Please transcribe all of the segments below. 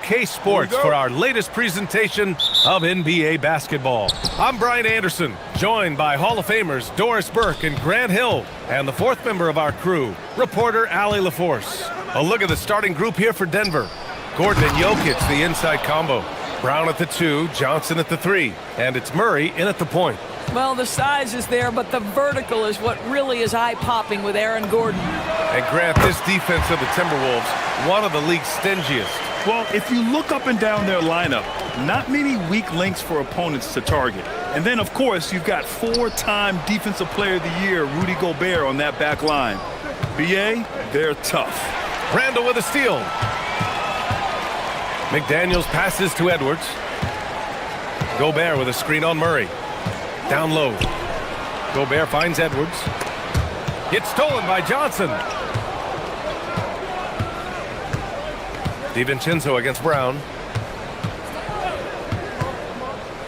UK Sports for our latest presentation of NBA basketball. I'm Brian Anderson, joined by Hall of Famers Doris Burke and Grant Hill, and the fourth member of our crew, reporter Allie LaForce. A look at the starting group here for Denver. Gordon and Jokic, the inside combo. Brown at the 2, Johnson at the 3, and it's Murray in at the point. Well, the size is there, but the vertical is what really is eye-popping with Aaron Gordon. And Grant, this defense of the Timberwolves, one of the league's stingiest. Well, if you look up and down their lineup, not many weak links for opponents to target. And then, of course, you've got four-time Defensive Player of the Year, Rudy Gobert, on that back line. BA, they're tough. Randall with a steal. McDaniels passes to Edwards. Gobert with a screen on Murray. Down low. Gobert finds Edwards. Gets stolen by Johnson. DiVincenzo against Brown.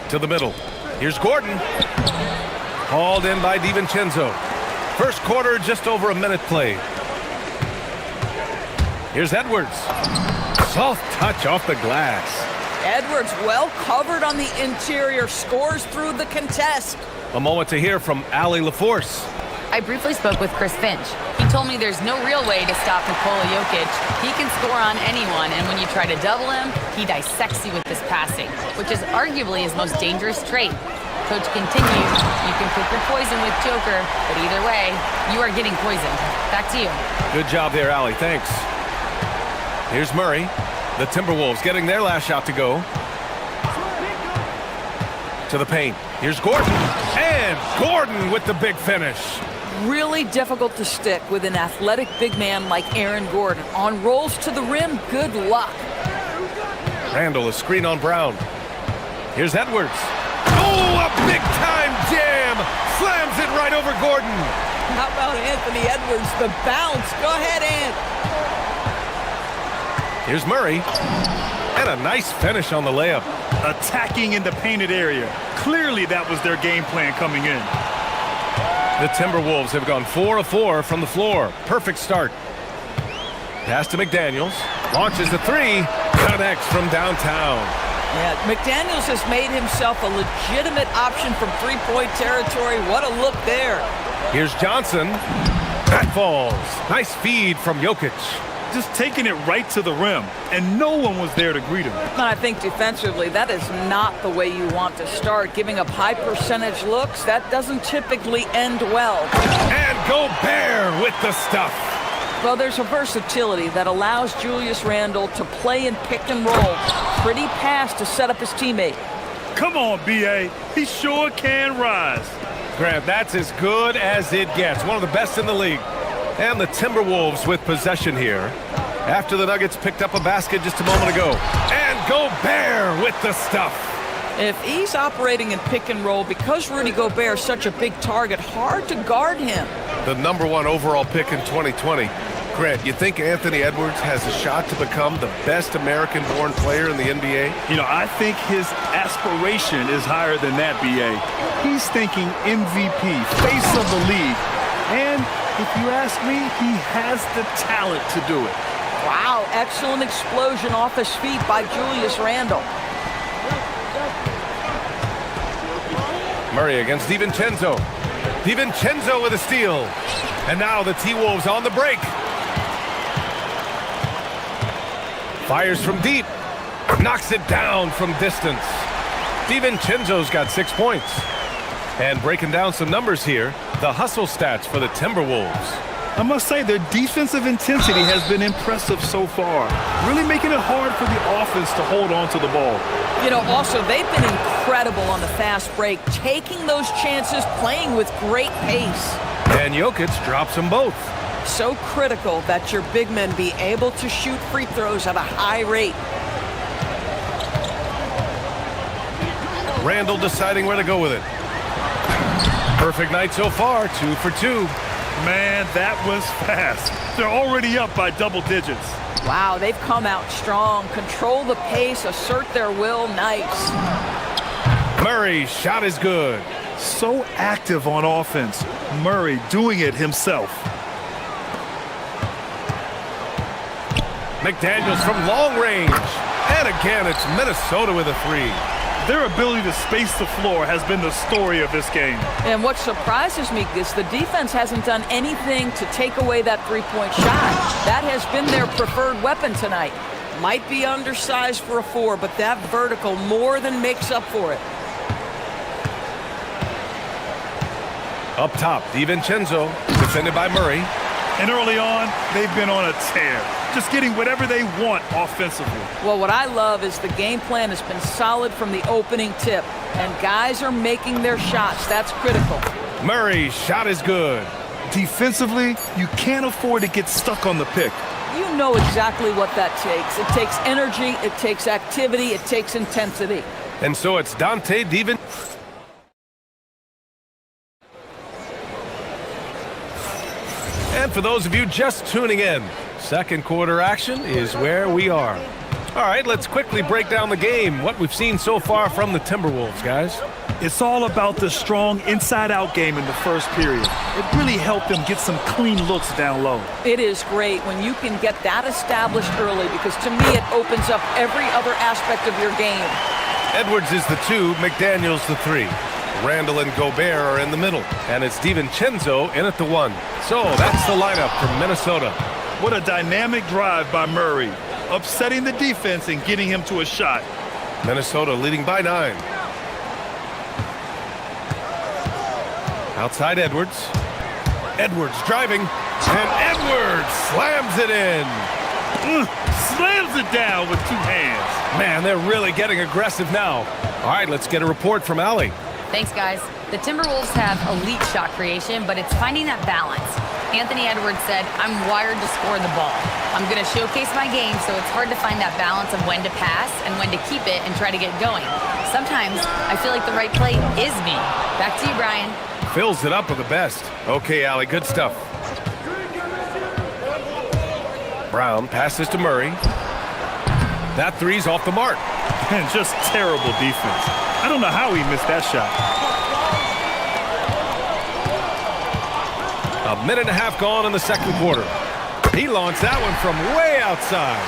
To the middle. Here's Gordon. Hauled in by DiVincenzo. First quarter, just over a minute played. Here's Edwards. Soft touch off the glass. Edwards well covered on the interior, scores through the contest. A moment to hear from Allie LaForce. I briefly spoke with Chris Finch. He told me there's no real way to stop Nikola Jokic. He can score on anyone, and when you try to double him, he dissects you with his passing, which is arguably his most dangerous trait. Coach continued, you can pick your poison with Joker, but either way, you are getting poisoned. Back to you. Good job there, Allie. Thanks. Here's Murray. The Timberwolves getting their last shot to go. To the paint. Here's Gordon. And Gordon with the big finish. Really difficult to stick with an athletic big man like Aaron Gordon. On rolls to the rim, good luck. Randall, a screen on Brown. Here's Edwards. Oh, a big-time jam! Slams it right over Gordon. How about Anthony Edwards, the bounce? Go ahead, Ant. Here's Murray. And a nice finish on the layup. Attacking in the painted area. Clearly that was their game plan coming in. The Timberwolves have gone 4 of 4 from the floor. Perfect start. Pass to McDaniels. Launches the 3. Connects from downtown. Yeah, McDaniels has made himself a legitimate option from three-point territory. What a look there. Here's Johnson. That falls. Nice feed from Jokic. Just taking it right to the rim, and no one was there to greet him. And I think defensively, that is not the way you want to start. Giving up high percentage looks, that doesn't typically end well. And Gobert with the stuff. Well, there's a versatility that allows Julius Randle to play in pick and roll. Pretty pass to set up his teammate. Come on, B.A. He sure can rise. Grant, that's as good as it gets. One of the best in the league. And the Timberwolves with possession here. After the Nuggets picked up a basket just a moment ago. And Gobert with the stuff. If he's operating in pick and roll, because Rudy Gobert is such a big target, hard to guard him. The #1 overall pick in 2020. Grant, you think Anthony Edwards has a shot to become the best American-born player in the NBA? You know, I think his aspiration is higher than that, B.A. He's thinking MVP, face of the league. And if you ask me, he has the talent to do it. Wow, excellent explosion off his feet by Julius Randle. Murray against DiVincenzo. DiVincenzo with a steal. And now the T-Wolves on the break. Fires from deep. Knocks it down from distance. DiVincenzo's got 6 points. And breaking down some numbers here, the hustle stats for the Timberwolves. I must say their defensive intensity has been impressive so far, really making it hard for the offense to hold on to the ball. You know, also, they've been incredible on the fast break, taking those chances, playing with great pace. And Jokic drops them both. So critical that your big men be able to shoot free throws at a high rate. Randall deciding where to go with it. Perfect night so far, 2 for 2. Man, that was fast. They're already up by double digits. Wow, they've come out strong. Control the pace, assert their will. Nice. Murray's shot is good. So active on offense. Murray doing it himself. McDaniels from long range. And again, it's Minnesota with a three. Their ability to space the floor has been the story of this game. And what surprises me is the defense hasn't done anything to take away that three-point shot. That has been their preferred weapon tonight. Might be undersized for a four, but that vertical more than makes up for it. Up top, DiVincenzo, defended by Murray. And early on, they've been on a tear, just getting whatever they want offensively. Well, what I love is the game plan has been solid from the opening tip, and guys are making their shots. That's critical. Murray's shot is good. Defensively, you can't afford to get stuck on the pick. You know exactly what that takes. It takes energy, it takes activity, it takes intensity. And so it's Dante DiVincenzo. And for those of you just tuning in, second quarter action is where we are. All right, let's quickly break down the game, what we've seen so far from the Timberwolves, guys. It's all about the strong inside-out game in the first period. It really helped them get some clean looks down low. It is great when you can get that established early because to me it opens up every other aspect of your game. Edwards is the 2, McDaniels the 3. Randall and Gobert are in the middle, and it's DiVincenzo in at the 1. So that's the lineup from Minnesota. What a dynamic drive by Murray, upsetting the defense and getting him to a shot. Minnesota leading by 9. Outside Edwards. Edwards driving, and Edwards slams it in. Slams it down with 2 hands. Man, they're really getting aggressive now. All right, let's get a report from Allie. Thanks, guys. The Timberwolves have elite shot creation, but it's finding that balance. Anthony Edwards said, "I'm wired to score the ball. I'm going to showcase my game, so it's hard to find that balance of when to pass and when to keep it and try to get going. Sometimes I feel like the right play is me." Back to you, Brian. Fills it up with the best. Okay, Allie, good stuff. Brown passes to Murray. That three's off the mark. And just terrible defense. I don't know how he missed that shot. A minute and a half gone in the second quarter. He launched that one from way outside.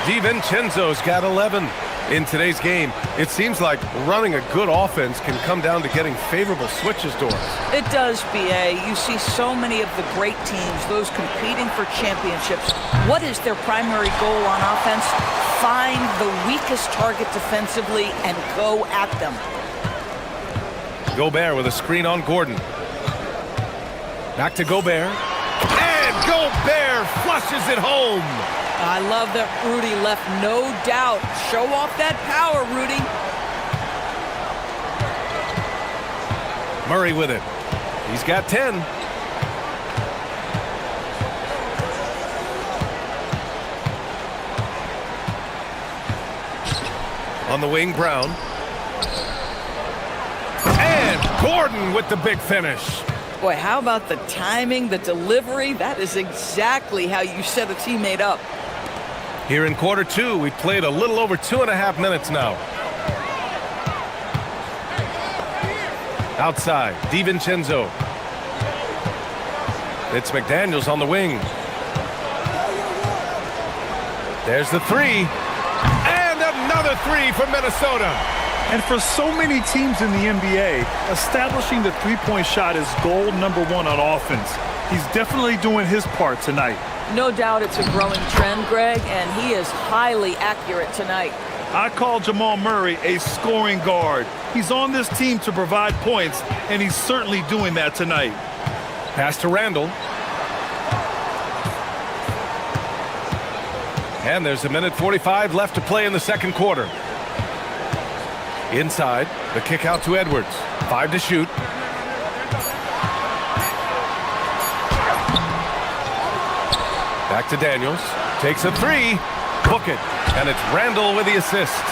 DiVincenzo's got 11. In today's game, it seems like running a good offense can come down to getting favorable switches, Doris. It does, BA. You see so many of the great teams, those competing for championships. What is their primary goal on offense? Find the weakest target defensively and go at them. Gobert with a screen on Gordon. Back to Gobert. And Gobert flushes it home. I love that Rudy left no doubt. Show off that power, Rudy. Murray with it. He's got 10. On the wing, Brown. And Gordon with the big finish. Boy, how about the timing, the delivery? That is exactly how you set a teammate up. Here in quarter 2, we've played a little over 2.5 minutes now. Outside, DiVincenzo. It's McDaniels on the wing. There's the 3. And another 3 for Minnesota. And for so many teams in the NBA, establishing the three-point shot is goal number 1 on offense. He's definitely doing his part tonight. No doubt it's a growing trend, Greg, and he is highly accurate tonight. I call Jamal Murray a scoring guard. He's on this team to provide points, and he's certainly doing that tonight. Pass to Randall. And there's a minute 45 left to play in the second quarter. Inside, the kick out to Edwards. 5 to shoot. Back to Daniels. Takes a 3. Book it. And it's Randall with the assist.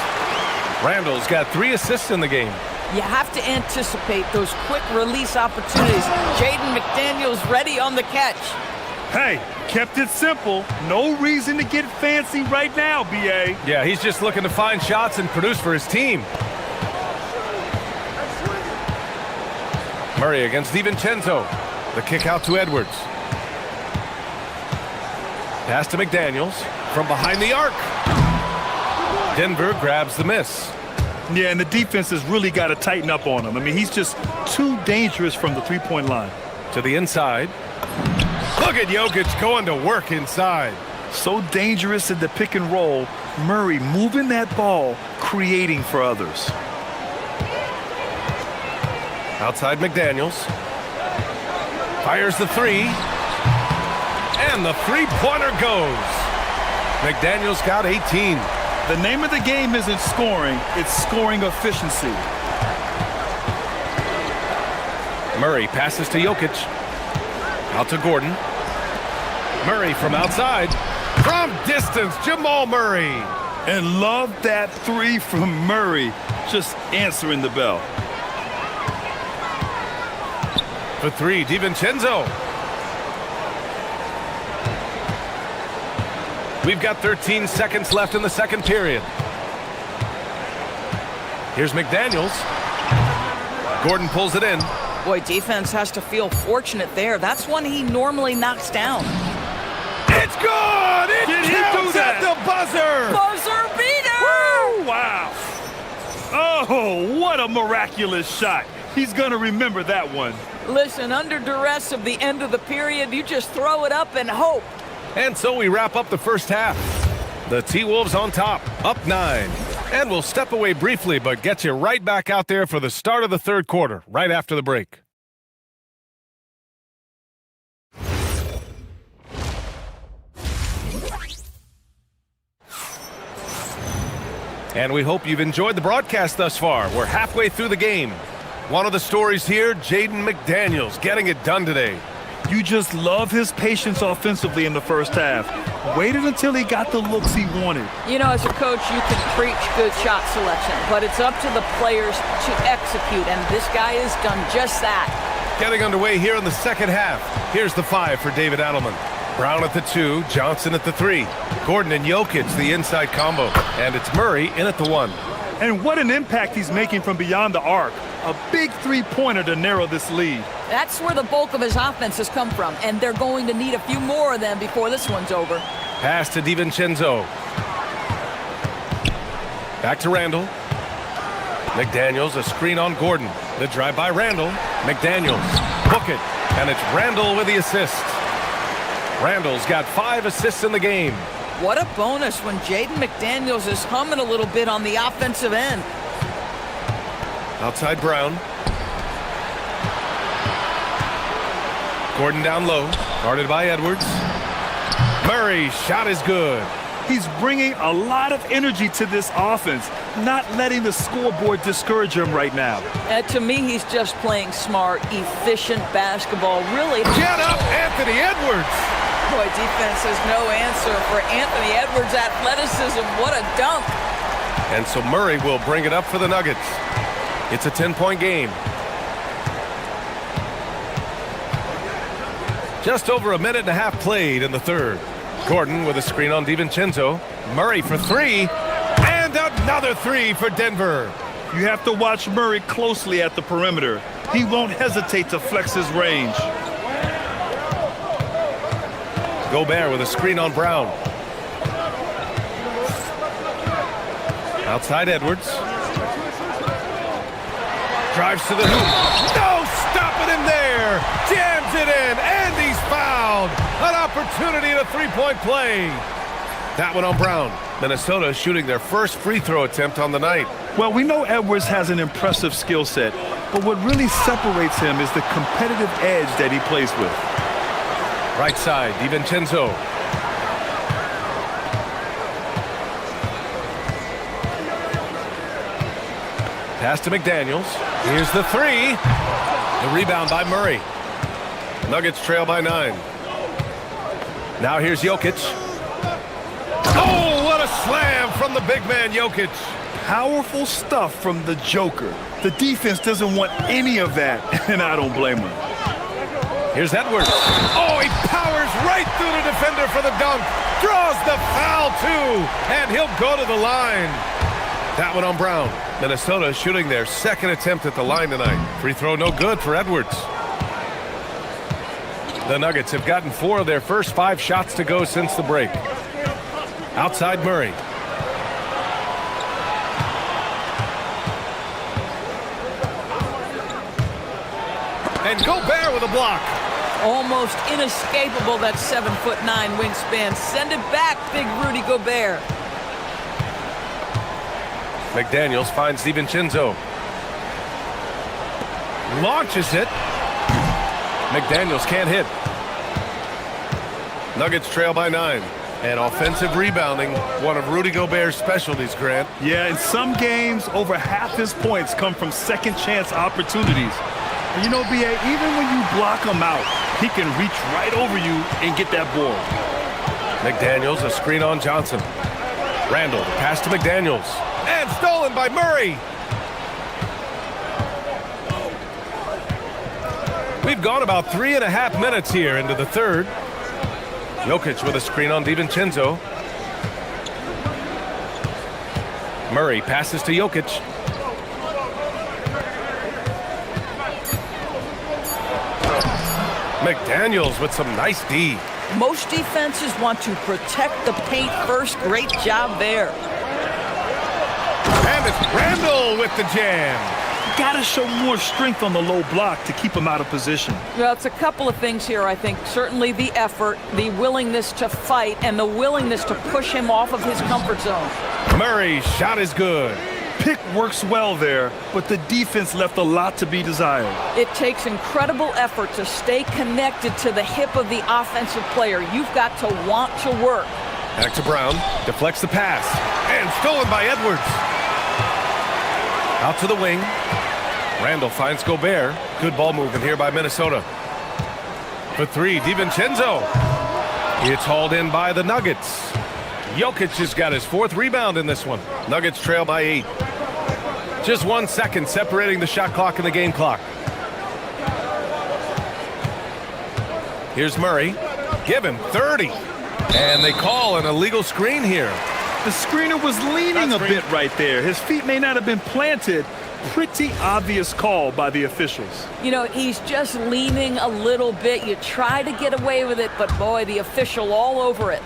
Randall's got 3 assists in the game. You have to anticipate those quick release opportunities. Jaden McDaniels ready on the catch. Hey, kept it simple. No reason to get fancy right now, BA. Yeah, he's just looking to find shots and produce for his team. Murray against DiVincenzo. The kick out to Edwards. Pass to McDaniels from behind the arc. Denver grabs the miss. Yeah, and the defense has really got to tighten up on him. I mean, he's just too dangerous from the three-point line. To the inside. Look at Jokic going to work inside. So dangerous in the pick and roll. Murray moving that ball, creating for others. Outside McDaniels. Fires the three. And the three-pointer goes. McDaniels got 18. The name of the game isn't scoring, it's scoring efficiency. Murray passes to Jokic. Out to Gordon. Murray from outside. From distance, Jamal Murray. And love that three from Murray. Just answering the bell. For three, DiVincenzo. We've got 13 seconds left in the second period. Here's McDaniels. Gordon pulls it in. Boy, defense has to feel fortunate there. That's one he normally knocks down. It's good! It Did he do counts that? at the buzzer! Buzzer beater! Woo! Wow. Oh, what a miraculous shot. He's going to remember that one. Listen, under duress of the end of the period, you just throw it up and hope. And so we wrap up the first half. The T-Wolves on top, up 9. And we'll step away briefly, but get you right back out there for the start of the third quarter, right after the break. And we hope you've enjoyed the broadcast thus far. We're halfway through the game. One of the stories here, Jaden McDaniels getting it done today. You just love his patience offensively in the first half. Waited until he got the looks he wanted. You know, as a coach, you can preach good shot selection, but it's up to the players to execute, and this guy has done just that. Getting underway here in the second half. Here's the 5 for David Adelman. Brown at the 2, Johnson at the 3. Gordon and Jokic, the inside combo. And it's Murray in at the 1. And what an impact he's making from beyond the arc. A big three-pointer to narrow this lead. That's where the bulk of his offense has come from, and they're going to need a few more of them before this one's over. Pass to DiVincenzo. Back to Randall. McDaniels, a screen on Gordon. The drive by Randall. McDaniels, book it. And it's Randall with the assist. Randall's got 5 assists in the game. What a bonus when Jaden McDaniels is humming a little bit on the offensive end. Outside Brown. Gordon down low, guarded by Edwards. Murray, shot is good. He's bringing a lot of energy to this offense, not letting the scoreboard discourage him right now. To me, he's just playing smart, efficient basketball, really. Get up, Anthony Edwards! Boy, defense has no answer for Anthony Edwards' athleticism. What a dunk. And so Murray will bring it up for the Nuggets. It's a 10-point game. Just over a minute and a half played in the third. Gordon with a screen on DiVincenzo. Murray for 3. And another 3 for Denver. You have to watch Murray closely at the perimeter. He won't hesitate to flex his range. Gobert with a screen on Brown. Outside Edwards. Drives to the hoop. No stopping him there. Jams it in, and he's fouled. An opportunity at a three-point play. That one on Brown. Minnesota shooting their first free throw attempt on the night. Well, we know Edwards has an impressive skill set, but what really separates him is the competitive edge that he plays with. Right side, DiVincenzo. Pass to McDaniels. Here's the 3. The rebound by Murray. Nuggets trail by 9. Now here's Jokic. Oh, what a slam from the big man, Jokic. Powerful stuff from the Joker. The defense doesn't want any of that, and I don't blame him. Here's Edwards. Oh, he powers right through the defender for the dunk. Draws the foul, too, and he'll go to the line. That one on Brown. Minnesota shooting their second attempt at the line tonight. Free throw no good for Edwards. The Nuggets have gotten 4 of their first 5 shots to go since the break. Outside Murray. And Gobert with a block. Almost inescapable, that 7'9" wingspan. Send it back, big Rudy Gobert. McDaniels finds DiVincenzo. Launches it. McDaniels can't hit. Nuggets trail by 9. And offensive rebounding, one of Rudy Gobert's specialties, Grant. Yeah, in some games, over half his points come from second chance opportunities. And you know, B.A., even when you block him out, he can reach right over you and get that ball. McDaniels, a screen on Johnson. Randall, the pass to McDaniels. And stolen by Murray. We've gone about 3.5 minutes here into the third. Jokic with a screen on DiVincenzo. Murray passes to Jokic. McDaniels with some nice D. Most defenses want to protect the paint first. Great job there. And it's Randall with the jam. Got to show more strength on the low block to keep him out of position. Well, it's a couple of things here, I think. Certainly the effort, the willingness to fight, and the willingness to push him off of his comfort zone. Murray's shot is good. Pick works well there, but the defense left a lot to be desired. It takes incredible effort to stay connected to the hip of the offensive player. You've got to want to work. Back to Brown, deflects the pass, and stolen by Edwards. Out to the wing. Randall finds Gobert. Good ball movement here by Minnesota. For three, DiVincenzo. It's hauled in by the Nuggets. Jokic has got his 4th rebound in this one. Nuggets trail by 8. Just 1 second separating the shot clock and the game clock. Here's Murray. Give him 30. And they call an illegal screen here. The screener was leaning a bit right there. His feet may not have been planted. Pretty obvious call by the officials. You know, he's just leaning a little bit. You try to get away with it, but boy, the official all over it.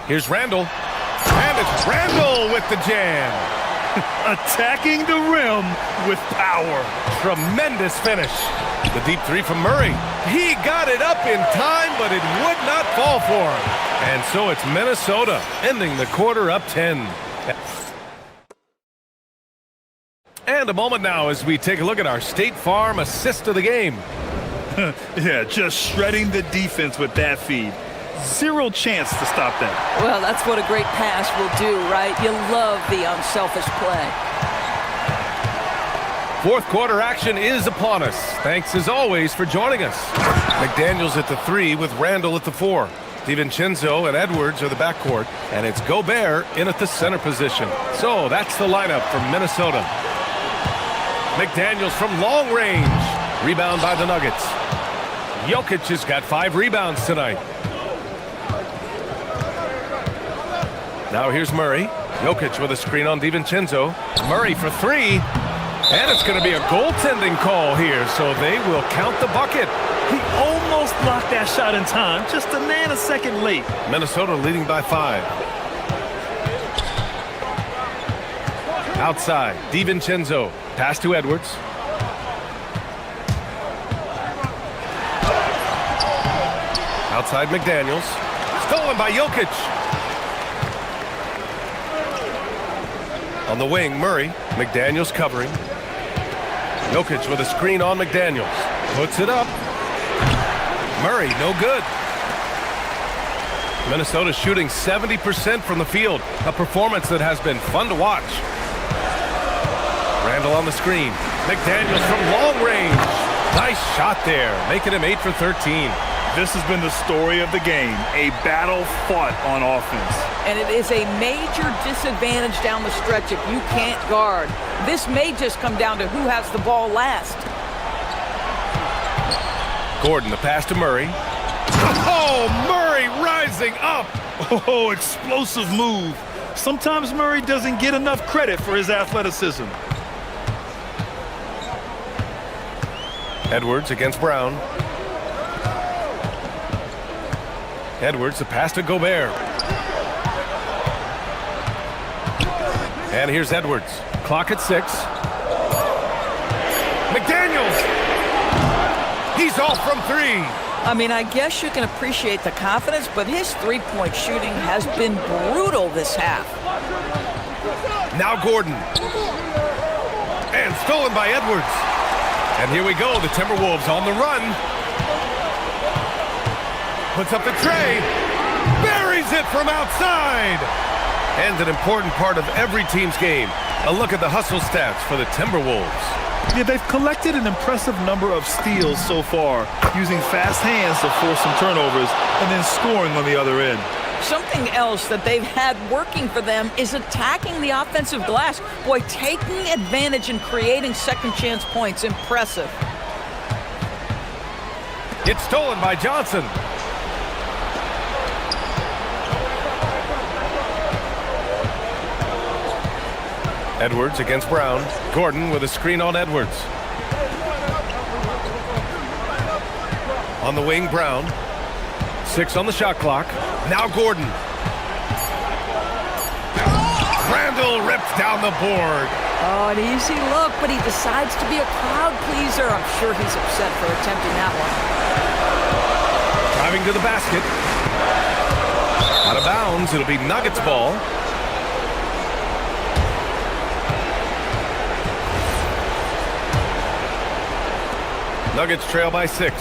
Here's Randall. And it's Randall with the jam. Attacking the rim with power. Tremendous finish. The deep three from Murray. He got it up in time, but it would not fall for him. And so it's Minnesota ending the quarter up 10. And a moment now as we take a look at our State Farm assist of the game. Yeah, just shredding the defense with that feed. Zero chance to stop that. Well, that's what a great pass will do, right? You love the unselfish play. 4th quarter action is upon us. Thanks as always for joining us. McDaniels at the 3 with Randall at the 4. DiVincenzo and Edwards are the backcourt, and it's Gobert in at the center position. So that's the lineup for Minnesota. McDaniels from long range. Rebound by the Nuggets. Jokic has got 5 rebounds tonight. Now here's Murray. Jokic with a screen on DiVincenzo. Murray for 3. And it's going to be a goaltending call here, so they will count the bucket. He almost blocked that shot in time, just a nanosecond late. Minnesota leading by 5. Outside, DiVincenzo. Pass to Edwards. Outside McDaniels. Stolen by Jokic. On the wing, Murray. McDaniels covering. Jokic with a screen on McDaniels. Puts it up. Murray, no good. Minnesota shooting 70% from the field. A performance that has been fun to watch. Randall on the screen. McDaniels from long range. Nice shot there, making him 8 for 13. This has been the story of the game. A battle fought on offense. And it is a major disadvantage down the stretch if you can't guard. This may just come down to who has the ball last. Gordon, the pass to Murray. Oh, Murray rising up. Oh, explosive move. Sometimes Murray doesn't get enough credit for his athleticism. Edwards against Brown. Edwards, the pass to Gobert. And here's Edwards. Clock at 6. McDaniels! He's off from three. I mean, I guess you can appreciate the confidence, but his three-point shooting has been brutal this half. Now Gordon. And stolen by Edwards. And here we go, the Timberwolves on the run. Puts up the tray. Buries it from outside. And an important part of every team's game. A look at the hustle stats for the Timberwolves. Yeah, they've collected an impressive number of steals so far, using fast hands to force some turnovers and then scoring on the other end. Something else that they've had working for them is attacking the offensive glass. Boy, taking advantage and creating second chance points. Impressive. It's stolen by Johnson. Edwards against Brown. Gordon with a screen on Edwards. On the wing, Brown. 6 on the shot clock. Now Gordon. Randall rips down the board. Oh, an easy look, but he decides to be a crowd pleaser. I'm sure he's upset for attempting that one. Driving to the basket. Out of bounds, it'll be Nuggets ball. Nuggets trail by 6.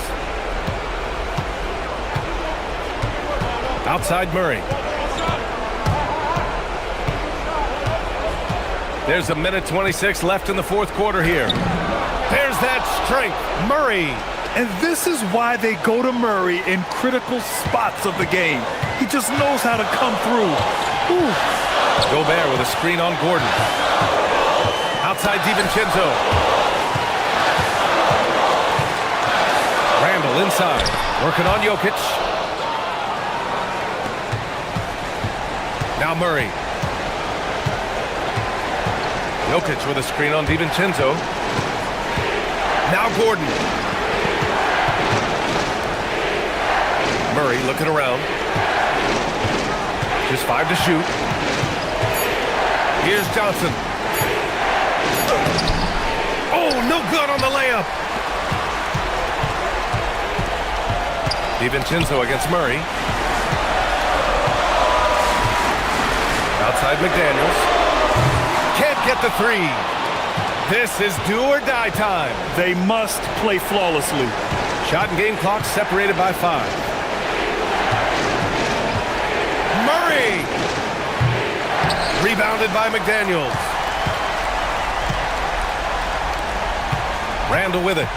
Outside Murray. There's a minute 26 left in the fourth quarter here. There's that strength, Murray. And this is why they go to Murray in critical spots of the game. He just knows how to come through. Ooh. Gobert with a screen on Gordon. Outside DiVincenzo. Randall inside, working on Jokic. Now Murray. Jokic with a screen on DiVincenzo. Now Gordon. Murray looking around. Just 5 to shoot. Here's Johnson. Oh, no good on the layup. DiVincenzo against Murray. Outside McDaniels. Can't get the three. This is do or die time. They must play flawlessly. Shot and game clock separated by 5. Murray! Rebounded by McDaniels. Randall with it.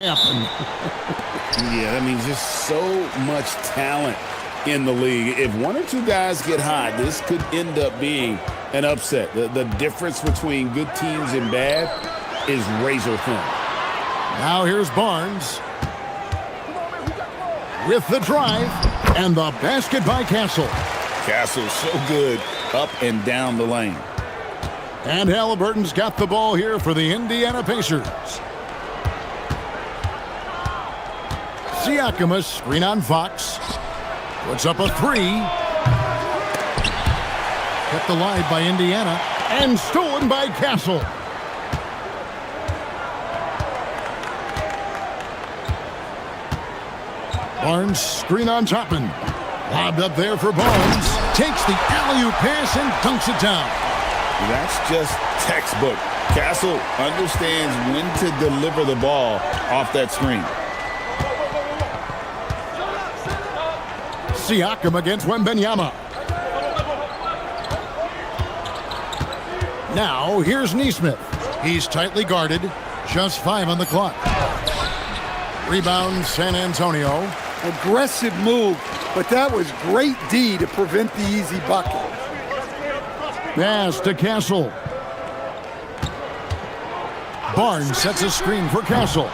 happen. Yeah, that means just so much talent in the league. If one or two guys get hot, this could end up being an upset. The difference between good teams and bad is razor thin. Now here's Barnes with the drive and the basket by Castle. Castle's so good up and down the lane. And Halliburton's got the ball here for the Indiana Pacers. Siakam, a screen on Fox. Puts up a three. Kept alive by Indiana and stolen by Castle. Barnes, screen on Toppin. Lobbed up there for Barnes. Takes the alley-oop pass and dunks it down. That's just textbook. Castle understands when to deliver the ball off that screen. Siakam against Wembanyama. Now, here's Nesmith. He's tightly guarded. Just 5 on the clock. Rebound, San Antonio. Aggressive move, but that was great D to prevent the easy bucket. Pass to Castle. Barnes sets a screen for Castle.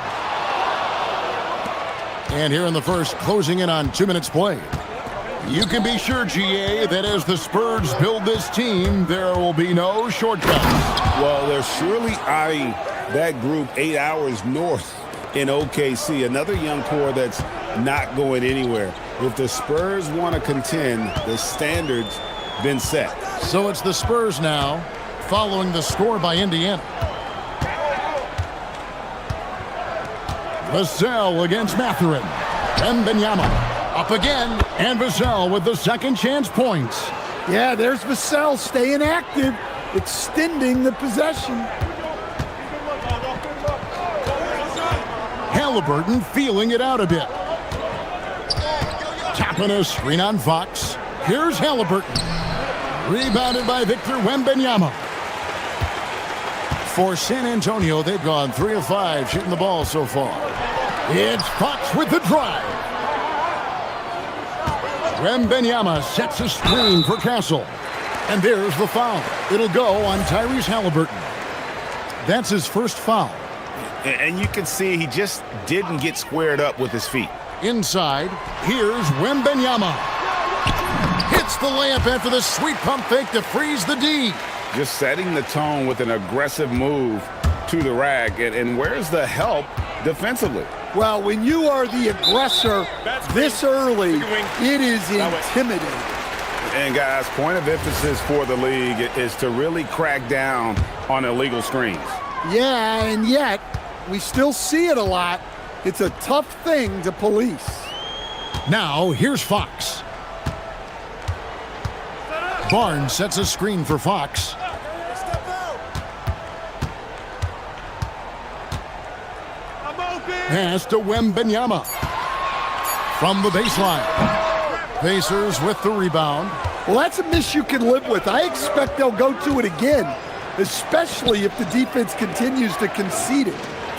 And here in the first, closing in on 2 minutes played. You can be sure, GA, that as the Spurs build this team, there will be no shortcuts. Well, they're surely eyeing that group 8 hours north in OKC. Another young core that's not going anywhere. If the Spurs want to contend, the standard's been set. So it's the Spurs now, following the score by Indiana. Vassell against Mathurin. Wembanyama up again, and Vassell with the second chance points. Yeah, there's Vassell staying active, extending the possession. Halliburton feeling it out a bit. Tapping a screen on Fox. Here's Halliburton. Rebounded by Victor Wembanyama. For San Antonio, they've gone 3 of 5 shooting the ball so far. It's Fox with the drive. Wembanyama sets a screen for Castle. And there's the foul. It'll go on Tyrese Halliburton. That's his first foul. And you can see he just didn't get squared up with his feet. Inside, here's Wembanyama. Hits the layup after the sweet pump fake to freeze the D. Just setting the tone with an aggressive move to the rack. And where's the help defensively? Well, when you are the aggressor this early, it is intimidating. And guys, point of emphasis for the league is to really crack down on illegal screens. Yeah, and yet we still see it a lot. It's a tough thing to police. Now, here's Fox. Barnes sets a screen for Fox. Pass to Wembanyama. From the baseline. Pacers with the rebound. Well, that's a miss you can live with. I expect they'll go to it again, especially if the defense continues to concede it.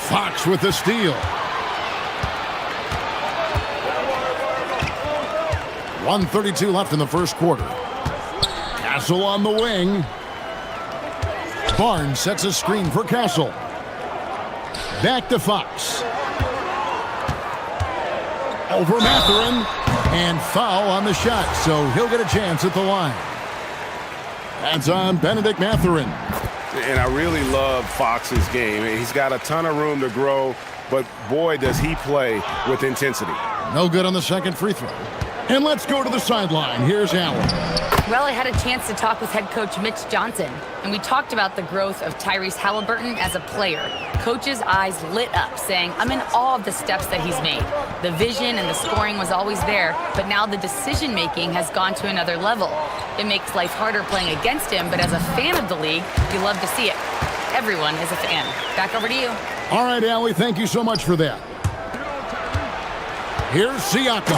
Fox with the steal. 1:32 left in the first quarter. Castle on the wing. Barnes sets a screen for Castle. Back to Fox. Over Mathurin. And foul on the shot, so he'll get a chance at the line. That's on Benedict Mathurin. And I really love Fox's game. He's got a ton of room to grow, but boy, does he play with intensity. No good on the second free throw. And let's go to the sideline. Here's Allen. Well, I had a chance to talk with head coach Mitch Johnson, and we talked about the growth of Tyrese Halliburton as a player. Coach's eyes lit up, saying, I'm in awe of the steps that he's made. The vision and the scoring was always there, but now the decision-making has gone to another level. It makes life harder playing against him, but as a fan of the league, you love to see it. Everyone is a fan. Back over to you. All right, Allie, thank you so much for that. Here's Siakam.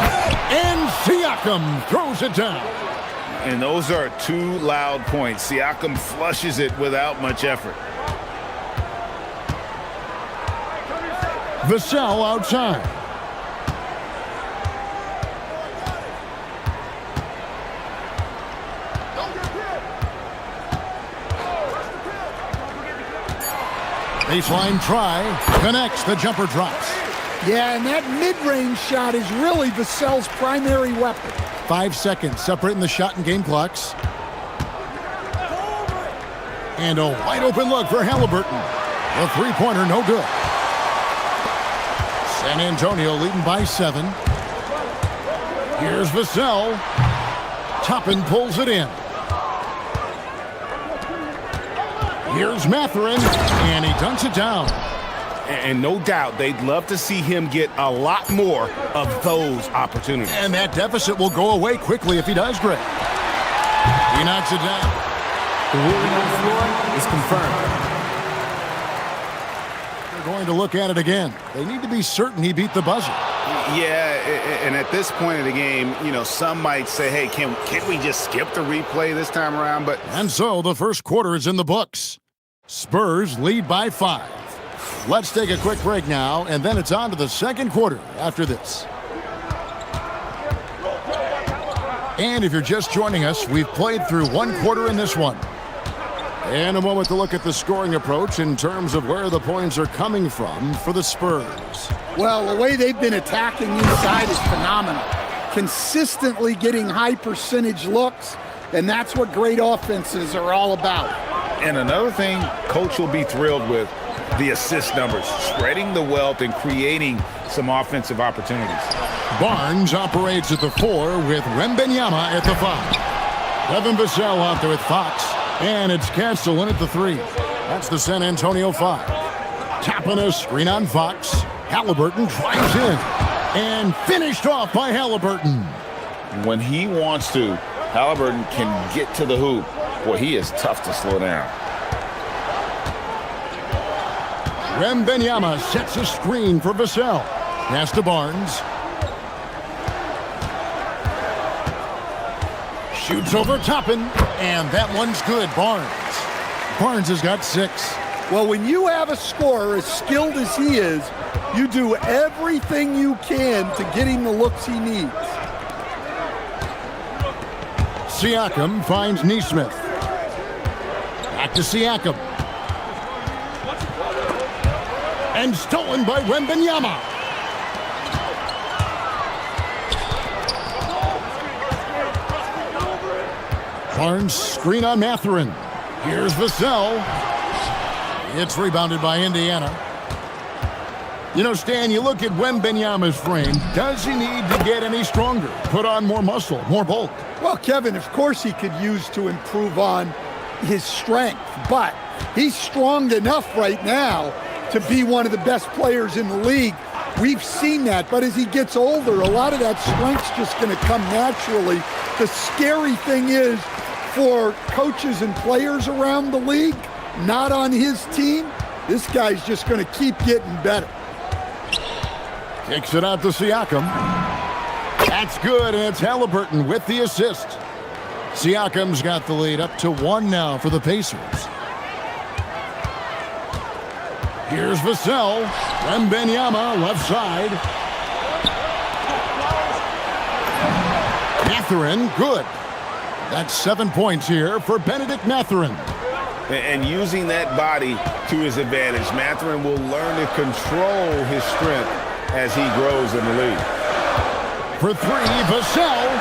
And Siakam throws it down. And those are 2 loud points. Siakam flushes it without much effort. Vassell outside. Baseline try. Connects. The jumper drops. Yeah, and that mid-range shot is really Vassell's primary weapon. 5 seconds separating the shot and game clocks. And a wide open look for Halliburton. The three-pointer no good. San Antonio leading by 7. Here's Vassell. Toppin pulls it in. Here's Mathurin, and he dunks it down. And no doubt they'd love to see him get a lot more of those opportunities. And that deficit will go away quickly if he does, Greg. He knocks it down. The ruling on the floor is confirmed. They're going to look at it again. They need to be certain he beat the buzzer. Yeah, and at this point of the game, you know, some might say, hey, can we just skip the replay this time around? But And so the first quarter is in the books. Spurs lead by 5. Let's take a quick break now, and then it's on to the second quarter after this. And if you're just joining us, we've played through one quarter in this one. And a moment to look at the scoring approach in terms of where the points are coming from for the Spurs. Well, the way they've been attacking inside is phenomenal. Consistently getting high percentage looks, and that's what great offenses are all about. And another thing Coach will be thrilled with, the assist numbers, spreading the wealth and creating some offensive opportunities. Barnes operates at the 4 with Wembanyama at the 5. Devin Vassell out there with Fox, and it's Castle in at the 3. That's the San Antonio 5. Tapping a screen on Fox. Halliburton drives in, and finished off by Halliburton. When he wants to, Halliburton can get to the hoop. Boy, he is tough to slow down. Wembanyama sets a screen for Vassell. Pass to Barnes. Shoots over Toppin, and that one's good. Barnes has got 6. Well, when you have a scorer as skilled as he is, you do everything you can to get him the looks he needs. Siakam finds Neesmith. Back to Siakam. And stolen by Wembanyama. Barnes screen on Mathurin. Here's Vassell. It's rebounded by Indiana. You know, Stan, you look at Wembanyama's frame. Does he need to get any stronger? Put on more muscle, more bulk? Well, Kevin, of course he could use to improve on his strength, but he's strong enough right now to be one of the best players in the league. We've seen that, but as he gets older, a lot of that strength's just going to come naturally. The scary thing is, for coaches and players around the league, not on his team, this guy's just going to keep getting better. Kicks it out to Siakam. That's good, and it's Halliburton with the assist. Siakam's got the lead up to 1 now for the Pacers. Here's Vassell. Wembanyama left side. Mathurin, good. That's 7 points here for Benedict Mathurin. And using that body to his advantage, Mathurin will learn to control his strength as he grows in the league. For 3, Vassell.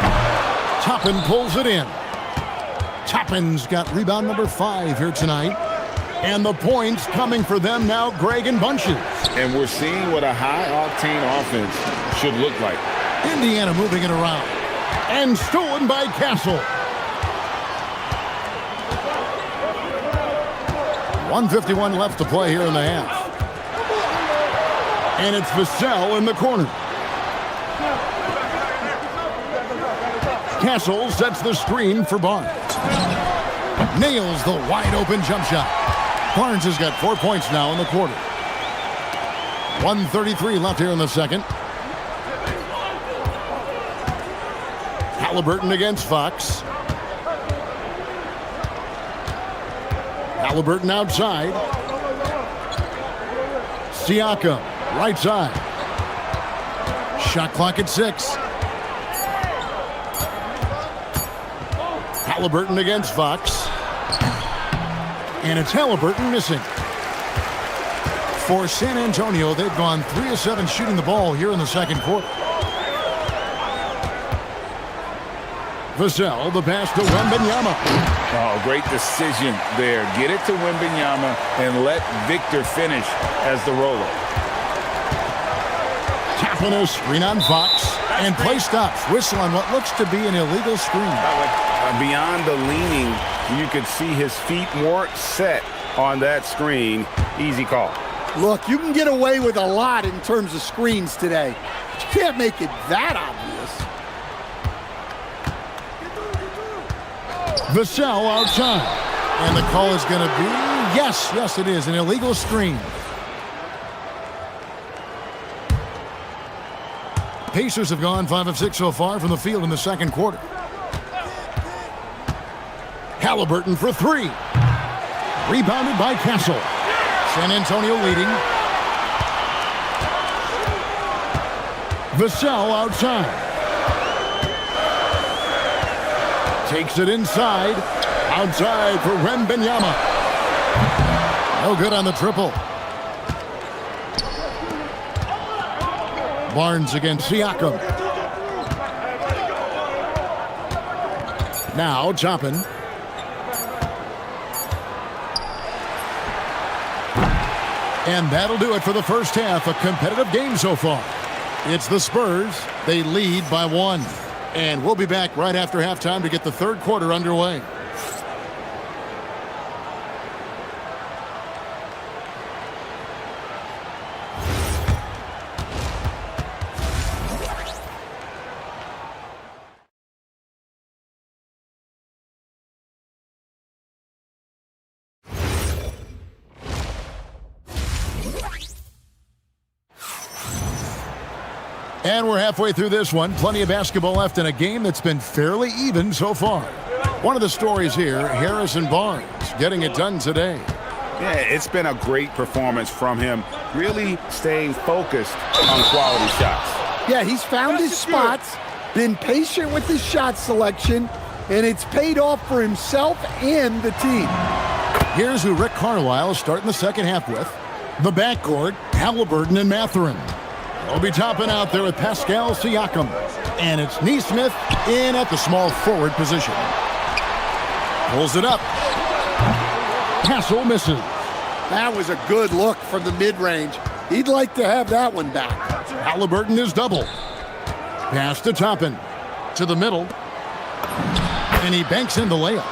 Toppin pulls it in. Toppin's got rebound number 5 here tonight. And the points coming for them now, Greg, in bunches. And we're seeing what a high-octane offense should look like. Indiana moving it around. And stolen by Castle. 1:51 left to play here in the half. And it's Vassell in the corner. Castle sets the screen for Barnes. Nails the wide-open jump shot. Barnes has got 4 points now in the quarter. 1:33 left here in the second. Halliburton against Fox. Halliburton outside. Siakam Right side. Shot clock at 6. Halliburton against Fox. And it's Halliburton missing. For San Antonio, they've gone 3 of 7 shooting the ball here in the second quarter. Vassell, the pass to Wembanyama. Oh, great decision there. Get it to Wembanyama and let Victor finish as the roller. Tapping a screen on Fox. And play stops. Whistle on what looks to be an illegal screen. Beyond the leaning, you could see his feet weren't set on that screen. Easy call. Look, you can get away with a lot in terms of screens today. But you can't make it that obvious. Vassell outside. And the call is going to be, yes, it is, an illegal screen. Pacers have gone 5 of 6 so far from the field in the second quarter. Halliburton for 3. Rebounded by Castle. San Antonio leading. Vassell outside. Takes it inside. Outside for Wembanyama. No good on the triple. Barnes against Siakam. Now Toppin. And that'll do it for the first half. A competitive game so far. It's the Spurs. They lead by 1. And we'll be back right after halftime to get the third quarter underway. And we're halfway through this one. Plenty of basketball left in a game that's been fairly even so far. One of the stories here, Harrison Barnes getting it done today. Yeah, it's been a great performance from him, really staying focused on quality shots. Yeah, he's found his spots, been patient with his shot selection, and it's paid off for himself and the team. Here's who Rick Carlisle is starting the second half with. The backcourt, Halliburton and Mathurin. They'll be topping out there with Pascal Siakam. And it's Neesmith in at the small forward position. Pulls it up. Castle misses. That was a good look from the mid-range. He'd like to have that one back. Halliburton is double. Pass to Toppin. To the middle. And he banks in the layup.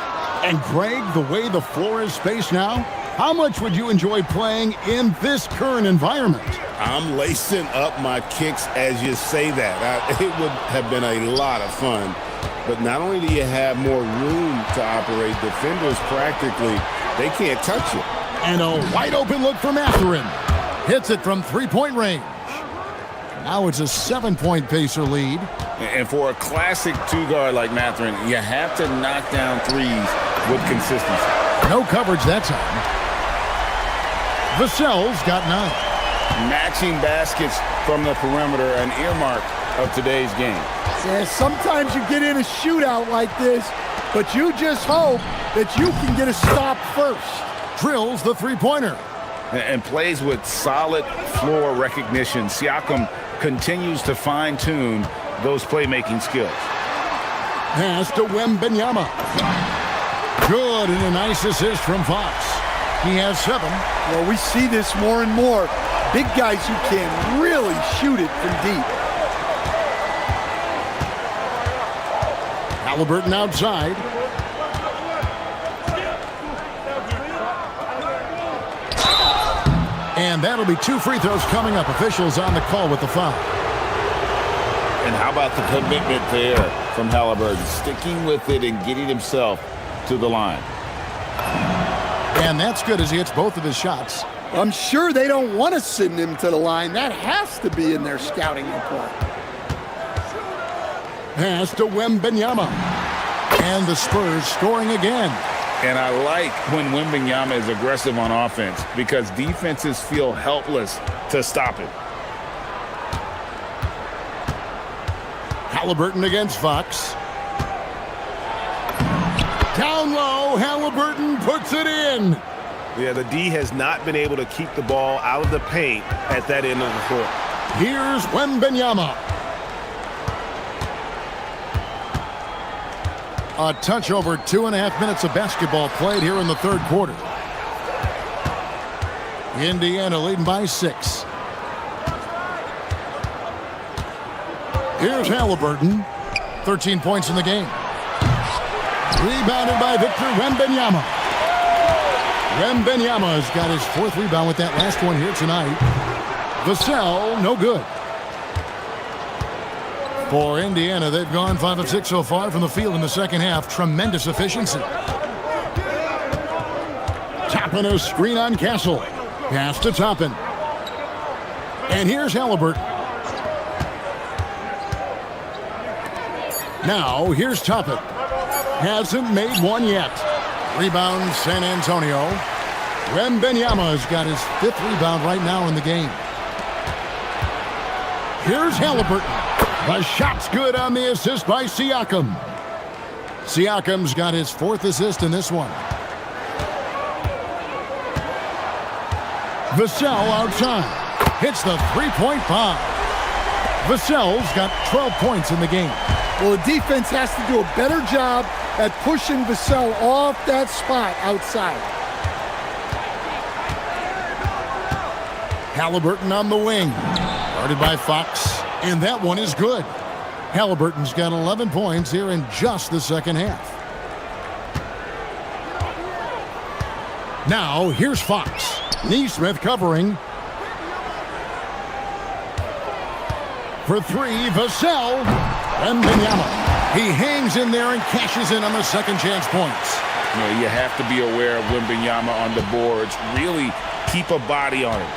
And Greg, the way the floor is spaced now, how much would you enjoy playing in this current environment? I'm lacing up my kicks as you say that. It would have been a lot of fun. But not only do you have more room to operate, defenders practically, they can't touch it. And a wide open look for Mathurin. Hits it from three-point range. Now it's a 7-point Pacer lead. And for a classic two-guard like Mathurin, you have to knock down threes with consistency. No coverage that time. Vassell's got 9. Matching baskets from the perimeter, an earmark of today's game. Yeah, sometimes you get in a shootout like this, but you just hope that you can get a stop first. Drills the three-pointer. And plays with solid floor recognition. Siakam continues to fine-tune those playmaking skills. Pass to Wembanyama. Good, and a nice assist from Fox. He has 7. Well, we see this more and more. Big guys who can really shoot it from deep. Halliburton outside. And that'll be 2 free throws coming up. Officials on the call with the foul. And how about the commitment there from Halliburton, sticking with it and getting himself to the line. And that's good as he hits both of his shots. I'm sure they don't want to send him to the line. That has to be in their scouting report. Pass to Wembanyama. And the Spurs scoring again. And I like when Wembanyama is aggressive on offense because defenses feel helpless to stop it. Halliburton against Fox. Down low, Halliburton puts it in. Yeah, the D has not been able to keep the ball out of the paint at that end of the court. Here's Wembanyama. A touch over 2.5 minutes of basketball played here in the third quarter. Indiana leading by 6. Here's Halliburton. 13 points in the game. Rebounded by Victor Wembanyama. Wembanyama's got his 4th rebound with that last one here tonight. Vassell, no good. For Indiana, they've gone 5 of 6 so far from the field in the second half. Tremendous efficiency. Toppin a screen on Castle. Pass to Toppin. And here's Halliburton. Now, here's Toppin. Hasn't made one yet. Rebound, San Antonio. Wembanyama's got his 5th rebound right now in the game. Here's Halliburton. The shot's good on the assist by Siakam. Siakam's got his 4th assist in this one. Vassell outside. Hits the three-point bomb. Vassell's got 12 points in the game. Well, the defense has to do a better job at pushing Vassell off that spot outside. Halliburton on the wing. Guarded by Fox. And that one is good. Halliburton's got 11 points here in just the second half. Now, here's Fox. Neesmith covering. For 3, Vassell. Wembanyama. He hangs in there and cashes in on the second chance points. You know, you have to be aware of Wembanyama on the boards. Really keep a body on him.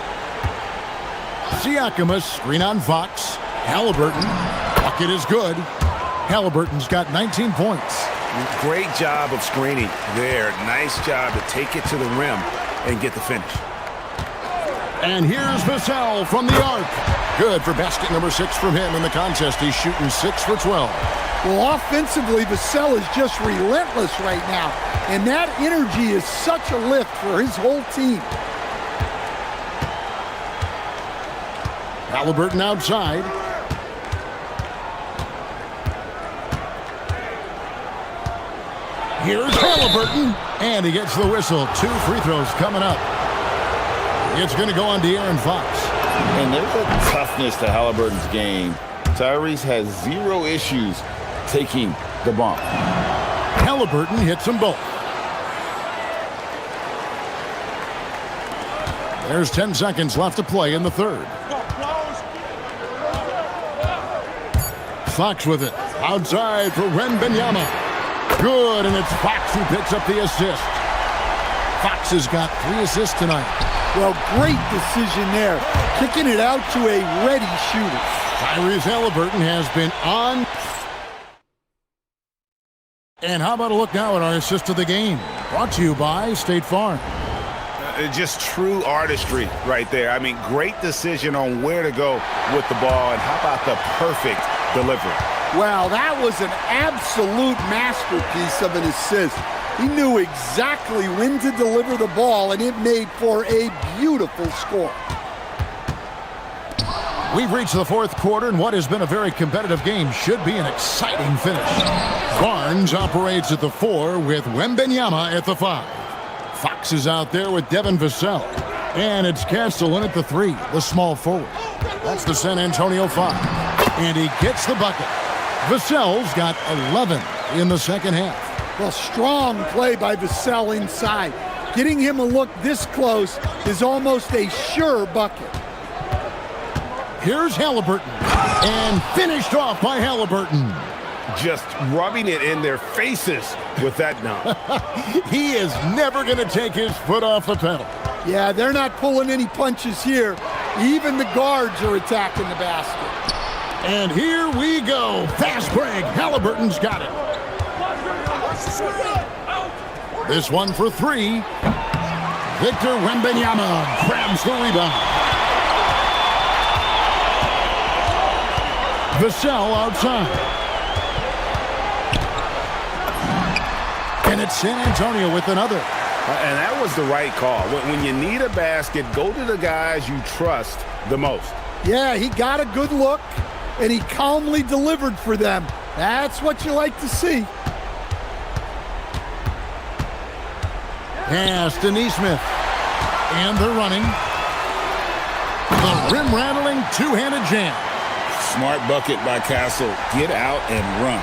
Siakam, a screen on Fox. Halliburton. Bucket is good. Halliburton's got 19 points. Great job of screening there. Nice job to take it to the rim and get the finish. And here's Vassell from the arc. Good for basket number 6 from him in the contest. He's shooting 6 for 12. Well, offensively, Vassell is just relentless right now. And that energy is such a lift for his whole team. Halliburton outside. Here's Halliburton. And he gets the whistle. 2 free throws coming up. It's going to go on De'Aaron Fox. And there's a toughness to Halliburton's game. Tyrese has 0 issues taking the bump. Halliburton hits them both. There's 10 seconds left to play in the third. Fox with it. Outside for Wembanyama. Good, and it's Fox who picks up the assist. Fox has got 3 assists tonight. Well, great decision there. Kicking it out to a ready shooter. Tyrese Halliburton has been on. And how about a look now at our assist of the game? Brought to you by State Farm. Just true artistry right there. I mean, great decision on where to go with the ball, and how about the perfect delivery? Wow, that was an absolute masterpiece of an assist. He knew exactly when to deliver the ball, and it made for a beautiful score. We've reached the fourth quarter, and what has been a very competitive game should be an exciting finish. Barnes operates at the 4 with Wembanyama at the 5. Fox is out there with Devin Vassell. And it's Castle in at the 3, the small forward. That's the San Antonio 5. And he gets the bucket. Vassell's got 11 in the second half. Well, strong play by Vassell inside. Getting him a look this close is almost a sure bucket. Here's Halliburton. And finished off by Halliburton. Just rubbing it in their faces with that dunk. He is never going to take his foot off the pedal. Yeah, they're not pulling any punches here. Even the guards are attacking the basket. And here we go. Fast break. Halliburton's got it. This one for 3. Victor Wembanyama grabs the rebound. Vassell outside. And it's San Antonio with another. And that was the right call. When you need a basket, go to the guys you trust the most. Yeah, he got a good look, and he calmly delivered for them. That's what you like to see. Pass to Neesmith. And they're running. The rim-rattling two-handed jam. Smart bucket by Castle. Get out and run.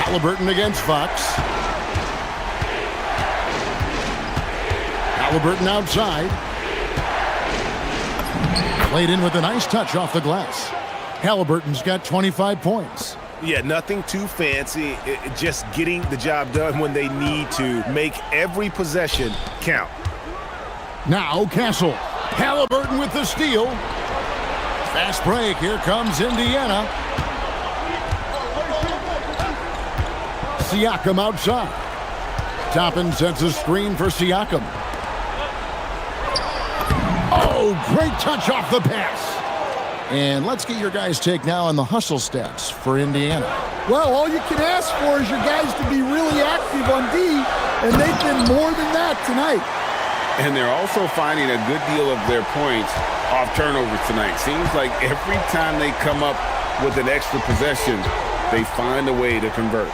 Halliburton against Fox. Halliburton outside. Played in with a nice touch off the glass. Halliburton's got 25 points. Yeah, nothing too fancy. Just getting the job done when they need to. Make every possession count. Now Castle. Halliburton with the steal. Fast break. Here comes Indiana. Siakam outside. Toppin sets a screen for Siakam. Oh, great touch off the pass. And let's get your guys' take now on the hustle stats for Indiana. Well, all you can ask for is your guys to be really active on D, and they've been more than that tonight. And they're also finding a good deal of their points off turnovers tonight. Seems like every time they come up with an extra possession, they find a way to convert.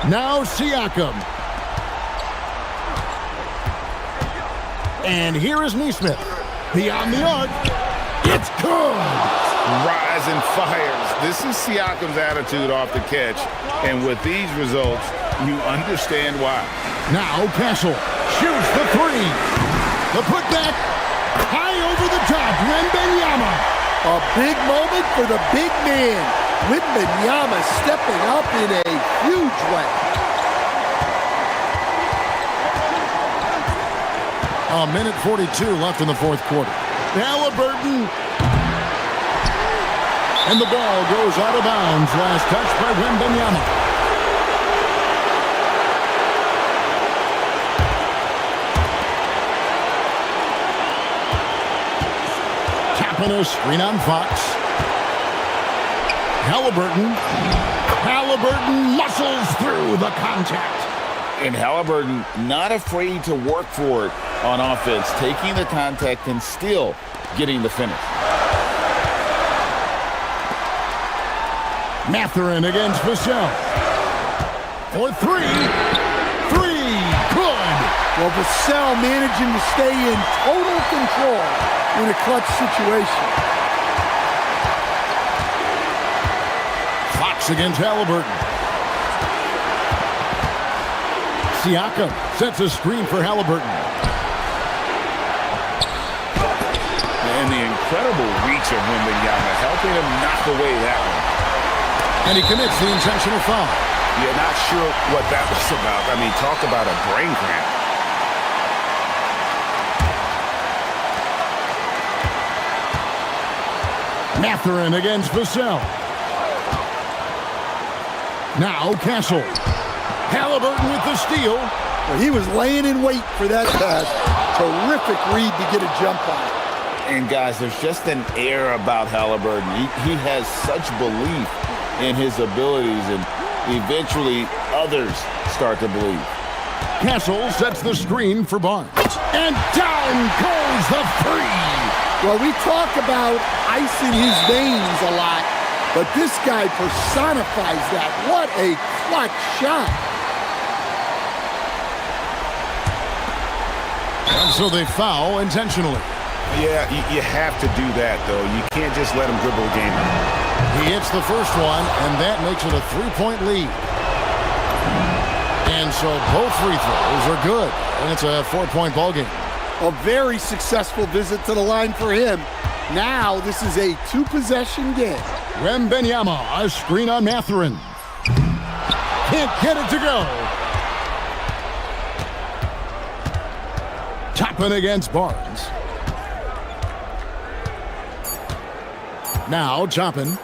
Now Siakam. And here is Neesmith. Beyond the arc. It's good. Rise and fires. This is Siakam's attitude off the catch. And with these results, you understand why. Now Castle shoots the three. The putback. High over the top. Wembanyama. A big moment for the big man. Wembanyama stepping up in a huge way. A minute 42 left in the fourth quarter. Halliburton. And the ball goes out of bounds. Last touch by Wembanyama. Tapping a screen on Fox. Halliburton muscles through the contact. And Halliburton not afraid to work for it on offense, taking the contact and still getting the finish. Mathurin against Vassell. For three. Good. Well, Vassell managing to stay in total control in a clutch situation. Fox against Halliburton. Siakam sets a screen for Halliburton. And the incredible reach of Wembanyama, helping him knock away that one. And he commits the intentional foul. You're not sure what that was about. I mean, talk about a brain cramp. Mathurin against Vassell. Now Castle. Halliburton with the steal. Well, he was laying in wait for that pass. Terrific read to get a jump on. And guys, there's just an air about Halliburton. He has such belief in his abilities, and eventually others start to believe. Castle sets the screen for Barnes. And down goes the three. Well, we talk about ice in his veins a lot, but this guy personifies that. What a clutch shot. And so they foul intentionally. Yeah, you have to do that, though. You can't just let him dribble the game out. He hits the first one, and that makes it a three-point lead. And so both free throws are good, and it's a four-point ball game. A very successful visit to the line for him. Now this is a two-possession game. Wembanyama, a screen on Mathurin. Can't get it to go. Toppin against Barnes. Now Toppin.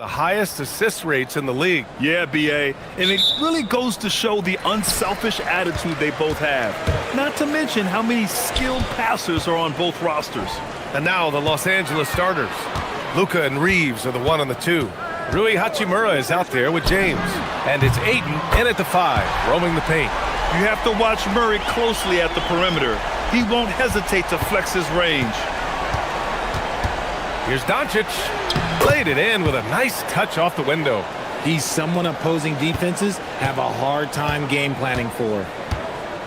The highest assist rates in the league. Yeah, B.A., and it really goes to show the unselfish attitude they both have. Not to mention how many skilled passers are on both rosters. And now the Los Angeles starters. Luka and Reeves are the 1 and the 2. Rui Hachimura is out there with James. And it's Aiden in at the 5, roaming the paint. You have to watch Murray closely at the perimeter. He won't hesitate to flex his range. Here's Doncic. Played it in with a nice touch off the window. He's someone opposing defenses have a hard time game planning for.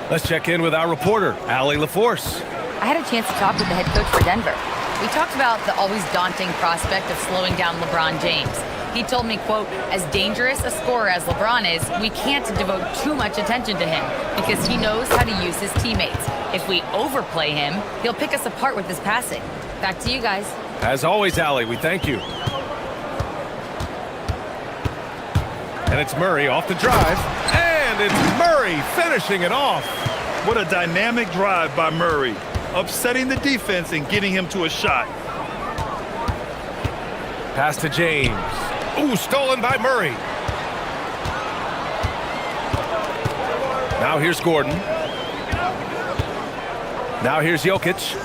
Let's check in with our reporter, Allie LaForce. I had a chance to talk with the head coach for Denver. We talked about the always daunting prospect of slowing down LeBron James. He told me, quote, as dangerous a scorer as LeBron is, we can't devote too much attention to him because he knows how to use his teammates. If we overplay him, he'll pick us apart with his passing. Back to you guys. As always, Allie, we thank you. And it's Murray off the drive. And it's Murray finishing it off. What a dynamic drive by Murray, upsetting the defense and getting him to a shot. Pass to James. Ooh, stolen by Murray. Now here's Gordon. Now here's Jokic.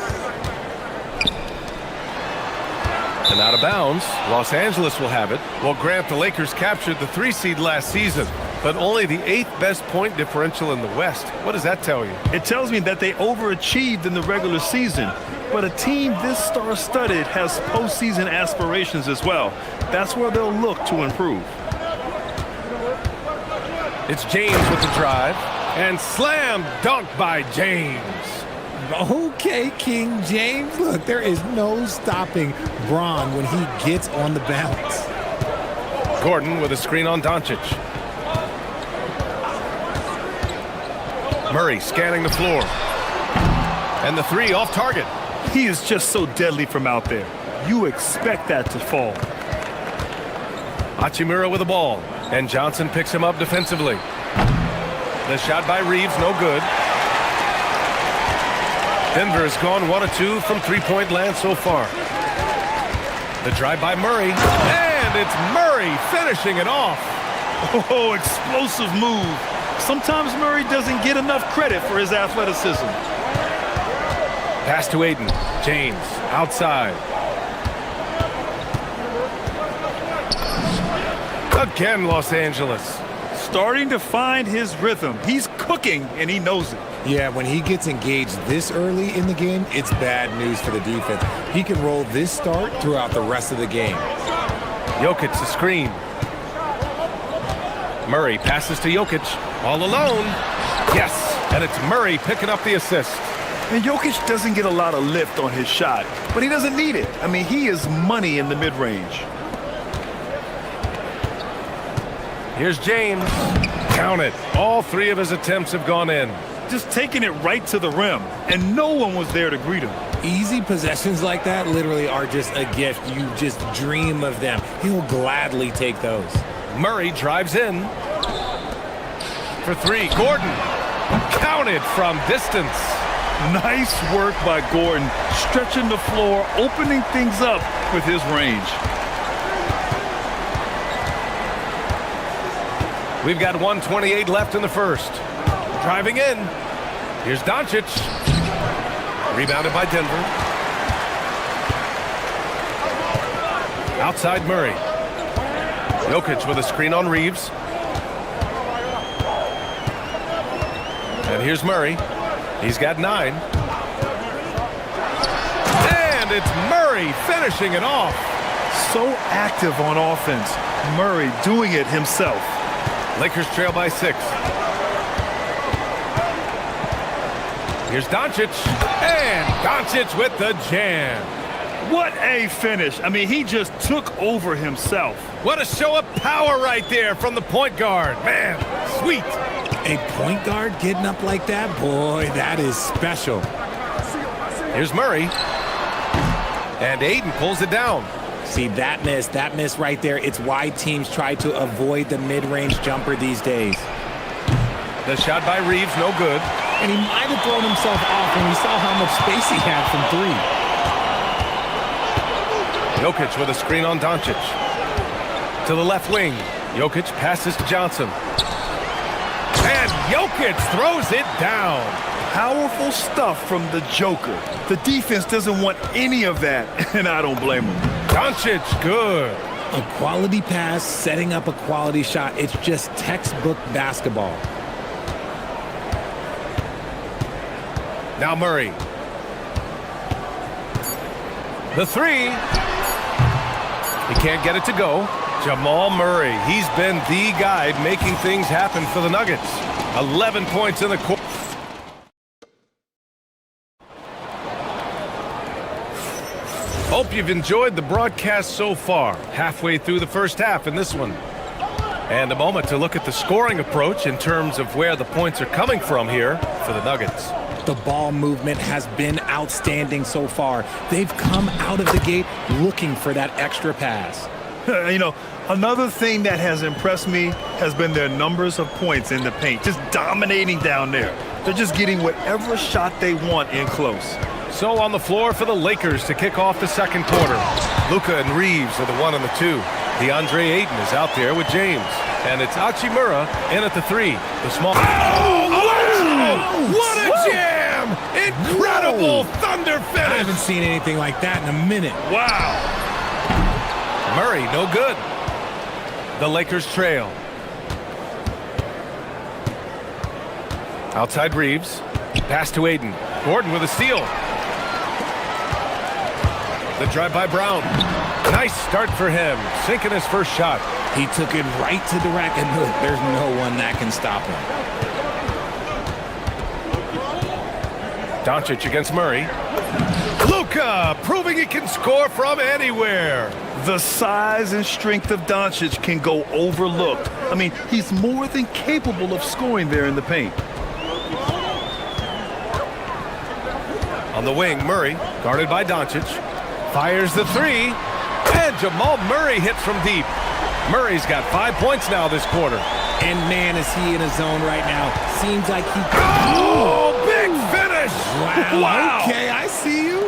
And out of bounds, Los Angeles will have it. Well, Grant, the Lakers captured the 3 seed last season, but only the 8th best point differential in the West. What does that tell you? It tells me that they overachieved in the regular season, but a team this star-studded has postseason aspirations as well. That's where they'll look to improve. It's James with the drive, and slam dunk by James. Okay, King James. Look, there is no stopping Bron when he gets on the bounce. Gordon with a screen on Doncic. Murray scanning the floor. And the 3 off target. He is just so deadly from out there. You expect that to fall. Hachimura with the ball. And Johnson picks him up defensively. The shot by Reeves, no good. Denver has gone 1 of 2 from 3-point land so far. The drive by Murray. And it's Murray finishing it off. Oh, explosive move. Sometimes Murray doesn't get enough credit for his athleticism. Pass to Aiden. James outside. Again, Los Angeles. Starting to find his rhythm. He's cooking, and he knows it. Yeah, when he gets engaged this early in the game, it's bad news for the defense. He can roll this start throughout the rest of the game. Jokic the screen. Murray passes to Jokic. All alone. Yes, and it's Murray picking up the assist. And Jokic doesn't get a lot of lift on his shot, but he doesn't need it. I mean, he is money in the mid-range. Here's James. Count it. All 3 of his attempts have gone in. Just taking it right to the rim, and no one was there to greet him. Easy possessions like that literally are just a gift. You just dream of them. He'll gladly take those. Murray drives in. For 3, Gordon. Counted from distance. Nice work by Gordon, stretching the floor, opening things up with his range. We've got 1:28 left in the first. Driving in. Here's Doncic. Rebounded by Denver. Outside Murray. Jokic with a screen on Reeves. And here's Murray. He's got 9. And it's Murray finishing it off. So active on offense. Murray doing it himself. Lakers trail by 6. Here's Doncic. And Doncic with the jam. What a finish. I mean, he just took over himself. What a show of power right there from the point guard. Man, sweet. A point guard getting up like that? Boy, that is special. Here's Murray. And Aiden pulls it down. See, that miss right there, it's why teams try to avoid the mid-range jumper these days. The shot by Reeves, no good. And he might have thrown himself off when he saw how much space he had from 3. Jokic with a screen on Doncic. To the left wing. Jokic passes to Johnson. And Jokic throws it down. Powerful stuff from the Joker. The defense doesn't want any of that, and I don't blame him. Doncic, good. A quality pass, setting up a quality shot. It's just textbook basketball. Now Murray. The three. He can't get it to go. Jamal Murray. He's been the guy making things happen for the Nuggets. 11 points in the quarter. Hope you've enjoyed the broadcast so far. Halfway through the first half in this one. And a moment to look at the scoring approach in terms of where the points are coming from here for the Nuggets. The ball movement has been outstanding so far. They've come out of the gate looking for that extra pass. You know, another thing that has impressed me has been their numbers of points in the paint, just dominating down there. They're just getting whatever shot they want in close. So on the floor for the Lakers to kick off the second quarter. Luka and Reeves are the 1 and the 2. DeAndre Ayton is out there with James. And it's Hachimura in at the 3. The small... What a jam! Incredible thunder finish! I haven't seen anything like that in a minute. Wow! Murray, no good. The Lakers trail. Outside Reeves. Pass to Ayton. Gordon with a steal. The drive by Brown. Nice start for him. Sinking his first shot. He took it right to the rack, and look, there's no one that can stop him. Doncic against Murray. Luka proving he can score from anywhere. The size and strength of Doncic can go overlooked. I mean, he's more than capable of scoring there in the paint. On the wing, Murray, guarded by Doncic, fires the 3, and Jamal Murray hits from deep. Murray's got 5 points now this quarter. And man, is he in a zone right now. Seems like he... Oh, big finish! Wow. Okay, I see you.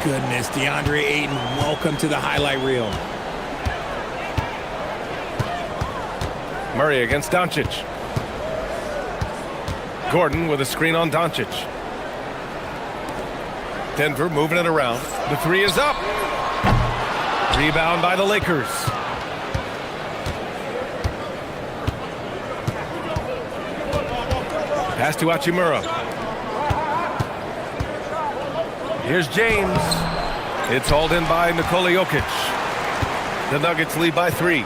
Goodness, DeAndre Ayton, welcome to the highlight reel. Murray against Doncic. Gordon with a screen on Doncic. Denver moving it around. The 3 is up. Rebound by the Lakers. Pass to Hachimura. Here's James. It's hauled in by Nikola Jokic. The Nuggets lead by 3.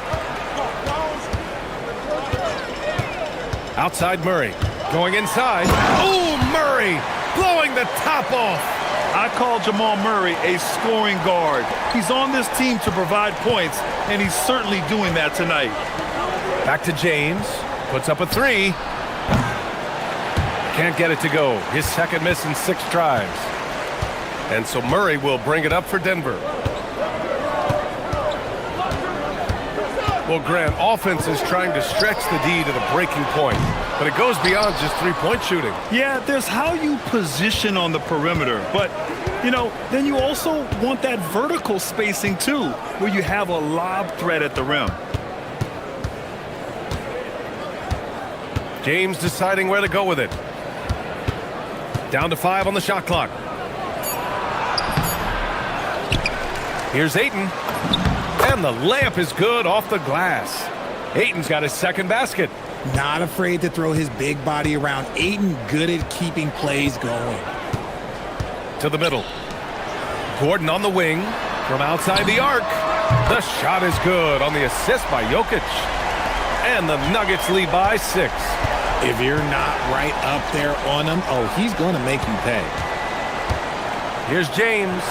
Outside Murray. Going inside. Oh, Murray blowing the top off. I call Jamal Murray a scoring guard. He's on this team to provide points, and he's certainly doing that tonight. Back to James. Puts up a 3. Can't get it to go. His second miss in 6 tries. And so Murray will bring it up for Denver. Well, Grant, offense is trying to stretch the D to the breaking point, but it goes beyond just three-point shooting. Yeah, there's how you position on the perimeter, but, you know, then you also want that vertical spacing, too, where you have a lob threat at the rim. James deciding where to go with it. Down to 5 on the shot clock. Here's Ayton. And the layup is good off the glass. Ayton's got his second basket. Not afraid to throw his big body around. Ayton good at keeping plays going. To the middle. Gordon on the wing from outside the arc. The shot is good on the assist by Jokic. And the Nuggets lead by 6. If you're not right up there on him, oh, he's going to make you pay. Here's James.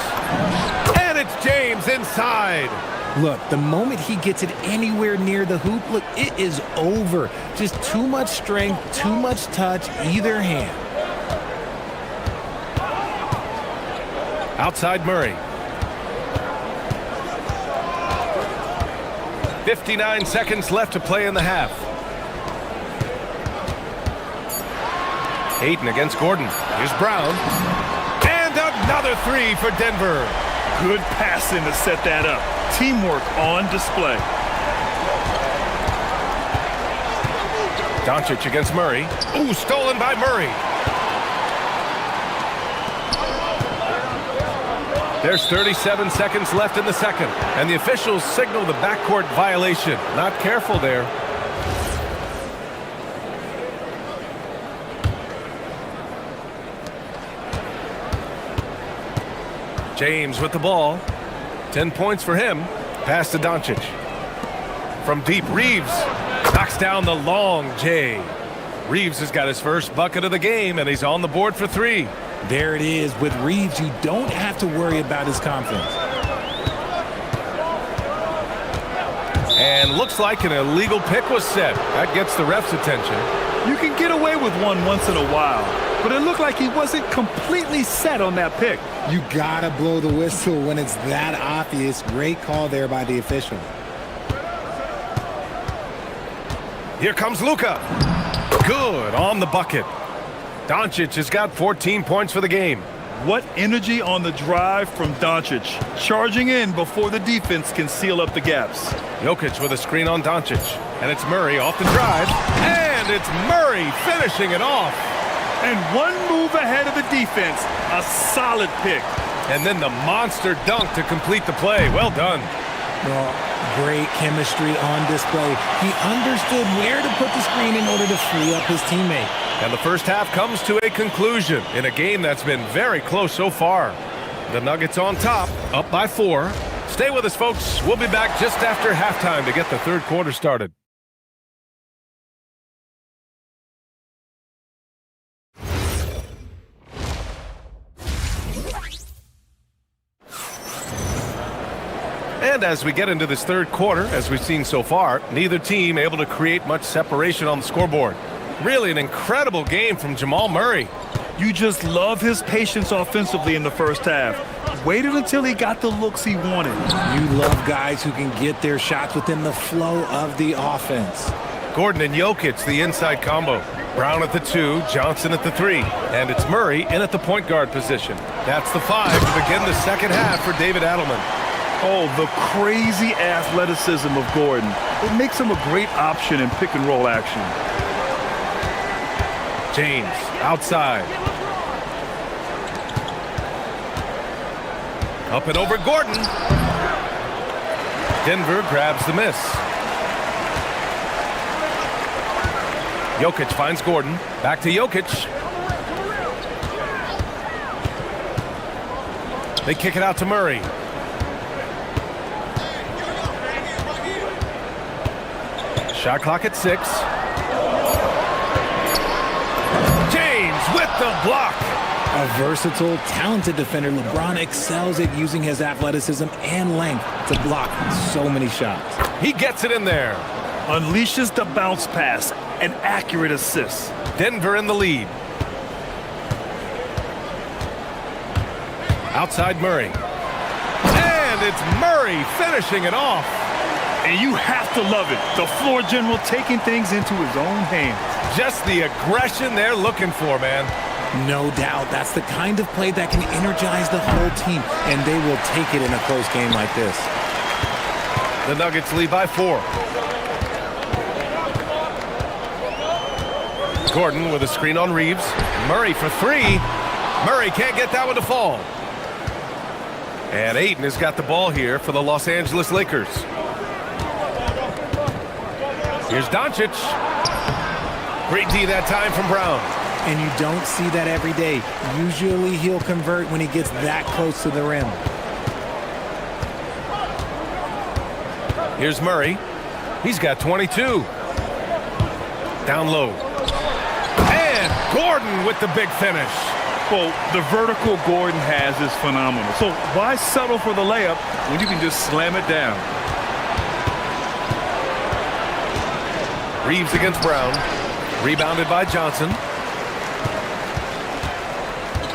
And it's James inside. Look, the moment he gets it anywhere near the hoop, look, it is over. Just too much strength, too much touch, either hand. Outside Murray. 59 seconds left to play in the half. Ayton against Gordon. Here's Brown. And another 3 for Denver. Good passing to set that up. Teamwork on display. Doncic against Murray. Ooh, stolen by Murray. There's 37 seconds left in the second, and the officials signal the backcourt violation. Not careful there. James with the ball. 10 points for him. Pass to Doncic. From deep, Reeves knocks down the long J. Reeves has got his first bucket of the game, and he's on the board for 3. There it is. With Reeves, you don't have to worry about his confidence. And looks like an illegal pick was set. That gets the ref's attention. You can get away with one once in a while, but it looked like he wasn't completely set on that pick. You gotta blow the whistle when it's that obvious. Great call there by the official. Here comes Luka. Good on the bucket. Doncic has got 14 points for the game. What energy on the drive from Doncic, charging in before the defense can seal up the gaps. Jokic with a screen on Doncic. And it's Murray off the drive. And it's Murray finishing it off. And one move ahead of the defense. A solid pick. And then the monster dunk to complete the play. Well done. Well, great chemistry on display. He understood where to put the screen in order to free up his teammate. And the first half comes to a conclusion in a game that's been very close so far. The Nuggets on top, up by 4. Stay with us, folks. We'll be back just after halftime to get the third quarter started. And as we get into this third quarter, as we've seen so far, neither team able to create much separation on the scoreboard. Really an incredible game from Jamal Murray. You just love his patience offensively in the first half. Waited until he got the looks he wanted. You love guys who can get their shots within the flow of the offense. Gordon and Jokic, the inside combo. Brown at the 2, Johnson at the 3. And it's Murray in at the point guard position. That's the 5 to begin the second half for David Adelman. Oh, the crazy athleticism of Gordon. It makes him a great option in pick and roll action. James, outside. Up and over Gordon. Denver grabs the miss. Jokic finds Gordon. Back to Jokic. They kick it out to Murray. Shot clock at 6. James with the block. A versatile, talented defender, LeBron excels at using his athleticism and length to block so many shots. He gets it in there. Unleashes the bounce pass. An accurate assist. Denver in the lead. Outside Murray. And it's Murray finishing it off. And you have to love it. The floor general taking things into his own hands. Just the aggression they're looking for, man. No doubt. That's the kind of play that can energize the whole team, and they will take it in a close game like this. The Nuggets lead by 4. Gordon with a screen on Reeves. Murray for 3. Murray can't get that one to fall. And Ayton has got the ball here for the Los Angeles Lakers. Here's Doncic. Great D that time from Brown. And you don't see that every day. Usually he'll convert when he gets that close to the rim. Here's Murray. He's got 22. Down low. And Gordon with the big finish. Well, the vertical Gordon has is phenomenal. So why settle for the layup when you can just slam it down? Reeves against Brown. Rebounded by Johnson.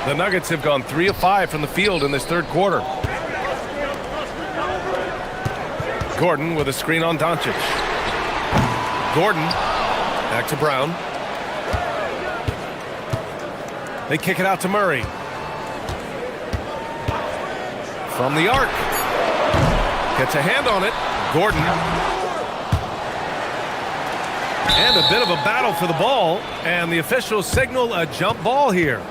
The Nuggets have gone 3 of 5 from the field in this third quarter. Gordon with a screen on Doncic. Gordon back to Brown. They kick it out to Murray. From the arc. Gets a hand on it. Gordon. And a bit of a battle for the ball, and the officials signal a jump ball here.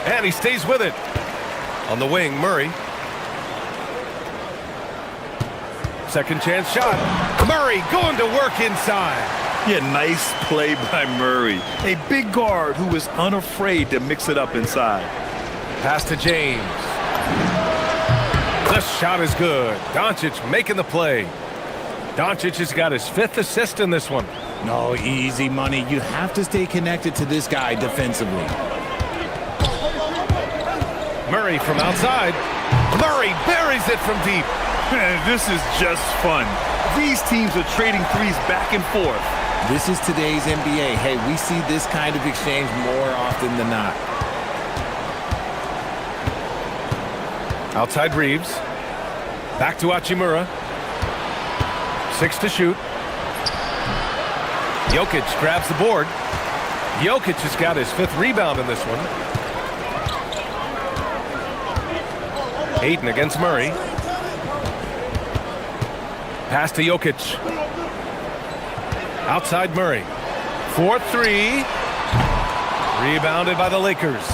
And he stays with it. On the wing, Murray. Second chance shot. Murray going to work inside. Yeah, nice play by Murray. A big guard who is unafraid to mix it up inside. Pass to James. The shot is good. Doncic making the play. Doncic has got his 5th assist in this one. No, easy money. You have to stay connected to this guy defensively. Murray from outside. Murray buries it from deep. This is just fun. These teams are trading threes back and forth. This is today's NBA. Hey, we see this kind of exchange more often than not. Outside Reeves. Back to Hachimura. 6 to shoot. Jokic grabs the board. Jokic has got his 5th rebound in this one. Ayton against Murray. Pass to Jokic. Outside Murray. 4-3. Rebounded by the Lakers.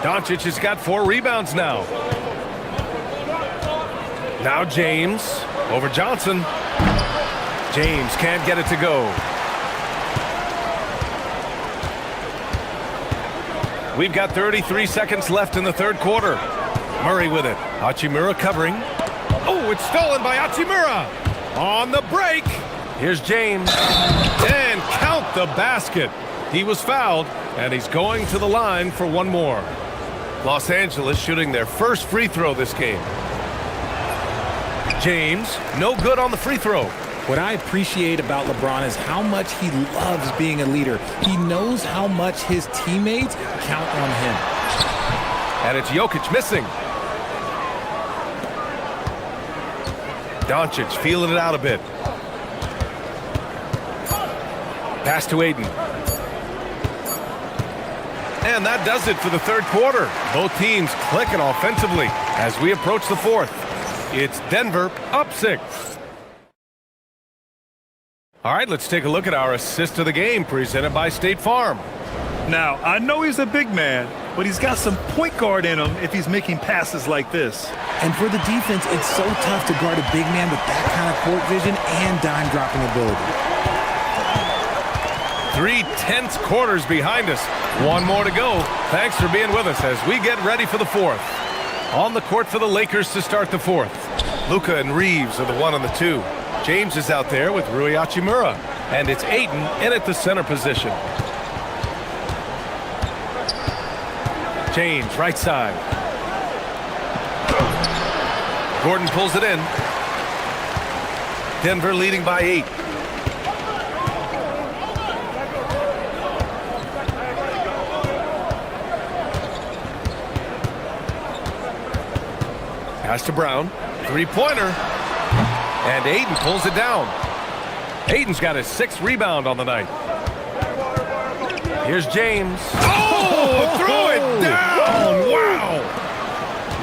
Doncic has got 4 rebounds now. Now James over Johnson. James can't get it to go. We've got 33 seconds left in the 3rd quarter. Murray with it. Hachimura covering. Oh, it's stolen by Hachimura. On the break. Here's James. And count the basket. He was fouled, and he's going to the line for one more. Los Angeles shooting their first free throw this game. James, no good on the free throw. What I appreciate about LeBron is how much he loves being a leader. He knows how much his teammates count on him. And it's Jokic missing. Doncic feeling it out a bit. Pass to Ayton. And that does it for the 3rd quarter. Both teams clicking offensively as we approach the 4th. It's Denver up 6. All right, let's take a look at our assist of the game presented by State Farm. Now, I know he's a big man, but he's got some point guard in him if he's making passes like this. And for the defense, it's so tough to guard a big man with that kind of court vision and dime dropping ability. 3 tense quarters behind us. One more to go. Thanks for being with us as we get ready for the 4th. On the court for the Lakers to start the 4th. Luka and Reeves are the 1 and the 2. James is out there with Rui Hachimura. And it's Ayton in at the center position. James, right side. Gordon pulls it in. Denver leading by 8. Pass to Brown. 3-pointer. And Ayton pulls it down. Ayton's got his 6th rebound on the night. Here's James. Oh, throw it down. Wow.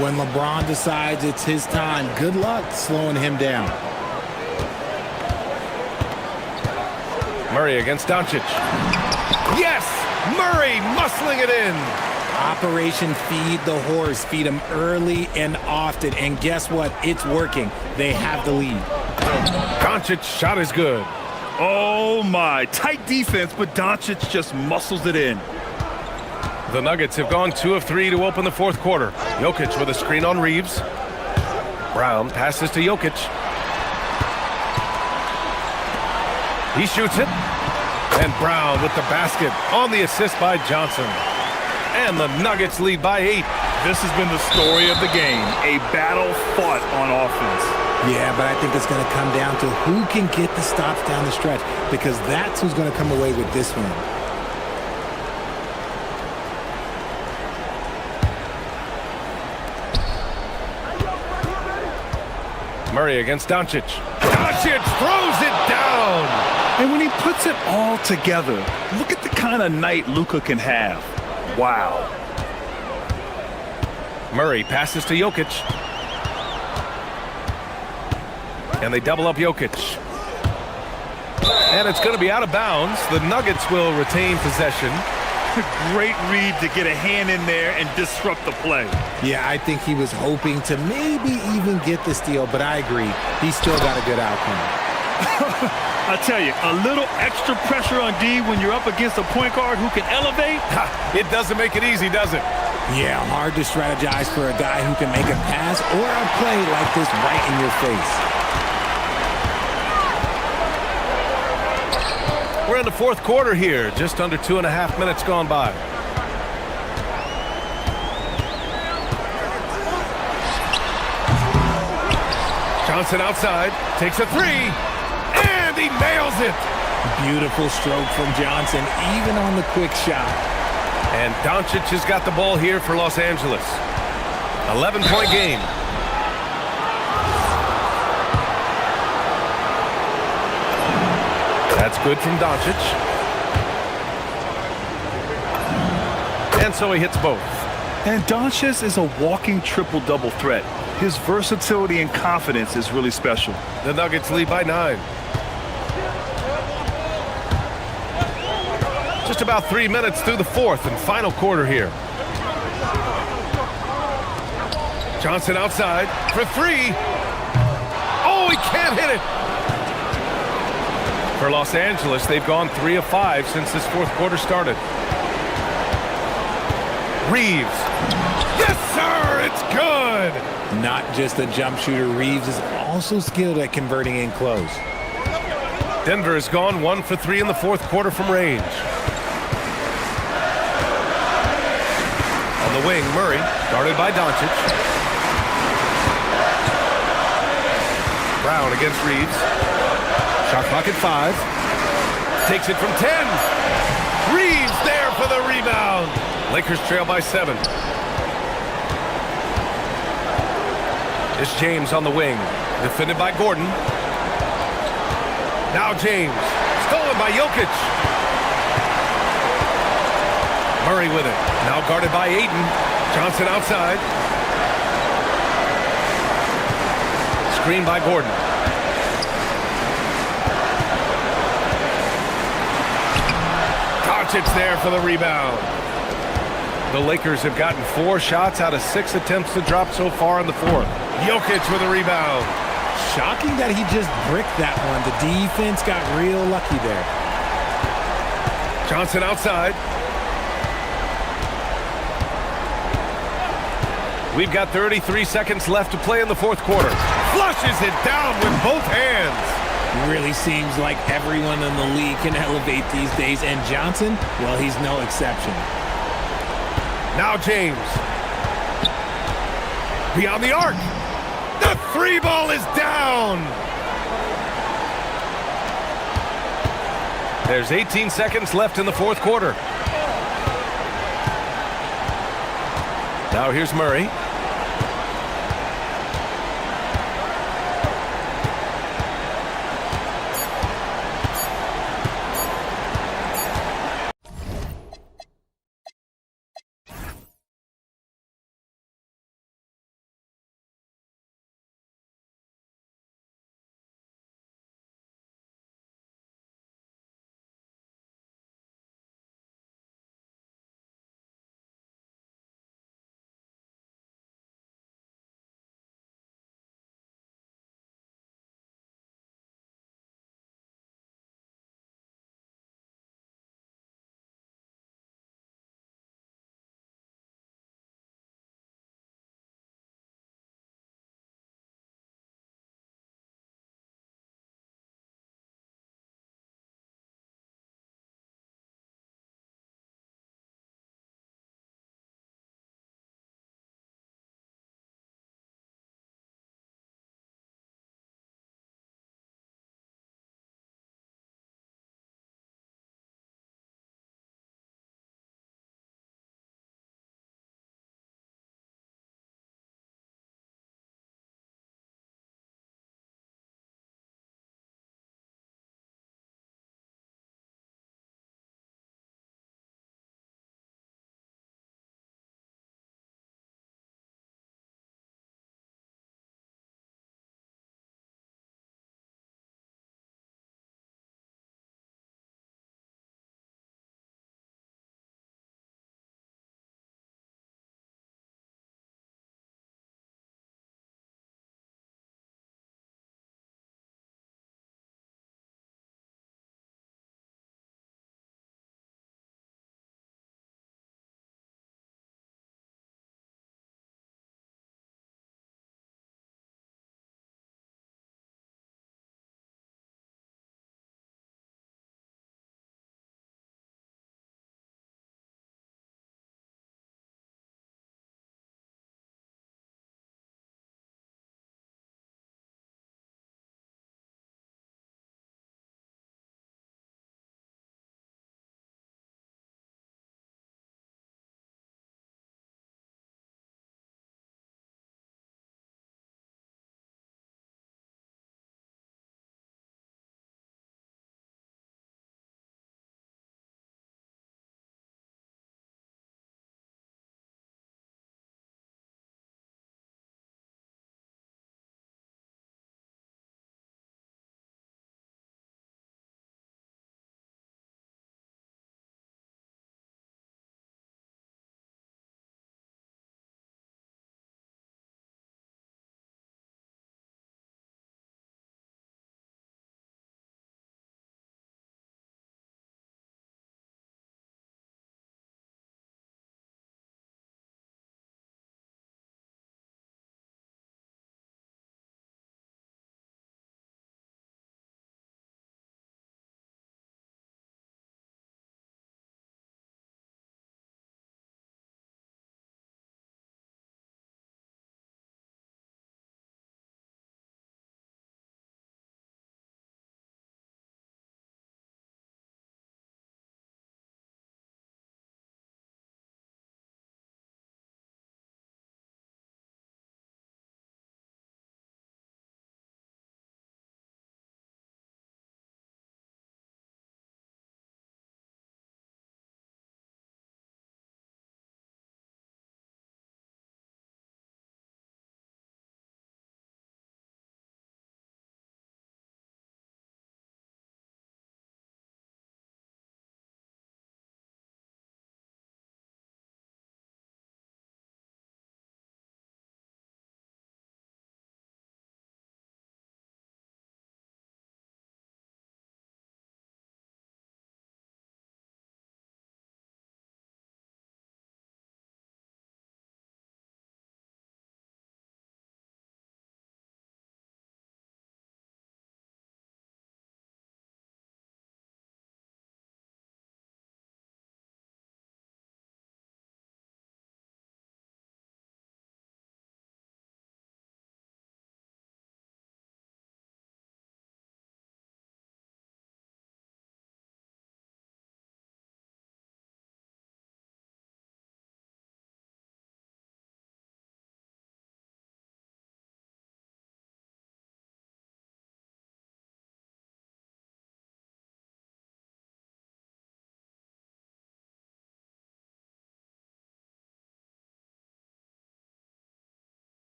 When LeBron decides it's his time, good luck slowing him down. Murray against Doncic. Yes! Murray muscling it in. Operation Feed the Horse. Feed him early and often. And guess what? It's working. They have the lead. Doncic's shot is good. Oh, my. Tight defense, but Doncic just muscles it in. The Nuggets have gone 2 of 3 to open the 4th quarter. Jokic with a screen on Reeves. Brown passes to Jokic. He shoots it. And Brown with the basket on the assist by Johnson. And the Nuggets lead by 8. This has been the story of the game. A battle fought on offense. Yeah, but I think it's going to come down to who can get the stops down the stretch, because that's who's going to come away with this one. Murray against Doncic. Doncic throws it down. And when he puts it all together, look at the kind of night Luka can have. Wow. Murray passes to Jokic. And they double up Jokic. And it's going to be out of bounds. The Nuggets will retain possession. Great read to get a hand in there and disrupt the play. Yeah, I think he was hoping to maybe even get the steal, but I agree. He still got a good outcome. I tell you, a little extra pressure on D when you're up against a point guard who can elevate. It doesn't make it easy, does it? Yeah, hard to strategize for a guy who can make a pass or a play like this right in your face. We're in the fourth quarter here, just under 2.5 minutes gone by. Johnson outside, takes a three, and he nails it. Beautiful stroke from Johnson, even on the quick shot. And Doncic has got the ball here for Los Angeles. 11-point game. That's good from Doncic. And so he hits both. And Doncic is a walking triple-double threat. His versatility and confidence is really special. The Nuggets lead by 9. Just about 3 minutes through the fourth and final quarter here. Johnson outside for three. Oh, he can't hit it. For Los Angeles, they've gone 3 of 5 since this fourth quarter started. Reeves. Yes, sir, it's good. Not just a jump shooter, Reeves is also skilled at converting in close. Denver has gone 1 for 3 in the fourth quarter from range. On the wing, Murray, guarded by Doncic. Brown against Reeves. Shot clock at 5. Takes it from 10. Reeves there for the rebound. Lakers trail by 7. It's James on the wing. Defended by Gordon. Now James. Stolen by Jokic. Murray with it. Now guarded by Ayton. Johnson outside. Screen by Gordon. It's there for the rebound. The Lakers have gotten 4 shots out of 6 attempts to drop so far in the fourth. Jokic with a rebound. Shocking that he just bricked that one. The defense got real lucky there. Johnson outside. We've got 33 seconds left to play in the fourth quarter. Flushes it down with both hands. Really seems like everyone in the league can elevate these days, and Johnson, well, he's no exception. Now James. Beyond the arc. The 3 ball is down. There's 18 seconds left in the fourth quarter. Now here's Murray.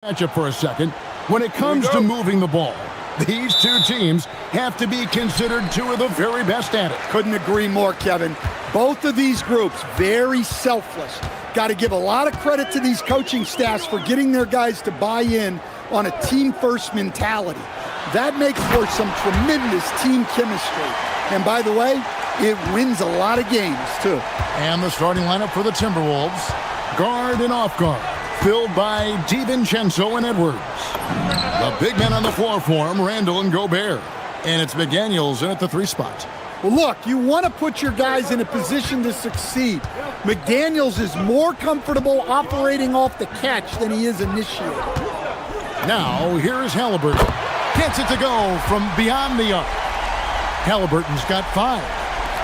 Matchup for a second. When it comes to moving the ball, these two teams have to be considered two of the very best at it. Couldn't agree more, Kevin. Both of these groups, very selfless. Got to give a lot of credit to these coaching staffs for getting their guys to buy in on a team-first mentality. That makes for some tremendous team chemistry. And by the way, it wins a lot of games, too. And the starting lineup for the Timberwolves. Guard and off guard, filled by DiVincenzo and Edwards. The big men on the floor for him, Randall and Gobert. And it's McDaniels in at the 3 spot. Well, look, you want to put your guys in a position to succeed. McDaniels is more comfortable operating off the catch than he is initiating. Now, here's Halliburton. Gets it to go from beyond the arc. Halliburton's got 5.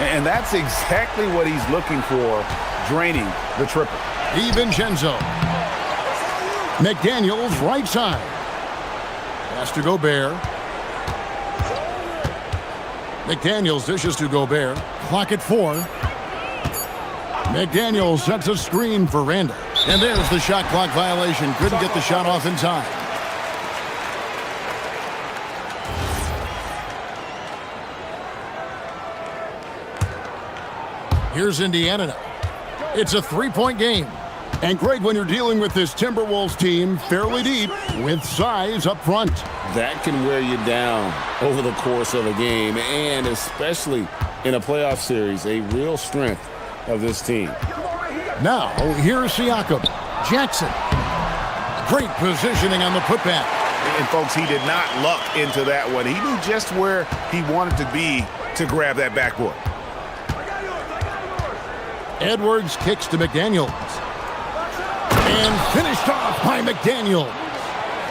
And that's exactly what he's looking for, draining the triple. DiVincenzo. McDaniels right side. Pass to Gobert. McDaniels dishes to Gobert. Clock at 4. McDaniels sets a screen for Randall. And there's the shot clock violation. Couldn't get the shot off in time. Here's Indiana now. It's a 3-point game. And Greg, when you're dealing with this Timberwolves team fairly deep with size up front. That can wear you down over the course of a game, and especially in a playoff series, a real strength of this team. Now, here's Siakam. Jackson. Great positioning on the putback. And folks, he did not luck into that one. He knew just where he wanted to be to grab that backboard. Edwards kicks to McDaniels. And finished off by McDaniels.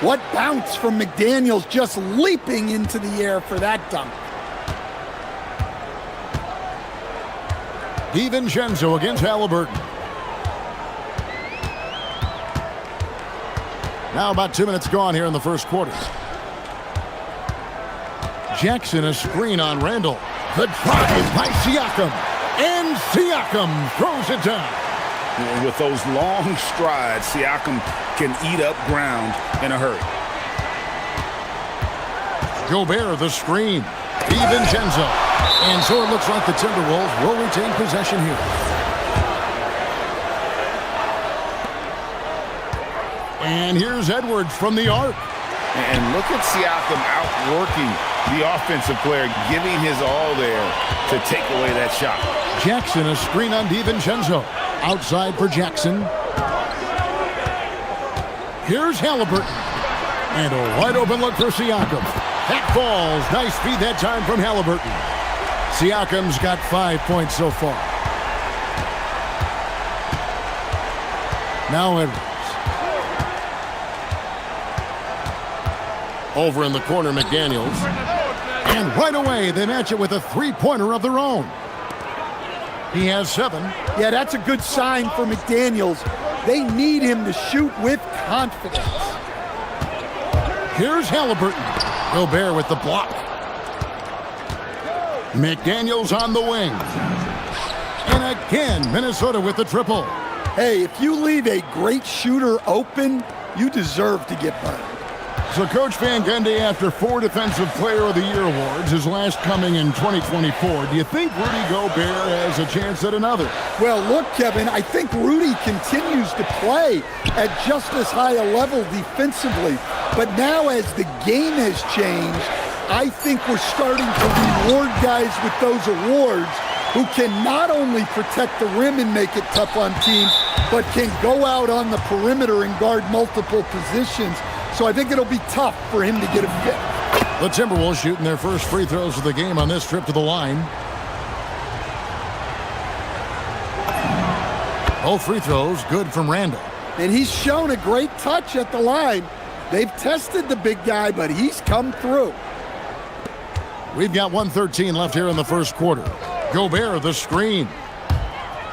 What bounce from McDaniels, just leaping into the air for that dunk. DiVincenzo against Halliburton. Now about 2 minutes gone here in the first quarter. Jackson a screen on Randall. The drive by Siakam. And Siakam throws it down. And with those long strides, Siakam can eat up ground in a hurry. Gobert the screen. DiVincenzo. And so it looks like the Timberwolves will retain possession here. And here's Edwards from the arc. And look at Siakam outworking the offensive player, giving his all there to take away that shot. Jackson a screen on DiVincenzo. Outside for Jackson. Here's Halliburton. And a wide open look for Siakam. That falls. Nice feed that time from Halliburton. Siakam's got 5 points so far. Now Edwards. Over in the corner, McDaniels. And right away, they match it with a 3-pointer of their own. He has 7. Yeah, that's a good sign for McDaniels. They need him to shoot with confidence. Here's Halliburton. Gobert with the block. McDaniels on the wing. And again, Minnesota with the triple. Hey, if you leave a great shooter open, you deserve to get burned. So Coach Van Gundy, after 4 Defensive Player of the Year awards, his last coming in 2024, do you think Rudy Gobert has a chance at another? Well, look, Kevin, I think Rudy continues to play at just as high a level defensively. But now as the game has changed, I think we're starting to reward guys with those awards who can not only protect the rim and make it tough on teams, but can go out on the perimeter and guard multiple positions. So I think it'll be tough for him to get a fifth. The Timberwolves shooting their first free throws of the game on this trip to the line. Both free throws good from Randall. And he's shown a great touch at the line. They've tested the big guy, but he's come through. We've got 1:13 left here in the first quarter. Gobert the screen.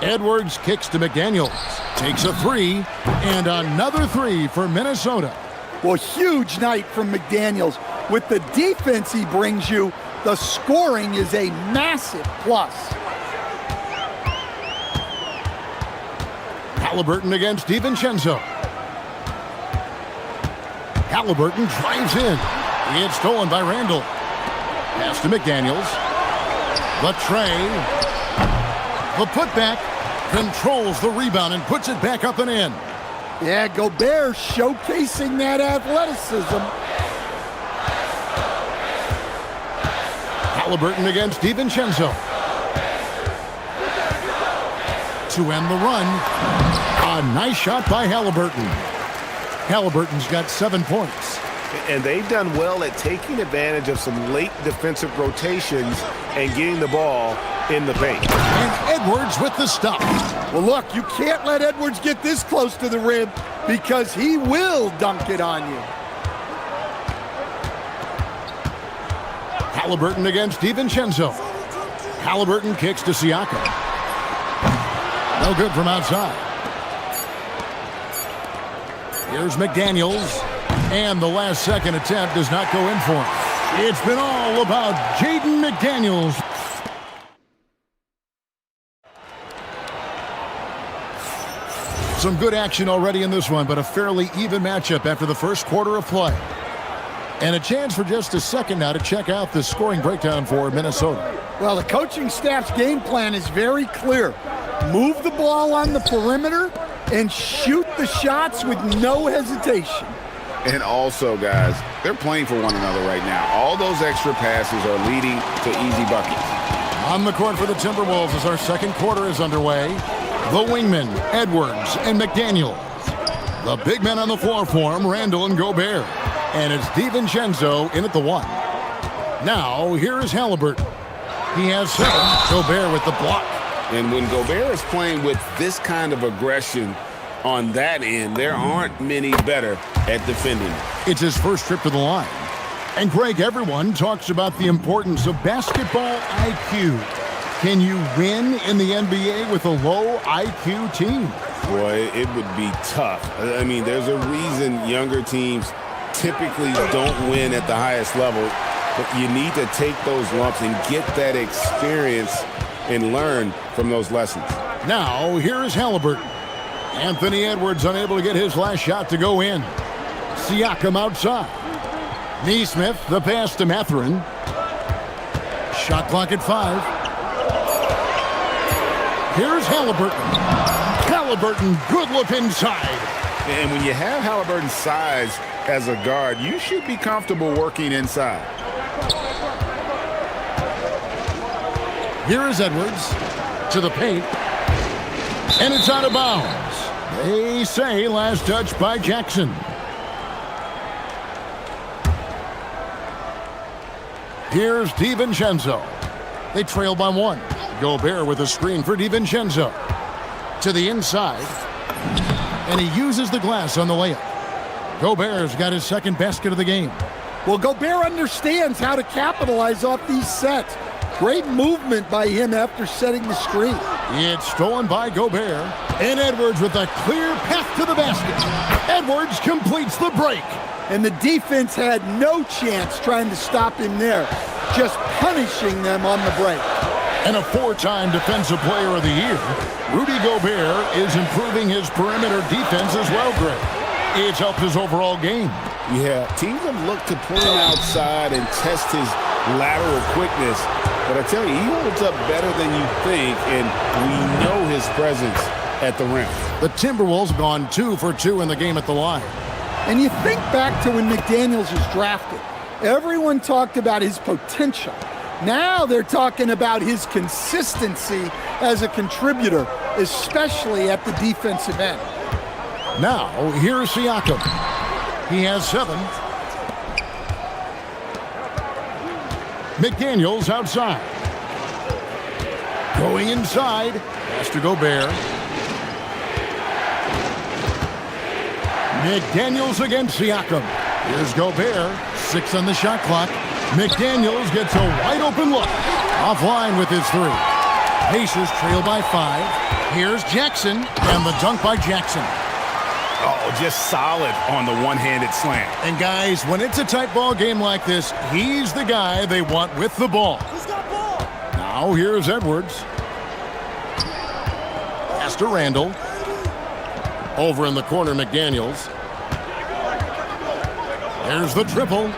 Edwards kicks to McDaniels. Takes a 3. And another 3 for Minnesota. Well, huge night from McDaniels. With the defense he brings you, the scoring is a massive plus. Halliburton against DiVincenzo. Halliburton drives in. It's stolen by Randall. Pass to McDaniels. The tray. The putback. Controls the rebound and puts it back up and in. Yeah, Gobert showcasing that athleticism. Halliburton against DiVincenzo. To end the run. A nice shot by Halliburton. Halliburton's got 7 points. And they've done well at taking advantage of some late defensive rotations and getting the ball in the paint. And Edwards with the stop. Well, look, you can't let Edwards get this close to the rim because he will dunk it on you. Halliburton against DiVincenzo. Halliburton kicks to Siakam. No good from outside. Here's McDaniels. And the last second attempt does not go in for him. It's been all about Jaden McDaniels. Some good action already in this one, but a fairly even matchup after the first quarter of play. And a chance for just a second now to check out the scoring breakdown for Minnesota. Well, the coaching staff's game plan is very clear. Move the ball on the perimeter and shoot the shots with no hesitation. And also, guys, they're playing for one another right now. All those extra passes are leading to easy buckets. On the court for the Timberwolves as our second quarter is underway. The wingmen, Edwards and McDaniels. The big men on the floor for him, Randall and Gobert. And it's DiVincenzo in at the 1. Now, here is Halliburton. He has 7. Gobert with the block. And when Gobert is playing with this kind of aggression on that end, there aren't many better at defending. It's his first trip to the line. And Greg, everyone talks about the importance of basketball IQ. Can you win in the NBA with a low IQ team? Boy, it would be tough. I mean, there's a reason younger teams typically don't win at the highest level, but you need to take those lumps and get that experience and learn from those lessons. Now, here is Halliburton. Anthony Edwards unable to get his last shot to go in. Siakam outside. Neesmith, the pass to Mathurin. Shot clock at 5. Here's Halliburton. Halliburton, good look inside. And when you have Halliburton's size as a guard, you should be comfortable working inside. Here is Edwards to the paint. And it's out of bounds. They say last touch by Jackson. Here's DiVincenzo. They trail by 1. Gobert with a screen for DiVincenzo. To the inside. And he uses the glass on the layup. Gobert's got his second basket of the game. Well, Gobert understands how to capitalize off these sets. Great movement by him after setting the screen. It's stolen by Gobert. And Edwards with a clear path to the basket. Edwards completes the break. And the defense had no chance trying to stop him there. Just punishing them on the break. And a 4-time Defensive Player of the Year, Rudy Gobert is improving his perimeter defense as well, Greg. It's helped his overall game. Yeah, teams have looked to pull him outside and test his lateral quickness. But I tell you, he holds up better than you think, and we know his presence at the rim. The Timberwolves gone 2 for 2 in the game at the line. And you think back to when McDaniels was drafted. Everyone talked about his potential. Now they're talking about his consistency as a contributor, especially at the defensive end. Now, here's Siakam. He has 7. McDaniels outside. Going inside. Pass to Gobert. McDaniels against Siakam. Here's Gobert. 6 on the shot clock. McDaniels gets a wide open look. Offline with his 3. Pacers trail by 5. Here's Jackson. And the dunk by Jackson. Oh, just solid on the one-handed slam. And guys, when it's a tight ball game like this, he's the guy they want with the ball. He's got ball. Now here's Edwards. Pass to Randall. Over in the corner, McDaniels. There's the triple.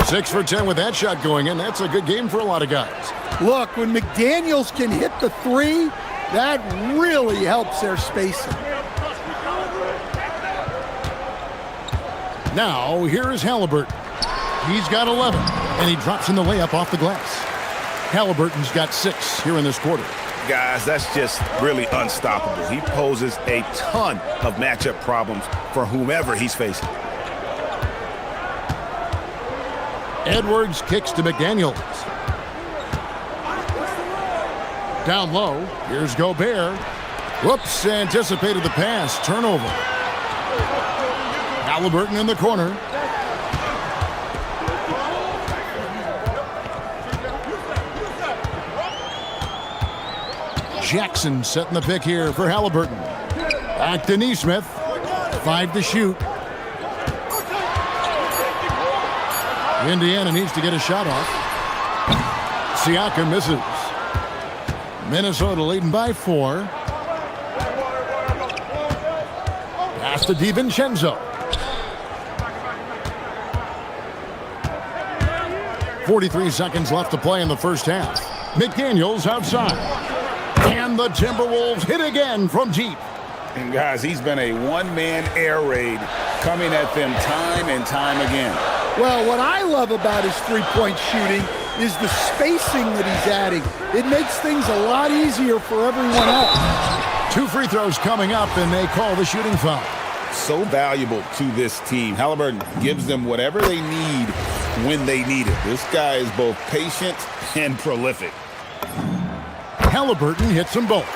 6 for 10 with that shot going in. That's a good game for a lot of guys. Look, when McDaniels can hit the three, that really helps their spacing. Now, here is Halliburton. He's got 11, and he drops in the layup off the glass. Halliburton's got 6 here in this quarter. Guys, that's just really unstoppable. He poses a ton of matchup problems for whomever he's facing. Edwards kicks to McDaniels. Down low, here's Gobert. Whoops, anticipated the pass. Turnover. Halliburton in the corner. Jackson setting the pick here for Halliburton. Back to Neesmith. 5 to shoot. Indiana needs to get a shot off. Siakam misses. Minnesota leading by 4. Pass to DiVincenzo. 43 seconds left to play in the first half. McDaniels outside. And the Timberwolves hit again from deep. And guys, he's been a one-man air raid coming at them time and time again. Well, what I love about his three-point shooting is the spacing that he's adding. It makes things a lot easier for everyone else. 2 free throws coming up, and they call the shooting foul. So valuable to this team. Halliburton gives them whatever they need when they need it. This guy is both patient and prolific. Halliburton hits them both.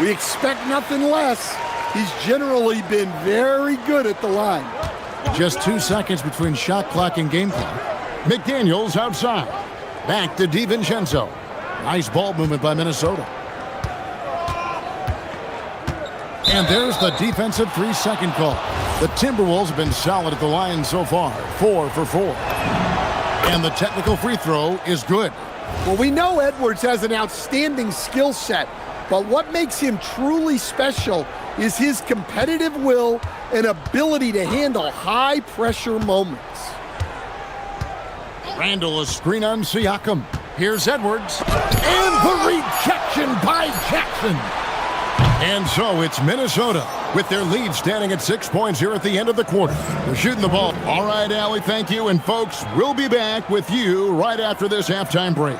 We expect nothing less. He's generally been very good at the line. Just 2 seconds between shot clock and game clock. McDaniels outside. Back to DiVincenzo. Nice ball movement by Minnesota. And there's the defensive 3-second call. The Timberwolves have been solid at the line so far. 4 for 4. And the technical free throw is good. Well, we know Edwards has an outstanding skill set, but what makes him truly special is his competitive will and ability to handle high-pressure moments. Randall a screen on Siakam. Here's Edwards. And the rejection by Jackson. And so it's Minnesota with their lead standing at 6 points here at the end of the quarter. They're shooting the ball. All right, Allie, thank you. And folks, we'll be back with you right after this halftime break.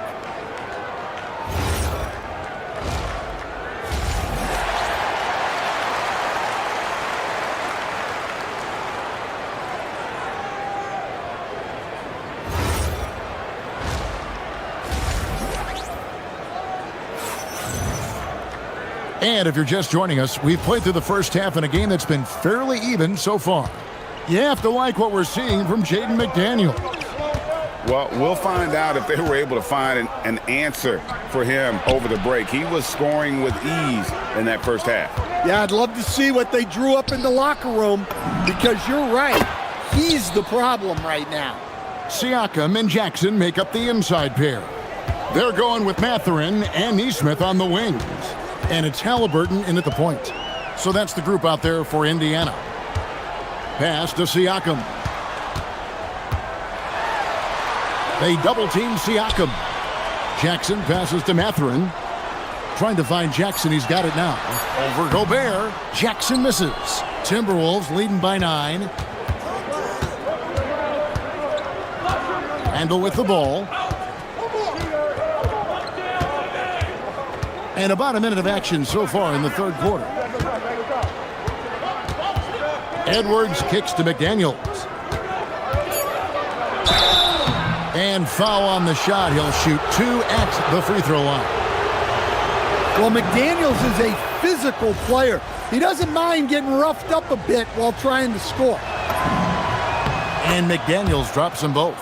And if you're just joining us, we've played through the first half in a game that's been fairly even so far. You have to like what we're seeing from Jaden McDaniels. Well, we'll find out if they were able to find an answer for him over the break. He was scoring with ease in that first half. Yeah, I'd love to see what they drew up in the locker room, because you're right. He's the problem right now. Siakam and Jackson make up the inside pair. They're going with Mathurin and Neesmith on the wings. And it's Halliburton in at the point. So that's the group out there for Indiana. Pass to Siakam. They double-team Siakam. Jackson passes to Mathurin. Trying to find Jackson. He's got it now. Over Gobert. Jackson misses. Timberwolves leading by 9. Randall with the ball. And about a minute of action so far in the third quarter. Edwards kicks to McDaniels. And foul on the shot. He'll shoot 2 at the free throw line. Well, McDaniels is a physical player. He doesn't mind getting roughed up a bit while trying to score. And McDaniels drops them both.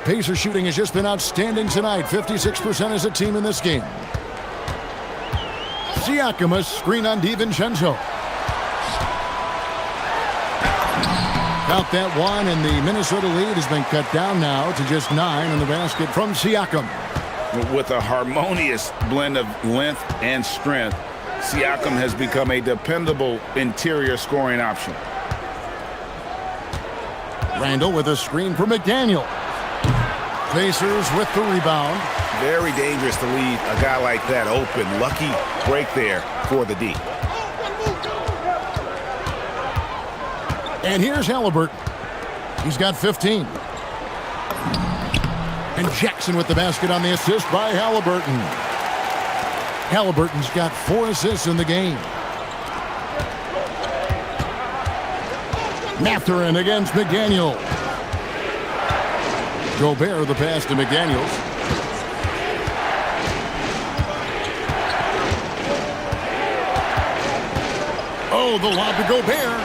Pacer shooting has just been outstanding tonight. 56% as a team in this game. Siakam, a screen on DiVincenzo. Count that one, and the Minnesota lead has been cut down now to just 9 on the basket from Siakam. With a harmonious blend of length and strength, Siakam has become a dependable interior scoring option. Randall with a screen for McDaniel. Pacers with the rebound. Very dangerous to leave a guy like that open. Lucky break there for the D. And here's Halliburton. He's got 15. And Jackson with the basket on the assist by Halliburton. Halliburton's got 4 assists in the game. Mathurin against McDaniel. Gobert the pass to McDaniels. Oh, the lob to Gobert.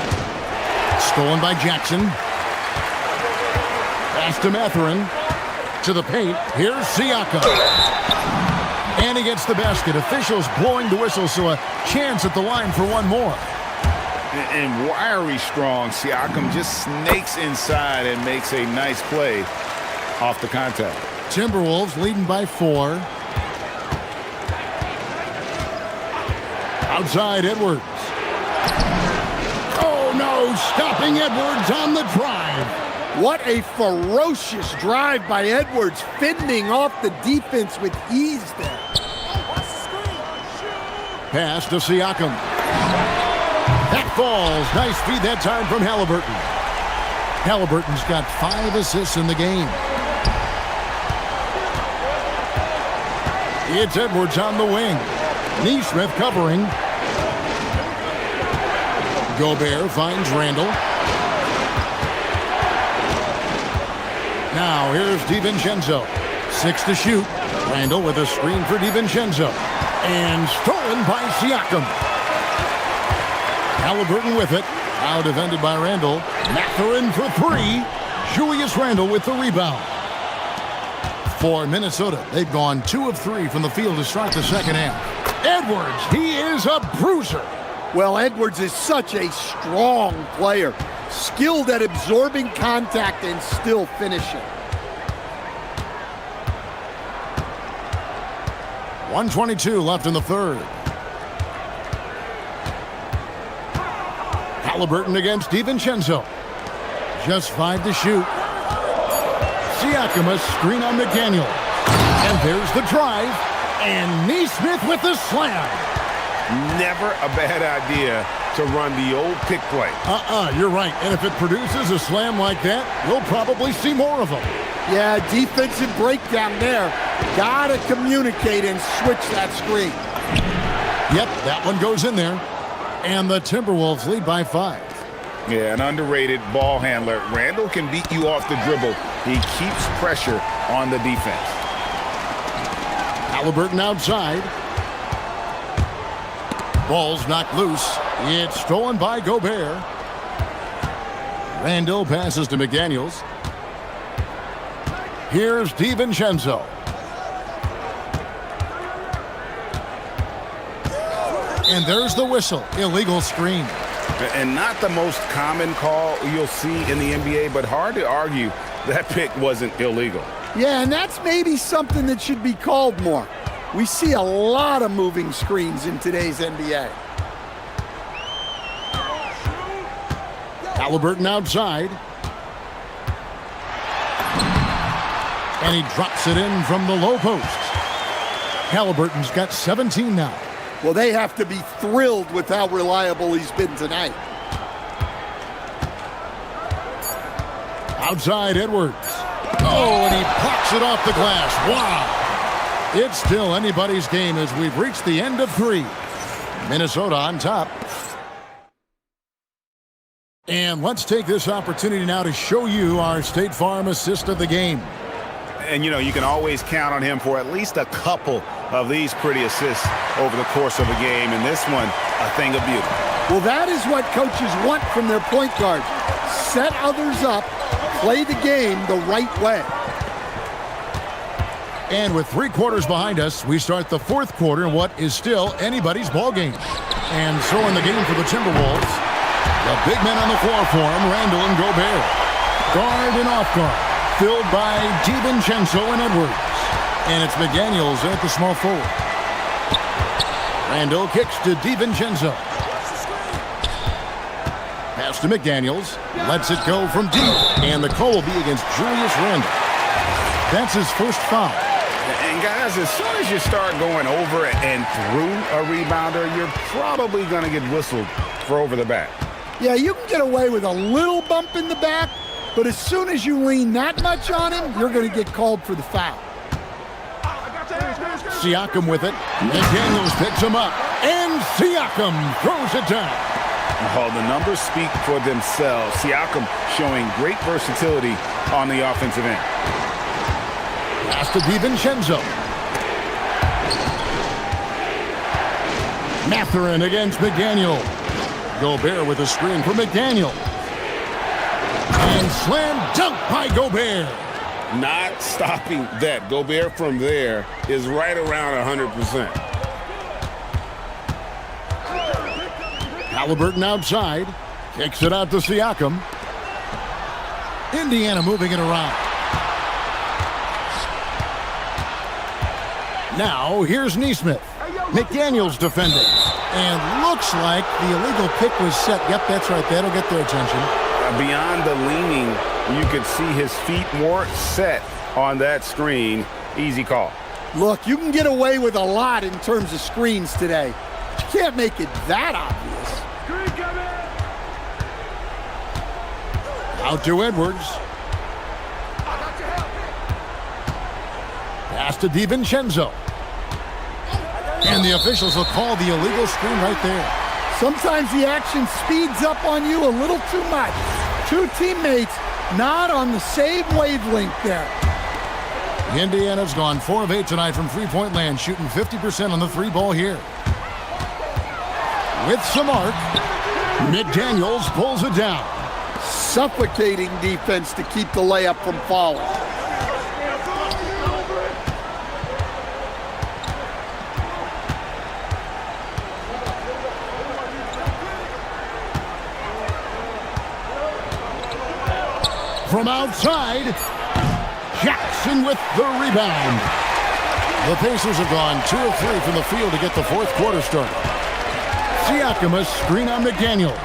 Stolen by Jackson. Pass to Mathurin. To the paint. Here's Siakam. And he gets the basket. Officials blowing the whistle, so a chance at the line for one more. And wiry strong. Siakam just snakes inside and makes a nice play off the contact. Timberwolves leading by 4. Outside Edwards. Oh no, stopping Edwards on the drive. What a ferocious drive by Edwards, fending off the defense with ease there. Pass to Siakam. That falls. Nice feed that time from Halliburton. Halliburton's got 5 assists in the game. It's Edwards on the wing. Neesmith covering. Gobert finds Randall. Now here's DiVincenzo. 6 to shoot. Randall with a screen for DiVincenzo. And stolen by Siakam. Halliburton with it. Now defended by Randall. Mathurin for 3. Julius Randle with the rebound. For Minnesota, they've gone 2 of 3 from the field to start the second half. Edwards, he is a bruiser. Well, Edwards is such a strong player, skilled at absorbing contact and still finishing. 1:22 left in the third. Halliburton against DiVincenzo. Just 5 to shoot. Siakam a screen on McDaniel. And there's the drive. And Neesmith with the slam. Never a bad idea to run the old pick play. You're right. And if it produces a slam like that, we'll probably see more of them. Yeah, defensive breakdown there. Gotta communicate and switch that screen. Yep, that one goes in there. And the Timberwolves lead by 5. Yeah, an underrated ball handler. Randall can beat you off the dribble. He keeps pressure on the defense. Halliburton outside. Ball's knocked loose. It's stolen by Gobert. Randall passes to McDaniels. Here's DiVincenzo. And there's the whistle. Illegal screen. And not the most common call you'll see in the NBA, but hard to argue that pick wasn't illegal. Yeah, and that's maybe something that should be called more. We see a lot of moving screens in today's NBA. Halliburton outside. And he drops it in from the low post. Halliburton's got 17 now. Well, they have to be thrilled with how reliable he's been tonight. Outside Edwards. Oh, and he pops it off the glass. Wow. It's still anybody's game as we've reached the end of 3. Minnesota on top. And let's take this opportunity now to show you our State Farm assist of the game. And, you know, you can always count on him for at least a couple of these pretty assists over the course of a game. And this one, a thing of beauty. Well, that is what coaches want from their point guard. Set others up, play the game the right way. And with 3 quarters behind us, we start the 4th quarter in what is still anybody's ball game. And so in the game for the Timberwolves, the big men on the floor for him, Randall and Gobert. Guard and off guard, filled by DiVincenzo and Edwards. And it's McDaniels at the small forward. Randall kicks to DiVincenzo. Pass to McDaniels. Lets it go from deep. And the call will be against Julius Randle. That's his first foul. And guys, as soon as you start going over and through a rebounder, you're probably going to get whistled for over the back. Yeah, you can get away with a little bump in the back, but as soon as you lean that much on him, you're going to get called for the foul. Siakam with it. McDaniels picks him up. And Siakam throws it down. Oh, the numbers speak for themselves. Siakam showing great versatility on the offensive end. Pass to DiVincenzo. Mathurin against McDaniel. Gobert with a screen for McDaniel. And slam dunk by Gobert. Not stopping that. Gobert from there is right around 100%. Halliburton outside. Kicks it out to Siakam. Indiana moving it around. Now, here's Nesmith. McDaniels defending. And looks like the illegal pick was set. Yep, that's right. That'll get their attention. Beyond the leaning, you could see his feet more set on that screen. Easy call. Look, you can get away with a lot in terms of screens today. But you can't make it that obvious. Out to Edwards. Pass to DiVincenzo. And the officials will call the illegal screen right there. Sometimes the action speeds up on you a little too much. Two teammates not on the same wavelength there. Indiana's gone 4 of 8 tonight from three-point land, shooting 50% on the three ball here. With some arc, McDaniels pulls it down. Suffocating defense to keep the layup from falling. From outside, Jackson with the rebound. The Pacers have gone 2 of 3 from the field to get the fourth quarter started. Siakam a screen on McDaniel.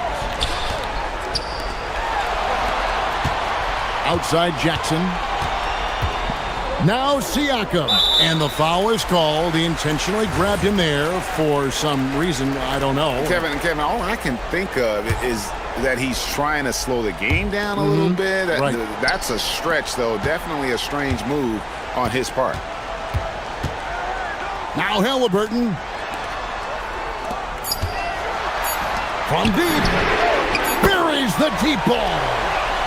Outside Jackson. Now Siakam. And the foul is called. He intentionally grabbed him there for some reason. I don't know. Kevin, all I can think of is that he's trying to slow the game down a little bit. Right. That's a stretch, though. Definitely a strange move on his part. Now Halliburton. From deep. Buries the deep ball.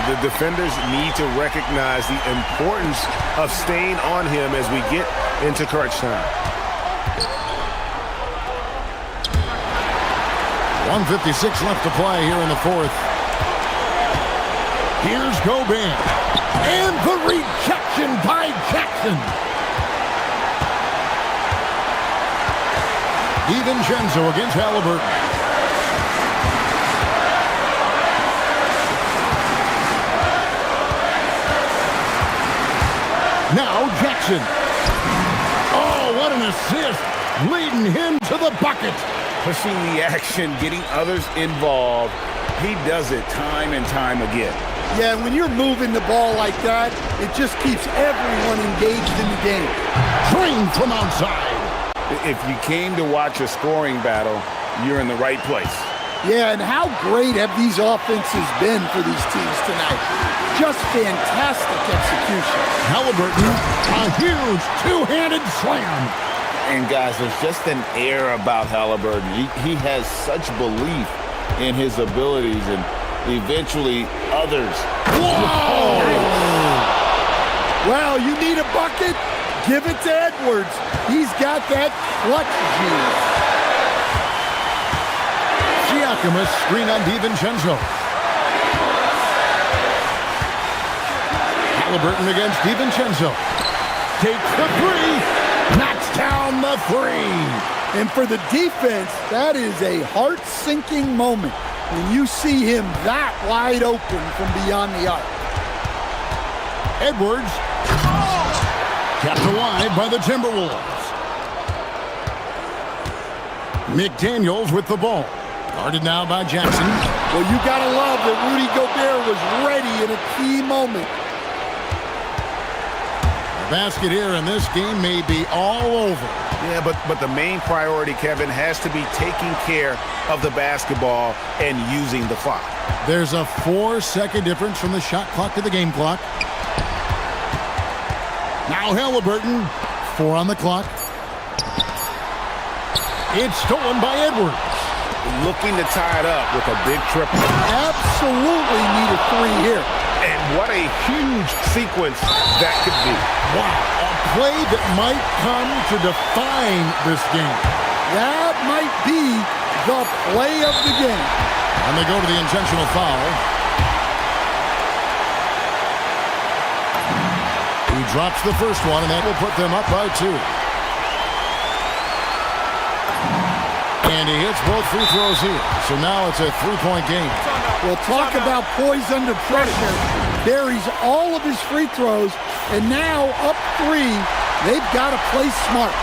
The defenders need to recognize the importance of staying on him as we get into crunch time. 1:56 left to play here in the fourth. Here's Gobert. And the rejection by Jackson. DiVincenzo against Halliburton. Now Jackson. Oh, what an assist. Leading him to the bucket. Pushing the action, getting others involved. He does it time and time again. Yeah, when you're moving the ball like that, it just keeps everyone engaged in the game. Drained from outside. If you came to watch a scoring battle, you're in the right place. Yeah, and how great have these offenses been for these teams tonight? Just fantastic execution. Halliburton, a huge two-handed slam. And guys, there's just an air about Halliburton. He has such belief in his abilities, and eventually others. Whoa! Well, you need a bucket? Give it to Edwards. He's got that clutch juice. Siakam a screen on DiVincenzo. Halliburton against DiVincenzo. Takes the three. Knocks down the three. And for the defense, that is a heart-sinking moment when you see him that wide open from beyond the arc. Edwards. Kept alive by the Timberwolves. McDaniels with the ball. Guarded now by Jackson. Well, you got to love that Rudy Gobert was ready in a key moment. The basket here in this game may be all over. Yeah, but the main priority, Kevin, has to be taking care of the basketball and using the clock. There's a 4-second difference from the shot clock to the game clock. Now Halliburton, 4 on the clock. It's stolen by Edwards. Looking to tie it up with a big triple. Absolutely need a 3 here. And what a huge sequence that could be. Wow, a play that might come to define this game. That might be the play of the game. And they go to the intentional foul. He drops the first one, and that will put them up by 2. And he hits both free throws here. So now it's a 3-point game. Well, talk about poise under pressure. Buries all of his free throws, and now up 3. They've got to play smart.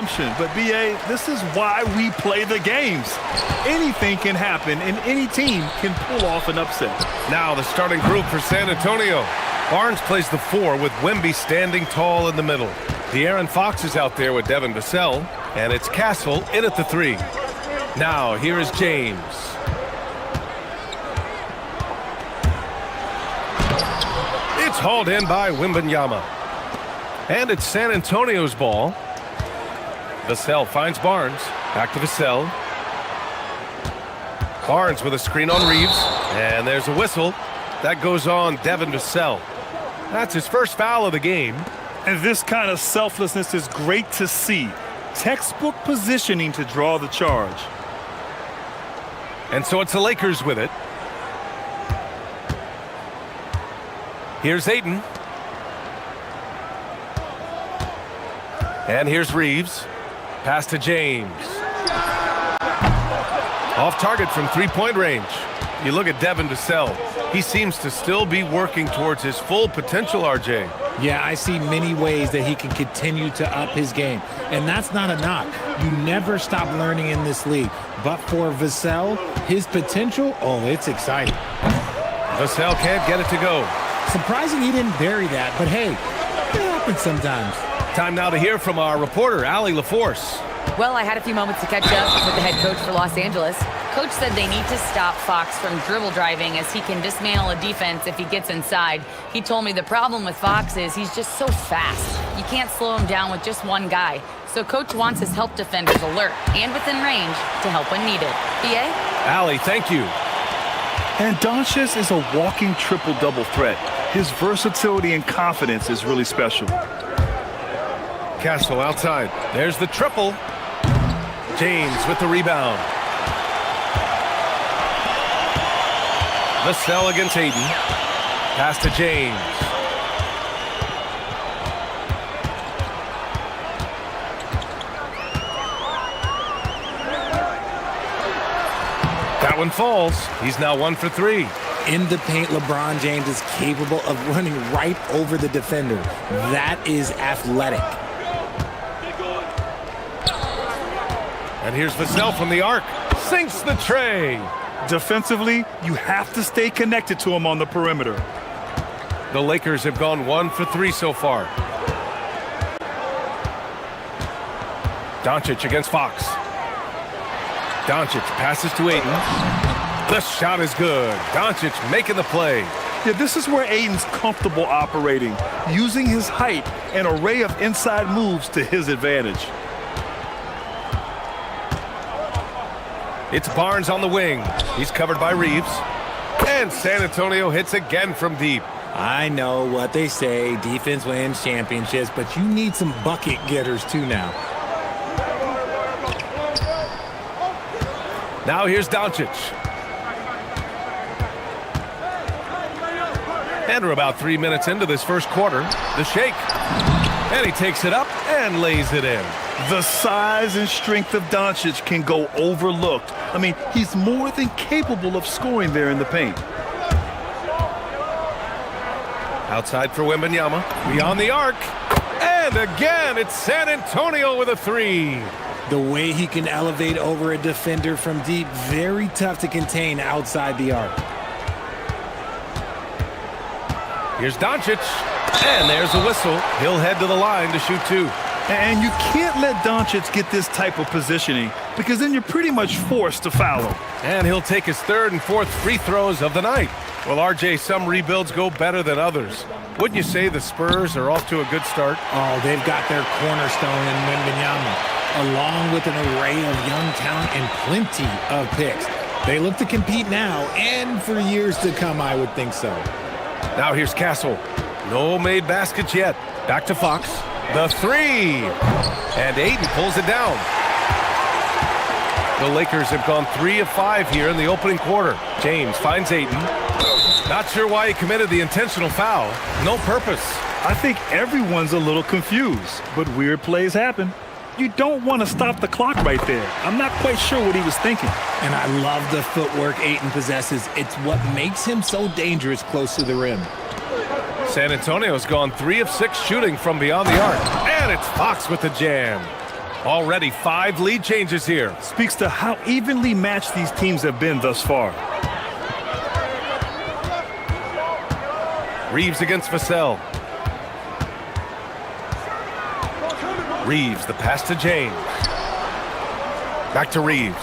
But BA, this is why we play the games. Anything can happen and any team can pull off an upset. Now the starting group for San Antonio. Barnes plays the 4 with Wemby standing tall in the middle. De'Aaron Fox is out there with Devin Vassell, and it's Castle in at the 3. Now here is James. It's hauled in by Wembanyama. And it's San Antonio's ball. Vassell finds Barnes. Back to Vassell. Barnes with a screen on Reeves. And there's a whistle. That goes on Devin Vassell. That's his first foul of the game. And this kind of selflessness is great to see. Textbook positioning to draw the charge. And so it's the Lakers with it. Here's Ayton. And here's Reeves. Pass to James. Off target from three-point range. You look at Devin Vassell. He seems to still be working towards his full potential, RJ. Yeah, I see many ways that he can continue to up his game. And that's not a knock. You never stop learning in this league. But for Vassell, his potential, oh, it's exciting. Vassell can't get it to go. Surprising he didn't bury that, but hey, it happens sometimes. Time now to hear from our reporter, Allie LaForce. Well, I had a few moments to catch up with the head coach for Los Angeles. Coach said they need to stop Fox from dribble driving as he can dismantle a defense if he gets inside. He told me the problem with Fox is he's just so fast. You can't slow him down with just one guy. So coach wants his help defenders alert and within range to help when needed. BA? Allie, thank you. And Doncic is a walking triple-double threat. His versatility and confidence is really special. Castle outside. There's the triple. James with the rebound. Vassell against Ayton. Pass to James. That one falls. He's now 1 for 3. In the paint, LeBron James is capable of running right over the defender. That is athletic. And here's Vassell from the arc. Sinks the tray. Defensively, you have to stay connected to him on the perimeter. The Lakers have gone 1 for 3 so far. Doncic against Fox. Doncic passes to Ayton. The shot is good. Doncic making the play. Yeah, this is where Ayton's comfortable operating, using his height and array of inside moves to his advantage. It's Barnes on the wing. He's covered by Reeves. And San Antonio hits again from deep. I know what they say, defense wins championships, but you need some bucket getters too now. Now here's Doncic. And we're about 3 minutes into this first quarter. The shake. And he takes it up and lays it in. The size and strength of Doncic can go overlooked. I mean, he's more than capable of scoring there in the paint. Outside for Wembanyama. Beyond the arc. And again, it's San Antonio with a 3. The way he can elevate over a defender from deep, very tough to contain outside the arc. Here's Doncic. And there's a whistle. He'll head to the line to shoot 2. And you can't let Doncic get this type of positioning because then you're pretty much forced to foul him. And he'll take his 3rd and 4th free throws of the night. Well, RJ, some rebuilds go better than others. Wouldn't you say the Spurs are off to a good start? Oh, they've got their cornerstone in Wembanyama, along with an array of young talent and plenty of picks. They look to compete now and for years to come, I would think so. Now here's Castle. No made baskets yet. Back to Fox. The 3. And Ayton pulls it down. The Lakers have gone 3 of 5 here in the opening quarter. James finds Ayton. Not sure why he committed the intentional foul. No purpose. I think everyone's a little confused, but weird plays happen. You don't want to stop the clock right there. I'm not quite sure what he was thinking. And I love the footwork Ayton possesses. It's what makes him so dangerous close to the rim. San Antonio's gone 3 of 6 shooting from beyond the arc. And it's Fox with the jam. Already 5 lead changes here. Speaks to how evenly matched these teams have been thus far. Reeves against Vassell. Reeves, the pass to James. Back to Reeves.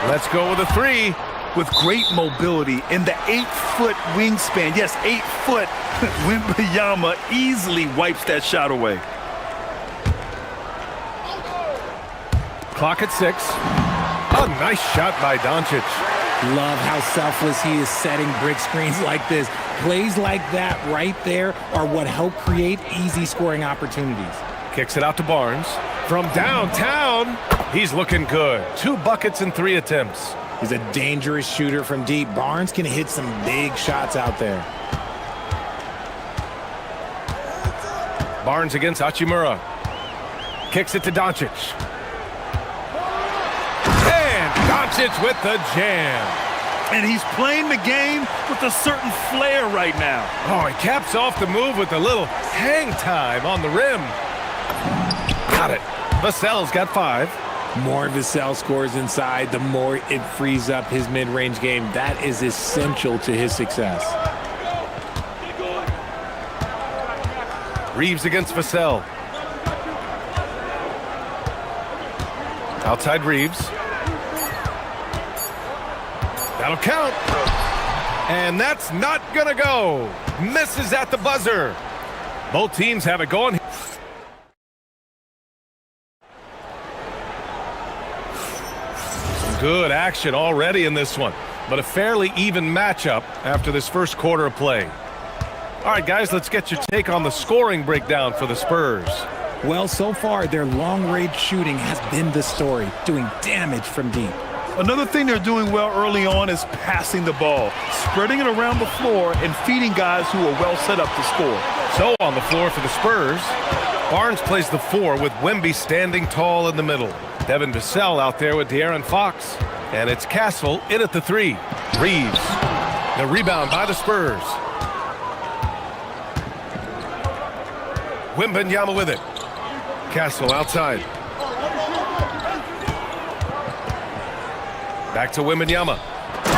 Let's go with a 3. With great mobility in the 8-foot wingspan. Yes, 8 foot. Wembanyama easily wipes that shot away. Clock at 6. A nice shot by Doncic. Love how selfless he is setting brick screens like this. Plays like that right there are what help create easy scoring opportunities. Kicks it out to Barnes. From downtown, he's looking good. 2 buckets in 3 attempts. He's a dangerous shooter from deep. Barnes can hit some big shots out there. Barnes against Hachimura. Kicks it to Doncic. And Doncic with the jam. And he's playing the game with a certain flair right now. Oh, he caps off the move with a little hang time on the rim. Got it. Vassell's got 5. More Vassell scores inside, the more it frees up his mid-range game. That is essential to his success. Reeves against Vassell. Outside Reeves. That'll count. And that's not gonna go. Misses at the buzzer. Both teams have it going. Good action already in this one, but a fairly even matchup after this first quarter of play. All right, guys, let's get your take on the scoring breakdown for the Spurs. Well, so far, their long-range shooting has been the story, doing damage from deep. Another thing they're doing well early on is passing the ball, spreading it around the floor and feeding guys who are well set up to score. So on the floor for the Spurs, Barnes plays the 4 with Wemby standing tall in the middle. Devin Vassell out there with De'Aaron Fox. And it's Castle in at the 3. Reeves. The rebound by the Spurs. Wembanyama with it. Castle outside. Back to Wembanyama.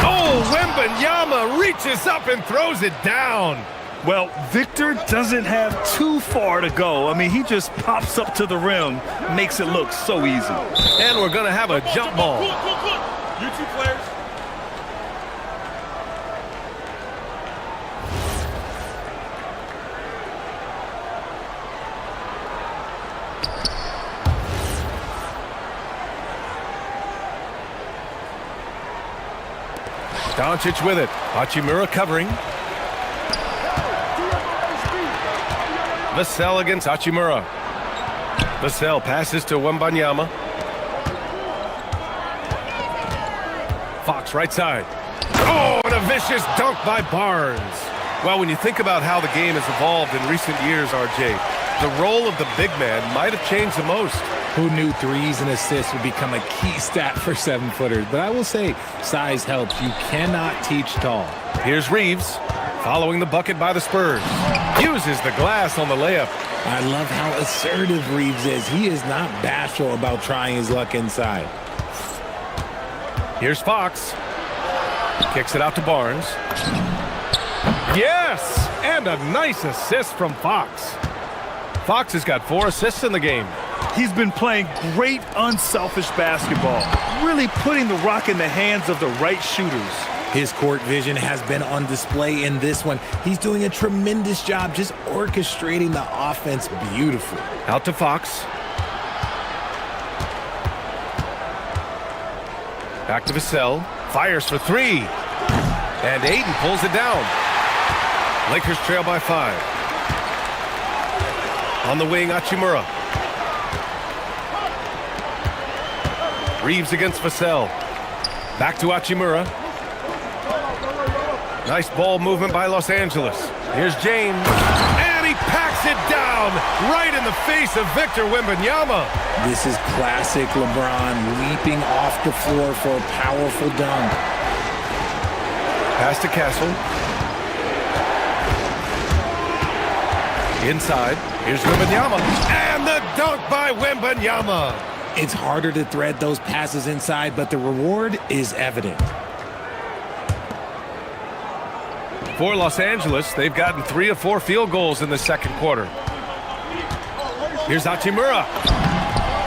Oh, Wembanyama reaches up and throws it down. Well, Victor doesn't have too far to go. I mean, he just pops up to the rim, makes it look so easy. And we're going to have a jump ball. You 2 players. Doncic with it. Hachimura covering. Vassell against Hachimura. Vassell passes to Wembanyama. Fox right side. Oh, and a vicious dunk by Barnes. Well, when you think about how the game has evolved in recent years, RJ, the role of the big man might have changed the most. Who knew threes and assists would become a key stat for 7-footers? But I will say, size helps. You cannot teach tall. Here's Reeves, following the bucket by the Spurs. Uses the glass on the layup. I love how assertive Reeves is. He is not bashful about trying his luck inside. Here's Fox. Kicks it out to Barnes. Yes! And a nice assist from Fox. Fox has got 4 assists in the game. He's been playing great unselfish basketball, really putting the rock in the hands of the right shooters. His court vision has been on display in this one. He's doing a tremendous job just orchestrating the offense beautifully. Out to Fox. Back to Vassell. Fires for 3. And Aiden pulls it down. Lakers trail by 5. On the wing, Hachimura. Reeves against Vassell. Back to Hachimura. Nice ball movement by Los Angeles. Here's James. And he packs it down right in the face of Victor Wembanyama. This is classic LeBron leaping off the floor for a powerful dunk. Pass to Castle. Inside. Here's Wembanyama. And the dunk by Wembanyama. It's harder to thread those passes inside, but the reward is evident. For Los Angeles, they've gotten 3 of 4 field goals in the second quarter. Here's Hachimura.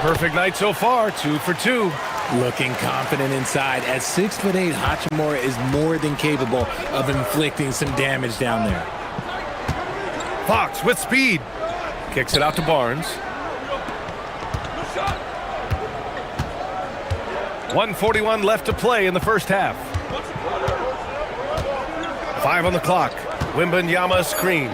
Perfect night so far, 2 for 2. Looking confident inside. At 6'8", Hachimura is more than capable of inflicting some damage down there. Fox with speed. Kicks it out to Barnes. 1:41 left to play in the first half. 5 on the clock. Wembanyama screen.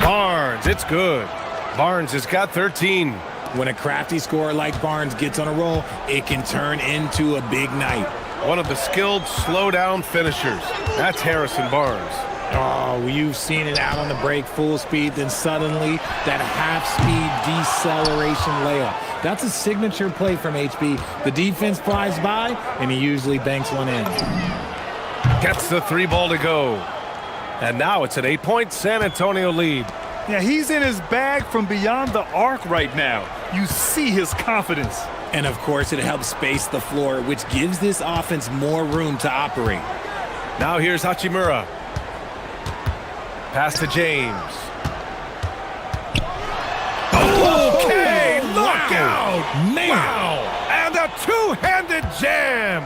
Barnes, it's good. Barnes has got 13. When a crafty scorer like Barnes gets on a roll, it can turn into a big night. One of the skilled slow-down finishers. That's Harrison Barnes. Oh, you've seen it out on the break, full speed, then suddenly that half-speed deceleration layup. That's a signature play from HB. The defense flies by, and he usually banks one in. Gets the 3 ball to go. And now it's an 8-point San Antonio lead. Yeah, he's in his bag from beyond the arc right now. You see his confidence. And, of course, it helps space the floor, which gives this offense more room to operate. Now here's Hachimura. Pass to James. Okay, look out! Man! Wow! And a two-handed jam!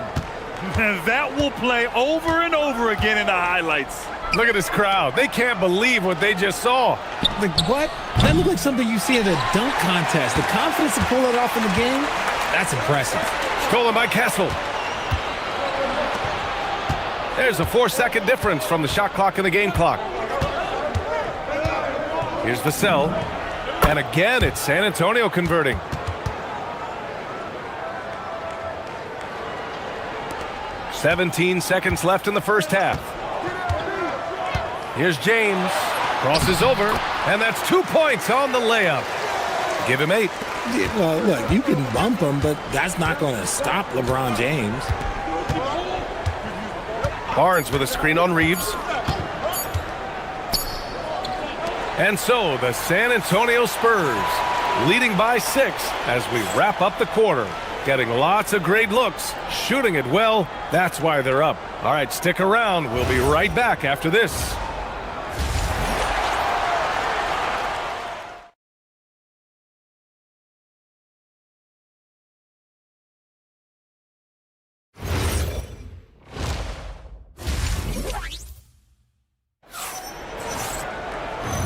That will play over and over again in the highlights. Look at this crowd. They can't believe what they just saw. Like, what? That looked like something you see at a dunk contest. The confidence to pull it off in the game, that's impressive. Stolen by Castle. There's a 4-second difference from the shot clock and the game clock. Here's Vassell. And again, it's San Antonio converting. "17 seconds left in the first half. Here's James. Crosses over. And that's 2 points on the layup. Give him 8. Well, look, you can bump him, but that's not going to stop LeBron James. Barnes with a screen on Reeves. And so the San Antonio Spurs leading by 6 as we wrap up the quarter. Getting lots of great looks, shooting it well. That's why they're up. All right, stick around. We'll be right back after this.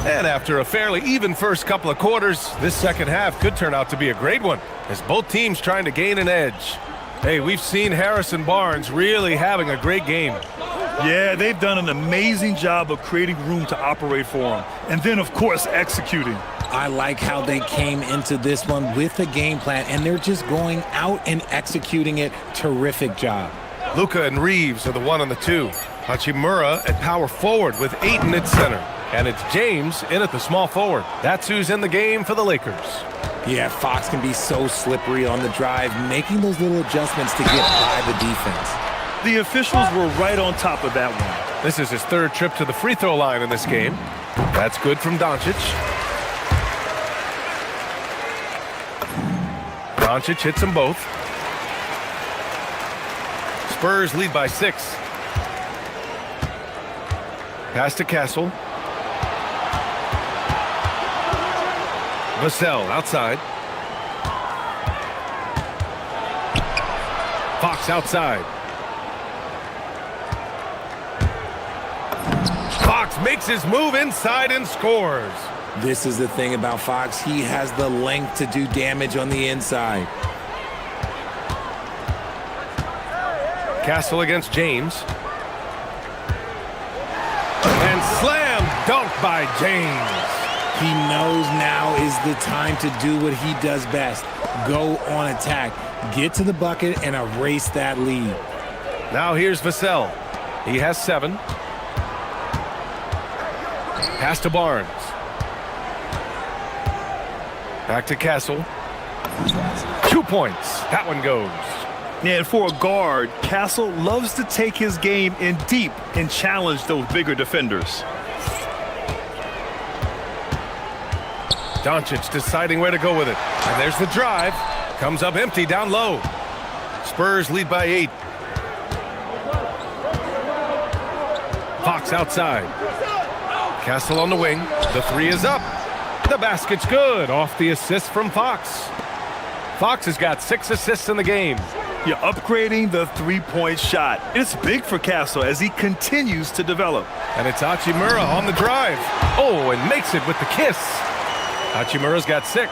And after a fairly even first couple of quarters, this second half could turn out to be a great one, as both teams trying to gain an edge. Hey, we've seen Harrison Barnes really having a great game. Yeah, they've done an amazing job of creating room to operate for him. And then, of course, executing. I like how they came into this one with a game plan, and they're just going out and executing it. Terrific job. Luka and Reeves are the 1 and the 2. Hachimura at power forward with Ayton at center. And it's James in at the small forward. That's who's in the game for the Lakers. Yeah, Fox can be so slippery on the drive, making those little adjustments to get by the defense. The officials were right on top of that one. This is his 3rd trip to the free throw line in this game. That's good from Doncic. Doncic hits them both. Spurs lead by 6. Pass to Castle. Vassell outside. Fox outside. Fox makes his move inside and scores. This is the thing about Fox. He has the length to do damage on the inside. Castle against James. And slam dunk by James. He knows now is the time to do what he does best. Go on attack. Get to the bucket and erase that lead. Now here's Vassell. He has 7. Pass to Barnes. Back to Castle. 2 points. That one goes. And for a guard, Castle loves to take his game in deep and challenge those bigger defenders. Doncic deciding where to go with it. And there's the drive. Comes up empty down low. Spurs lead by 8. Fox outside. Castle on the wing. The three is up. The basket's good. Off the assist from Fox. Fox has got 6 assists in the game. You're upgrading the three-point shot. It's big for Castle as he continues to develop. And it's Hachimura on the drive. Oh, and makes it with the kiss. Hachimura's got 6.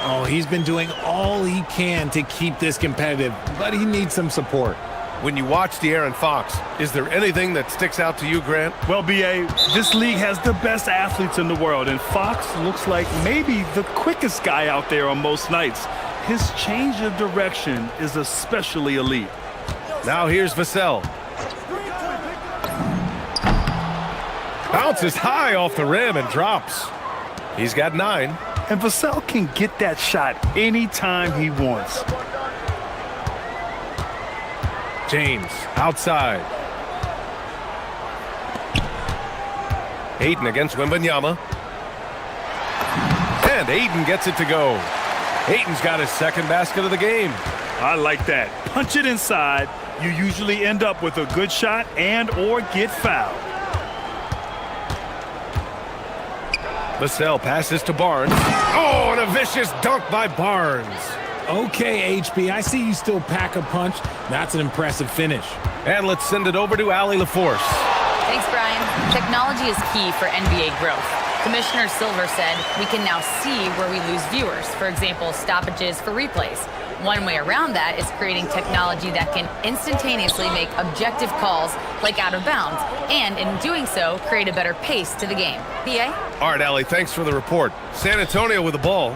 Oh, he's been doing all he can to keep this competitive, but he needs some support. When you watch De'Aaron Fox, is there anything that sticks out to you, Grant? Well, B.A., this league has the best athletes in the world, and Fox looks like maybe the quickest guy out there on most nights. His change of direction is especially elite. Now here's Vassell. Bounces high off the rim and drops. He's got 9. And Vassell can get that shot anytime he wants. James outside. Ayton against Wembanyama. And Ayton gets it to go. Ayton's got his second basket of the game. I like that. Punch it inside. You usually end up with a good shot and or get fouled. Vassell passes to Barnes. Oh, and a vicious dunk by Barnes. Okay, HB, I see you still pack a punch. That's an impressive finish. And let's send it over to Allie LaForce. Thanks, Brian. Technology is key for NBA growth. Commissioner Silver said we can now see where we lose viewers. For example, stoppages for replays. One way around that is creating technology that can instantaneously make objective calls like out of bounds, and in doing so, create a better pace to the game. BA? All right, Allie, thanks for the report. San Antonio with the ball.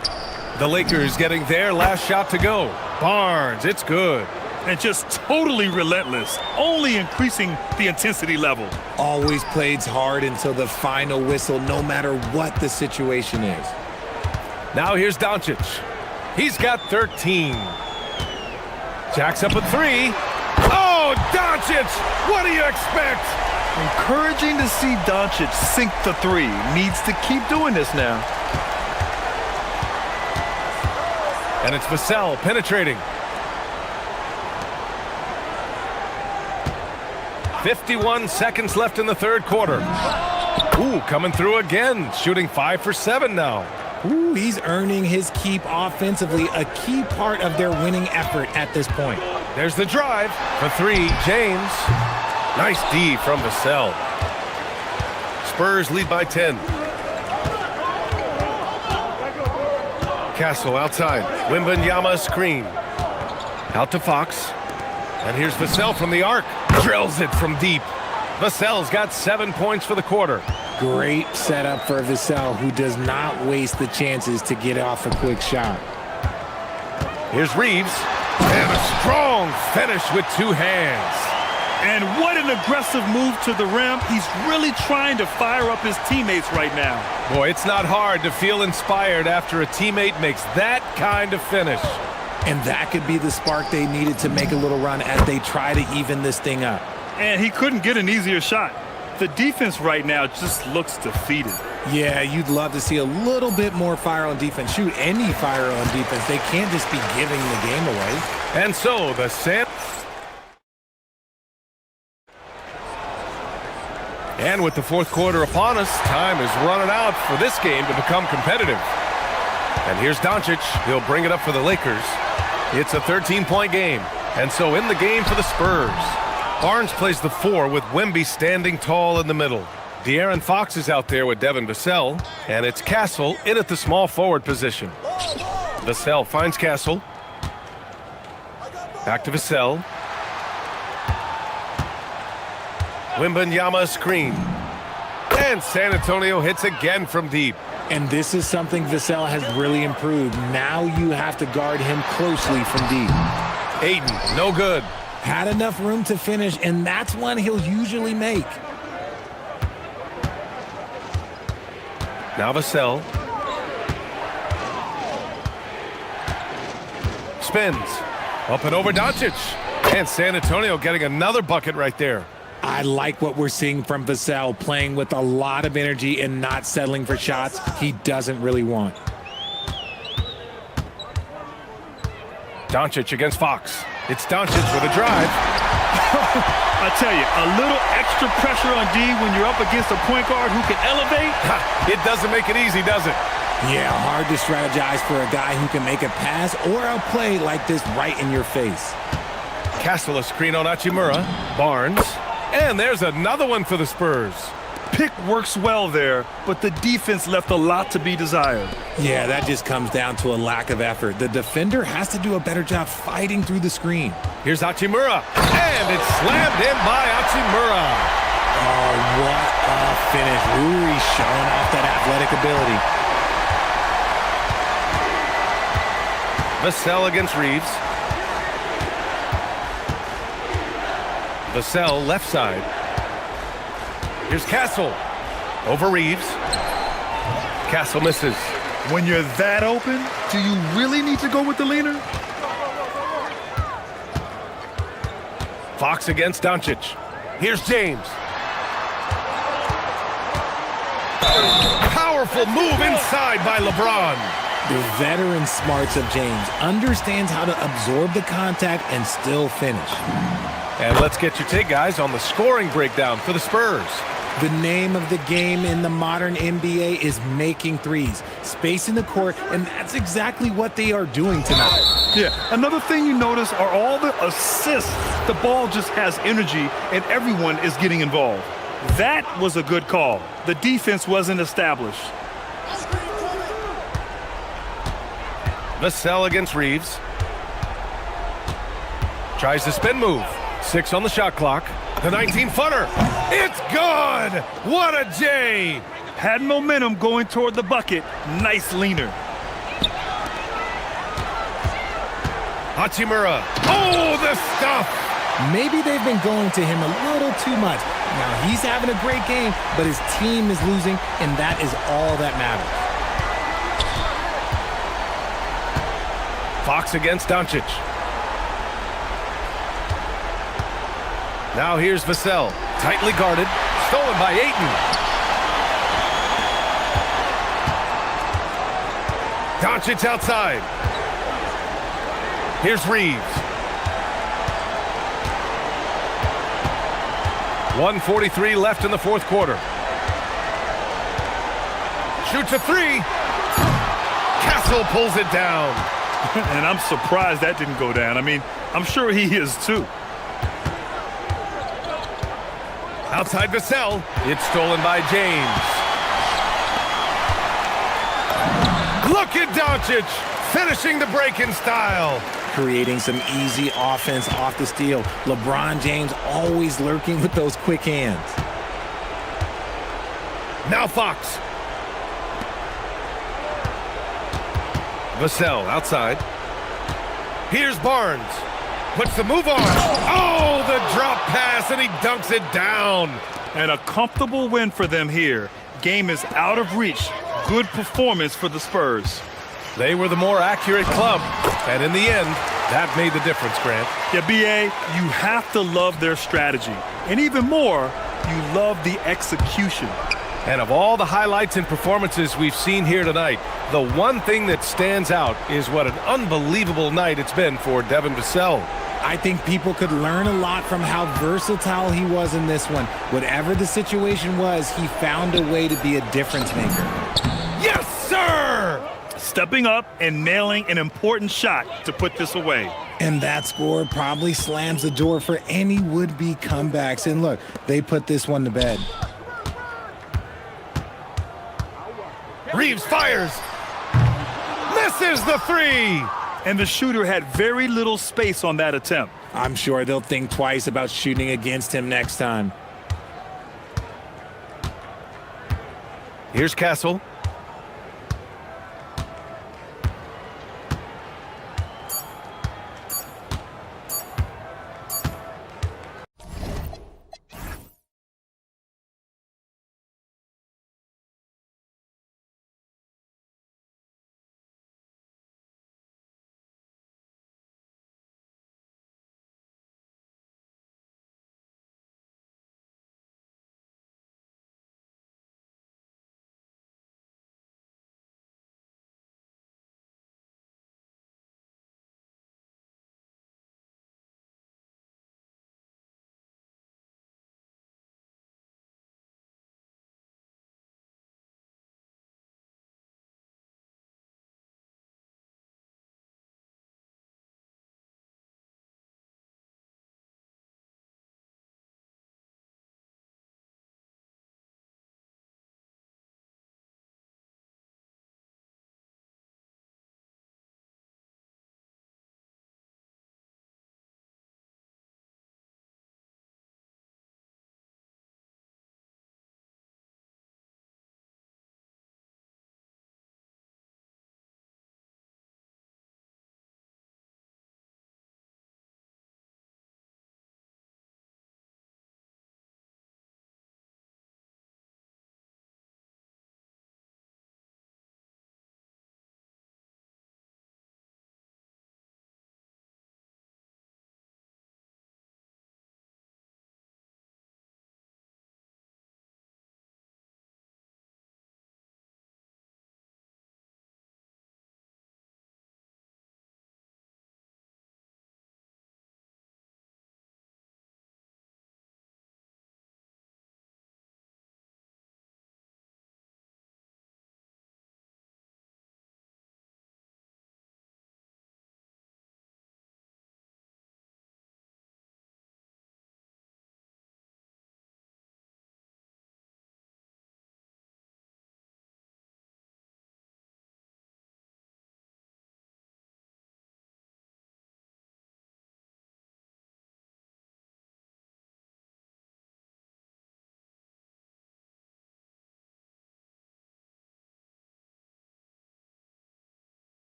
The Lakers getting their last shot to go. Barnes, it's good. And just totally relentless, only increasing the intensity level. Always plays hard until the final whistle, no matter what the situation is. Now here's Doncic. He's got 13. Jacks up a 3. Oh, Doncic! What do you expect? Encouraging to see Doncic sink the 3. Needs to keep doing this now. And it's Vassell penetrating. 51 seconds left in the third quarter. Ooh, coming through again. Shooting 5 for 7 now. Ooh, he's earning his keep offensively, a key part of their winning effort at this point. There's the drive for 3, James. Nice D from Vassell. Spurs lead by 10. Castle outside. Wembanyama screen. Out to Fox. And here's Vassell from the arc. Drills it from deep. Vassell's got 7 points for the quarter. Great setup for Vassell, who does not waste the chances to get off a quick shot. Here's Reeves. And a strong finish with 2 hands. And what an aggressive move to the rim. He's really trying to fire up his teammates right now. Boy, it's not hard to feel inspired after a teammate makes that kind of finish. And that could be the spark they needed to make a little run as they try to even this thing up. And he couldn't get an easier shot. The defense right now just looks defeated. Yeah, you'd love to see a little bit more fire on defense. Shoot, any fire on defense. They can't just be giving the game away. And so the And with the fourth quarter upon us, time is running out for this game to become competitive. And here's Doncic. He'll bring it up for the Lakers. It's a 13-point game. And so in the game for the Spurs, Barnes plays the 4 with Wemby standing tall in the middle. De'Aaron Fox is out there with Devin Vassell. And it's Castle in at the small forward position. Vassell finds Castle. Back to Vassell. Wembanyama screen. And San Antonio hits again from deep. And this is something Vassell has really improved. Now you have to guard him closely from deep. Ayton, no good. Had enough room to finish, and that's one he'll usually make. Now Vassell. Spins. Up and over Doncic. And San Antonio getting another bucket right there. I like what we're seeing from Vassell, playing with a lot of energy and not settling for shots he doesn't really want. Doncic against Fox. It's Doncic with a drive. I tell you, a little extra pressure on D when you're up against a point guard who can elevate. It doesn't make it easy, does it? Yeah, hard to strategize for a guy who can make a pass or a play like this right in your face. Castle a screen on Hachimura. Barnes. And there's another one for the Spurs. Pick works well there, but the defense left a lot to be desired. Yeah, that just comes down to a lack of effort. The defender has to do a better job fighting through the screen. Here's Hachimura. And it's slammed in by Hachimura. Oh, what a finish. Rui showing off that athletic ability. Vassell against Reeves. Vassell left side. Here's Castle. Over Reeves. Castle misses. When you're that open, do you really need to go with the leaner? Fox against Doncic. Here's James. Powerful move inside by LeBron. The veteran smarts of James understands how to absorb the contact and still finish. And let's get your take, guys, on the scoring breakdown for the Spurs. The name of the game in the modern NBA is making threes, spacing the court, and that's exactly what they are doing tonight. Yeah, another thing you notice are all the assists. The ball just has energy, and everyone is getting involved. That was a good call. The defense wasn't established. Vassell against Reeves. Tries the spin move. 6 on the shot clock. The 19-footer. It's good! What a J! Had momentum going toward the bucket. Nice leaner. Hachimura. Oh, the stuff! Maybe they've been going to him a little too much. Now, he's having a great game, but his team is losing, and that is all that matters. Fox against Doncic. Now here's Vassell. Tightly guarded. Stolen by Ayton. Doncic outside. Here's Reeves. 1:43 left in the fourth quarter. Shoots a three. Castle pulls it down. And I'm surprised that didn't go down. I mean, I'm sure he is too. Outside Vassell. It's stolen by James. Look at Doncic finishing the break in style. Creating some easy offense off the steal. LeBron James always lurking with those quick hands. Now Fox. Vassell outside. Here's Barnes. Puts the move on. Oh, the drop pass, and he dunks it down. And a comfortable win for them here. Game is out of reach. Good performance for the Spurs. They were the more accurate club, and in the end, that made the difference, Grant. Yeah, B.A., you have to love their strategy. And even more, you love the execution. And of all the highlights and performances we've seen here tonight, the one thing that stands out is what an unbelievable night it's been for Devin Vassell. I think people could learn a lot from how versatile he was in this one. Whatever the situation was, he found a way to be a difference maker. Yes, sir! Stepping up and nailing an important shot to put this away. And that score probably slams the door for any would-be comebacks. And look, they put this one to bed. Reeves fires. Misses the three. And the shooter had very little space on that attempt. I'm sure they'll think twice about shooting against him next time. Here's Castle.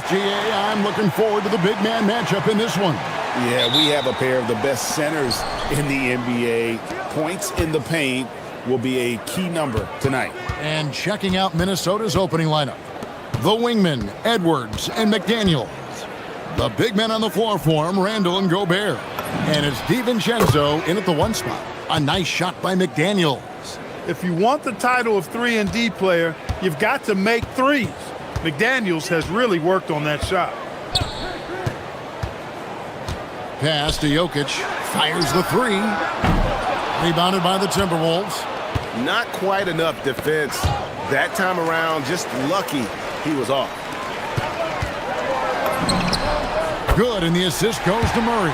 GA, I'm looking forward to the big man matchup in this one. Yeah, we have a pair of the best centers in the NBA. Points in the paint will be a key number tonight. And checking out Minnesota's opening lineup, the wingmen, Edwards and McDaniels. The big men on the floor for him, Randall and Gobert. And it's DiVincenzo in at the 1 spot. A nice shot by McDaniels. If you want the title of 3-and-D player, you've got to make threes. McDaniels has really worked on that shot. Pass to Jokic. Fires the 3. Rebounded by the Timberwolves. Not quite enough defense. That time around, just lucky he was off. Good, and the assist goes to Murray.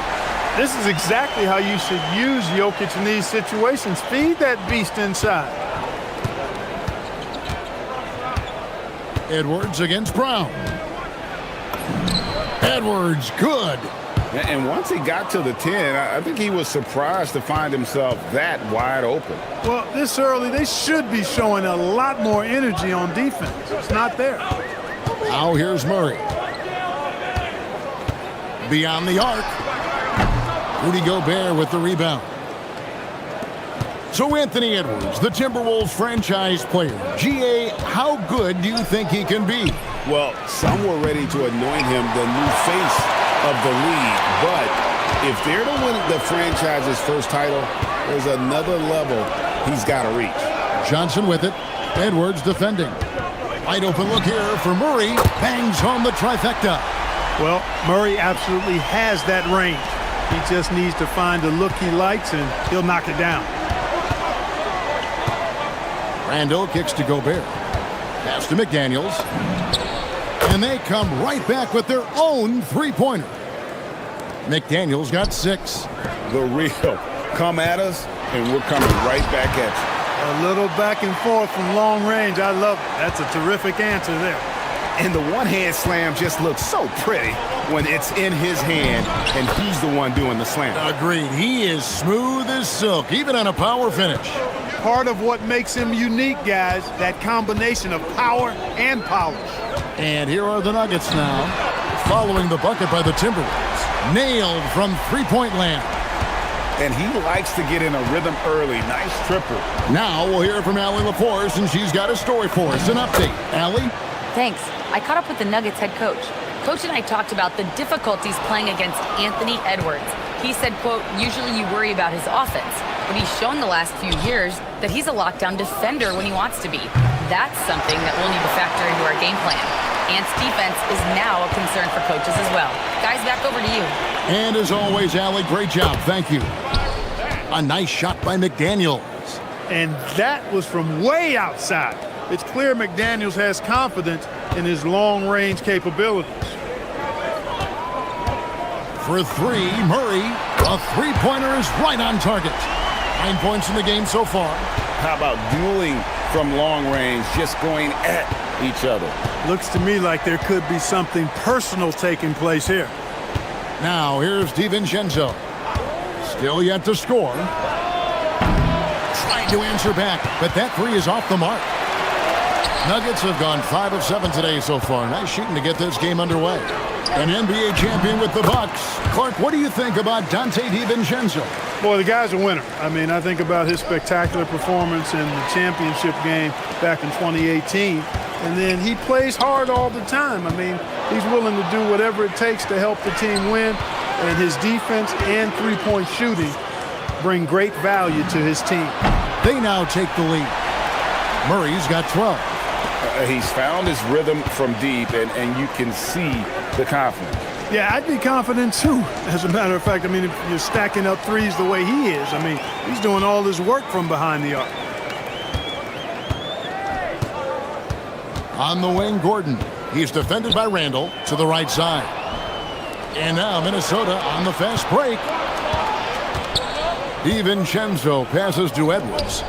This is exactly how you should use Jokic in these situations. Feed that beast inside. Edwards against Brown. Edwards, good. And once he got to the 10, I think he was surprised to find himself that wide open. Well, this early, they should be showing a lot more energy on defense. It's not there. Now here's Murray. Beyond the arc. Rudy Gobert with the rebound. So Anthony Edwards, the Timberwolves franchise player. GA, how good do you think he can be? Well, some were ready to anoint him the new face of the league. But if they're to win the franchise's first title, there's another level he's got to reach. Johnson with it. Edwards defending. Wide open look here for Murray. Bangs home the trifecta. Well, Murray absolutely has that range. He just needs to find the look he likes, and he'll knock it down. Randall kicks to Gobert. Pass to McDaniels. And they come right back with their own three-pointer. McDaniels got 6. The real. Come at us, and we're coming right back at you. A little back and forth from long range. I love it. That's a terrific answer there. And the one-hand slam just looks so pretty when it's in his hand and he's the one doing the slam. Agreed. He is smooth as silk, even on a power finish. Part of what makes him unique, guys, that combination of power and polish. And here are the Nuggets now, following the bucket by the Timberwolves. Nailed from three-point land. And he likes to get in a rhythm early. Nice triple. Now we'll hear from Allie LaForce, and she's got a story for us. An update. Allie? Thanks. I caught up with the Nuggets head coach. Coach and I talked about the difficulties playing against Anthony Edwards. He said, quote, usually you worry about his offense, but he's shown the last few years that he's a lockdown defender when he wants to be. That's something that we'll need to factor into our game plan. Ant's defense is now a concern for coaches as well. Guys, back over to you. And as always, Allie, great job. Thank you. A nice shot by McDaniels. And that was from way outside. It's clear McDaniels has confidence in his long-range capabilities. For 3, Murray. A three-pointer is right on target. 9 points in the game so far. How about dueling from long range, just going at each other? Looks to me like there could be something personal taking place here. Now here's DiVincenzo. Still yet to score. Trying to answer back, but that 3 is off the mark. Nuggets have gone 5 of 7 today so far. Nice shooting to get this game underway. An NBA champion with the Bucks. Clark, what do you think about Dante DiVincenzo? Boy, the guy's a winner. I mean, I think about his spectacular performance in the championship game back in 2018. And then he plays hard all the time. I mean, he's willing to do whatever it takes to help the team win. And his defense and three-point shooting bring great value to his team. They now take the lead. Murray's got 12. He's found his rhythm from deep, and you can see the confidence. Yeah, I'd be confident too. As a matter of fact, I mean, if you're stacking up threes the way he is, I mean, he's doing all his work from behind the arc. On the wing, Gordon. He's defended by Randall to the right side. And now Minnesota on the fast break. DiVincenzo passes to Edwards.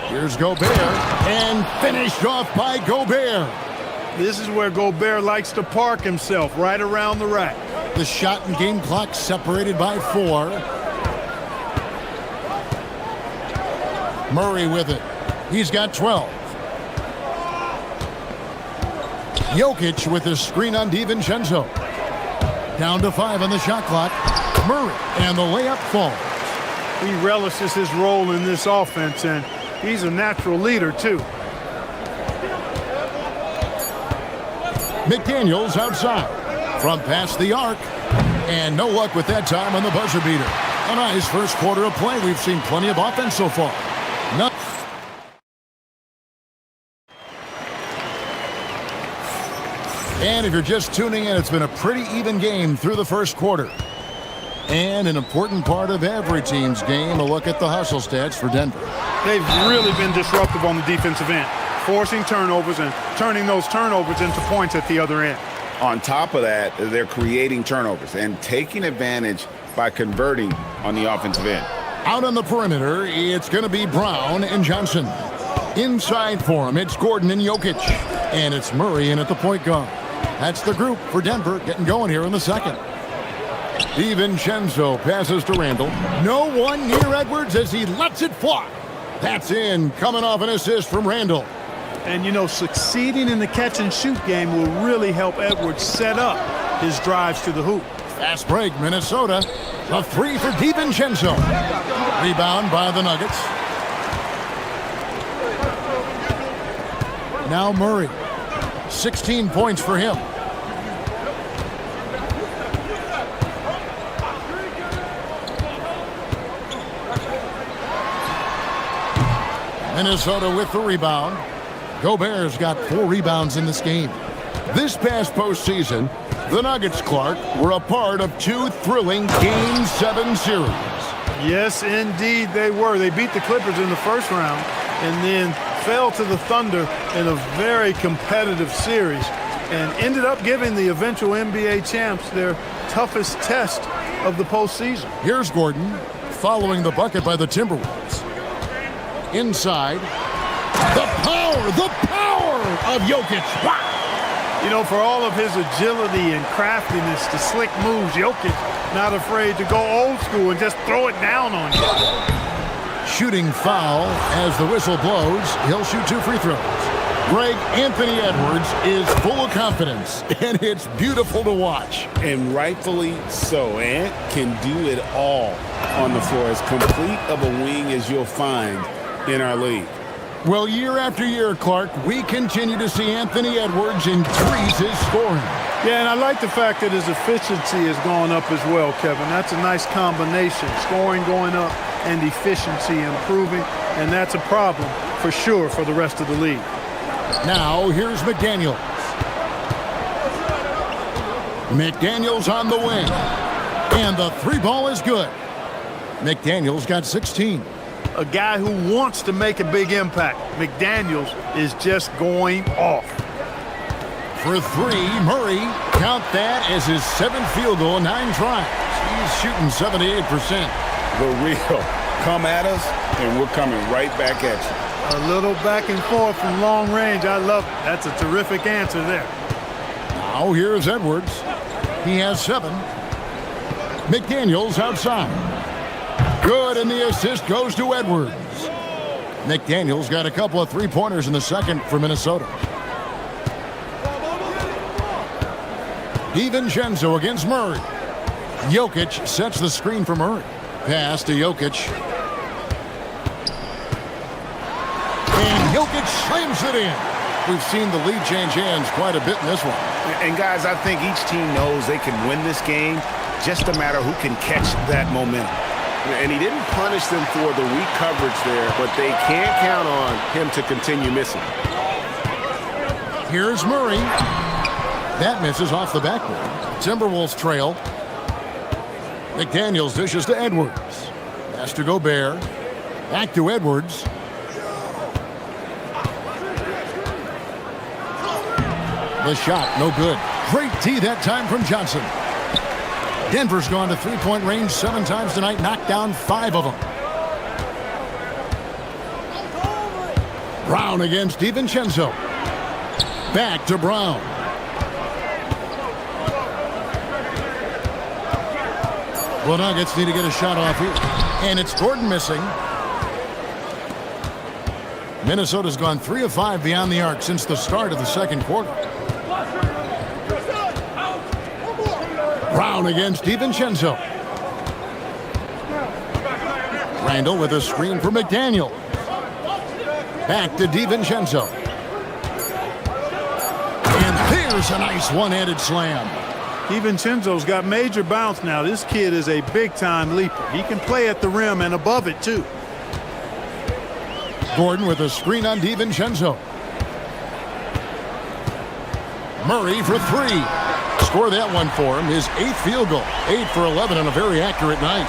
Here's Gobert, and finished off by Gobert. This is where Gobert likes to park himself, right around the rack. The shot and game clock separated by 4. Murray with it. He's got 12. Jokic with his screen on DiVincenzo. Down to 5 on the shot clock. Murray, and the layup falls. He relishes his role in this offense, and he's a natural leader, too. McDaniels outside. From past the arc. And no luck with that time on the buzzer beater. A nice first quarter of play. We've seen plenty of offense so far. No. And if you're just tuning in, it's been a pretty even game through the first quarter. And an important part of every team's game, a look at the hustle stats for Denver. They've really been disruptive on the defensive end, forcing turnovers and turning those turnovers into points at the other end. On top of that, they're creating turnovers and taking advantage by converting on the offensive end. Out on the perimeter, it's going to be Brown and Johnson. Inside for him, it's Gordon and Jokic. And it's Murray in at the point guard. That's the group for Denver getting going here in the second. DiVincenzo passes to Randall. No one near Edwards as he lets it fly. That's in, coming off an assist from Randall. And, you know, succeeding in the catch-and-shoot game will really help Edwards set up his drives to the hoop. Fast break, Minnesota. A 3 for DiVincenzo. Rebound by the Nuggets. Now Murray. 16 points for him. Minnesota with the rebound. Gobert's got 4 rebounds in this game. This past postseason, the Nuggets, Clark, were a part of 2 thrilling Game 7 series. Yes, indeed they were. They beat the Clippers in the first round and then fell to the Thunder in a very competitive series and ended up giving the eventual NBA champs their toughest test of the postseason. Here's Gordon following the bucket by the Timberwolves. Inside. The power of Jokic. Wow. You know, for all of his agility and craftiness, the slick moves, Jokic not afraid to go old school and just throw it down on you. Shooting foul as the whistle blows. He'll shoot 2 free throws. Greg, Anthony Edwards is full of confidence, and it's beautiful to watch. And rightfully so. Ant can do it all on the floor. As complete of a wing as you'll find in our league. Well, year after year, Clark, we continue to see Anthony Edwards increase his scoring. Yeah, and I like the fact that his efficiency has gone up as well, Kevin. That's a nice combination. Scoring going up and efficiency improving, and that's a problem for sure for the rest of the league. Now, here's McDaniels. McDaniels on the wing. And the 3 ball is good. McDaniels got 16. A guy who wants to make a big impact. McDaniels is just going off. For 3, Murray. Count that as his 7th field goal, 9 tries. He's shooting 78%. The real. Come at us, and we're coming right back at you. A little back and forth from long range. I love it. That's a terrific answer there. Now here's Edwards. He has 7. McDaniels outside. Good, and the assist goes to Edwards. McDaniels got a couple of 3-pointers in the second for Minnesota. DiVincenzo against Murray. Jokic sets the screen for Murray. Pass to Jokic. And Jokic slams it in. We've seen the lead change hands quite a bit in this one. And guys, I think each team knows they can win this game, just a matter who can catch that momentum. And he didn't punish them for the weak coverage there, but they can't count on him to continue missing. Here's Murray. That misses off the backboard. Timberwolves trail. McDaniels dishes to Edwards. Pass to Gobert. Back to Edwards. The shot, no good. Great D that time from Johnson. Denver's gone to 3-point range 7 times tonight, knocked down 5 of them. Brown against DiVincenzo. Back to Brown. The Nuggets need to get a shot off here. And it's Gordon missing. Minnesota's gone 3 of 5 beyond the arc since the start of the second quarter. Brown against DiVincenzo. Randall with a screen for McDaniel. Back to DiVincenzo. And there's a nice one-handed slam. DiVincenzo's got major bounce now. This kid is a big-time leaper. He can play at the rim and above it, too. Gordon with a screen on DiVincenzo. Murray for three. Score that one for him. His 8th field goal. 8 for 11 on a very accurate night.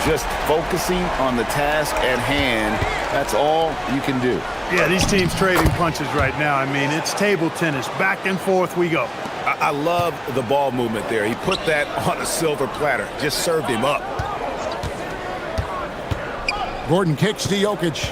Just focusing on the task at hand. That's all you can do. Yeah, these teams trading punches right now. I mean, it's table tennis. Back and forth we go. I love the ball movement there. He put that on a silver platter. Just served him up. Gordon kicks to Jokic.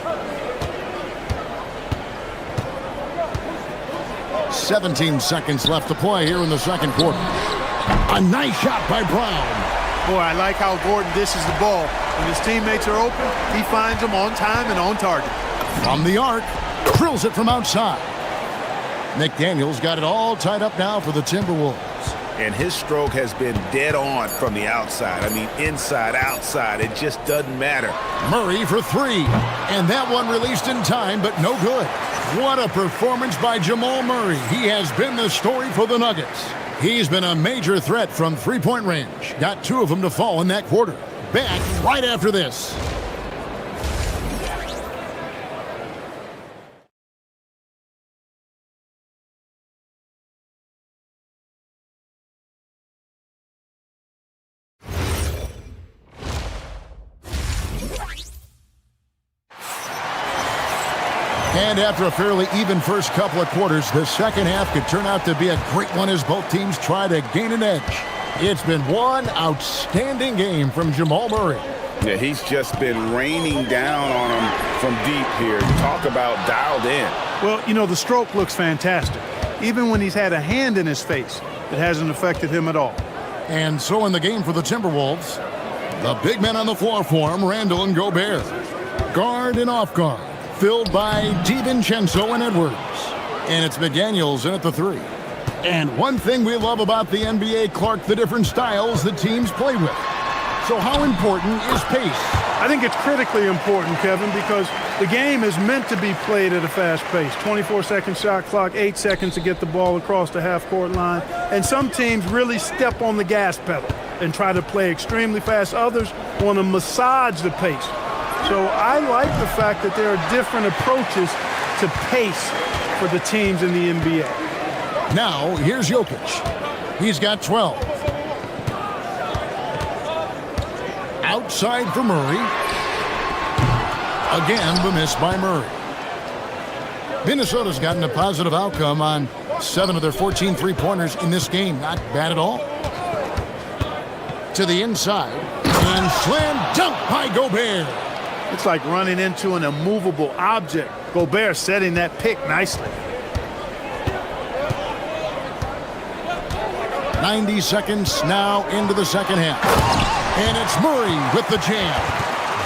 17 seconds left to play here in the second quarter. A nice shot by Brown. Boy, I like how Gordon dishes the ball. When his teammates are open, he finds them on time and on target. From the arc, drills it from outside. McDaniel's got it all tied up now for the Timberwolves. And his stroke has been dead on from the outside. I mean, inside, outside, it just doesn't matter. Murray for three. And that one released in time, but no good. What a performance by Jamal Murray. He has been the story for the Nuggets. He's been a major threat from three-point range. Got 2 of them to fall in that quarter. Back right after this. And after a fairly even first couple of quarters, the second half could turn out to be a great one as both teams try to gain an edge. It's been one outstanding game from Jamal Murray. Yeah, he's just been raining down on him from deep here. Talk about dialed in. Well, you know, the stroke looks fantastic. Even when he's had a hand in his face, it hasn't affected him at all. And so in the game for the Timberwolves, the big men on the floor for him, Randall and Gobert. Guard and off guard, filled by DiVincenzo and Edwards. And it's McDaniels in at the 3. And one thing we love about the NBA, Clark, the different styles the teams play with. So how important is pace? I think it's critically important, Kevin, because the game is meant to be played at a fast pace. 24-second shot clock, 8 seconds to get the ball across the half-court line. And some teams really step on the gas pedal and try to play extremely fast. Others want to massage the pace. So I like the fact that there are different approaches to pace for the teams in the NBA. Now, here's Jokic. He's got 12. Outside for Murray. Again, the miss by Murray. Minnesota's gotten a positive outcome on 7 of their 14 three-pointers in this game. Not bad at all. To the inside. And slam dunk by Gobert. It's like running into an immovable object. Gobert setting that pick nicely. 90 seconds now into the second half. And it's Murray with the jam.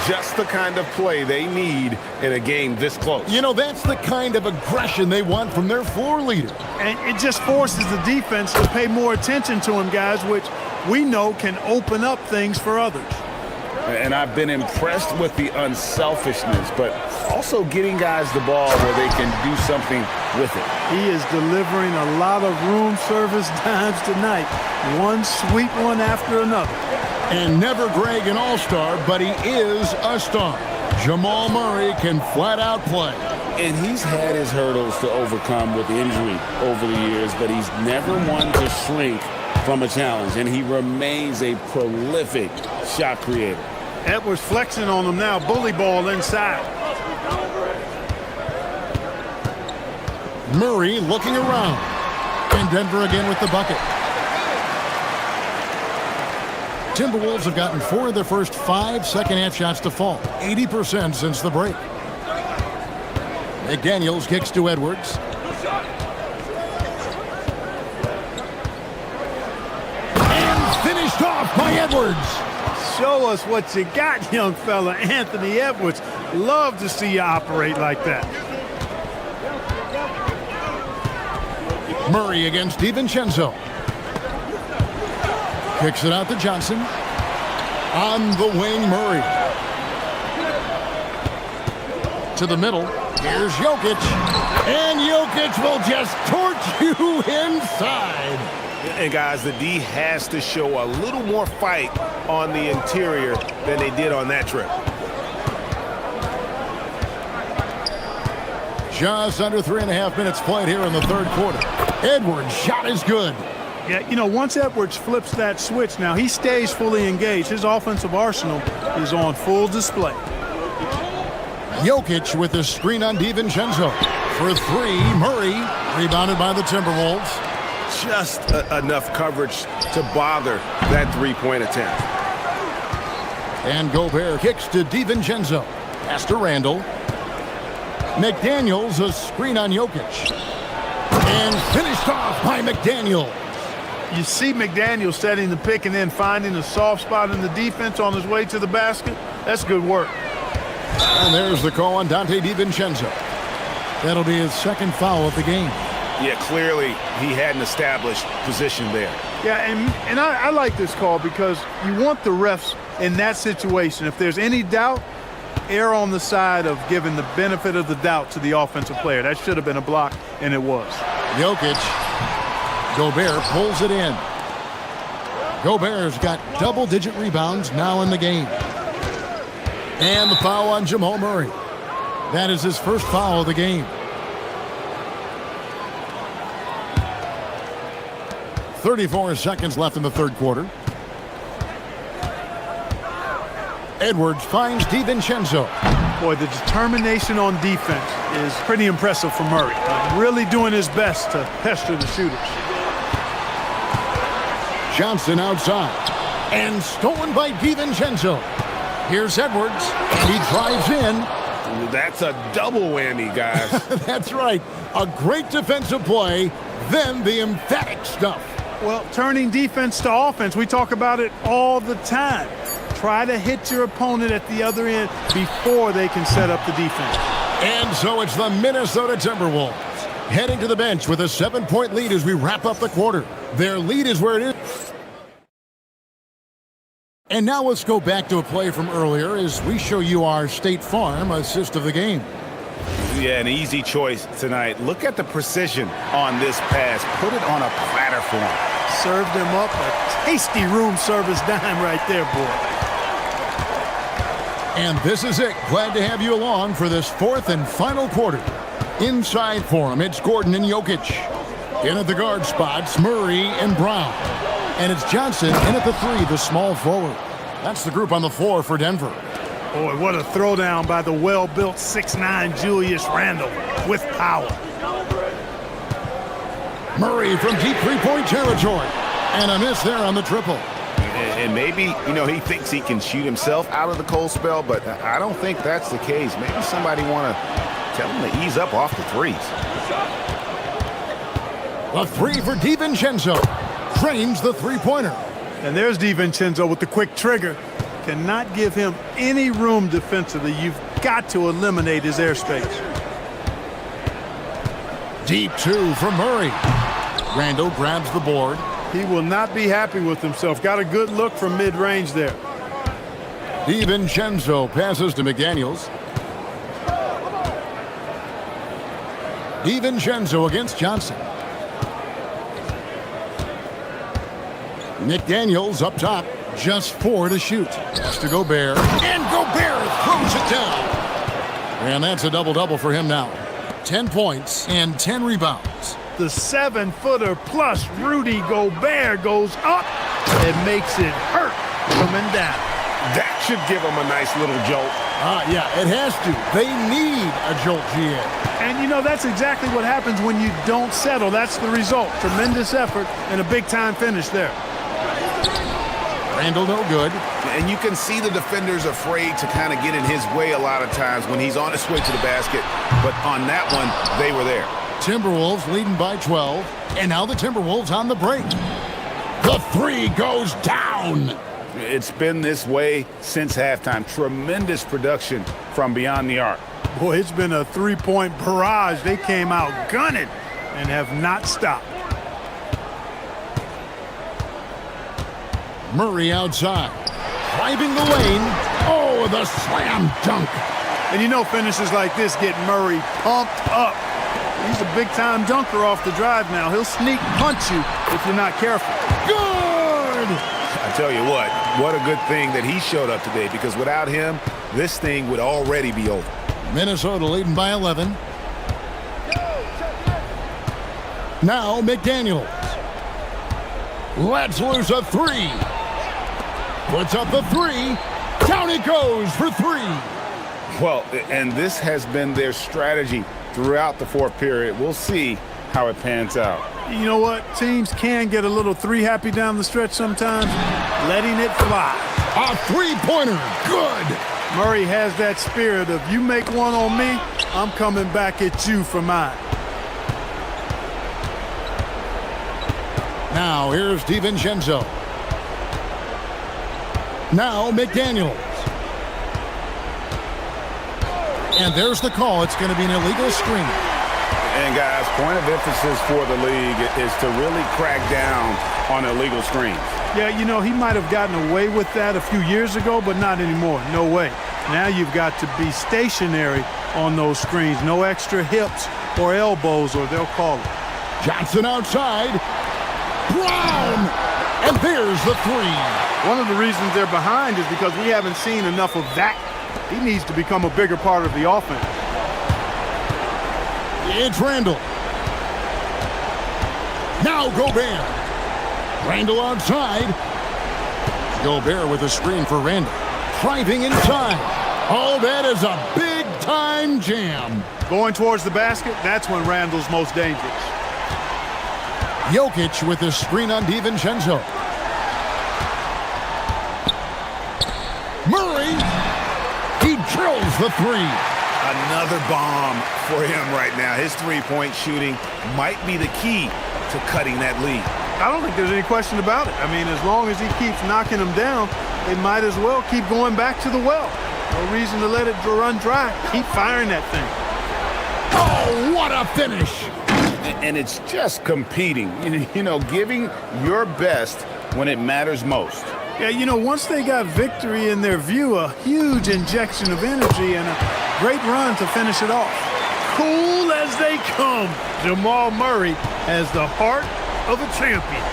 Just the kind of play they need in a game this close. You know, that's the kind of aggression they want from their floor leader. And it just forces the defense to pay more attention to him, guys, which we know can open up things for others. And I've been impressed with the unselfishness, but also getting guys the ball where they can do something with it. He is delivering a lot of room service dimes tonight. One sweet one after another. And never Greg an all-star, but he is a star. Jamal Murray can flat out play. And he's had his hurdles to overcome with injury over the years, but he's never one to shrink from a challenge, and he remains a prolific shot creator. Edwards flexing on him now. Bully ball inside. Murray looking around. And Denver again with the bucket. Timberwolves have gotten 4 of their first 5 second-half shots to fall. 80% since the break. McDaniels kicks to Edwards. And finished off by Edwards. Show us what you got, young fella. Anthony Edwards. Love to see you operate like that. Murray against DiVincenzo. Kicks it out to Johnson. On the wing, Murray. To the middle. Here's Jokic. And Jokic will just torch you inside. And guys, the D has to show a little more fight on the interior than they did on that trip. Just under 3.5 minutes played here in the third quarter. Edwards' shot is good. Yeah, you know, once Edwards flips that switch now, he stays fully engaged. His offensive arsenal is on full display. Jokic with the screen on DiVincenzo. For three, Murray, rebounded by the Timberwolves. Just enough coverage to bother that three-point attempt. And Gobert kicks to DiVincenzo. Pass to Randall. McDaniels, a screen on Jokic. And finished off by McDaniels. You see McDaniel setting the pick and then finding a soft spot in the defense on his way to the basket. That's good work. And there's the call on Dante DiVincenzo. That'll be his second foul of the game. Yeah, clearly he had an established position there. Yeah, and I like this call because you want the refs in that situation. If there's any doubt, err on the side of giving the benefit of the doubt to the offensive player. That should have been a block, and it was. Jokic. Gobert pulls it in. Gobert's got double-digit rebounds now in the game. And the foul on Jamal Murray. That is his first foul of the game. 34 seconds left in the third quarter. Edwards finds DiVincenzo. Boy, the determination on defense is pretty impressive for Murray. Really doing his best to pester the shooters. Johnson outside. And stolen by DiVincenzo. Here's Edwards. And he drives in. That's a double whammy, guys. That's right. A great defensive play, then the emphatic stuff. Well, turning defense to offense, we talk about it all the time. Try to hit your opponent at the other end before they can set up the defense. And so it's the Minnesota Timberwolves heading to the bench with a 7-point lead as we wrap up the quarter. Their lead is where it is. And now let's go back to a play from earlier as we show you our State Farm assist of the game. Yeah, an easy choice tonight. Look at the precision on this pass. Put it on a platter for him. Served him up a tasty room service dime right there, boy. And this is it. Glad to have you along for this fourth and final quarter. Inside for him, it's Gordon and Jokic. In at the guard spots, Murray and Brown. And it's Johnson in at the three, the small forward. That's the group on the floor for Denver. Boy, what a throwdown by the well-built 6'9" Julius Randle with power. Murray from deep three-point territory. And a miss there on the triple. And maybe, you know, he thinks he can shoot himself out of the cold spell, but I don't think that's the case. Maybe somebody want to tell him to ease up off the threes. A three for DiVincenzo. Drains the three-pointer. And there's DiVincenzo with the quick trigger. Cannot give him any room defensively. You've got to eliminate his airspace. Deep two from Murray. Randall grabs the board. He will not be happy with himself. Got a good look from mid-range there. DiVincenzo passes to McDaniels. DiVincenzo against Johnson. McDaniels up top. Just 4 to shoot. Pass to Gobert. And Gobert throws it down. And that's a double-double for him now. 10 points and 10 rebounds. The 7-footer plus Rudy Gobert goes up and makes it hurt coming down. That should give him a nice little jolt. Yeah, it has to. They need a jolt, GA. And, you know, that's exactly what happens when you don't settle. That's the result. Tremendous effort and a big-time finish there. Randall no good. And you can see the defenders afraid to kind of get in his way a lot of times when he's on his way to the basket. But on that one, they were there. Timberwolves leading by 12. And now the Timberwolves on the break. The three goes down. It's been this way since halftime. Tremendous production from beyond the arc. Boy, it's been a three-point barrage. They came out gunning and have not stopped. Murray outside. Driving the lane. Oh, the slam dunk. And you know finishes like this get Murray pumped up. He's a big-time dunker off the drive now. He'll sneak punch you if you're not careful. Good! I tell you what a good thing that he showed up today, because without him, this thing would already be over. Minnesota leading by 11. Now McDaniels. Lets loose a three. Puts up the three. Down he goes for three. Well, and this has been their strategy throughout the fourth period. We'll see how it pans out. You know what? Teams can get a little three-happy down the stretch sometimes, letting it fly. A three-pointer. Good. Murray has that spirit of, you make one on me, I'm coming back at you for mine. Now here's DiVincenzo. Now McDaniels. And there's the call. It's going to be an illegal screen. And guys, point of emphasis for the league is to really crack down on illegal screens. Yeah, you know, he might have gotten away with that a few years ago, but not anymore. No way. Now you've got to be stationary on those screens. No extra hips or elbows, or they'll call it. Johnson outside. Brown! And there's the three. One of the reasons they're behind is because we haven't seen enough of that. He needs to become a bigger part of the offense. It's Randall. Now Gobert. Randall outside. Gobert with a screen for Randall. Driving inside. Oh, that is a big-time jam. Going towards the basket, that's when Randall's most dangerous. Jokic with a screen on DiVincenzo. Murray. He drills the three. Another bomb for him right now. His three-point shooting might be the key to cutting that lead. I don't think there's any question about it. I mean, as long as he keeps knocking them down, they might as well keep going back to the well. No reason to let it run dry. Keep firing that thing. Oh, what a finish. And it's just competing, you know, giving your best when it matters most. Yeah, you know, once they got victory in their view, a huge injection of energy and a great run to finish it off. Cool as they come, Jamal Murray has the heart of a champion.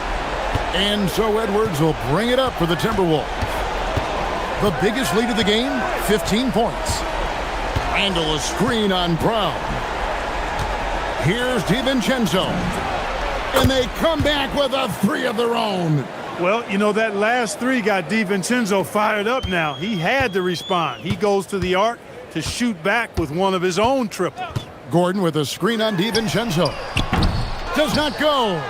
And so Edwards will bring it up for the Timberwolves. The biggest lead of the game, 15 points. Randall a screen on Brown. Here's DiVincenzo. And they come back with a three of their own. Well, you know, that last three got DiVincenzo fired up now. He had to respond. He goes to the arc to shoot back with one of his own triples. Gordon with a screen on DiVincenzo. Does not go.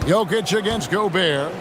Jokic against Gobert.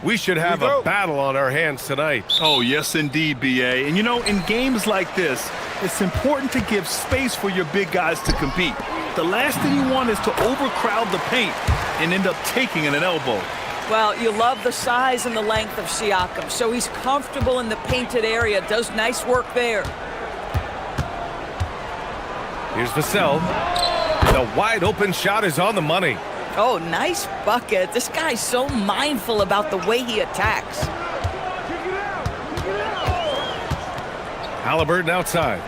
We should have a battle on our hands tonight. Oh, yes, indeed, B.A. And, you know, in games like this, it's important to give space for your big guys to compete. The last thing you want is to overcrowd the paint and end up taking an elbow. Well, you love the size and the length of Siakam, so he's comfortable in the painted area, does nice work there. Here's Vassell. The wide open shot is on the money. Oh, nice bucket. This guy's so mindful about the way he attacks. Halliburton outside.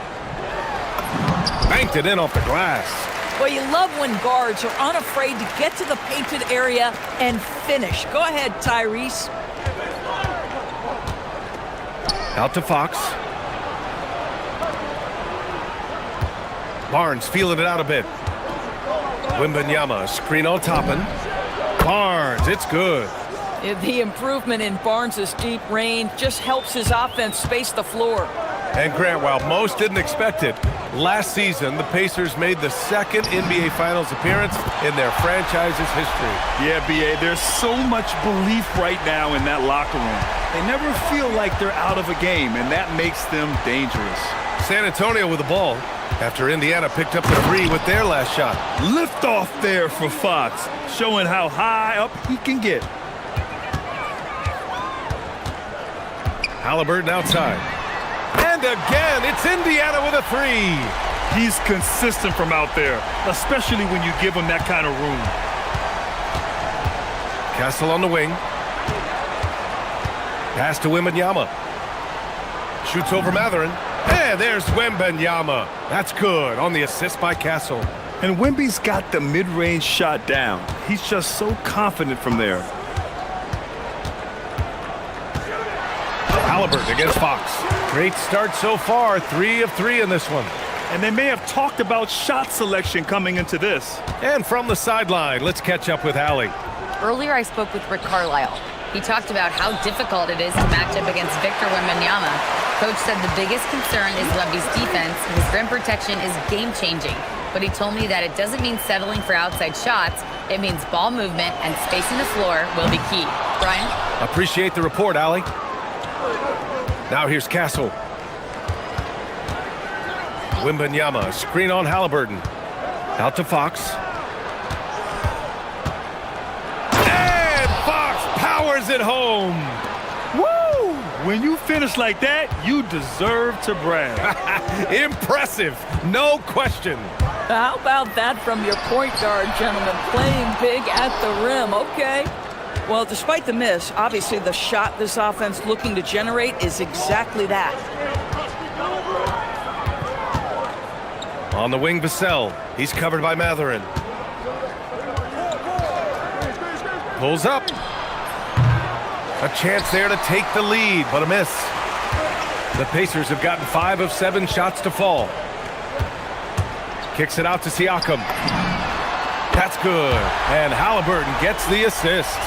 Banked it in off the glass. Well, you love when guards are unafraid to get to the painted area and finish. Go ahead, Tyrese. Out to Fox. Barnes feeling it out a bit. Wembanyama, screen on Toppin. Barnes, it's good. The improvement in Barnes' deep range just helps his offense space the floor. And Grant, while most didn't expect it, last season the Pacers made the second NBA Finals appearance in their franchise's history. Yeah, B.A., there's so much belief right now in that locker room. They never feel like they're out of a game, and that makes them dangerous. San Antonio with the ball after Indiana picked up the three with their last shot. Lift off there for Fox, showing how high up he can get. Halliburton outside. And again, it's Indiana with a three. He's consistent from out there, especially when you give him that kind of room. Castle on the wing. Pass to Wembanyama. Shoots over Matherin. And there's Wembanyama. That's good on the assist by Castle. And Wemby's got the mid-range shot down. He's just so confident from there. Halliburton against Fox. Great start so far. 3 of 3 in this one. And they may have talked about shot selection coming into this. And from the sideline, let's catch up with Allie. Earlier, I spoke with Rick Carlisle. He talked about how difficult it is to match up against Victor Wembanyama. Coach said the biggest concern is Wemby's defense. His rim protection is game-changing. But he told me that it doesn't mean settling for outside shots. It means ball movement and spacing the floor will be key. Brian? Appreciate the report, Allie. Now here's Castle. Wembanyama, screen on Halliburton. Out to Fox. And Fox powers it home. Woo! When you finish like that, you deserve to brag. Impressive, no question. How about that from your point guard, gentlemen? Playing big at the rim, okay. Well, despite the miss, obviously the shot this offense looking to generate is exactly that. On the wing, Vassell. He's covered by Matherin. Pulls up. A chance there to take the lead, but a miss. The Pacers have gotten 5 of 7 shots to fall. Kicks it out to Siakam. That's good. And Halliburton gets the assist.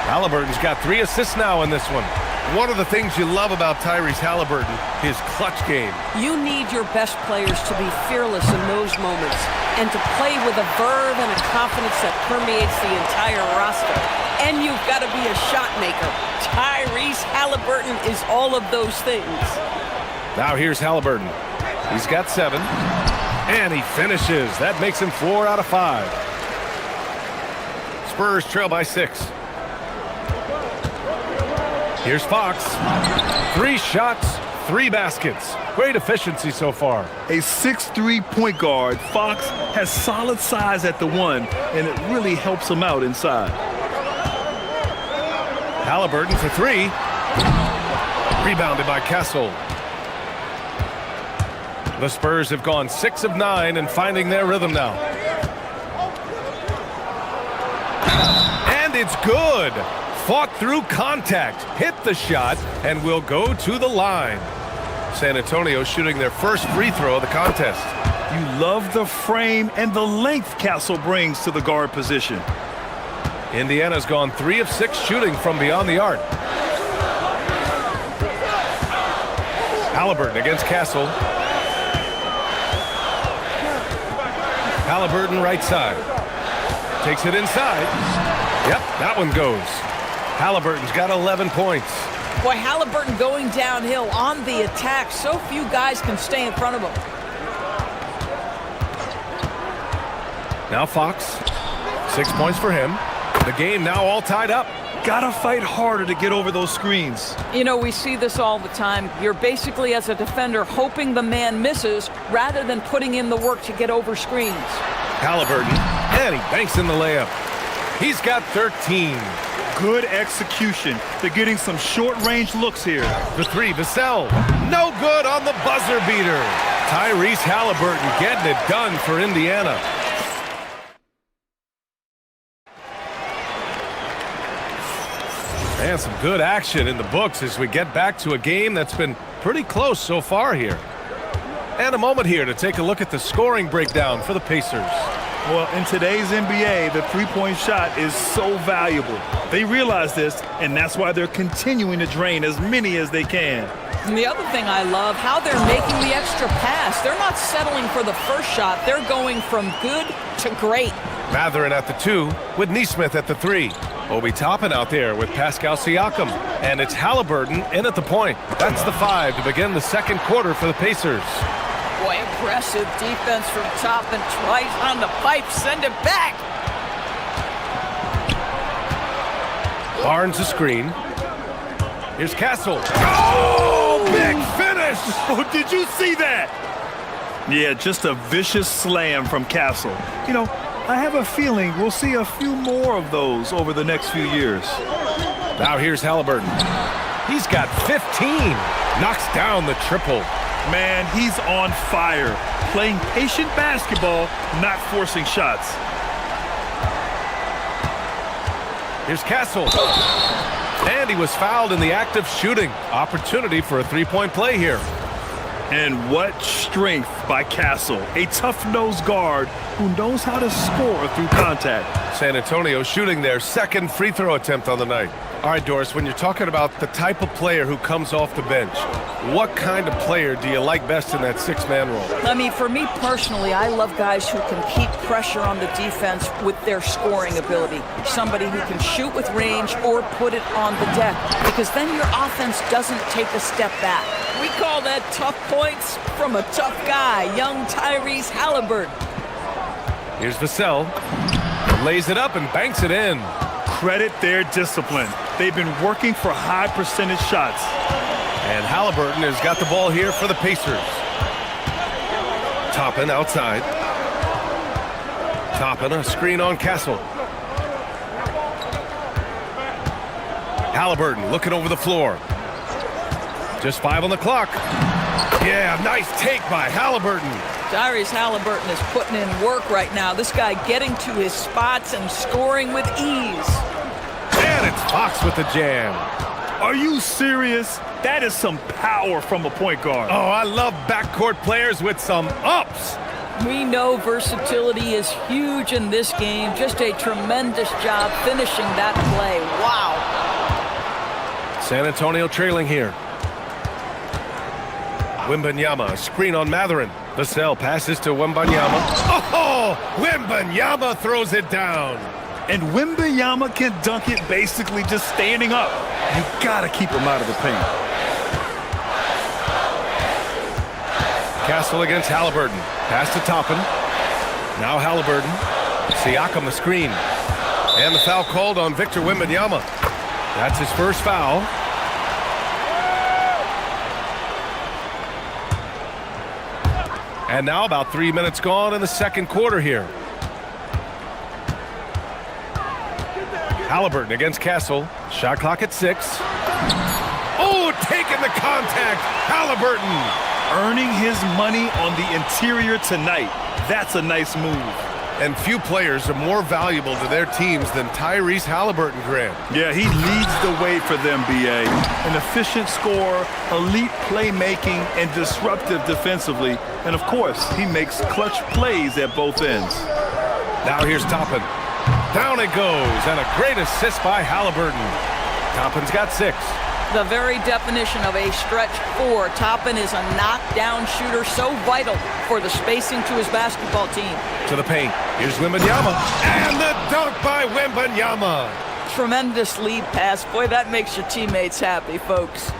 Halliburton's got 3 assists now in this one. One of the things you love about Tyrese Halliburton, his clutch game. You need your best players to be fearless in those moments and to play with a verve and a confidence that permeates the entire roster. And you've got to be a shot maker. Tyrese Halliburton is all of those things. Now here's Halliburton. He's got 7. And he finishes. That makes him 4 out of 5. Spurs trail by 6. Here's Fox. 3 shots, 3 baskets. Great efficiency so far. A 6'3" point guard, Fox has solid size at the 1, and it really helps him out inside. Halliburton for 3. Rebounded by Castle. The Spurs have gone 6 of 9 and finding their rhythm now. And it's good. Fought through contact, hit the shot, and will go to the line. San Antonio shooting their first free throw of the contest. You love the frame and the length Castle brings to the guard position. Indiana's gone 3 of 6 shooting from beyond the arc. Halliburton against Castle. Halliburton right side. Takes it inside. Yep, that one goes. Halliburton's got 11 points. Boy, Halliburton going downhill on the attack. So few guys can stay in front of him. Now Fox, 6 points for him. The game now all tied up. Gotta fight harder to get over those screens. You know, we see this all the time. You're basically, as a defender, hoping the man misses rather than putting in the work to get over screens. Halliburton, and he banks in the layup. He's got 13. Good execution. They're getting some short-range looks here. The three, Vassell, no good on the buzzer beater. Tyrese Halliburton getting it done for Indiana. And some good action in the books as we get back to a game that's been pretty close so far here. And a moment here to take a look at the scoring breakdown for the Pacers. Well, in today's NBA, the three-point shot is so valuable. They realize this, and that's why they're continuing to drain as many as they can. And the other thing I love, how they're making the extra pass. They're not settling for the first shot. They're going from good to great. Mathurin at the 2 with Neesmith at the 3. Obi Toppin out there with Pascal Siakam. And it's Halliburton in at the point. That's the 5 to begin the second quarter for the Pacers. Boy, impressive defense from Toppin. Twice on the pipe, send it back. Barnes a screen. Here's Castle. Oh, big finish! Oh, did you see that? Yeah, just a vicious slam from Castle. You know, I have a feeling we'll see a few more of those over the next few years. Now here's Halliburton. He's got 15. Knocks down the triple. Man, he's on fire. Playing patient basketball, not forcing shots. Here's Castle. And he was fouled in the act of shooting. Opportunity for a three-point play here. And what strength by Castle. A tough-nosed guard who knows how to score through contact. San Antonio shooting their second free throw attempt on the night. All right, Doris, when you're talking about the type of player who comes off the bench, what kind of player do you like best in that six-man role? I mean, for me personally, I love guys who can keep pressure on the defense with their scoring ability. Somebody who can shoot with range or put it on the deck, because then your offense doesn't take a step back. We call that tough points from a tough guy, young Tyrese Halliburton. Here's Vassell. Lays it up and banks it in. Credit their discipline. They've been working for high percentage shots. And Halliburton has got the ball here for the Pacers. Toppin outside. Toppin, a screen on Castle. Halliburton looking over the floor. Just 5 on the clock. Yeah, nice take by Halliburton. Tyrese Halliburton is putting in work right now. This guy getting to his spots and scoring with ease. And it's Fox with the jam. Are you serious? That is some power from a point guard. Oh, I love backcourt players with some ups. We know versatility is huge in this game. Just a tremendous job finishing that play. Wow. San Antonio trailing here. Wembanyama, screen on Mathurin. Vassell passes to Wembanyama. Oh, Wembanyama throws it down. And Wembanyama can dunk it basically just standing up. You gotta keep him out of the paint. Castle against Halliburton. Pass to Toppin. Now Halliburton. Siakam the screen. And the foul called on Victor Wembanyama. That's his first foul. And now about 3 minutes gone in the second quarter here. Halliburton against Castle. Shot clock at 6. Oh, taking the contact. Halliburton. Earning his money on the interior tonight. That's a nice move. And few players are more valuable to their teams than Tyrese Halliburton, Grant. Yeah, he leads the way for them, B.A. An efficient scorer, elite playmaking, and disruptive defensively. And, of course, he makes clutch plays at both ends. Now here's Toppin. Down it goes, and a great assist by Halliburton. Toppin's got 6. The very definition of a stretch 4. Toppin is a knockdown shooter, so vital for the spacing to his basketball team. To the paint. Here's Wembanyama. And the dunk by Wembanyama. tremendous lead pass. Boy, that makes your teammates happy, folks.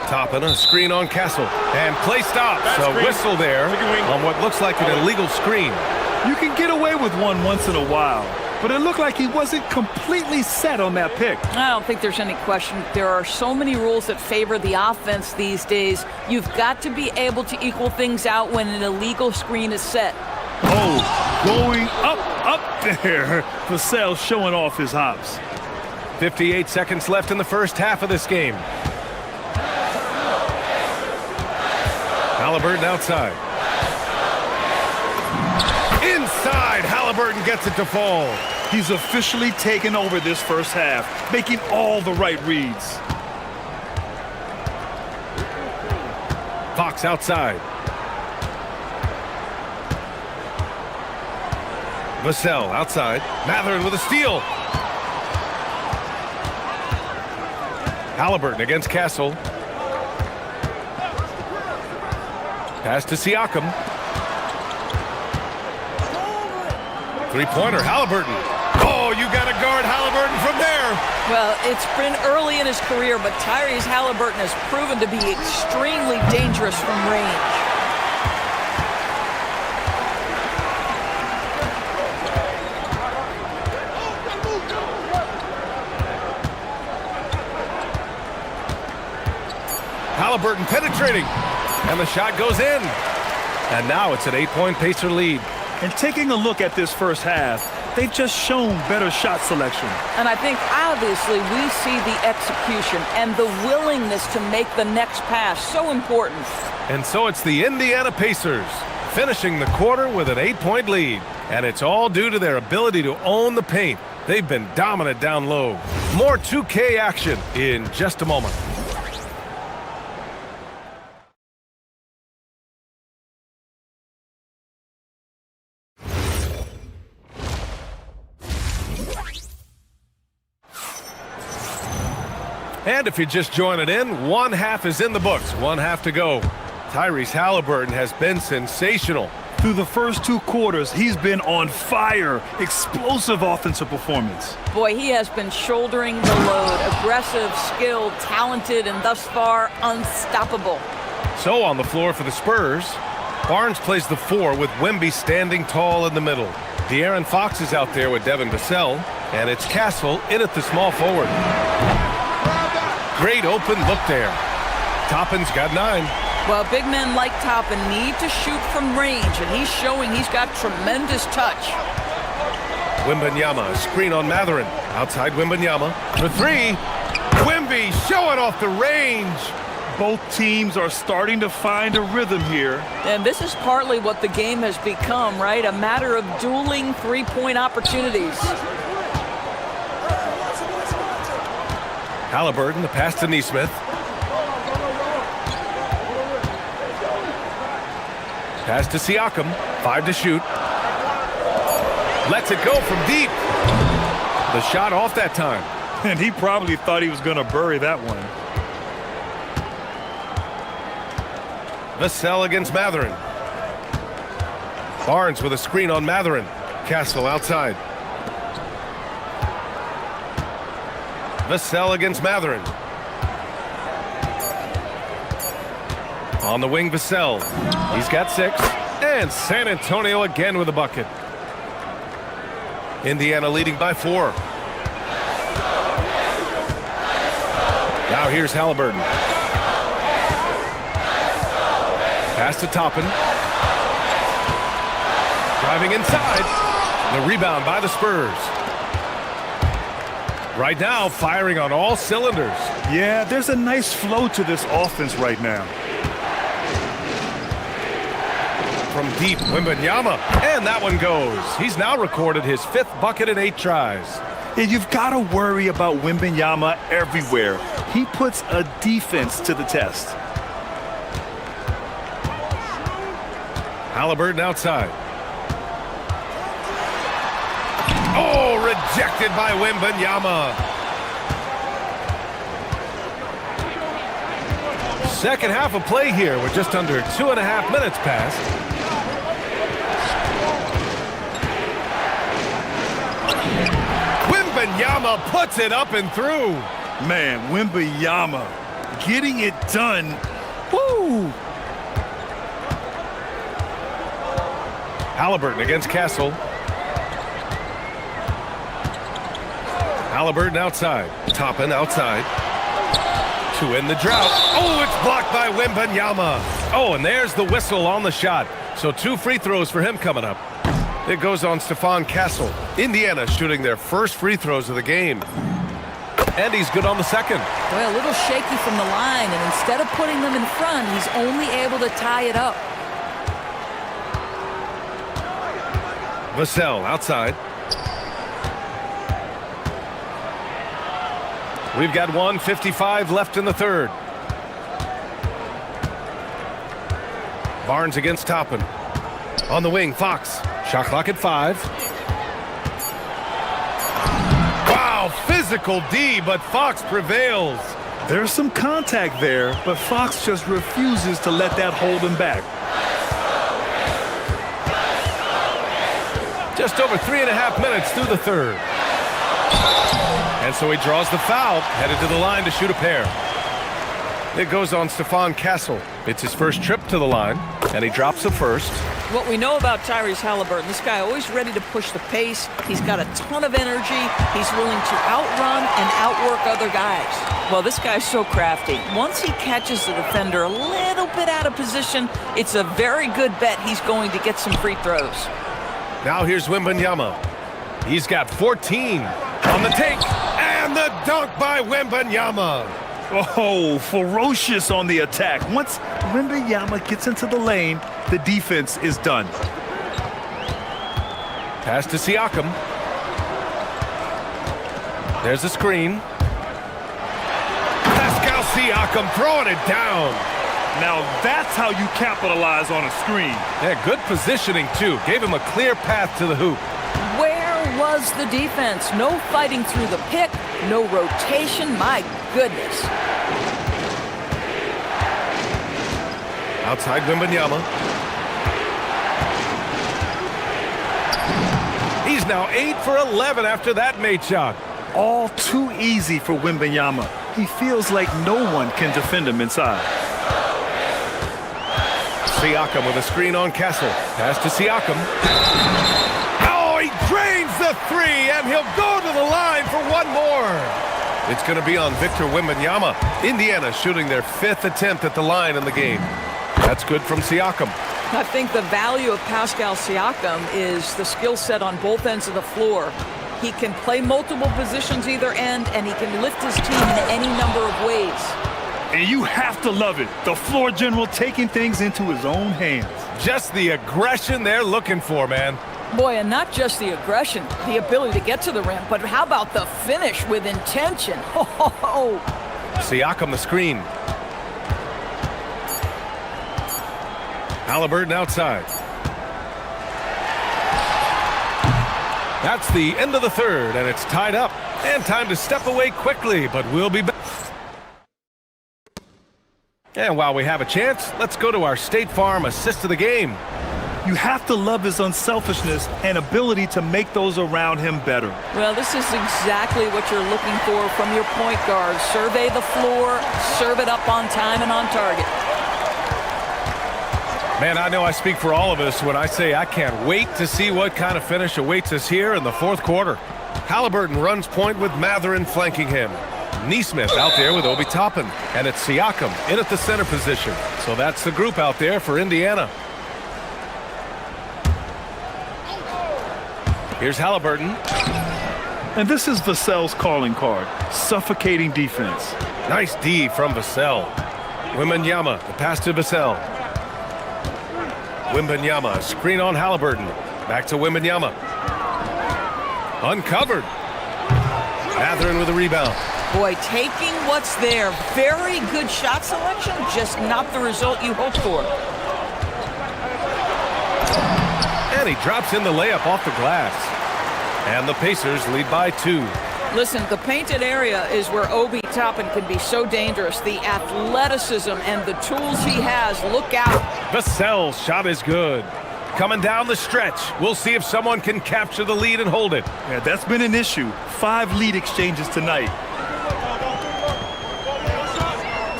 Toppin, a screen on Castle. And play stops. A whistle there on what looks like an illegal screen. You can get away with one once in a while, but it looked like he wasn't completely set on that pick. I don't think there's any question. There are so many rules that favor the offense these days. You've got to be able to equal things out when an illegal screen is set. Oh, going up there. Vassell showing off his hops. 58 seconds left in the first half of this game. Halliburton outside. Inside, Halliburton gets it to fall. He's officially taken over this first half, making all the right reads. Fox outside. Vassell outside. Matherin with a steal. Halliburton against Castle. Pass to Siakam. Three-pointer, Halliburton. Oh, you got to guard Halliburton from there. Well, it's been early in his career, but Tyrese Halliburton has proven to be extremely dangerous from range. Halliburton penetrating. And the shot goes in. And now it's an 8-point Pacer lead. And taking a look at this first half, they've just shown better shot selection. And I think, obviously, we see the execution and the willingness to make the next pass so important. And so it's the Indiana Pacers finishing the quarter with an 8-point lead. And it's all due to their ability to own the paint. They've been dominant down low. More 2K action in just a moment. And if you're just joining in, one half is in the books, one half to go. Tyrese Halliburton has been sensational. Through the first two quarters, he's been on fire. Explosive offensive performance. Boy, he has been shouldering the load. Aggressive, skilled, talented, and thus far, unstoppable. So on the floor for the Spurs, Barnes plays the 4 with Wemby standing tall in the middle. De'Aaron Fox is out there with Devin Vassell, and it's Castle in at the small forward. Great open look there. Toppin's got 9. Well, big men like Toppin need to shoot from range, and he's showing he's got tremendous touch. Wembanyama, screen on Matherin. Outside Wembanyama. For 3. Wemby showing off the range. Both teams are starting to find a rhythm here. And this is partly what the game has become, right? A matter of dueling three-point opportunities. Halliburton, the pass to Nesmith. Pass to Siakam. 5 to shoot. Lets it go from deep. The shot off that time. And he probably thought he was going to bury that one. Vassell against Matherin. Barnes with a screen on Matherin. Castle outside. Vassell against Matherin. On the wing, Vassell. He's got 6. And San Antonio again with a bucket. Indiana leading by 4. Now here's Halliburton. Pass to Toppin. Driving inside. The rebound by the Spurs. Right now, firing on all cylinders. Yeah, there's a nice flow to this offense right now. From deep, Wembanyama. And that one goes. He's now recorded his 5th bucket in 8 tries. And you've got to worry about Wembanyama everywhere. He puts a defense to the test. Halliburton outside. Oh, rejected by Wembanyama. Second half of play here with just under 2.5 minutes passed. Wembanyama puts it up and through. Man, Wembanyama getting it done. Woo! Halliburton against Castle. Halliburton outside. Toppin outside. To end the drought. Oh, it's blocked by Wembanyama. Oh, and there's the whistle on the shot. So 2 free throws for him coming up. It goes on Stephon Castle. Indiana shooting their first free throws of the game. And he's good on the second. Well, a little shaky from the line, and instead of putting them in front, he's only able to tie it up. Vassell outside. We've got 1:55 left in the third. Barnes against Toppin. On the wing, Fox. Shot clock at 5. Wow, physical D, but Fox prevails. There's some contact there, but Fox just refuses to let that hold him back. Just over 3.5 minutes through the third. And so he draws the foul, headed to the line to shoot a pair. It goes on Stephon Castle. It's his first trip to the line, and he drops the first. What we know about Tyrese Halliburton, this guy always ready to push the pace. He's got a ton of energy. He's willing to outrun and outwork other guys. Well, this guy's so crafty. Once he catches the defender a little bit out of position, it's a very good bet he's going to get some free throws. Now here's Wembanyama. He's got 14 on the take, and the dunk by Wembanyama. Oh, ferocious on the attack. Once Wembanyama gets into the lane, the defense is done. Pass to Siakam. There's a screen. Pascal Siakam throwing it down. Now that's how you capitalize on a screen. Yeah, good positioning, too. Gave him a clear path to the hoop. Where was the defense? No fighting through the pick, no rotation. My goodness. Outside Wembanyama. He's now 8 for 11 after that made shot. All too easy for Wembanyama. He feels like no one can defend him inside. Siakam with a screen on Castle. Pass to Siakam. Oh, he drains the 3, and he'll go to the line for one more. It's going to be on Victor Wembanyama. Indiana shooting their 5th attempt at the line in the game. That's good from Siakam. I think the value of Pascal Siakam is the skill set on both ends of the floor. He can play multiple positions either end, and he can lift his team in any number of ways. And you have to love it. The floor general taking things into his own hands. Just the aggression they're looking for, man. Boy, and not just the aggression, the ability to get to the rim, but how about the finish with intention? Oh. Siakam the screen. Halliburton outside. That's the end of the third, and it's tied up. And time to step away quickly, but we'll be back. And while we have a chance, let's go to our State Farm assist of the game. You have to love his unselfishness and ability to make those around him better. Well, this is exactly what you're looking for from your point guard. Survey the floor, serve it up on time and on target. Man, I know I speak for all of us when I say I can't wait to see what kind of finish awaits us here in the fourth quarter. Halliburton runs point with Matherin flanking him. Neesmith out there with Obi Toppin. And it's Siakam in at the center position. So that's the group out there for Indiana. Here's Halliburton. And this is Vassell's calling card. Suffocating defense. Nice D from Vassell. Wembanyama, the pass to Vassell. Wembanyama, screen on Halliburton. Back to Wembanyama. Uncovered. Matherin with a rebound. Boy, taking what's there. Very good shot selection, just not the result you hoped for. And he drops in the layup off the glass. And the Pacers lead by 2. Listen, the painted area is where Obi Toppin can be so dangerous. The athleticism and the tools he has, look out. Vassell's shot is good. coming down the stretch. We'll see if someone can capture the lead and hold it. Yeah, that's been an issue. 5 lead exchanges tonight.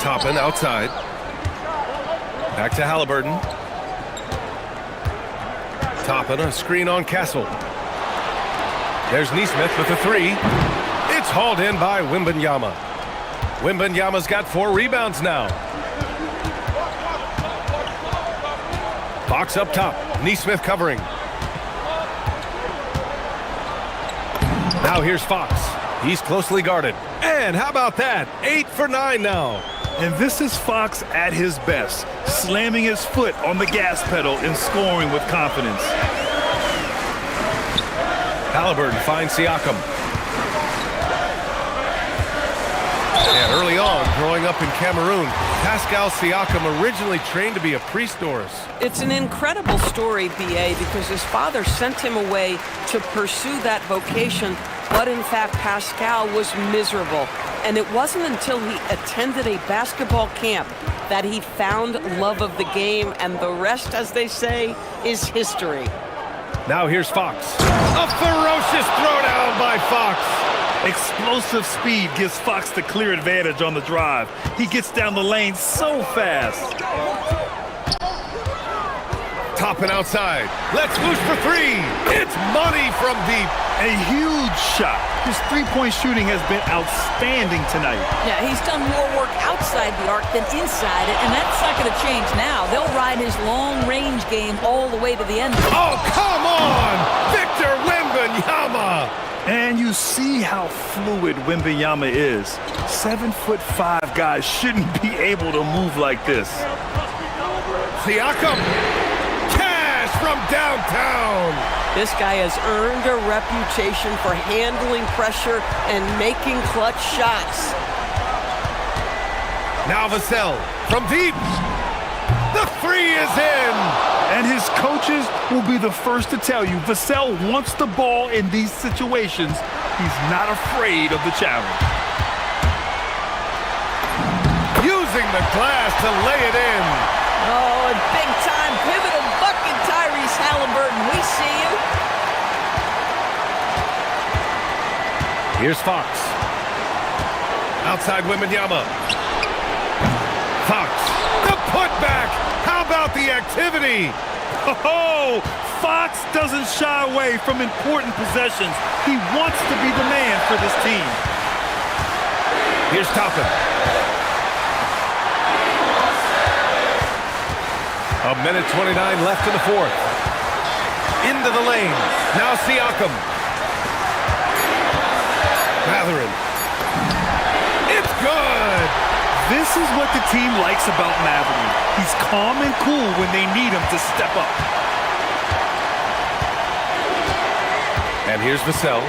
Toppin outside. Back to Halliburton. Toppin, a screen on Castle. There's Neesmith with a 3. It's hauled in by Wembanyama. Wembanyama's got 4 rebounds now. Fox up top. Neesmith covering. Now here's Fox. He's closely guarded. And how about that? 8 for 9 now. And this is Fox at his best, slamming his foot on the gas pedal and scoring with confidence. Halliburton finds Siakam. And early on, growing up in Cameroon, Pascal Siakam originally trained to be a priest. It's an incredible story, BA, because his father sent him away to pursue that vocation, but in fact, Pascal was miserable. And it wasn't until he attended a basketball camp that he found love of the game, and the rest, as they say, is history. Now here's Fox. A ferocious throwdown by Fox. Explosive speed gives Fox the clear advantage on the drive. He gets down the lane so fast. Toppin outside. Let's loose for 3. It's money from deep. A huge shot. His three-point shooting has been outstanding tonight. Yeah, he's done more work outside the arc than inside it, and that's not going to change now. They'll ride his long-range game all the way to the end. Oh, come on! Victor Wembanyama! And you see how fluid Wembanyama is. 7'5" guys shouldn't be able to move like this. Siakam! Cash from downtown! This guy has earned a reputation for handling pressure and making clutch shots. Now Vassell from deep. The 3 is in! And his coaches will be the first to tell you, Vassell wants the ball in these situations. He's not afraid of the challenge. Using the glass to lay it in. Oh, a big-time pivotal bucket, Tyrese Halliburton. We see you. Here's Fox. Outside Wembanyama. Fox. The putback. How about the activity? Oh, Fox doesn't shy away from important possessions. He wants to be the man for this team. Here's Toppin. A minute 29 left in the 4th. Into the lane. Now Siakam. Matherin. It's good. This is what the team likes about Matherin. He's calm and cool when they need him to step up. And here's Vassell.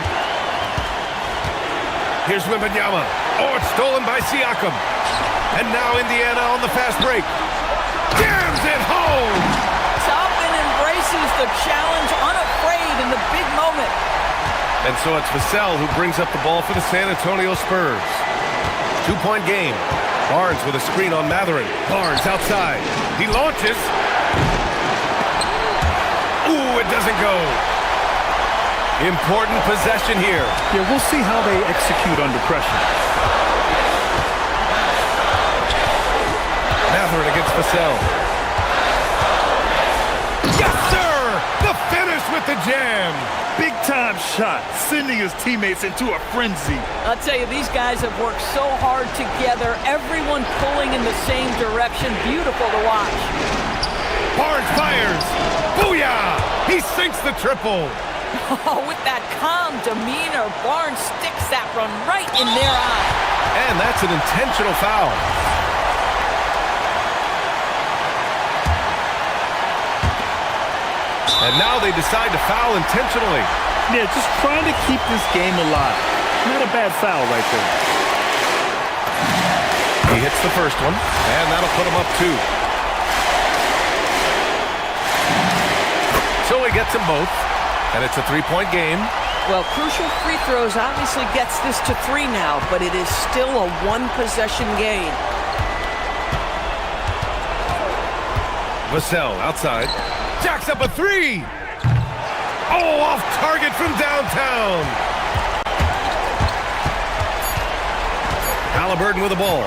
Here's Wembanyama. Oh, it's stolen by Siakam. And now Indiana on the fast break. Jams it home! Toppin embraces the challenge, unafraid in the big moment. And so it's Vassell who brings up the ball for the San Antonio Spurs. 2-point game. Barnes with a screen on Matherin. Barnes outside. He launches. Ooh, it doesn't go. Important possession here. Yeah, we'll see how they execute under pressure. Matherin against Vassell. Yes, sir! The finish with the jam. Big-time shot, sending his teammates into a frenzy. I'll tell you, these guys have worked so hard together, everyone pulling in the same direction. Beautiful to watch. Barnes fires. Booyah! He sinks the triple. Oh, with that calm demeanor, Barnes sticks that one right in their eye. And that's an intentional foul. And now they decide to foul intentionally. Yeah, just trying to keep this game alive. Not a bad foul right there. He hits the first one, and that'll put him up 2. So he gets them both, and it's a 3-point game. Well, crucial free throws obviously gets this to 3 now, but it is still a 1-possession game. Vassell outside. Jacks up a three. Oh, off target from downtown. Halliburton with the ball.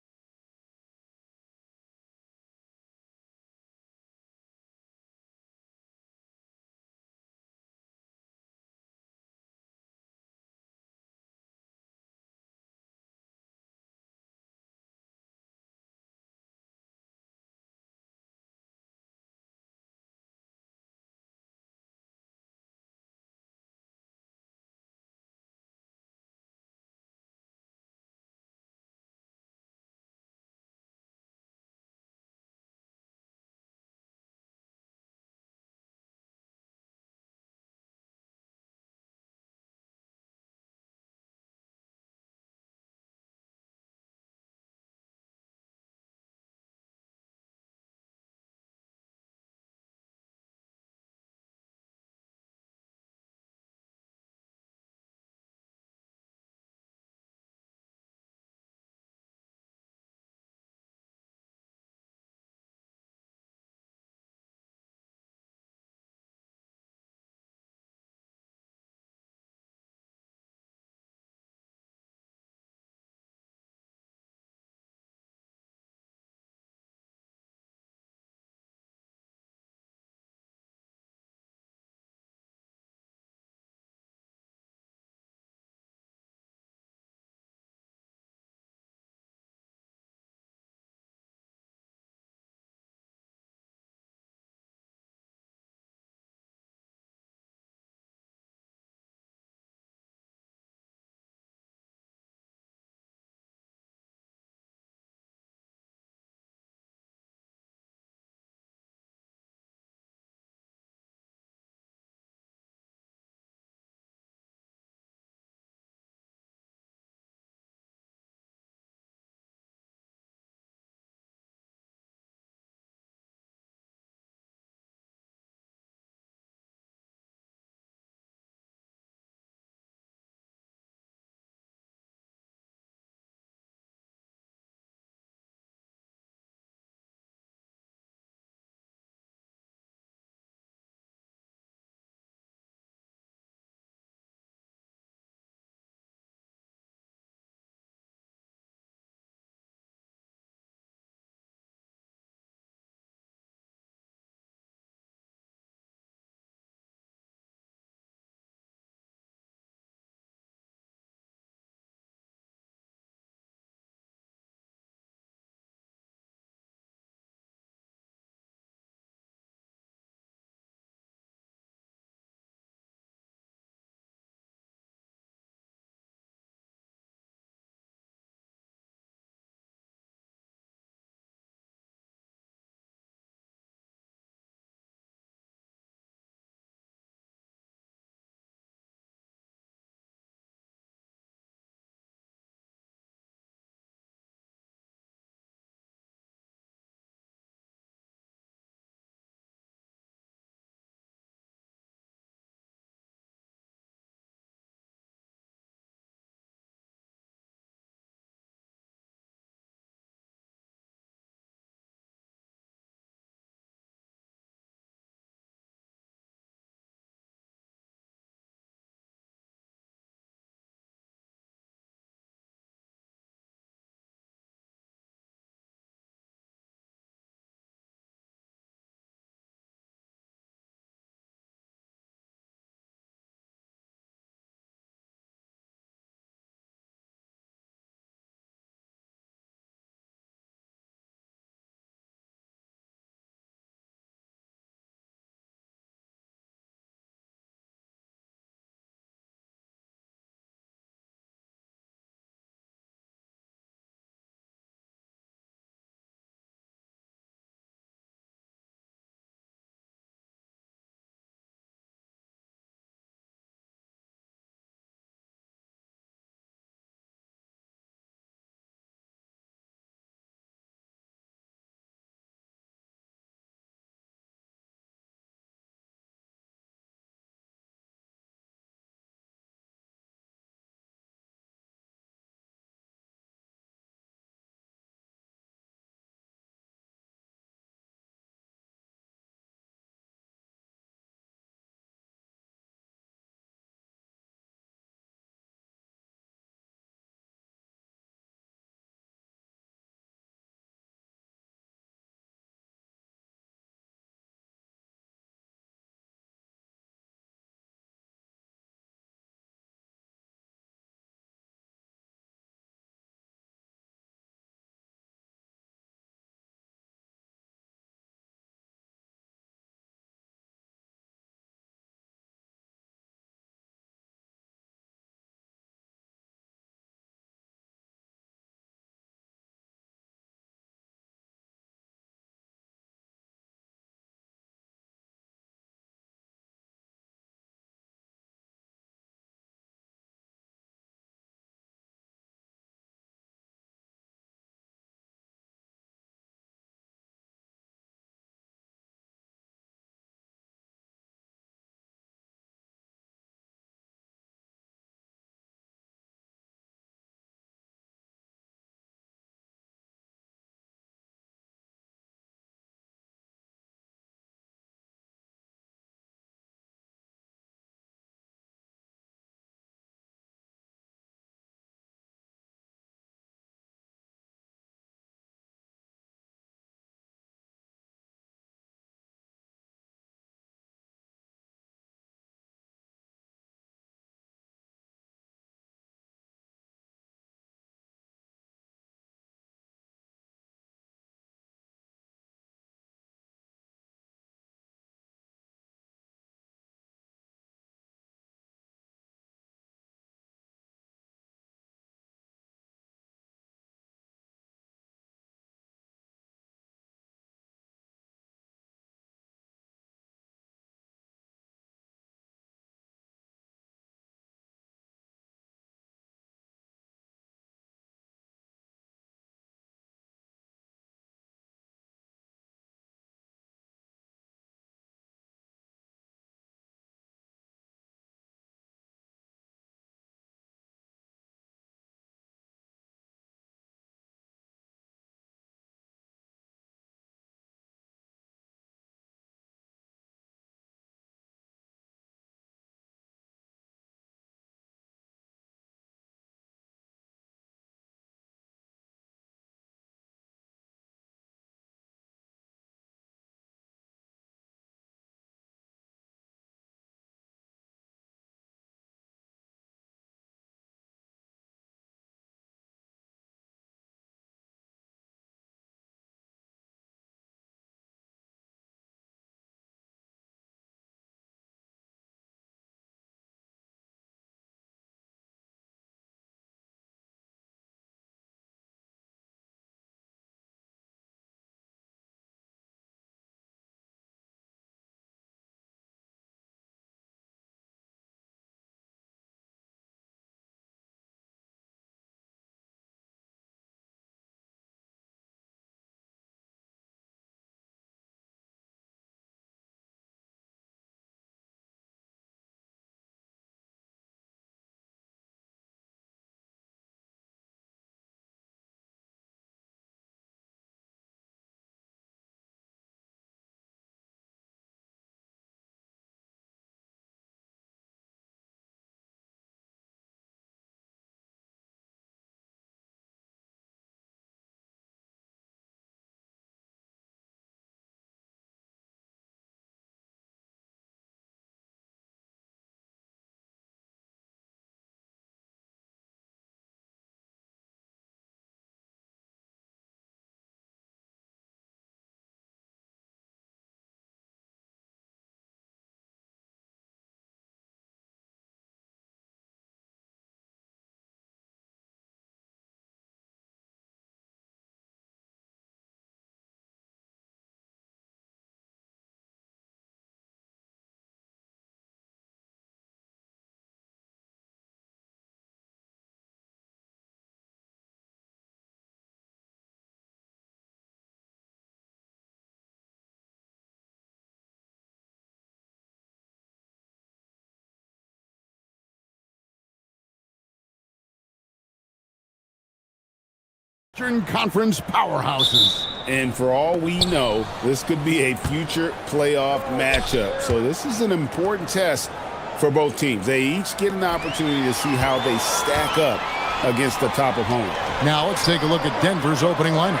Eastern Conference powerhouses. And for all we know, this could be a future playoff matchup. So this is an important test for both teams. They each get an opportunity to see how they stack up against the top opponent. Now let's take a look at Denver's opening lineup.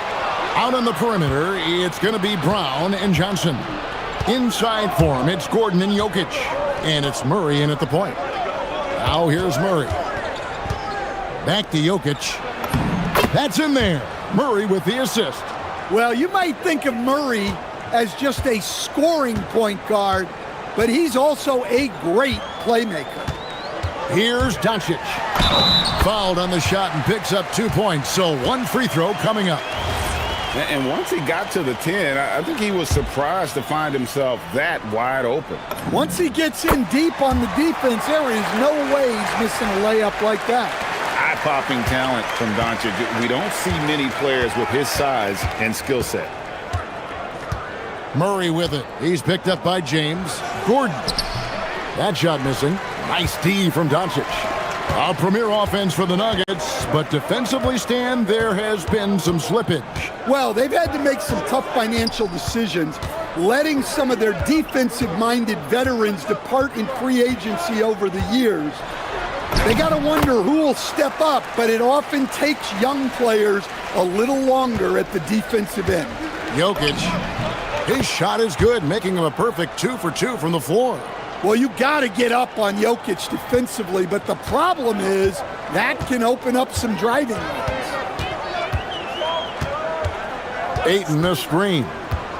Out on the perimeter, it's going to be Brown and Johnson. Inside for him, it's Gordon and Jokic. And it's Murray in at the point. Now here's Murray. Back to Jokic. That's in there. Murray with the assist. Well, you might think of Murray as just a scoring point guard, but he's also a great playmaker. Here's Doncic. Fouled on the shot and picks up 2 points, so one free throw coming up. And once he got to the 10, I think he was surprised to find himself that wide open. Once he gets in deep on the defense, there is no way he's missing a layup like that. Eye-popping talent from Doncic. We don't see many players with his size and skill set. Murray with it. He's picked up by James. Gordon. That shot missing. Nice D from Doncic. A premier offense for the Nuggets, but defensively, Stan, there has been some slippage. Well, they've had to make some tough financial decisions, letting some of their defensive-minded veterans depart in free agency over the years. They got to wonder who will step up, but it often takes young players a little longer at the defensive end. Jokic, his shot is good, making him a perfect 2 for 2 from the floor. Well, you got to get up on Jokic defensively, but the problem is that can open up some driving lanes. Ayton the screen.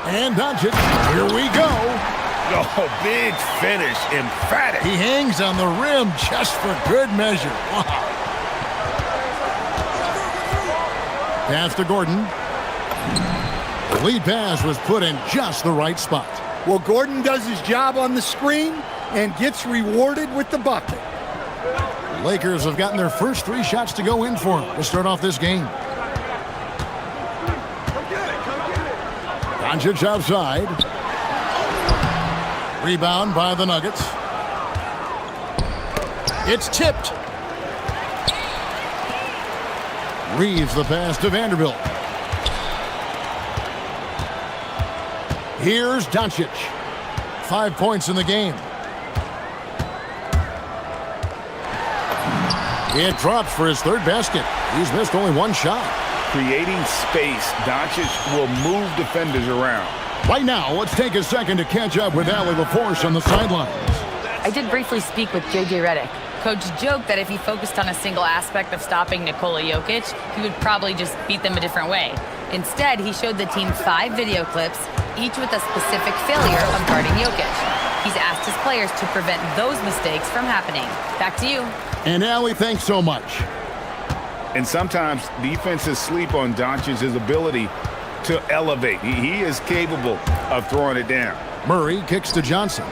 And Doncic, here we go. Oh, big finish, emphatic. He hangs on the rim just for good measure. Wow. Pass to Gordon. The lead pass was put in just the right spot. Well, Gordon does his job on the screen and gets rewarded with the bucket. Lakers have gotten their first 3 shots to go in for him to start off this game. Doncic outside. Rebound by the Nuggets. It's tipped. Reeves the pass to Vanderbilt. Here's Doncic. 5 points in the game. It drops for his 3rd basket. He's missed only 1 shot. Creating space, Doncic will move defenders around. Right now, let's take a second to catch up with Allie LaForce on the sidelines. I did briefly speak with J.J. Redick. Coach joked that if he focused on a single aspect of stopping Nikola Jokic, he would probably just beat them a different way. Instead, he showed the team 5 video clips, each with a specific failure of guarding Jokic. He's asked his players to prevent those mistakes from happening. Back to you. And Allie, thanks so much. And sometimes defenses sleep on Doncic's ability to elevate. He is capable of throwing it down. Murray kicks to Johnson.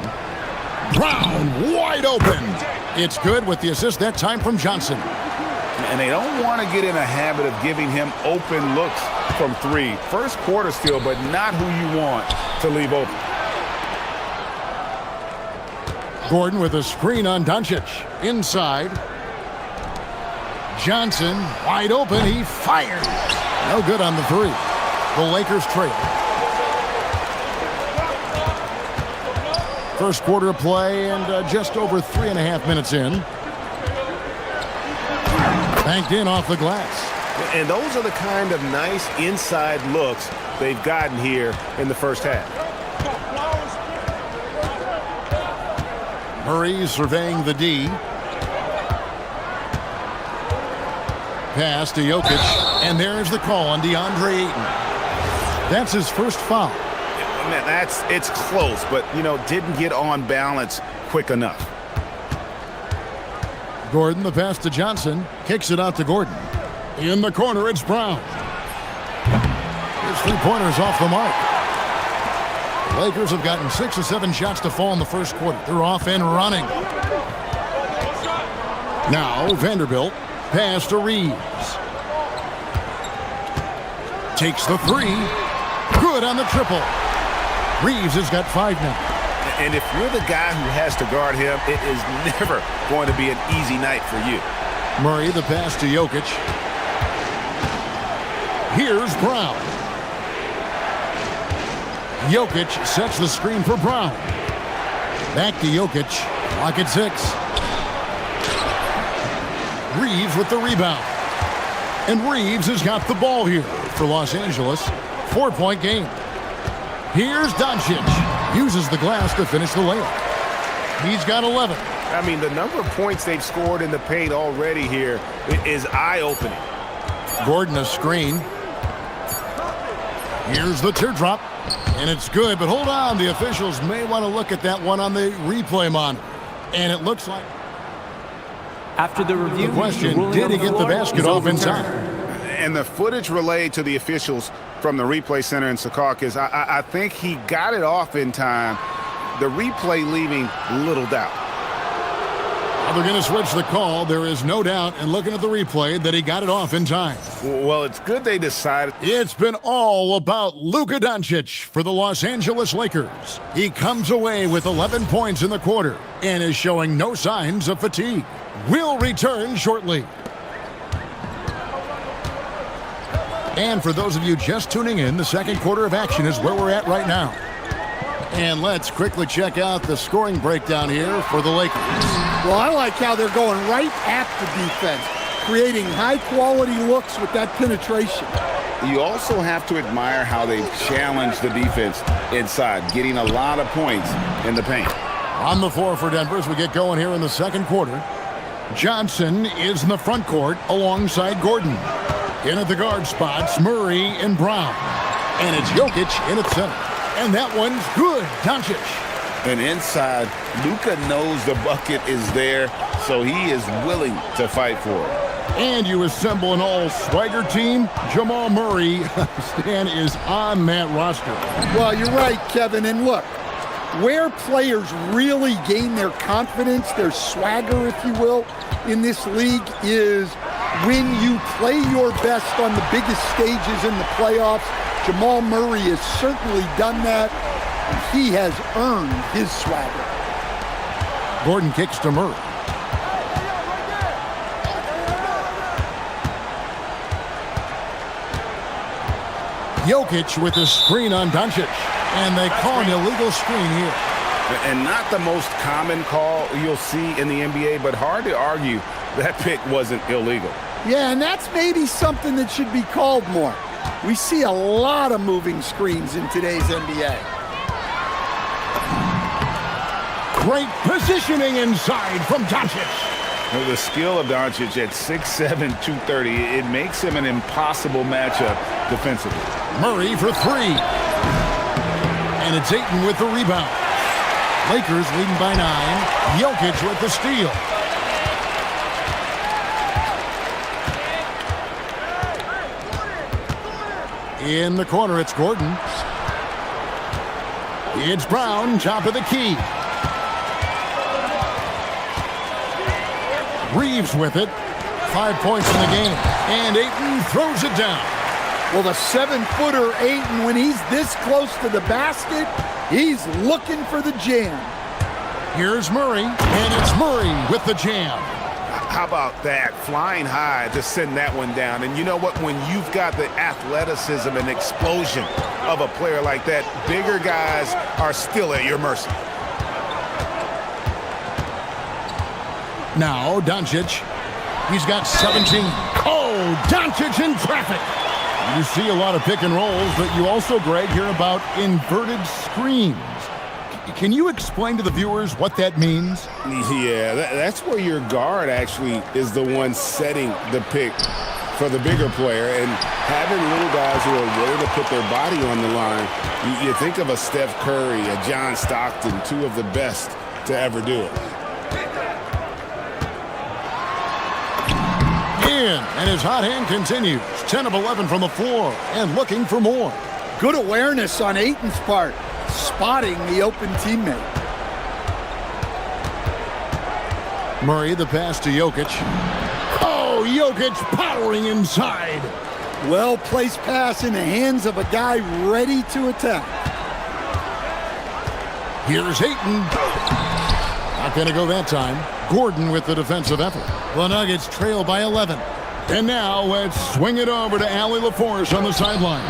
Brown wide open. It's good with the assist that time from Johnson. And they don't want to get in a habit of giving him open looks from 3. First quarter still, but not who you want to leave open. Gordon with a screen on Doncic. Inside. Johnson wide open. He fired. No good on the 3. The Lakers trail. First quarter play and just over 3.5 minutes in. Banked in off the glass. And those are the kind of nice inside looks they've gotten here in the first half. Murray surveying the D. Pass to Jokic. And there's the call on DeAndre Ayton. That's his first foul. Man, it's close, but, didn't get on balance quick enough. Gordon, the pass to Johnson. Kicks it out to Gordon. In the corner, it's Brown. His 3-pointers off the mark. The Lakers have gotten 6 or 7 shots to fall in the first quarter. They're off and running. Now, Vanderbilt. Pass to Reeves. Takes the 3. Good on the triple. Reeves has got 5 now. And if you're the guy who has to guard him, it is never going to be an easy night for you. Murray, the pass to Jokic. Here's Brown. Jokic sets the screen for Brown. Back to Jokic. Clock at 6. Reeves with the rebound. And Reeves has got the ball here for Los Angeles. 4-point game. Here's Doncic. Uses the glass to finish the layup. He's got 11. I mean, the number of points they've scored in the paint already here is eye-opening. Gordon a screen. Here's the teardrop. And it's good, but hold on. The officials may want to look at that one on the replay monitor. And it looks like... After the review, the question, did he get the basket off in time? And the footage relayed to the officials from the replay center in Secaucus, I think he got it off in time. The replay leaving little doubt. They're going to switch the call. There is no doubt, and looking at the replay, that he got it off in time. Well, it's good they decided. It's been all about Luka Doncic for the Los Angeles Lakers. He comes away with 11 points in the quarter and is showing no signs of fatigue. We'll return shortly. And for those of you just tuning in, the second quarter of action is where we're at right now. And let's quickly check out the scoring breakdown here for the Lakers. Well, I like how they're going right at the defense, creating high-quality looks with that penetration. You also have to admire how they've challenged the defense inside, getting a lot of points in the paint. On the floor for Denver as we get going here in the second quarter. Johnson is in the front court alongside Gordon. In at the guard spots, Murray and Brown. And it's Jokic in at center. And that one's good. Doncic. And inside, Luka knows the bucket is there, so he is willing to fight for it. And you assemble an all-swagger team. Jamal Murray, Stan, is on that roster. Well, you're right, Kevin. And look, where players really gain their confidence, their swagger, if you will, in this league is when you play your best on the biggest stages in the playoffs. Jamal Murray has certainly done that. He has earned his swagger. Gordon kicks to Murray. Jokic with the screen on Doncic. And they call an illegal screen here. And not the most common call you'll see in the NBA, but hard to argue that pick wasn't illegal. Yeah, and that's maybe something that should be called more. We see a lot of moving screens in today's NBA. Great positioning inside from Doncic. Well, the skill of Doncic at 6'7", 230, it makes him an impossible matchup defensively. Murray for three. And it's Ayton with the rebound. Lakers leading by 9. Jokic with the steal. In the corner, it's Gordon. It's Brown, top of the key. Reeves with it. 5 points in the game. And Ayton throws it down. Well, the 7-footer Ayton, when he's this close to the basket, he's looking for the jam. Here's Murray, and it's Murray with the jam. How about that? Flying high to send that one down. And you know what? When you've got the athleticism and explosion of a player like that, bigger guys are still at your mercy. Now, Doncic. He's got 17. Oh, Doncic in traffic. You see a lot of pick and rolls, but you also, Greg, hear about inverted screens. Can you explain to the viewers what that means? Yeah, that's where your guard actually is the one setting the pick for the bigger player, and having little guys who are willing to put their body on the line. You think of a Steph Curry, a John Stockton, two of the best to ever do it. And his hot hand continues. 10 of 11 from the floor and looking for more. Good awareness on Ayton's part, spotting the open teammate. Murray, the pass to Jokic. Oh, Jokic powering inside. Well-placed pass in the hands of a guy ready to attack. Here's Ayton. Not going to go that time. Gordon with the defensive effort. The Nuggets trail by 11. And now let's swing it over to Allie LaForce on the sideline.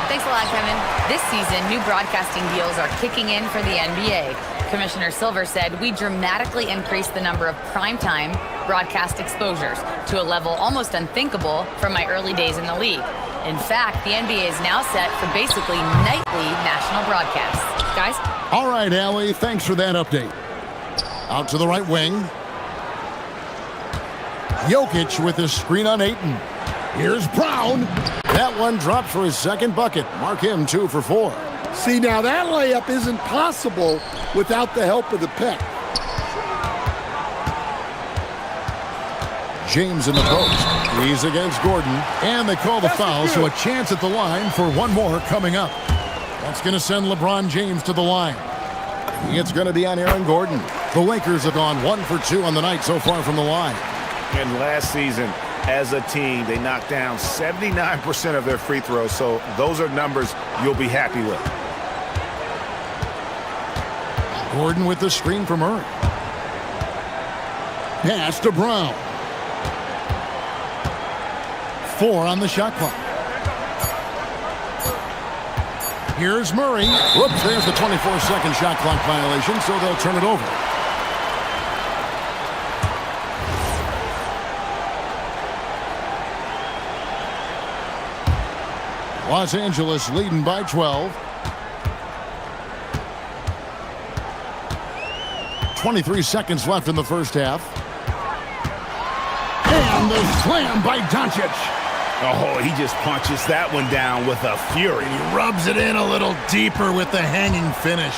Thanks a lot, Kevin. This season, new broadcasting deals are kicking in for the NBA. Commissioner Silver said we dramatically increased the number of primetime broadcast exposures to a level almost unthinkable from my early days in the league. In fact, the NBA is now set for basically nightly national broadcasts. Guys? All right, Allie, thanks for that update. Out to the right wing. Jokic with his screen on Ayton. Here's Brown. That one drops for his second bucket. Mark him 2 for 4. See, now that layup isn't possible without the help of the pick. James in the post. He's against Gordon. And they call the foul, so a chance at the line for one more coming up. That's going to send LeBron James to the line. It's going to be on Aaron Gordon. The Lakers have gone 1 for 2 on the night so far from the line. And last season, as a team, they knocked down 79% of their free throws, so those are numbers you'll be happy with. Gordon with the screen from Murray. Pass to Brown. 4 on the shot clock. Here's Murray. Whoops, there's the 24-second shot clock violation, so they'll turn it over. Los Angeles leading by 12. 23 seconds left in the first half. And the slam by Doncic. Oh, he just punches that one down with a fury. He rubs it in a little deeper with the hanging finish.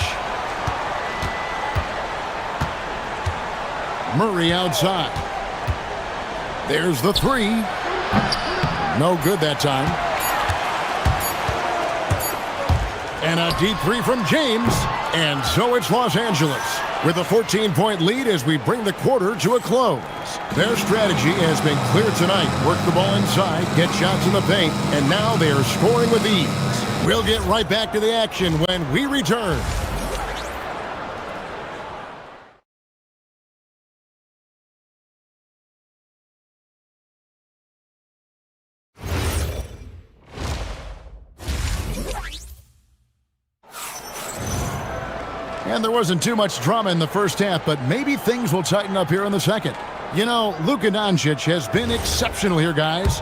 Murray outside. There's the 3. No good that time. And a deep 3 from James. And so it's Los Angeles with a 14-point lead as we bring the quarter to a close. Their strategy has been clear tonight. Work the ball inside, get shots in the paint, and now they are scoring with ease. We'll get right back to the action when we return. And there wasn't too much drama in the first half, but maybe things will tighten up here in the second. You know, Luka Doncic has been exceptional here, guys.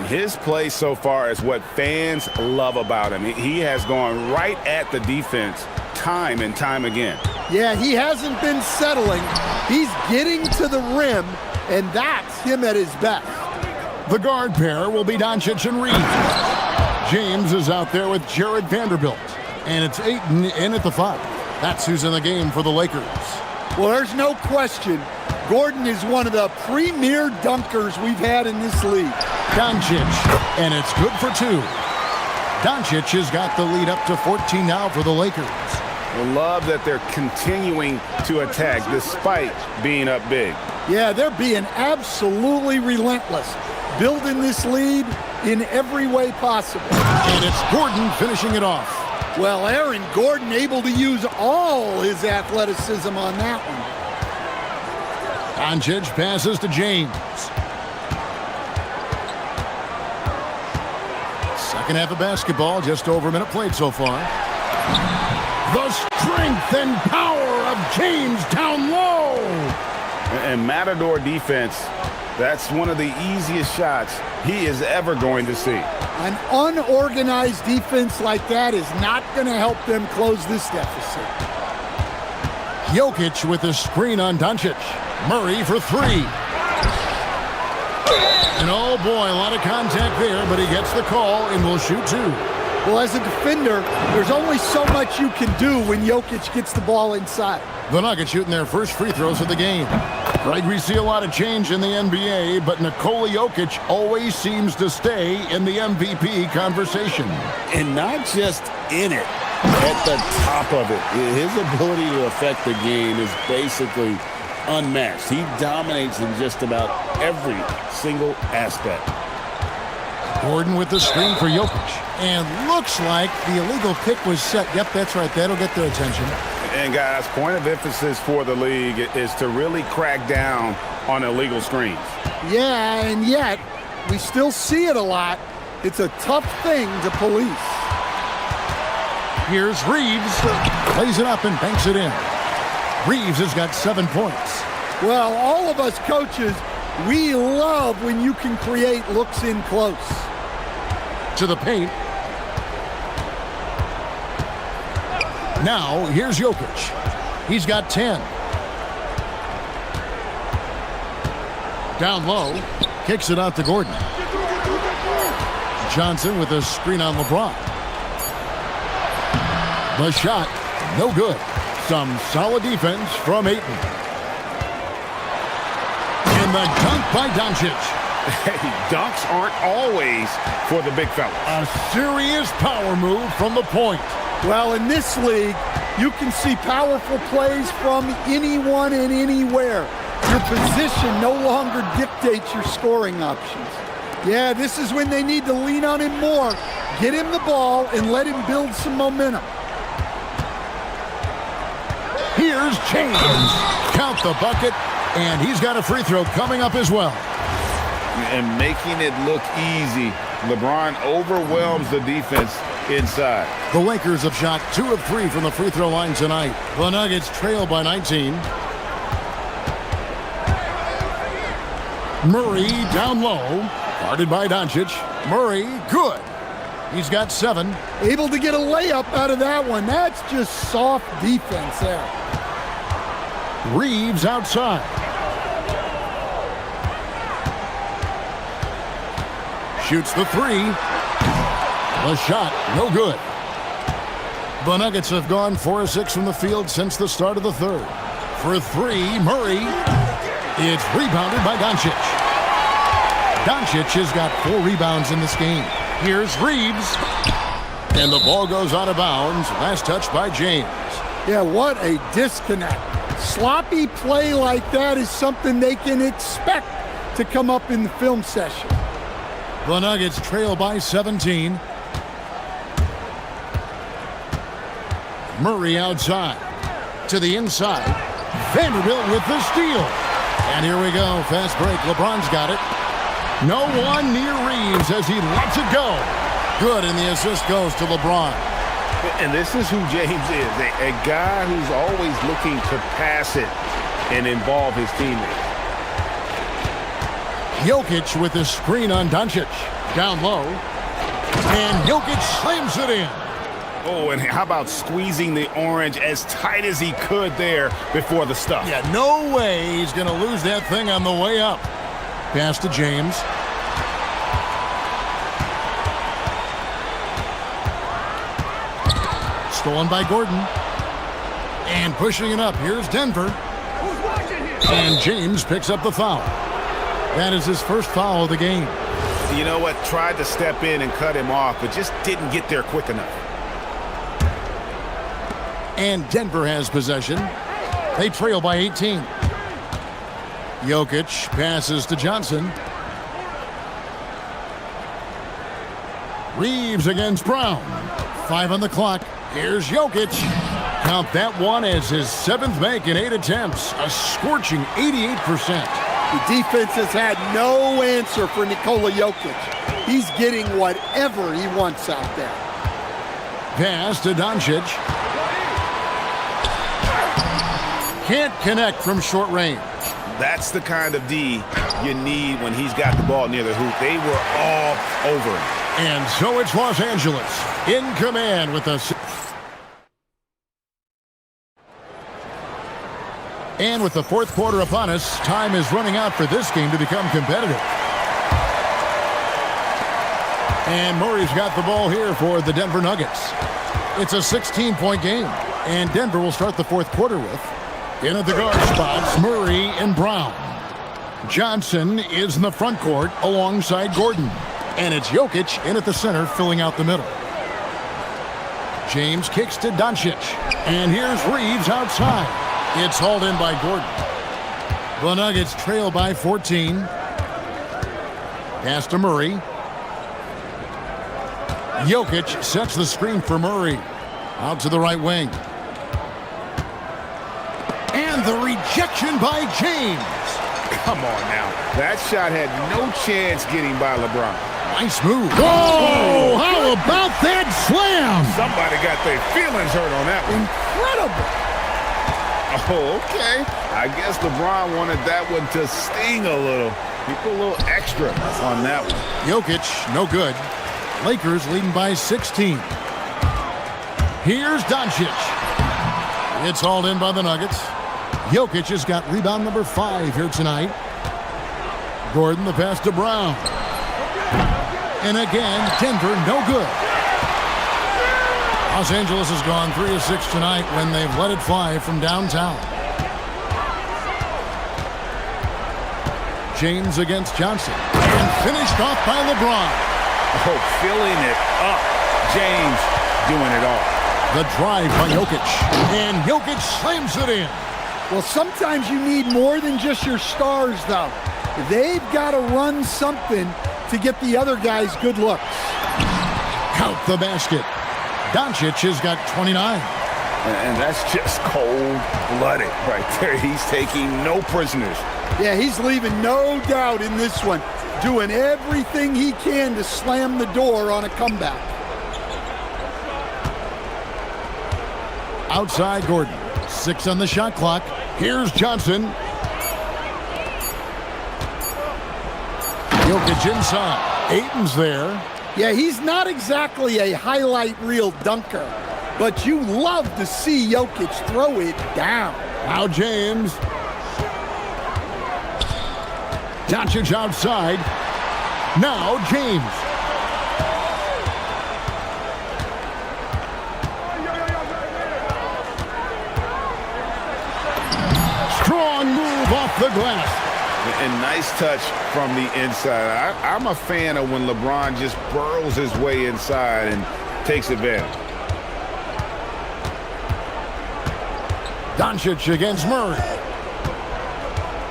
His play so far is what fans love about him. He has gone right at the defense time and time again. Yeah, he hasn't been settling. He's getting to the rim, and that's him at his best. The guard pair will be Doncic and Reed. James is out there with Jared Vanderbilt. And it's Ayton in at the 5. That's who's in the game for the Lakers. Well, there's no question. Gordon is one of the premier dunkers we've had in this league. Doncic, and it's good for 2. Doncic has got the lead up to 14 now for the Lakers. I love that they're continuing to attack despite being up big. Yeah, they're being absolutely relentless, building this lead in every way possible. And it's Gordon finishing it off. Well, Aaron Gordon able to use all his athleticism on that one. Doncic passes to James. Second half of basketball, just over a minute played so far. The strength and power of James down low. And Matador defense, that's one of the easiest shots he is ever going to see. An unorganized defense like that is not going to help them close this deficit. Jokic with a screen on Doncic. Murray for 3. And oh boy, a lot of contact there, but he gets the call and will shoot 2. Well, as a defender, there's only so much you can do when Jokic gets the ball inside. The Nuggets shooting their first free throws of the game. Right, we see a lot of change in the NBA, but Nikola Jokic always seems to stay in the MVP conversation. And not just in it, at the top of it. His ability to affect the game is basically unmatched. He dominates in just about every single aspect. Gordon with the screen for Jokic. And looks like the illegal pick was set. Yep, that's right. That'll get their attention. And guys, point of emphasis for the league is to really crack down on illegal screens. Yeah, and yet We still see it a lot. It's a tough thing to police. Here's Reeves. Plays it up and banks it in. Reeves has got 7 points. Well, all of us coaches, we love when you can create looks in close. To the paint. Now, here's Jokic. He's got 10. Down low. Kicks it out to Gordon. Johnson with a screen on LeBron. The shot, no good. Some solid defense from Ayton. And the dunk by Doncic. Hey, dunks aren't always for the big fella. A serious power move from the point. Well, in this league, you can see powerful plays from anyone and anywhere. Your position no longer dictates your scoring options. Yeah, this is when they need to lean on him more. Get him the ball and let him build some momentum. Here's James. Count the bucket, and he's got a free throw coming up as well. And making it look easy. LeBron overwhelms the defense inside. The Lakers have shot 2 of 3 from the free throw line tonight. The Nuggets trail by 19. Murray down low. Guarded by Doncic. Murray, good. He's got 7. Able to get a layup out of that one. That's just soft defense there. Reeves outside. Shoots the 3. The shot, no good. The Nuggets have gone 4 of 6 from the field since the start of the third. For 3, Murray. It's rebounded by Doncic. Doncic has got 4 rebounds in this game. Here's Reeves. And the ball goes out of bounds. Last touch by James. Yeah, what a disconnect. Sloppy play like that is something they can expect to come up in the film session. The Nuggets trail by 17. Murray outside. To the inside. Vanderbilt with the steal. And here we go. Fast break. LeBron's got it. No one near Reeves as he lets it go. Good, and the assist goes to LeBron. And this is who James is, a guy who's always looking to pass it and involve his teammates. Jokic with the screen on Doncic. Down low. And Jokic slams it in. Oh, and how about squeezing the orange as tight as he could there before the stuff? Yeah, no way he's going to lose that thing on the way up. Pass to James. Stolen by Gordon. And pushing it up. Here's Denver. And James picks up the foul. That is his first foul of the game. You know what? Tried to step in and cut him off, but just didn't get there quick enough. And Denver has possession. They trail by 18. Jokic passes to Johnson. Reeves against Brown. 5 on the clock. Here's Jokic. Count that one as his 7th make in 8 attempts. A scorching 88%. The defense has had no answer for Nikola Jokic. He's getting whatever he wants out there. Pass to Doncic. Can't connect from short range. That's the kind of D you need when he's got the ball near the hoop. They were all over him. And so it's Los Angeles in command with the... And with the fourth quarter upon us, time is running out for this game to become competitive. And Murray's got the ball here for the Denver Nuggets. It's a 16-point game, and Denver will start the fourth quarter with, in at the guard spots, Murray and Brown. Johnson is in the front court alongside Gordon. And it's Jokic in at the center, filling out the middle. James kicks to Doncic. And here's Reeves outside. It's hauled in by Gordon. The Nuggets trail by 14. Pass to Murray. Jokic sets the screen for Murray. Out to the right wing. And the rejection by James. Come on now. That shot had no chance getting by LeBron. Nice move. Oh, how about that slam? Somebody got their feelings hurt on that one. Incredible. Oh, okay. I guess LeBron wanted that one to sting a little. He put a little extra on that one. Jokic, no good. Lakers leading by 16. Here's Doncic. It's hauled in by the Nuggets. Jokic has got rebound number 5 here tonight. Gordon, the pass to Brown. And again, Denver, no good. Los Angeles has gone 3 of 6 tonight when they've let it fly from downtown. James against Johnson. And finished off by LeBron. Oh, filling it up. James doing it all. The drive by Jokic. And Jokic slams it in. Well, sometimes you need more than just your stars, though. They've got to run something to get the other guys good looks. Count the basket. Doncic has got 29. And that's just cold-blooded right there. He's taking no prisoners. Yeah, he's leaving no doubt in this one. Doing everything he can to slam the door on a comeback. Outside Gordon. 6 on the shot clock. Here's Johnson. Jokic inside. Ayton's there. Yeah, he's not exactly a highlight reel dunker, but you love to see Jokic throw it down. Now James. Doncic outside. Now James. Strong move off the glass. And nice touch from the inside. I'm a fan of when LeBron just burrows his way inside and takes advantage. Doncic against Murray.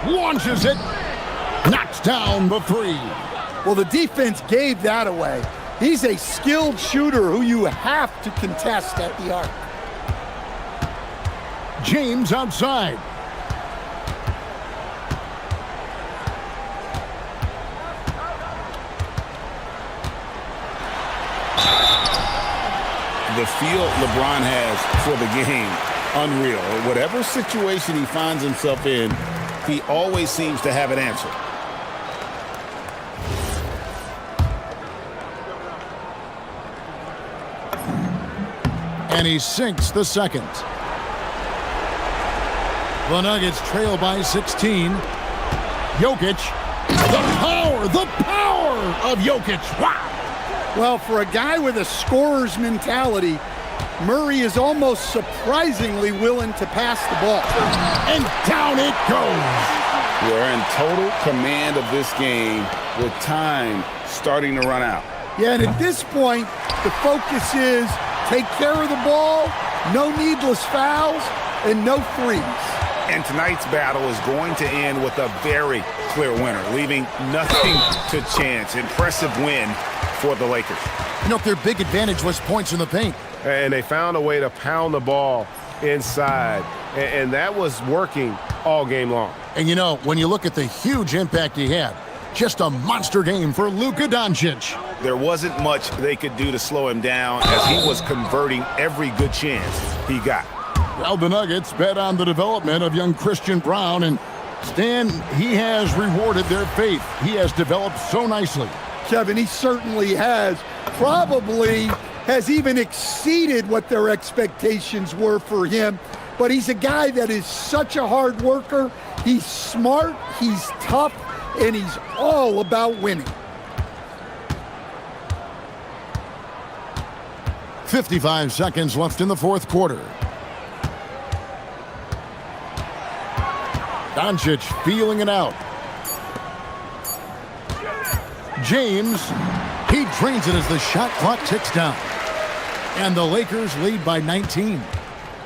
Launches it. Knocks down the 3. Well, the defense gave that away. He's a skilled shooter who you have to contest at the arc. James outside. The feel LeBron has for the game, unreal. Whatever situation he finds himself in, he always seems to have an answer. And he sinks the second. The Nuggets trail by 16. Jokic. The power of Jokic. Wow. Well, for a guy with a scorer's mentality, Murray is almost surprisingly willing to pass the ball. And down it goes. We're in total command of this game with time starting to run out. Yeah, and at this point, the focus is take care of the ball, no needless fouls, and no threes. And tonight's battle is going to end with a very clear winner, leaving nothing to chance. Impressive win for the Lakers. You know, their big advantage was points in the paint. And they found a way to pound the ball inside. And that was working all game long. And you know, when you look at the huge impact he had, just a monster game for Luka Doncic. There wasn't much they could do to slow him down as he was converting every good chance he got. Well, the Nuggets bet on the development of young Christian Brown, and Stan, he has rewarded their faith. He has developed so nicely. Kevin, he certainly has. Probably has even exceeded what their expectations were for him. But he's a guy that is such a hard worker. He's smart, he's tough, and he's all about winning. 55 seconds left in the fourth quarter. Doncic feeling it out. James, he drains it as the shot clock ticks down. And the Lakers lead by 19.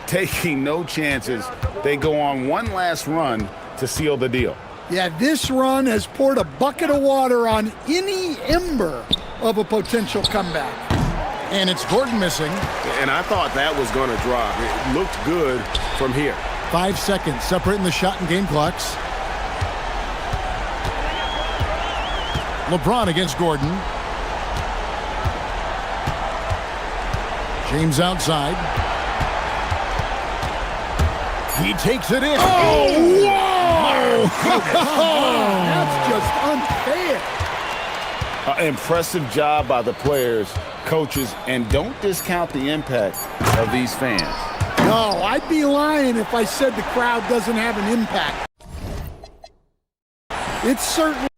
Taking no chances, they go on one last run to seal the deal. Yeah, this run has poured a bucket of water on any ember of a potential comeback. And it's Gordon missing. And I thought that was going to drop. It looked good from here. 5 seconds separating the shot and game clocks. LeBron against Gordon. James outside. He takes it in. Oh, whoa! That's just unfair. Impressive job by the players, coaches, and don't discount the impact of these fans. No, I'd be lying if I said the crowd doesn't have an impact. It's certainly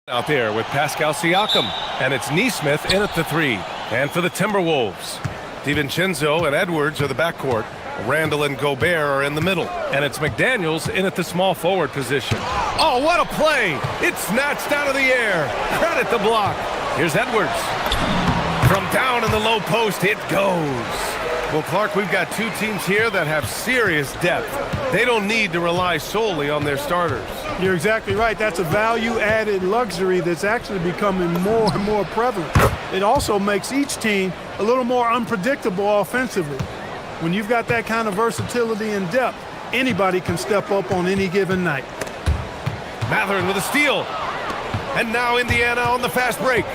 Out there with Pascal Siakam, and it's Neesmith in at the 3. And for the Timberwolves, DiVincenzo and Edwards are the backcourt. Randall and Gobert are in the middle. And it's McDaniels in at the small forward position. Oh, what a play! It's snatched out of the air. Credit the block. Here's Edwards. From down in the low post, it goes. Well, Clark, we've got two teams here that have serious depth. They don't need to rely solely on their starters. You're exactly right. That's a value-added luxury that's actually becoming more and more prevalent. It also makes each team a little more unpredictable offensively. When you've got that kind of versatility and depth, anybody can step up on any given night. Matherin with a steal. And now Indiana on the fast break.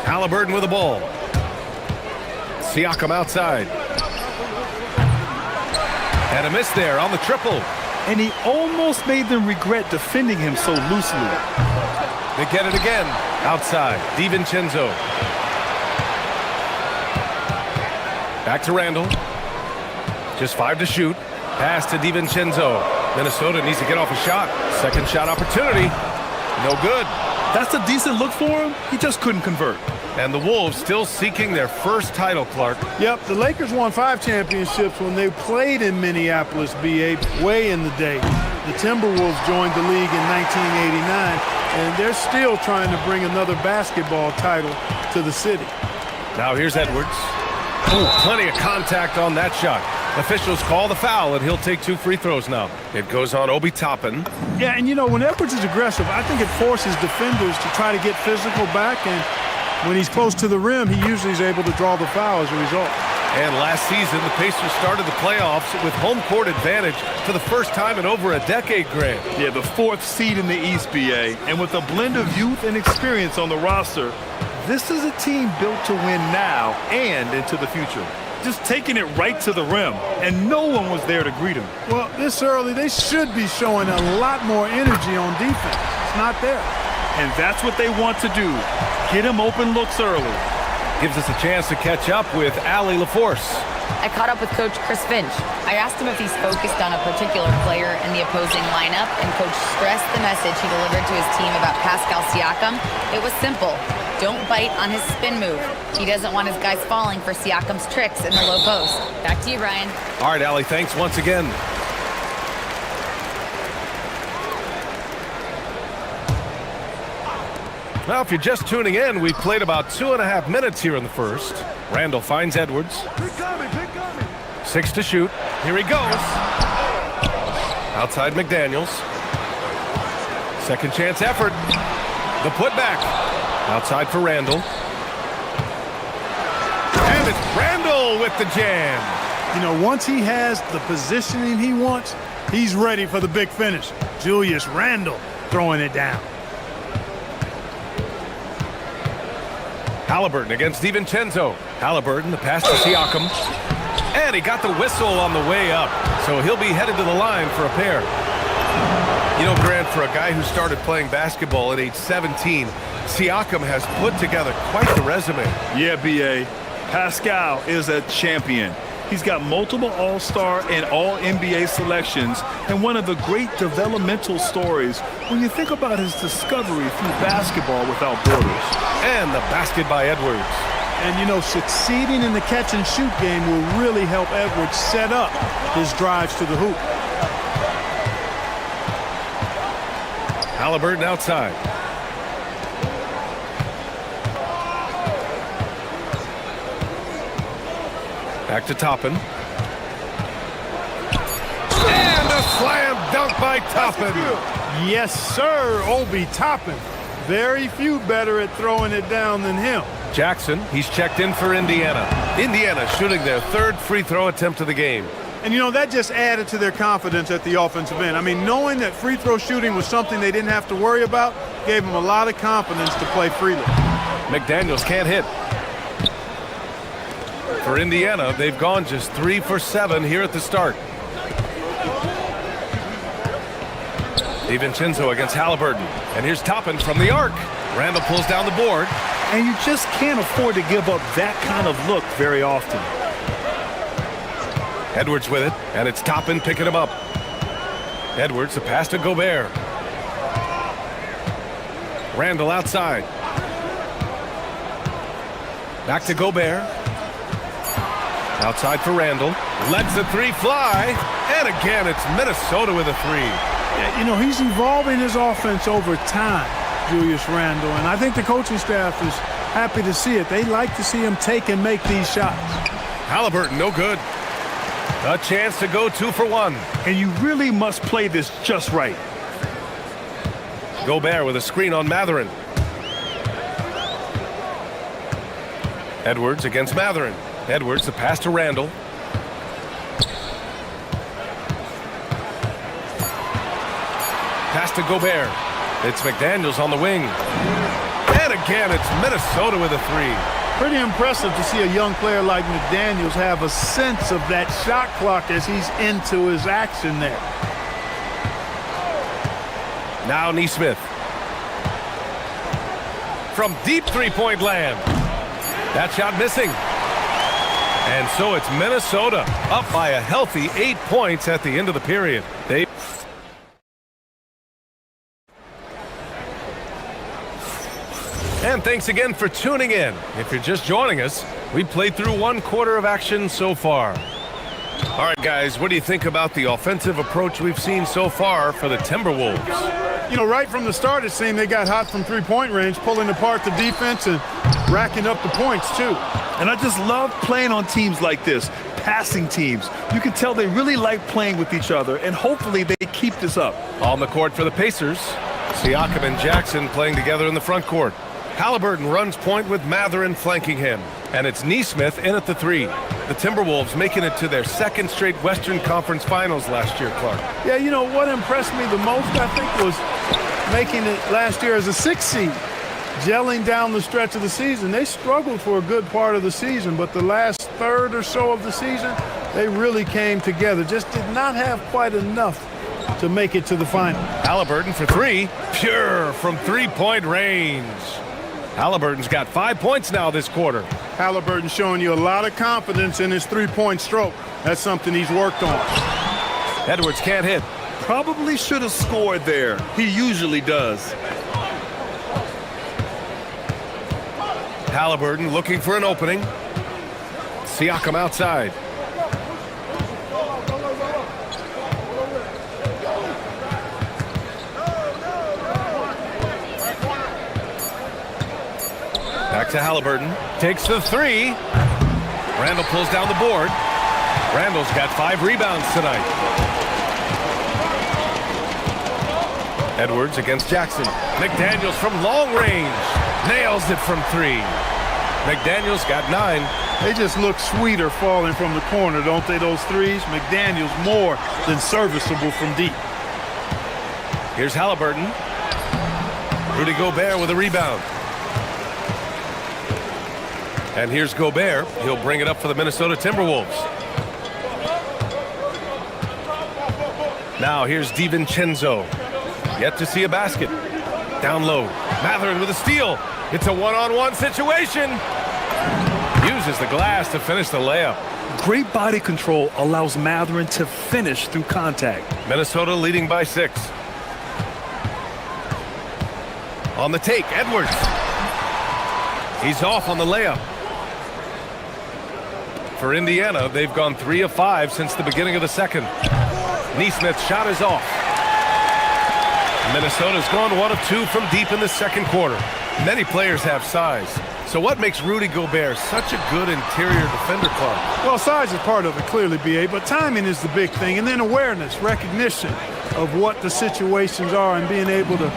Halliburton with the ball. Siakam outside. And a miss there on the triple. And he almost made them regret defending him so loosely. They get it again. Outside. DiVincenzo. Back to Randall. Just 5 to shoot. Pass to DiVincenzo. Minnesota needs to get off a shot. Second shot opportunity. No good. That's a decent look for him. He just couldn't convert. And the Wolves still seeking their first title, Clark. Yep, the Lakers won 5 championships when they played in Minneapolis, BA, way in the day. The Timberwolves joined the league in 1989, and they're still trying to bring another basketball title to the city. Now here's Edwards. Ooh, plenty of contact on that shot. Officials call the foul, and he'll take 2 free throws now. It goes on Obi Toppin. Yeah, and you know, when Edwards is aggressive, I think it forces defenders to try to get physical back, and when he's close to the rim, he usually is able to draw the foul as a result. And last season, the Pacers started the playoffs with home court advantage for the first time in over a decade, Grant. Yeah, the 4th seed in the East, BA. And with a blend of youth and experience on the roster, this is a team built to win now and into the future. Just taking it right to the rim, and no one was there to greet him. Well, this early, they should be showing a lot more energy on defense. It's not there. And that's what they want to do. Get him open looks early. Gives us a chance to catch up with Allie LaForce. I caught up with Coach Chris Finch. I asked him if he's focused on a particular player in the opposing lineup, and Coach stressed the message he delivered to his team about Pascal Siakam. It was simple. Don't bite on his spin move. He doesn't want his guys falling for Siakam's tricks in the low post. Back to you, Brian. All right, Allie, thanks once again. Now, if you're just tuning in, we've played about 2.5 minutes here in the first. Randall finds Edwards. 6 to shoot. Here he goes. Outside McDaniels. Second chance effort. The putback. Outside for Randall. And it's Randall with the jam. You know, once he has the positioning he wants, he's ready for the big finish. Julius Randle throwing it down. Halliburton against DiVincenzo. Halliburton, the pass to Siakam. And he got the whistle on the way up. So he'll be headed to the line for a pair. You know, Grant, for a guy who started playing basketball at age 17, Siakam has put together quite the resume. Yeah, B.A. Pascal is a champion. He's got multiple All-Star and All-NBA selections, and one of the great developmental stories when you think about his discovery through basketball without borders. And the basket by Edwards. And, you know, succeeding in the catch-and-shoot game will really help Edwards set up his drives to the hoop. Halliburton outside. Back to Toppin. And a slam dunk by Toppin. Yes, sir, Obi Toppin. Very few better at throwing it down than him. Jackson, he's checked in for Indiana. Indiana shooting their 3rd free throw attempt of the game. And, you know, that just added to their confidence at the offensive end. I mean, knowing that free throw shooting was something they didn't have to worry about gave them a lot of confidence to play freely. McDaniels can't hit. For Indiana, they've gone just 3 for 7 here at the start. DiVincenzo against Halliburton. And here's Toppin from the arc. Randall pulls down the board. And you just can't afford to give up that kind of look very often. Edwards with it, and it's Toppin picking him up. Edwards, the pass to Gobert. Randall outside. Back to Gobert. Outside for Randall. Lets the three fly. And again, it's Minnesota with a three. Yeah, you know, he's evolving his offense over time, Julius Randle. And I think the coaching staff is happy to see it. They like to see him take and make these shots. Halliburton, no good. A chance to go 2 for 1. And you really must play this just right. Gobert with a screen on Matherin. Edwards against Matherin. Edwards, the pass to Randall. Pass to Gobert. It's McDaniels on the wing. And again, it's Minnesota with a three. Pretty impressive to see a young player like McDaniels have a sense of that shot clock as he's into his action there. Now Neesmith. From deep three-point land. That shot missing. And so it's Minnesota up by a healthy 8 points at the end of the period. And thanks again for tuning in. If you're just joining us, we played through 1 quarter of action so far. All right, guys, what do you think about the offensive approach we've seen so far for the Timberwolves? You know, right from the start, it seemed they got hot from three-point range, pulling apart the defense and racking up the points, too. And I just love playing on teams like this, passing teams. You can tell they really like playing with each other, and hopefully they keep this up. On the court for the Pacers, Siakam and Jackson playing together in the front court. Halliburton runs point with Matherin flanking him. And it's Neesmith in at the three. The Timberwolves making it to their 2nd straight Western Conference Finals last year, Clark. Yeah, you know, what impressed me the most, I think, was making it last year as a 6th seed. Gelling down the stretch of the season. They struggled for a good part of the season, but the last third or so of the season, they really came together. Just did not have quite enough to make it to the final. Halliburton for three. Pure from three-point range. Halliburton's got 5 points now this quarter. Halliburton showing you a lot of confidence in his three-point stroke. That's something he's worked on. Edwards can't hit. Probably should have scored there. He usually does. Halliburton looking for an opening. Siakam outside. Back to Halliburton. Takes the three. Randall pulls down the board. Randall's got 5 rebounds tonight. Edwards against Jackson. McDaniels from long range. Nails it from 3. McDaniels got 9. They just look sweeter falling from the corner, don't they, those threes? McDaniels more than serviceable from deep. Here's Halliburton. Rudy Gobert with a rebound. And here's Gobert. He'll bring it up for the Minnesota Timberwolves. Now here's DiVincenzo. Yet to see a basket. Down low. Matherin with a steal. It's a one-on-one situation. Uses the glass to finish the layup. Great body control allows Matherin to finish through contact. Minnesota leading by 6. On the take, Edwards. He's off on the layup. For Indiana, they've gone 3 of 5 since the beginning of the second. Neesmith's shot is off. Minnesota's gone 1 of 2 from deep in the second quarter. Many players have size. So what makes Rudy Gobert such a good interior defender, Clark? Well, size is part of it, clearly, B.A., but timing is the big thing. And then awareness, recognition of what the situations are and being able to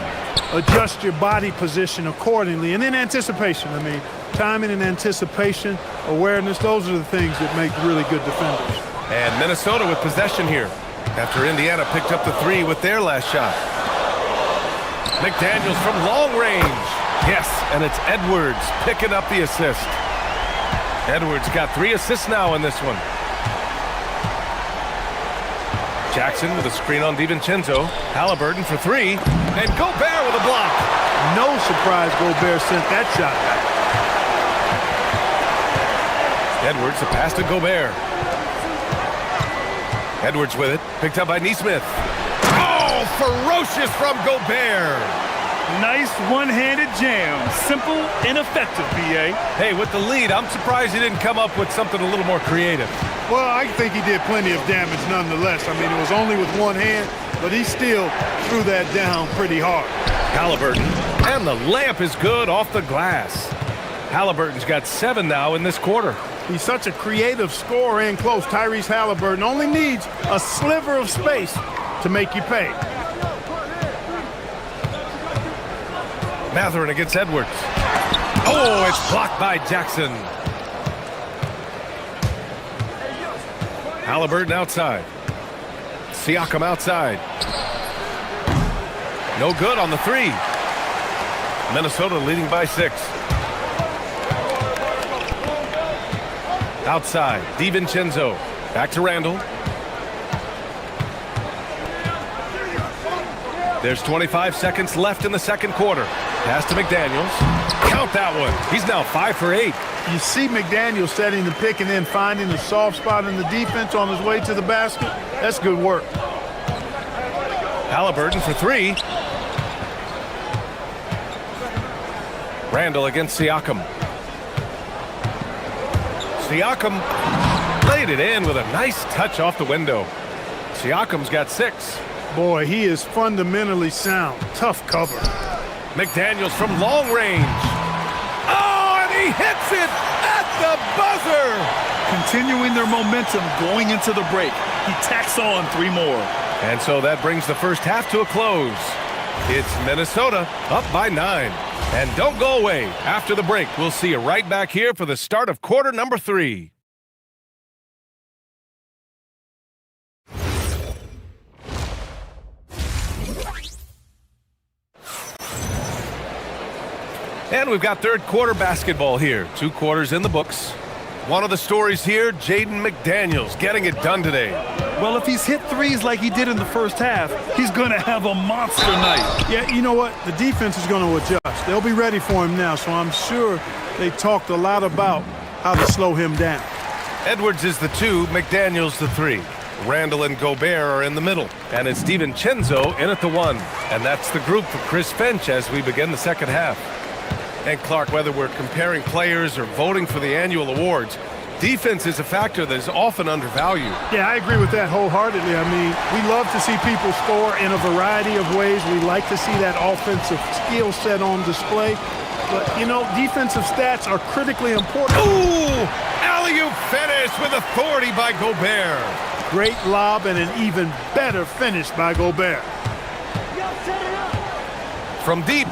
adjust your body position accordingly. And then anticipation. I mean, timing and anticipation, awareness, those are the things that make really good defenders. And Minnesota with possession here after Indiana picked up the 3 with their last shot. McDaniels from long range. Yes, and it's Edwards picking up the assist. Edwards got 3 assists now in this one. Jackson with a screen on DiVincenzo. Halliburton for 3. And Gobert with a block. No surprise Gobert sent that shot back. Edwards, a pass to Gobert. Edwards with it. Picked up by Neesmith. Oh! ferocious from Gobert. Nice one-handed jam. Simple and effective, B.A. Hey, with the lead, I'm surprised he didn't come up with something a little more creative. Well, I think he did plenty of damage nonetheless. I mean, it was only with one hand, but he still threw that down pretty hard. Halliburton, and the layup is good off the glass. Halliburton's got 7 now in this quarter. He's such a creative scorer in close. Tyrese Halliburton only needs a sliver of space to make you pay. Mathurin against Edwards. Oh, it's blocked by Jackson. Halliburton outside. Siakam outside. No good on the 3. Minnesota leading by 6. Outside, DiVincenzo. Back to Randall. There's 25 seconds left in the second quarter. Pass to McDaniels. Count that one. He's now 5 for 8. You see McDaniels setting the pick and then finding the soft spot in the defense on his way to the basket. That's good work. Halliburton for 3. Randall against Siakam. Siakam laid it in with a nice touch off the window. Siakam's got 6. Boy, he is fundamentally sound. Tough cover. McDaniels from long range. Oh, and he hits it at the buzzer. Continuing their momentum going into the break. He tacks on 3 more. And so that brings the first half to a close. It's Minnesota up by 9. And don't go away. After the break, we'll see you right back here for the start of quarter number 3. And we've got third quarter basketball here. 2 quarters in the books. One of the stories here, Jaden McDaniels getting it done today. Well, if he's hit threes like he did in the first half, he's going to have a monster night. Yeah, you know what? The defense is going to adjust. They'll be ready for him now, so I'm sure they talked a lot about how to slow him down. Edwards is the 2, McDaniels the 3. Randall and Gobert are in the middle. And it's DiVincenzo in at the 1. And that's the group for Chris Finch as we begin the second half. And Clark, whether we're comparing players or voting for the annual awards, defense is a factor that is often undervalued. Yeah, I agree with that wholeheartedly. I mean, we love to see people score in a variety of ways. We like to see that offensive skill set on display. But, you know, defensive stats are critically important. Ooh! Alley-oop finish with authority by Gobert. Great lob and an even better finish by Gobert. From deep.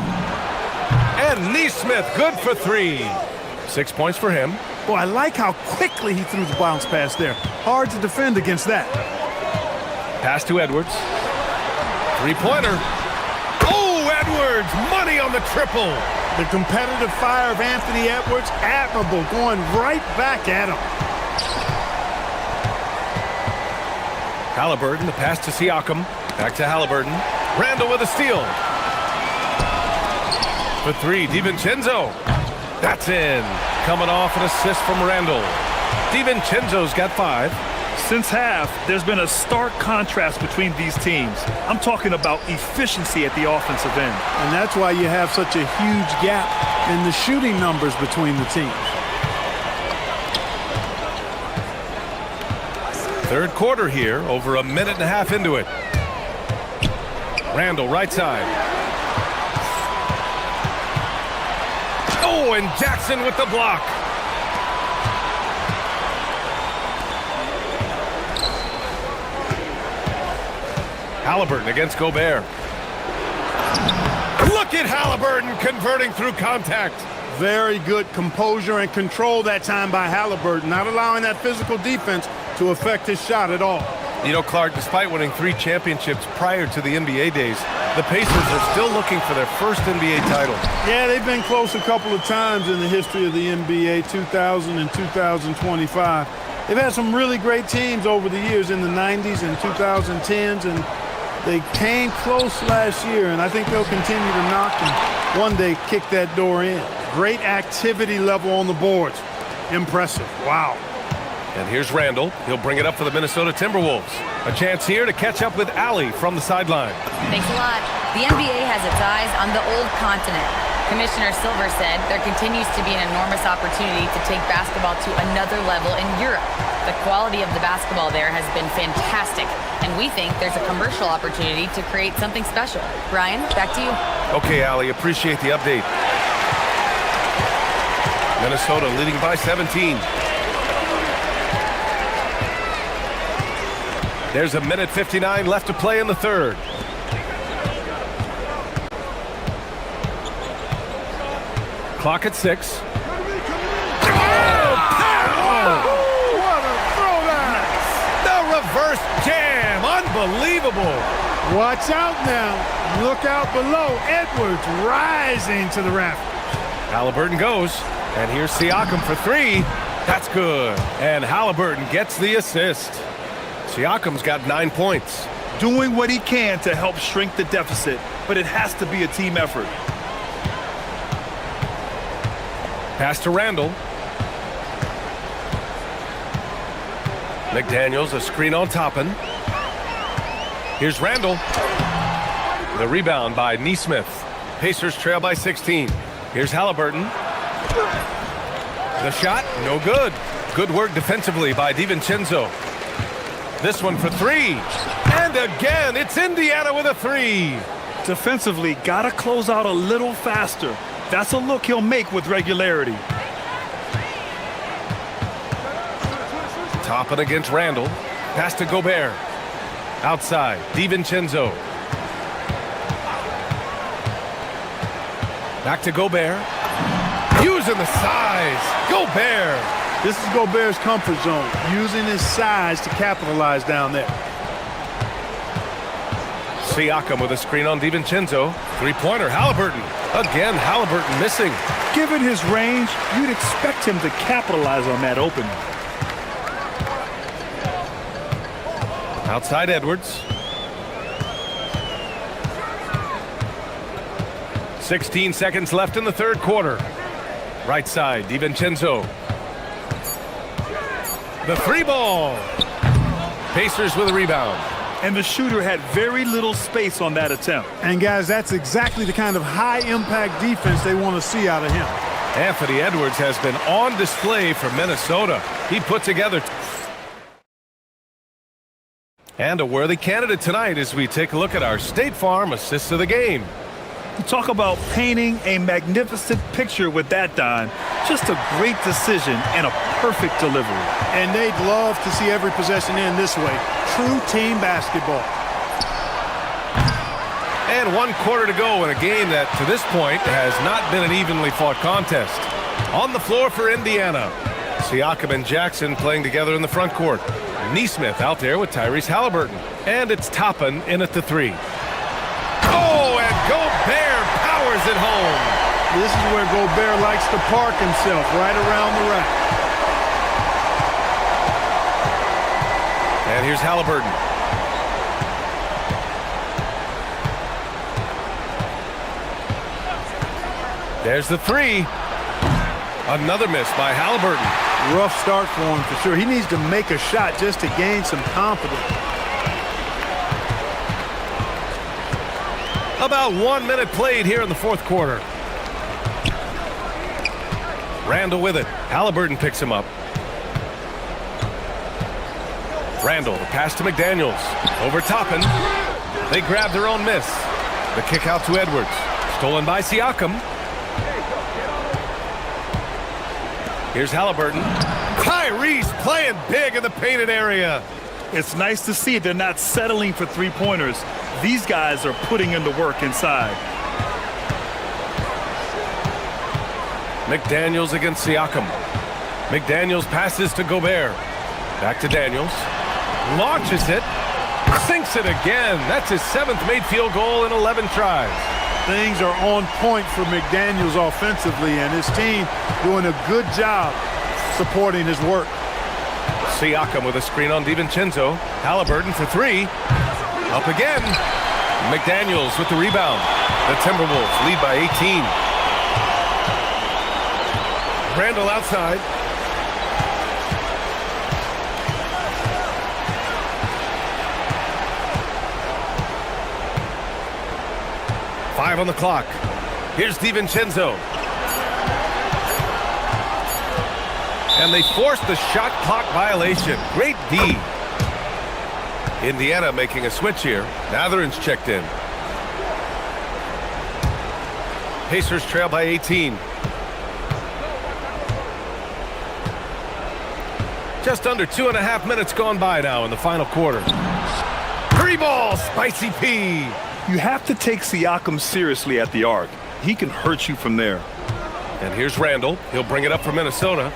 And Neesmith, good for 3. 6 points for him. Boy, I like how quickly he threw the bounce pass there. Hard to defend against that. Pass to Edwards. 3-pointer. Oh, Edwards, money on the triple. The competitive fire of Anthony Edwards, admirable, going right back at him. Halliburton, the pass to Siakam. Back to Halliburton. Randall with a steal. For 3, DiVincenzo. That's in. Coming off an assist from Randall. DiVincenzo's got 5. Since half, there's been a stark contrast between these teams. I'm talking about efficiency at the offensive end. And that's why you have such a huge gap in the shooting numbers between the teams. Third quarter here, over a minute and a half into it. Randall, right side. Oh, and Jackson with the block. Halliburton against Gobert. Look at Halliburton converting through contact. Very good composure and control that time by Halliburton, not allowing that physical defense to affect his shot at all. You know, Clark, despite winning 3 championships prior to the NBA days, the Pacers are still looking for their first NBA title. Yeah, they've been close a couple of times in the history of the NBA, 2000 and 2025. They've had some really great teams over the years in the 90s and 2010s, and they came close last year, and I think they'll continue to knock and one day kick that door in. Great activity level on the boards. Impressive. Wow. And here's Randall. He'll bring it up for the Minnesota Timberwolves. A chance here to catch up with Allie from the sideline. Thanks a lot. The NBA has its eyes on the old continent. Commissioner Silver said there continues to be an enormous opportunity to take basketball to another level in Europe. The quality of the basketball there has been fantastic, and we think there's a commercial opportunity to create something special. Brian, back to you. Okay, Allie, appreciate the update. Minnesota leading by 17. There's a minute 59 left to play in the third. Clock at 6. What a throwdown! The reverse jam, unbelievable. Watch out now. Look out below. Edwards rising to the rafters. Halliburton goes, and here's Siakam for 3. That's good. And Halliburton gets the assist. Siakam's got 9 points. Doing what he can to help shrink the deficit, but it has to be a team effort. Pass to Randall. McDaniels, a screen on Toppin. Here's Randall. The rebound by Nesmith. Pacers trail by 16. Here's Halliburton. The shot, no good. Good work defensively by DiVincenzo. This one for 3. And again, it's Indiana with a 3. Defensively, gotta close out a little faster. That's a look he'll make with regularity. Toppin against Randall. Pass to Gobert. Outside, DiVincenzo. Back to Gobert. Using the size. Gobert. This is Gobert's comfort zone, using his size to capitalize down there. Siakam with a screen on DiVincenzo. Three-pointer, Halliburton. Again, Halliburton missing. Given his range, you'd expect him to capitalize on that opening. Outside Edwards. 16 seconds left in the third quarter. Right side, DiVincenzo. The 3 ball. Pacers with a rebound. And the shooter had very little space on that attempt. And guys, that's exactly the kind of high-impact defense they want to see out of him. Anthony Edwards has been on display for Minnesota. He put together. And a worthy candidate tonight as we take a look at our State Farm assists of the game. Talk about painting a magnificent picture with that dime. Just a great decision and a perfect delivery. And they'd love to see every possession end this way. True team basketball. And 1 quarter to go in a game that, to this point, has not been an evenly fought contest. On the floor for Indiana. Siakam and Jackson playing together in the front court. Nesmith out there with Tyrese Halliburton. And it's Toppin in at the 3. Oh, and Gobert powers it home. This is where Gobert likes to park himself, right around the rack. And here's Halliburton. There's the 3. Another miss by Halliburton. Rough start for him for sure. He needs to make a shot just to gain some confidence. About 1 minute played here in the fourth quarter. Randall with it. Halliburton picks him up. Randall, the pass to McDaniels. Over Toppin. They grab their own miss. The kick out to Edwards. Stolen by Siakam. Here's Halliburton. Tyrese playing big in the painted area. It's nice to see they're not settling for three-pointers. These guys are putting in the work inside. McDaniels against Siakam. McDaniels passes to Gobert. Back to Daniels. Launches it. Sinks it again. That's his 7th made field goal in 11 tries. Things are on point for McDaniels offensively, and his team doing a good job supporting his work. Siakam with a screen on DiVincenzo. Halliburton for 3. Up again. McDaniels with the rebound. The Timberwolves lead by 18. Randall outside. 5 on the clock. Here's DiVincenzo. And they forced the shot clock violation. Great D. Indiana making a switch here. Matherin's checked in. Pacers trail by 18. Just under 2.5 minutes gone by now in the final quarter. 3 ball, Spicy P. You have to take Siakam seriously at the arc. He can hurt you from there. And here's Randall. He'll bring it up for Minnesota.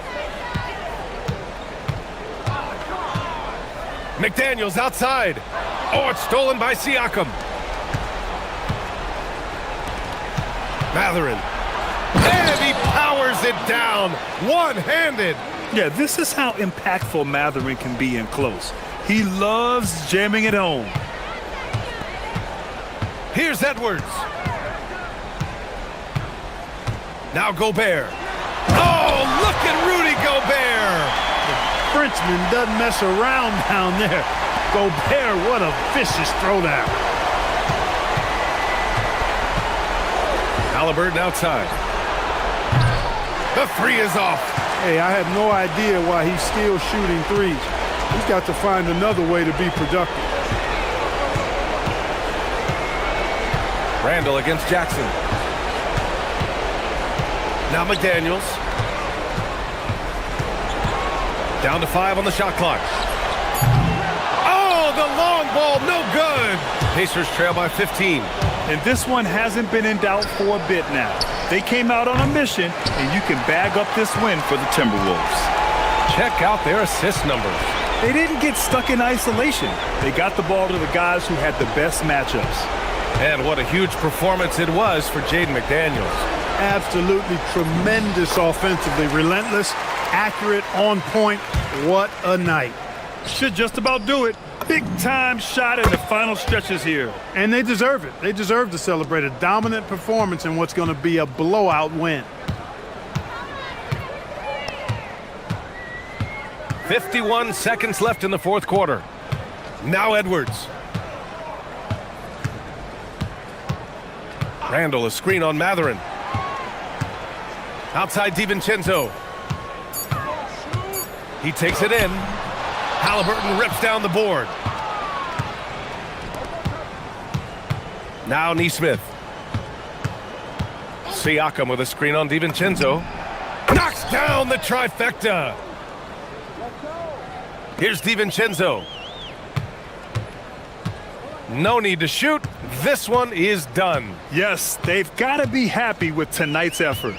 McDaniels outside. Oh, it's stolen by Siakam. Matherin. And he powers it down. One-handed. Yeah, this is how impactful Matherin can be in close. He loves jamming it home. Here's Edwards. Now Gobert. Oh, look at Rudy Gobert. The Frenchman doesn't mess around down there. Gobert, what a vicious throwdown. Halliburton outside. The 3 is off. Hey, I have no idea why he's still shooting threes. He's got to find another way to be productive. Randall against Jackson. Now McDaniels. Down to 5 on the shot clock. Oh, the long ball, no good. Pacers trail by 15. And this one hasn't been in doubt for a bit now. They came out on a mission, and you can bag up this win for the Timberwolves. Check out their assist numbers. They didn't get stuck in isolation. They got the ball to the guys who had the best matchups. And what a huge performance it was for Jaden McDaniels. Absolutely tremendous offensively. Relentless, accurate, on point. What a night. Should just about do it. Big time shot in the final stretches here. And they deserve it. They deserve to celebrate a dominant performance in what's going to be a blowout win. 51 seconds left in the fourth quarter. Now Edwards. Randall, a screen on Matherin. Outside DiVincenzo. He takes it in. Halliburton rips down the board. Now Nesmith. Siakam with a screen on DiVincenzo. Knocks down the trifecta. Here's DiVincenzo. No need to shoot. This one is done. Yes, they've got to be happy with tonight's effort.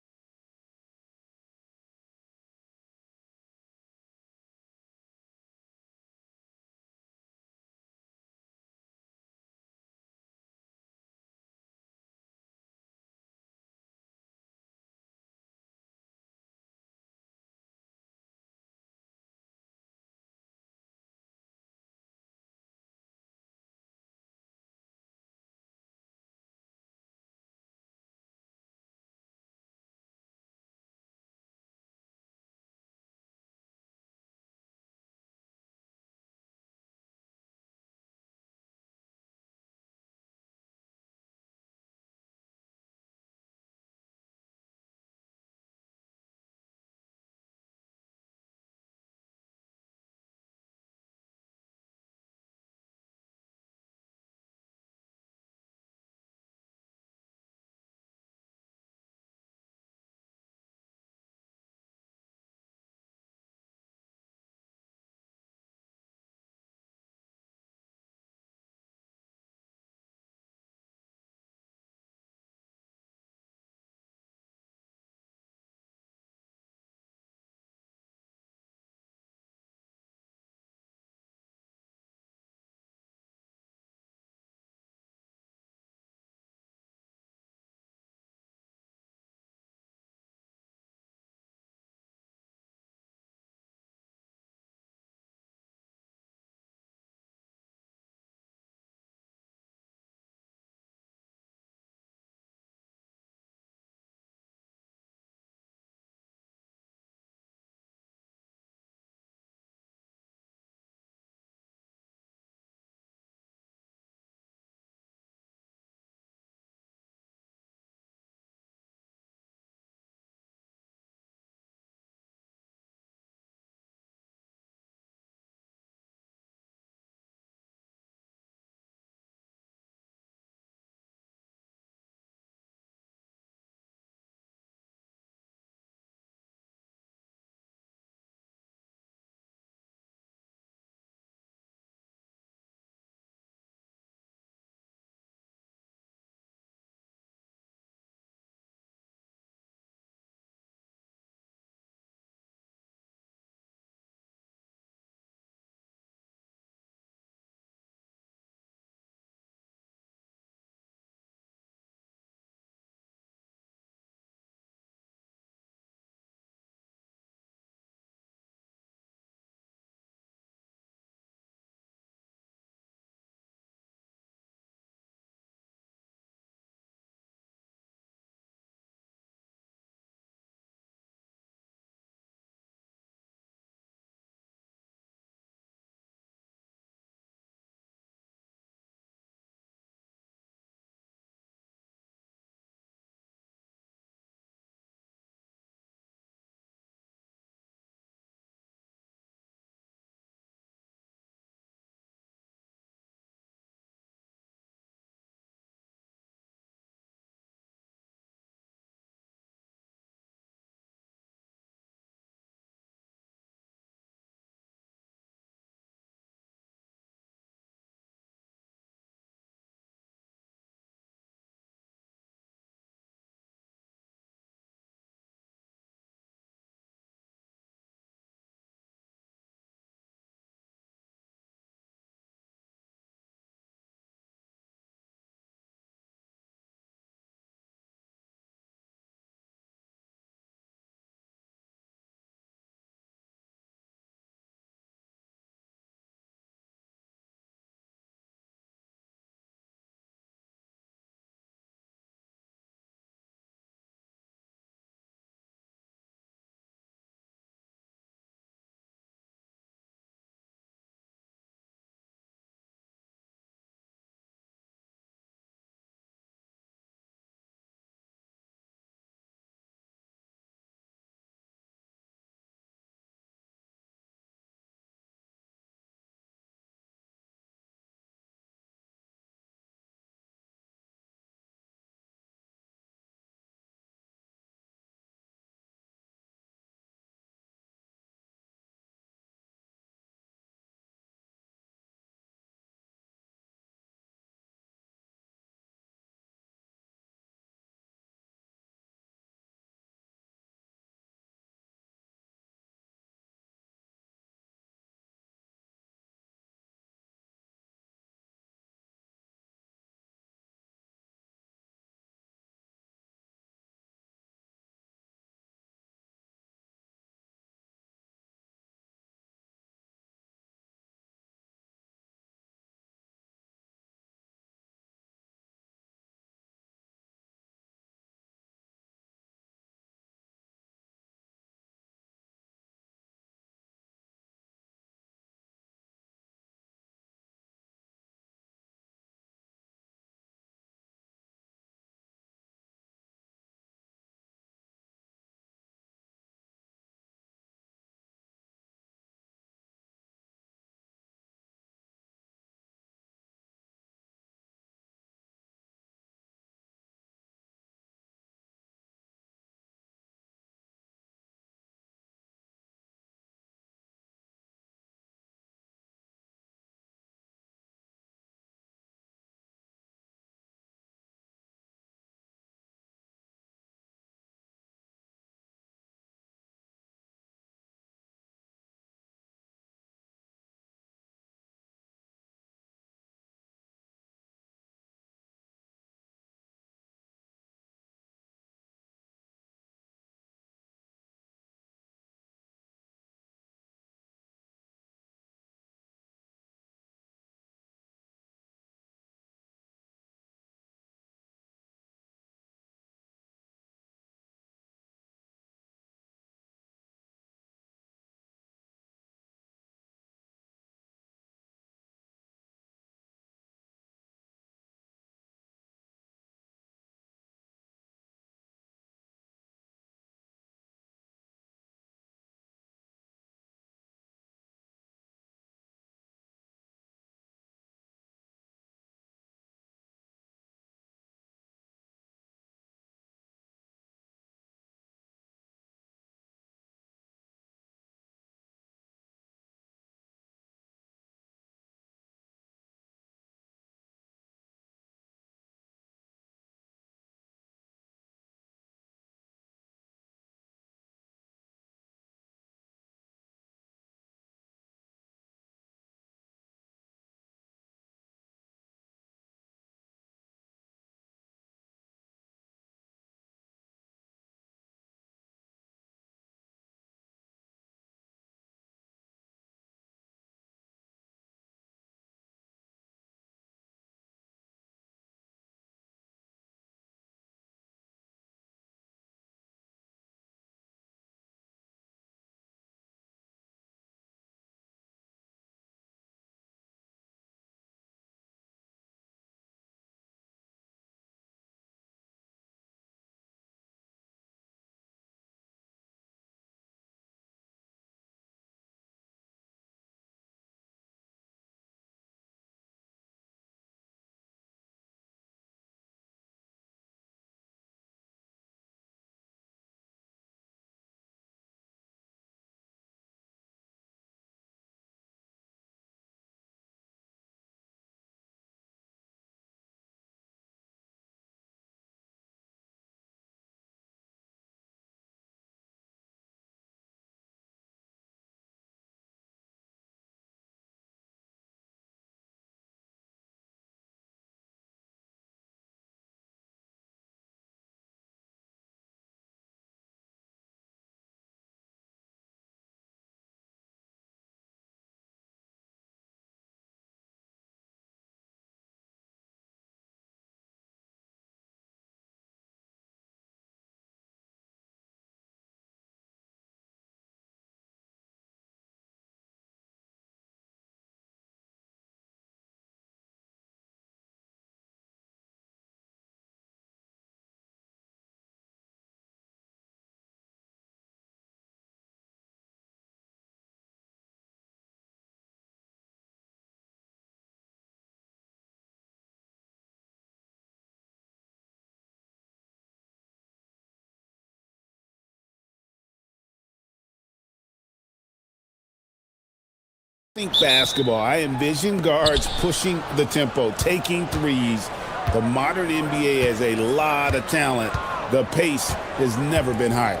Think basketball. I envision guards pushing the tempo, taking threes. The modern NBA has a lot of talent. The pace has never been higher.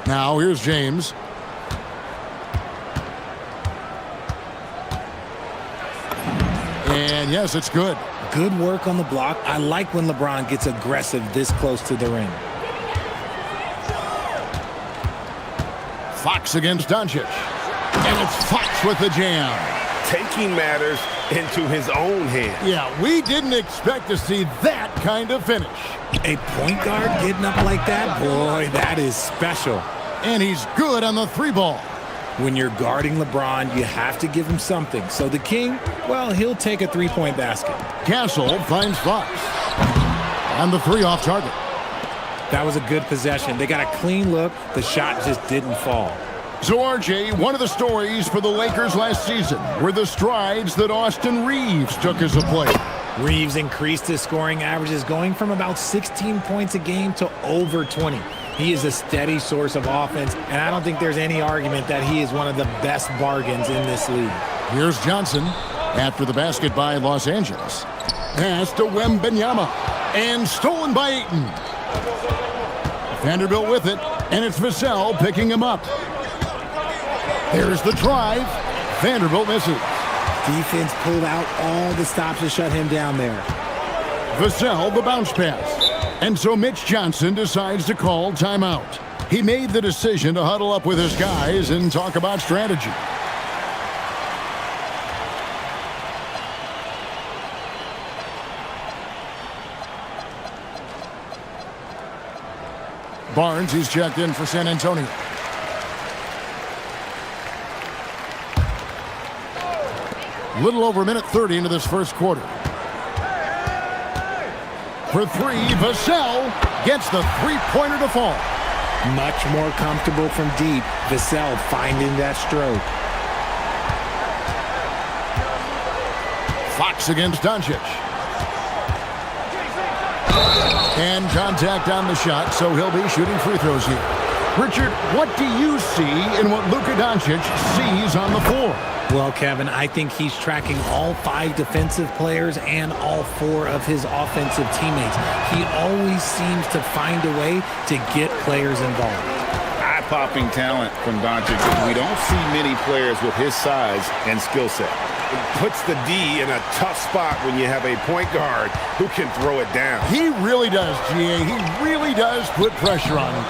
Now here's James. And yes, it's good. Good work on the block. I like when LeBron gets aggressive this close to the rim. Fox against Doncic. And it's Fox with the jam. Taking matters into his own hands. Yeah, we didn't expect to see that kind of finish. A point guard getting up like that? Boy, that is special. And he's good on the three ball. When you're guarding LeBron, you have to give him something. So the King, well, he'll take a three-point basket. Castle finds Fox. And the three off target. That was a good possession. They got a clean look. The shot just didn't fall. So, RJ, one of the stories for the Lakers last season were the strides that Austin Reeves took as a player. Reeves increased his scoring averages, going from about 16 points a game to over 20. He is a steady source of offense, and I don't think there's any argument that he is one of the best bargains in this league. Here's Johnson after the basket by Los Angeles. Pass to Wembanyama, and stolen by Ayton. Vanderbilt with it, and it's Vassell picking him up. There's the drive. Vanderbilt misses. Defense pulled out all the stops to shut him down there. Vassell, the bounce pass. And so Mitch Johnson decides to call timeout. He made the decision to huddle up with his guys and talk about strategy. Barnes, he's checked in for San Antonio. Little over a minute 30 into this first quarter. For three, Vassell gets the three-pointer to fall. Much more comfortable from deep. Vassell finding that stroke. Fox against Doncic. And contact on the shot, so he'll be shooting free throws here. Richard, what do you see in what Luka Doncic sees on the floor? Well, Kevin, I think he's tracking all 5 defensive players and all 4 of his offensive teammates. He always seems to find a way to get players involved. Eye-popping talent from Doncic. We don't see many players with his size and skill set. It puts the D in a tough spot when you have a point guard who can throw it down. He really does, GA. He really does put pressure on him.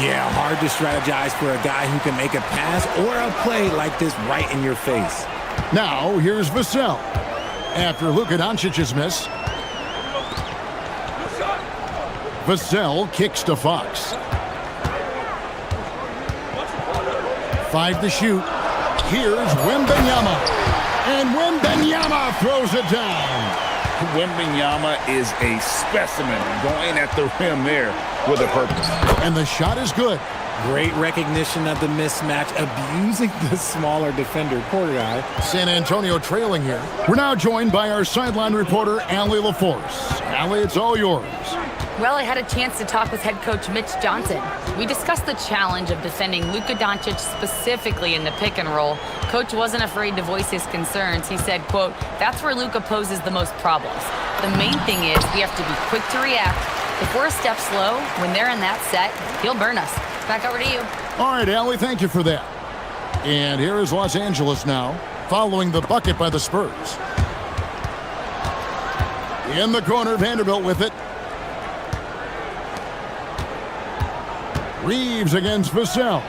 Yeah, hard to strategize for a guy who can make a pass or a play like this right in your face. Now, here's Vassell. After Luka Doncic's miss, Vassell kicks to Fox. 5 to shoot. Here's Wembanyama. And Wembanyama throws it down. Wembanyama is a specimen going at the rim there with a purpose. And the shot is good. Great recognition of the mismatch, abusing the smaller defender. Poor guy. San Antonio trailing here. We're now joined by our sideline reporter, Allie LaForce. Allie, it's all yours. Well, I had a chance to talk with head coach Mitch Johnson. We discussed the challenge of defending Luka Doncic specifically in the pick and roll. Coach wasn't afraid to voice his concerns. He said, quote, "That's where Luka poses the most problems. The main thing is we have to be quick to react. If we're a step slow, when they're in that set, he'll burn us." Back over to you. All right, Allie, thank you for that. And here is Los Angeles now, following the bucket by the Spurs. In the corner, Vanderbilt with it. Reeves against Vassell.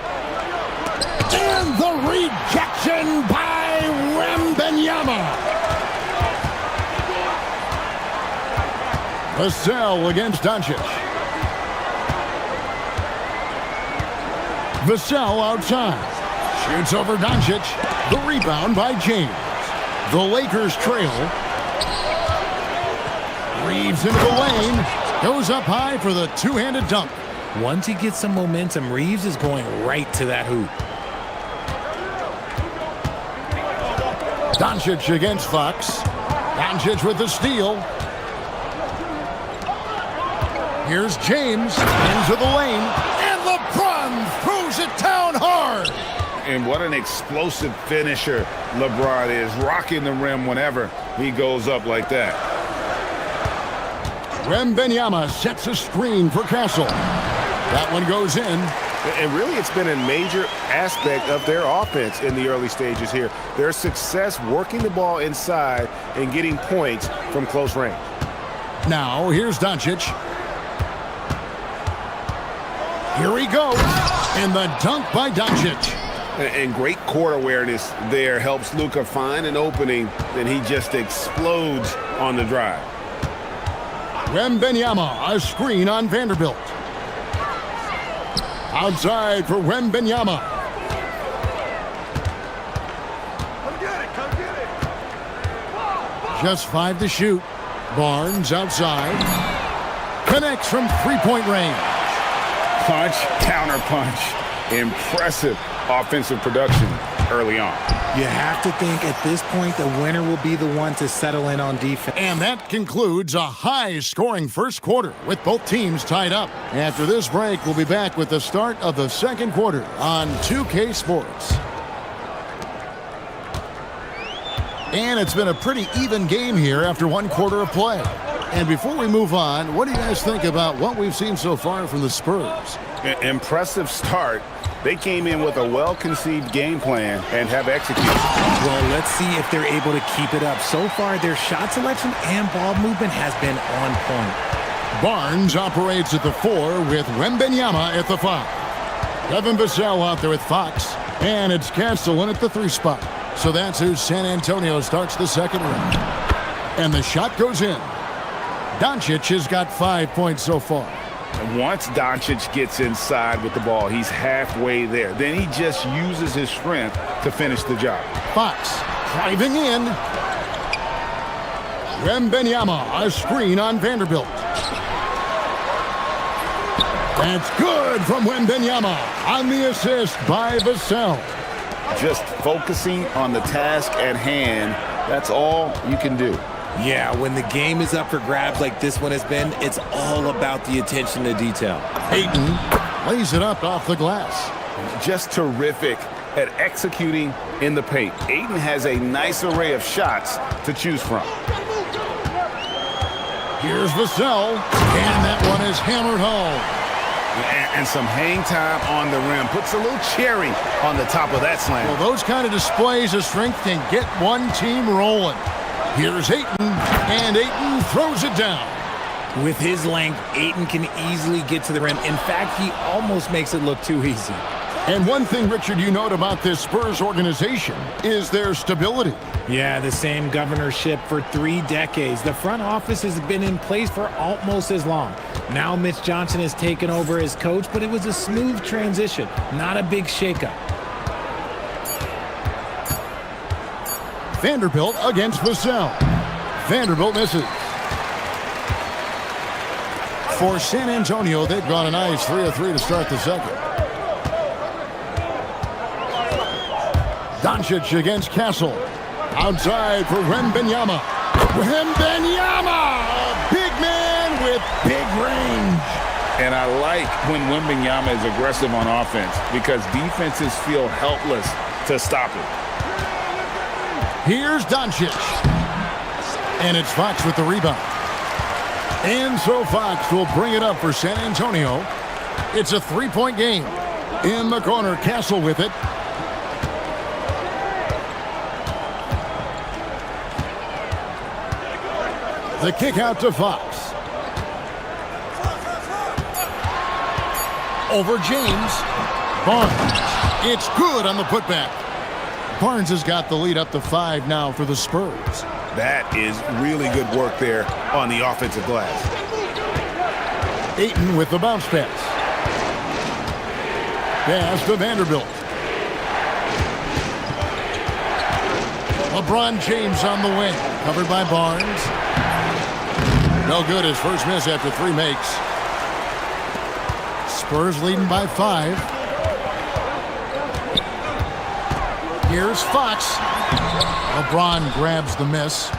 And the rejection by Wembanyama. Vassell against Doncic. Vassell outside. Shoots over Doncic. The rebound by James. The Lakers trail. Reeves into the lane. Goes up high for the two-handed dunk. Once he gets some momentum, Reeves is going right to that hoop. Doncic against Fox. Doncic with the steal. Here's James into the lane. And LeBron throws it down hard. And what an explosive finisher LeBron is, rocking the rim whenever he goes up like that. Wembanyama sets a screen for Castle. That one goes in. And really, it's been a major aspect of their offense in the early stages here. Their success working the ball inside and getting points from close range. Now, here's Doncic. Here he goes. And the dunk by Doncic. And great court awareness there helps Luka find an opening, and he just explodes on the drive. Wembanyama, a screen on Vanderbilt. Outside for Wembanyama. Come get it. Just 5 to shoot. Barnes outside. Connects from three-point range. Punch, counter punch. Impressive offensive production early on. You have to think at this point the winner will be the one to settle in on defense. And that concludes a high-scoring first quarter with both teams tied up. After this break, we'll be back with the start of the second quarter on 2K Sports. And it's been a pretty even game here after one quarter of play. And before we move on, what do you guys think about what we've seen so far from the Spurs? Impressive start. They came in with a well-conceived game plan and have executed. Well, let's see if they're able to keep it up. So far, their shot selection and ball movement has been on point. Barnes operates at the 4 with Wembanyama at the 5. Devin Vassell out there with Fox. And it's Castle in at the 3 spot. So that's who San Antonio starts the second round. And the shot goes in. Doncic has got 5 points so far. And once Doncic gets inside with the ball, he's halfway there. Then he just uses his strength to finish the job. Fox driving in. Wembanyama, a screen on Vanderbilt. That's good from Wembanyama on the assist by Vassell. Just focusing on the task at hand, that's all you can do. Yeah, when the game is up for grabs like this one has been, it's all about the attention to detail. Ayton lays it up off the glass. Just terrific at executing in the paint. Ayton has a nice array of shots to choose from. Here's Vassell, and that one is hammered home. And some hang time on the rim. Puts a little cherry on the top of that slam. Well, those kind of displays of strength can get one team rolling. Here's Ayton, and Ayton throws it down. With his length, Ayton can easily get to the rim. In fact, he almost makes it look too easy. And one thing, Richard, you note about this Spurs organization is their stability. Yeah, the same governorship for 3 decades. The front office has been in place for almost as long. Now Mitch Johnson has taken over as coach, but it was a smooth transition, not a big shakeup. Vanderbilt against Vassell. Vanderbilt misses. For San Antonio, they've got a nice 3 of 3 to start the second. Doncic against Castle. Outside for Wembanyama. Wembanyama! A big man with big range. And I like when Wembanyama is aggressive on offense because defenses feel helpless to stop him. Here's Doncic. And it's Fox with the rebound. And so Fox will bring it up for San Antonio. It's a 3-point game. In the corner, Castle with it. The kick out to Fox. Over James. Barnes. It's good on the putback. Barnes has got the lead up to 5 now for the Spurs. That is really good work there on the offensive glass. Ayton with the bounce pass. Pass to Vanderbilt. LeBron James on the wing. Covered by Barnes. No good. His first miss after 3 makes. Spurs leading by 5. Here's Fox. LeBron grabs the miss.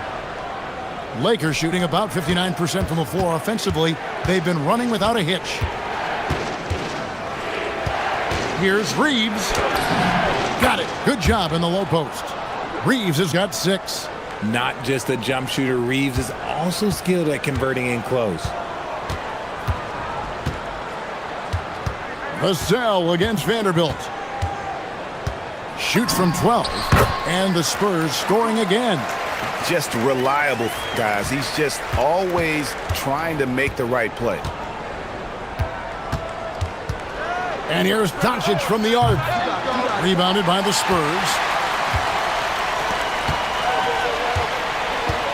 Lakers shooting about 59% from the floor offensively. They've been running without a hitch. Here's Reeves. Got it. Good job in the low post. Reeves has got 6. Not just a jump shooter, Reeves is also skilled at converting in close. Vassell against Vanderbilt. Shoots from 12. And the Spurs scoring again. Just reliable, guys. He's just always trying to make the right play. And here's Doncic from the arc. Rebounded by the Spurs.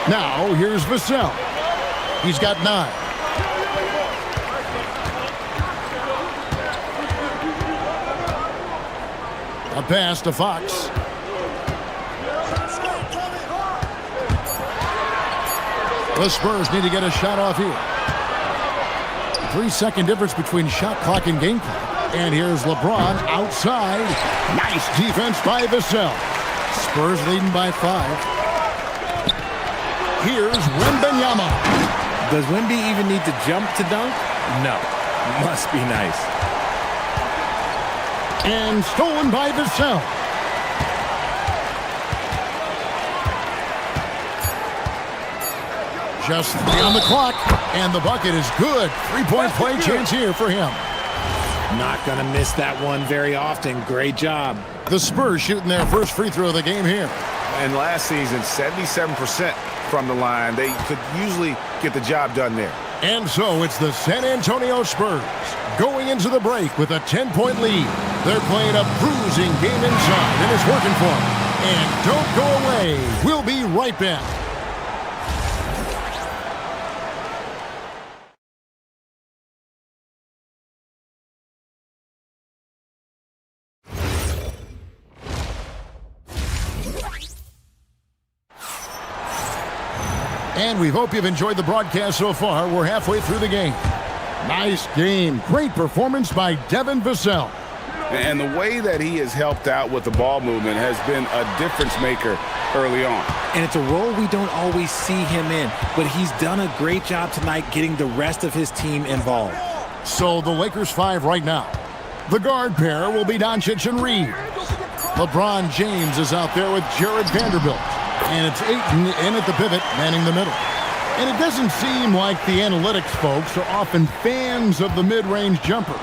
Now, here's Vassell. He's got 9. A pass to Fox. The Spurs need to get a shot off here. 3-second difference between shot clock and game clock. And here's LeBron outside. Nice defense by Vassell. Spurs leading by 5. Here's Wembanyama. Does Wemby even need to jump to dunk? No. Must be nice. And stolen by Vassell. Just 3 on the clock. And the bucket is good. 3-point play chance here for him. Not going to miss that one very often. Great job. The Spurs shooting their first free throw of the game here. And last season, 77% from the line. They could usually get the job done there. And so it's the San Antonio Spurs going into the break with a 10-point lead. They're playing a bruising game inside, and it's working for them. And don't go away. We'll be right back. And we hope you've enjoyed the broadcast so far. We're halfway through the game. Nice game. Great performance by Devin Vassell. And the way that he has helped out with the ball movement has been a difference maker early on. And it's a role we don't always see him in, but he's done a great job tonight getting the rest of his team involved. So the Lakers 5 right now. The guard pair will be Doncic and Reeves. LeBron James is out there with Jared Vanderbilt. And it's Ayton in at the pivot, manning the middle. And it doesn't seem like the analytics folks are often fans of the mid-range jumper.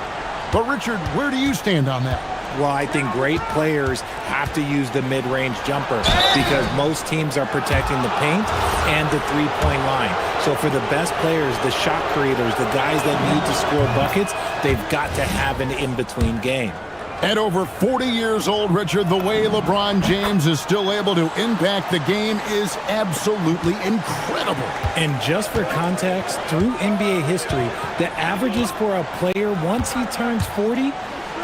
But, Richard, where do you stand on that? Well, I think great players have to use the mid-range jumper because most teams are protecting the paint and the three-point line. So for the best players, the shot creators, the guys that need to score buckets, they've got to have an in-between game. At over 40 years old, Richard, the way LeBron James is still able to impact the game is absolutely incredible. And just for context, through NBA history, the averages for a player once he turns 40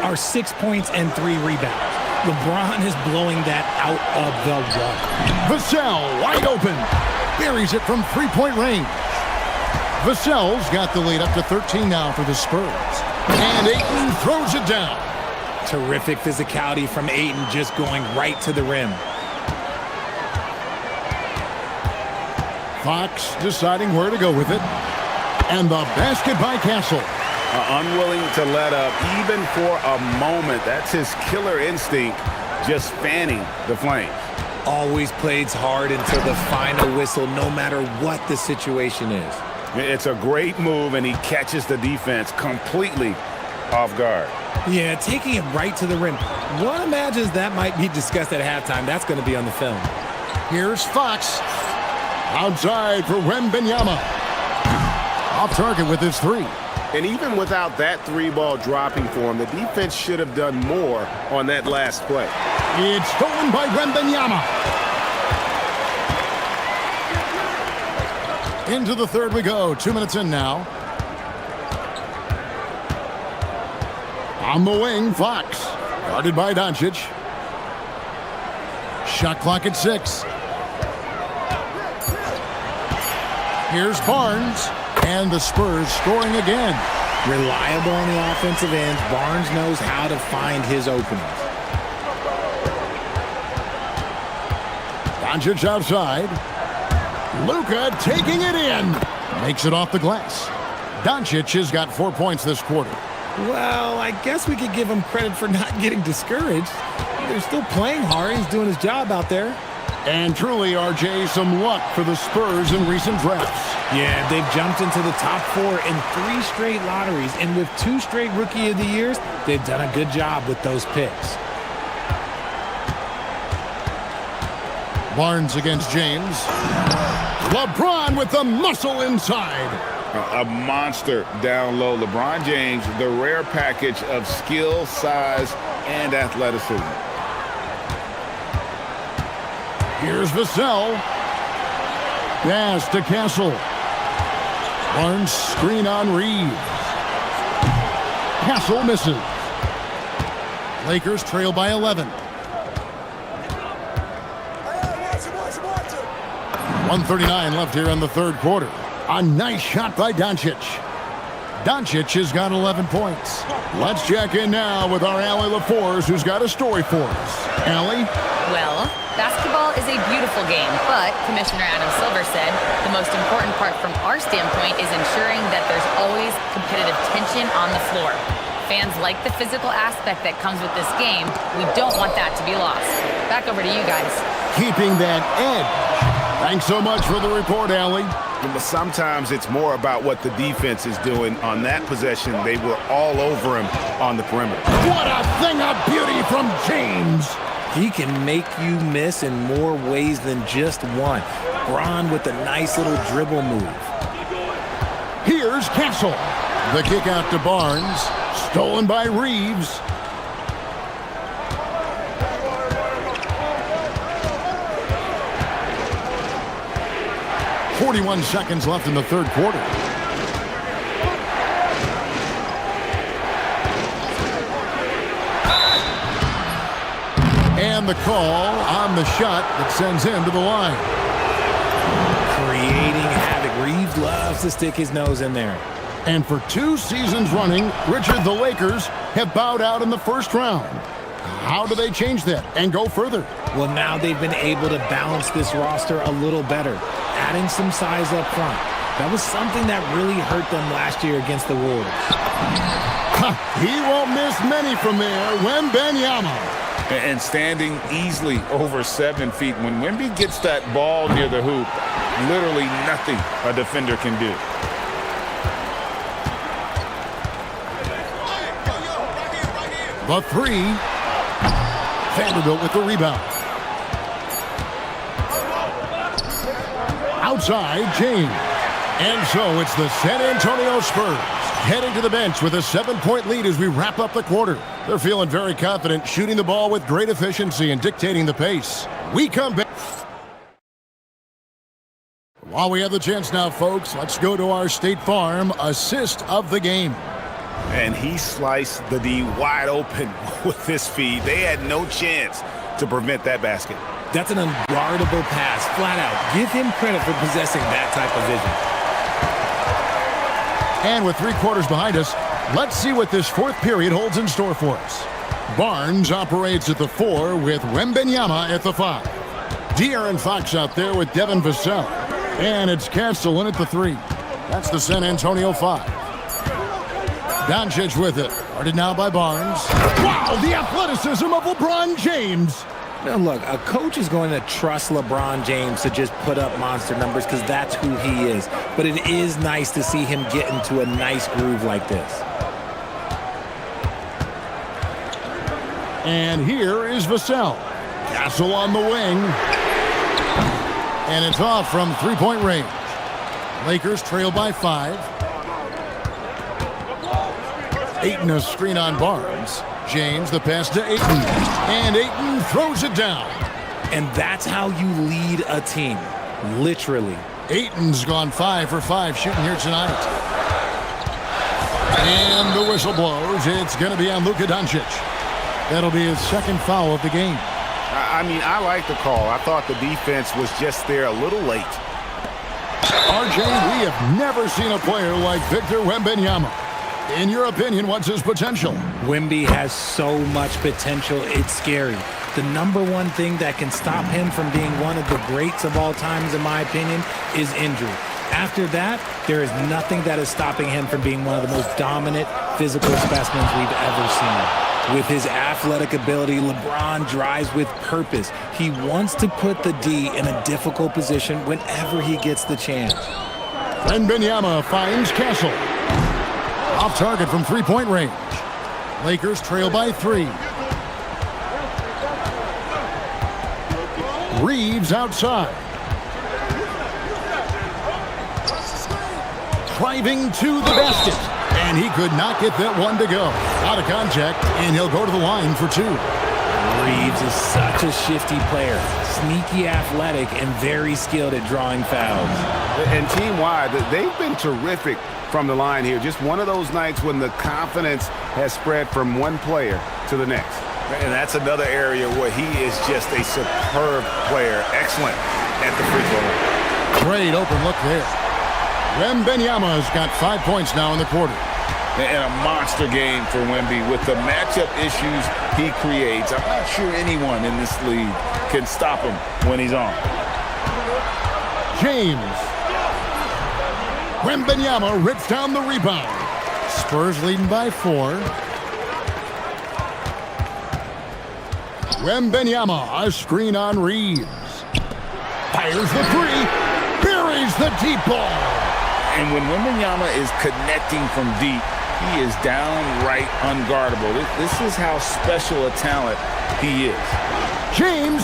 are 6 points and 3 rebounds. LeBron is blowing that out of the water. Vassell wide open. Buries it from three-point range. Vassell's got the lead up to 13 now for the Spurs. And Ayton throws it down. Terrific physicality from Ayton, just going right to the rim. Fox deciding where to go with it. And the basket by Castle. Unwilling to let up even for a moment. That's his killer instinct, just fanning the flame. Always plays hard until the final whistle, no matter what the situation is. It's a great move, and he catches the defense completely off guard. Yeah, taking it right to the rim. One imagines that might be discussed at halftime. That's going to be on the film. Here's Fox. Outside for Wembanyama. Off target with his 3. And even without that 3-ball dropping for him, the defense should have done more on that last play. It's stolen by Wembanyama. Into the third we go. 2 minutes in now. On the wing, Fox. Guarded by Doncic. Shot clock at 6. Here's Barnes. And the Spurs scoring again. Reliable on the offensive end. Barnes knows how to find his openings. Doncic outside. Luka taking it in. Makes it off the glass. Doncic has got 4 points this quarter. Well, I guess we could give him credit for not getting discouraged. they're still playing hard. He's doing his job out there. And truly, RJ, some luck for the Spurs in recent drafts. Yeah, they've jumped into the top 4 in 3 straight lotteries. And with 2 straight Rookie of the Years, they've done a good job with those picks. Barnes against James. LeBron with the muscle inside. A monster down low. LeBron James, the rare package of skill, size, and athleticism. Here's Vassell. Pass to Castle. Barnes screen on Reeves. Castle misses. Lakers trail by 11. 1:39 left here in the third quarter. A nice shot by Doncic. Doncic has got 11 points. Let's check in now with our Allie LaForce, who's got a story for us. Allie? Well, basketball is a beautiful game, but Commissioner Adam Silver said the most important part from our standpoint is ensuring that there's always competitive tension on the floor. Fans like the physical aspect that comes with this game. We don't want that to be lost. Back over to you guys. Keeping that edge. Thanks so much for the report, Allie. But sometimes it's more about what the defense is doing. On that possession, they were all over him on the perimeter. What a thing of beauty from James. He can make you miss in more ways than just one. Bron with a nice little dribble move. Here's Castle. The kick out to Barnes. Stolen by Reeves. .41 seconds left in the third quarter. And the call on the shot that sends him to the line. Creating havoc. Reeves loves to stick his nose in there. And for 2 seasons running, Richard, the Lakers have bowed out in the first round. How do they change that and go further? Well, now they've been able to balance this roster a little better, adding some size up front. That was something that really hurt them last year against the Wolves. He won't miss many from there. Wembanyama. And standing easily over 7 feet. When Wemby gets that ball near the hoop, literally nothing a defender can do. The 3. Vanderbilt with the rebound. Outside, James. And so it's the San Antonio Spurs heading to the bench with a 7-point lead as we wrap up the quarter. They're feeling very confident, shooting the ball with great efficiency and dictating the pace. We come back. While we have the chance now, folks, let's go to our State Farm assist of the game. And he sliced the D wide open with this feed. They had no chance to prevent that basket. That's an unguardable pass, flat out. Give him credit for possessing that type of vision. And with 3 quarters behind us, let's see what this fourth period holds in store for us. Barnes operates at the 4 with Wembanyama at the 5. De'Aaron Fox out there with Devin Vassell. And it's Castle in at the 3. That's the San Antonio 5. Doncic with it. Guarded now by Barnes. Wow, the athleticism of LeBron James. Now look, a coach is going to trust LeBron James to just put up monster numbers because that's who he is. But it is nice to see him get into a nice groove like this. And here is Vassell. Castle on the wing. And it's off from 3-point range. Lakers trail by 5. Ayton a screen on Barnes. James the pass to Ayton. And Ayton throws it down. And that's how you lead a team. Literally. Ayton's gone 5 for 5 shooting here tonight. And the whistle blows. It's going to be on Luka Doncic. That'll be his second foul of the game. I mean, I like the call. I thought the defense was just there a little late. RJ, we have never seen a player like Victor Wembanyama. In your opinion, what's his potential? Wemby has so much potential, it's scary. The number one thing that can stop him from being one of the greats of all times, in my opinion, is injury. After that, there is nothing that is stopping him from being one of the most dominant physical specimens we've ever seen. With his athletic ability, LeBron drives with purpose. He wants to put the D in a difficult position whenever he gets the chance. Wembanyama finds Castle. Off target from three-point range. Lakers trail by 3. Reeves outside. Driving to the basket. And he could not get that one to go. Out of contact, and he'll go to the line for 2. Reeves is such a shifty player. Sneaky athletic and very skilled at drawing fouls. And team-wide, they've been terrific from the line here. Just one of those nights when the confidence has spread from one player to the next. And that's another area where he is just a superb player. Excellent at the free throw line. Great open look there. Wembanyama's got 5 points now in the quarter. And a monster game for Wemby with the matchup issues he creates. I'm not sure anyone in this league can stop him when he's on. James. Wembanyama rips down the rebound. Spurs leading by 4. Wembanyama, a screen on Reeves. Fires the 3. Buries the deep ball. And when Wembanyama is connecting from deep, he is downright unguardable. This is how special a talent he is. James.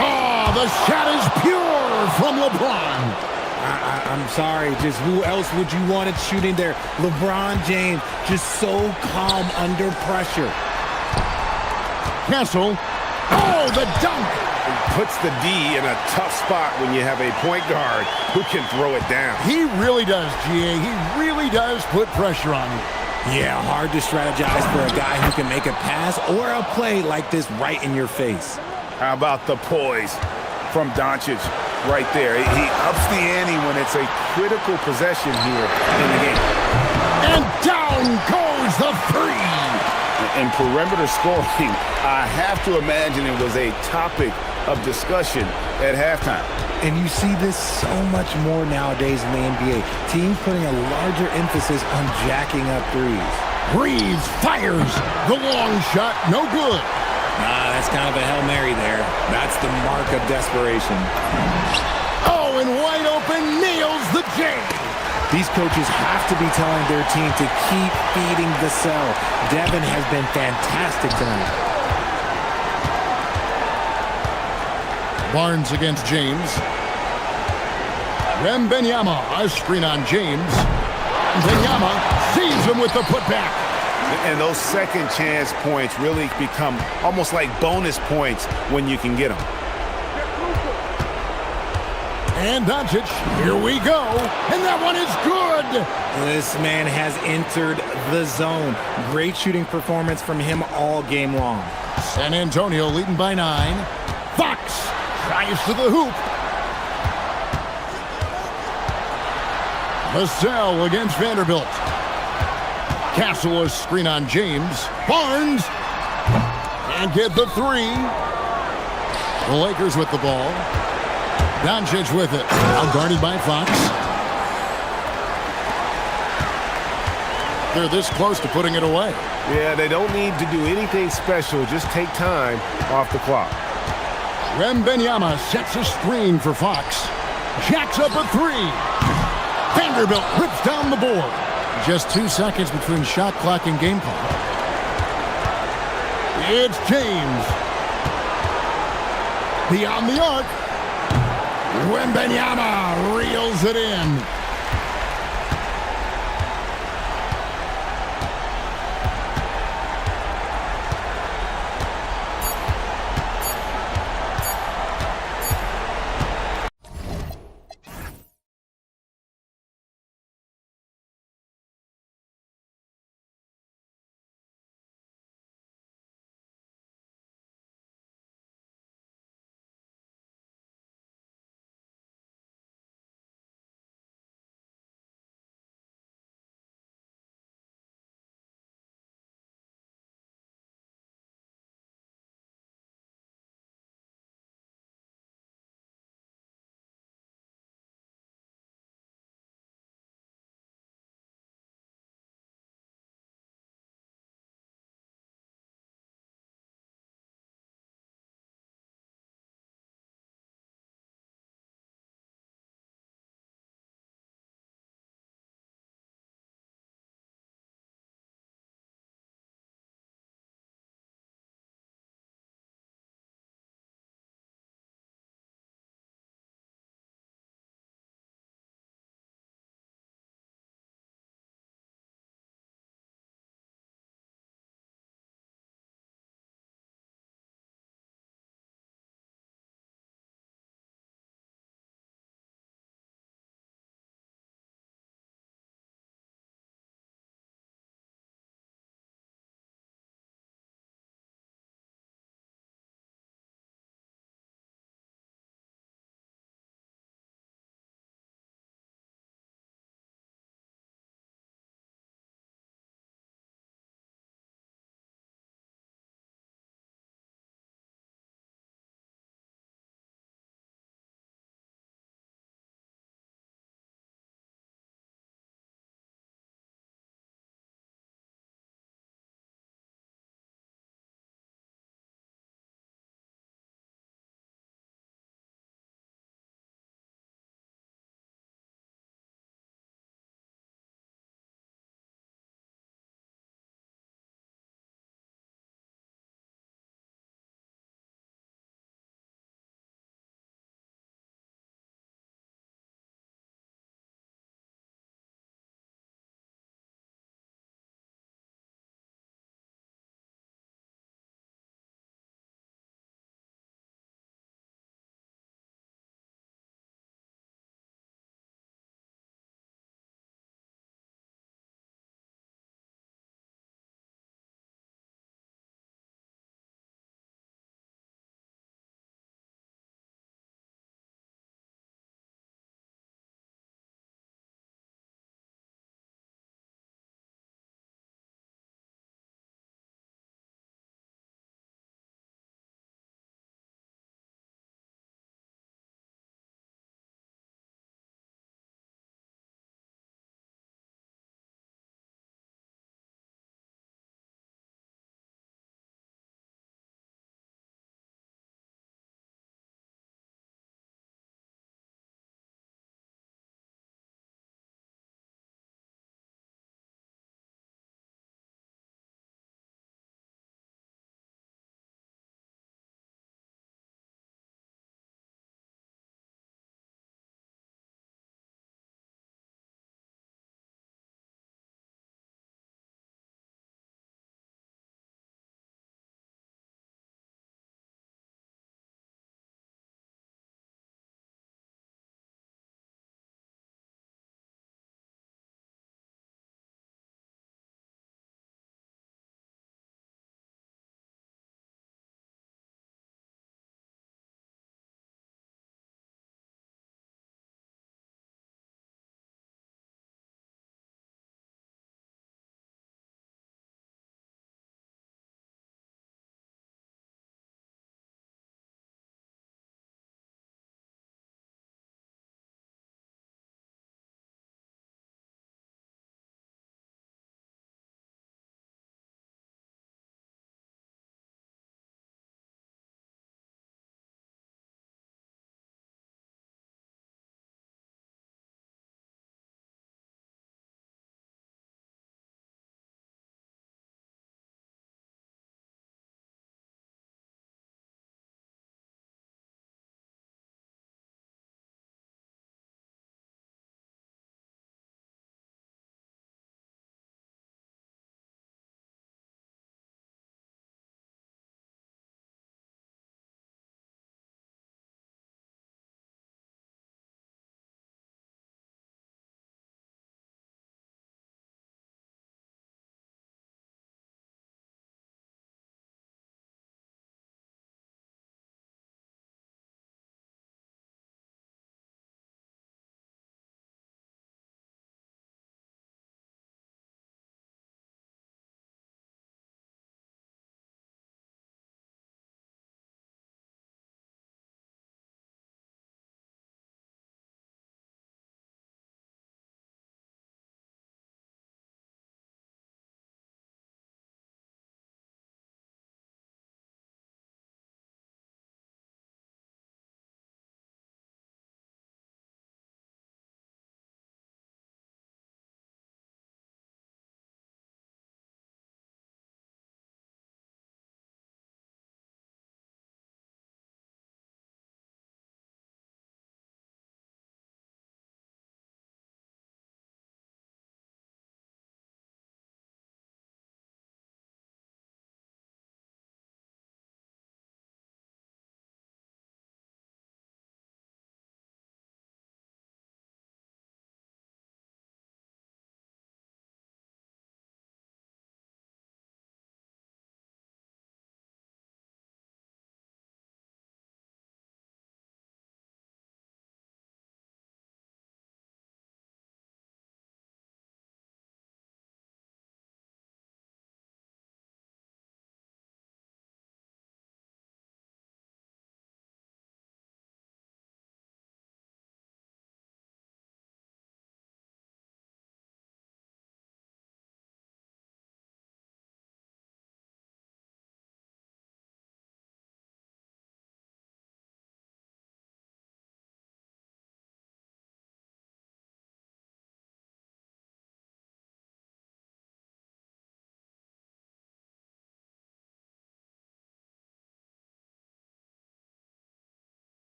Oh, the shot is pure from LeBron. I'm sorry, just who else would you want it shooting there? LeBron James, just so calm under pressure. Castle. Oh, the dunk. It puts the D in a tough spot when you have a point guard who can throw it down. He really does, GA. He really does put pressure on you. Yeah, hard to strategize for a guy who can make a pass or a play like this right in your face. How about the poise from Doncic right there? He ups the ante when it's a critical possession here in the game. And down goes the 3. And perimeter scoring, I have to imagine it was a topic of discussion at halftime. And you see this so much more nowadays in the NBA. Teams putting a larger emphasis on jacking up threes. Reeves fires the long shot, no good. That's kind of a Hail Mary there. That's the mark of desperation. Oh, and wide open, nails the J. These coaches have to be telling their team to keep feeding the cell. Devin has been fantastic tonight. Barnes against James. Wembanyama, a screen on James. Wembanyama sees him with the putback. And those second chance points really become almost like bonus points when you can get them. And Doncic, here we go. And that one is good. This man has entered the zone. Great shooting performance from him all game long. San Antonio leading by 9. Fox tries to the hoop. Vassell against Vanderbilt. Castle a screen on James. Barnes. And get the 3. The Lakers with the ball. Doncic with it. Now guarded by Fox. They're this close to putting it away. Yeah, they don't need to do anything special. Just take time off the clock. Wembanyama sets a screen for Fox. Jacks up a 3. Vanderbilt rips down the board. Just 2 seconds between shot clock and game clock. It's James. Beyond the arc. Wembanyama reels it in.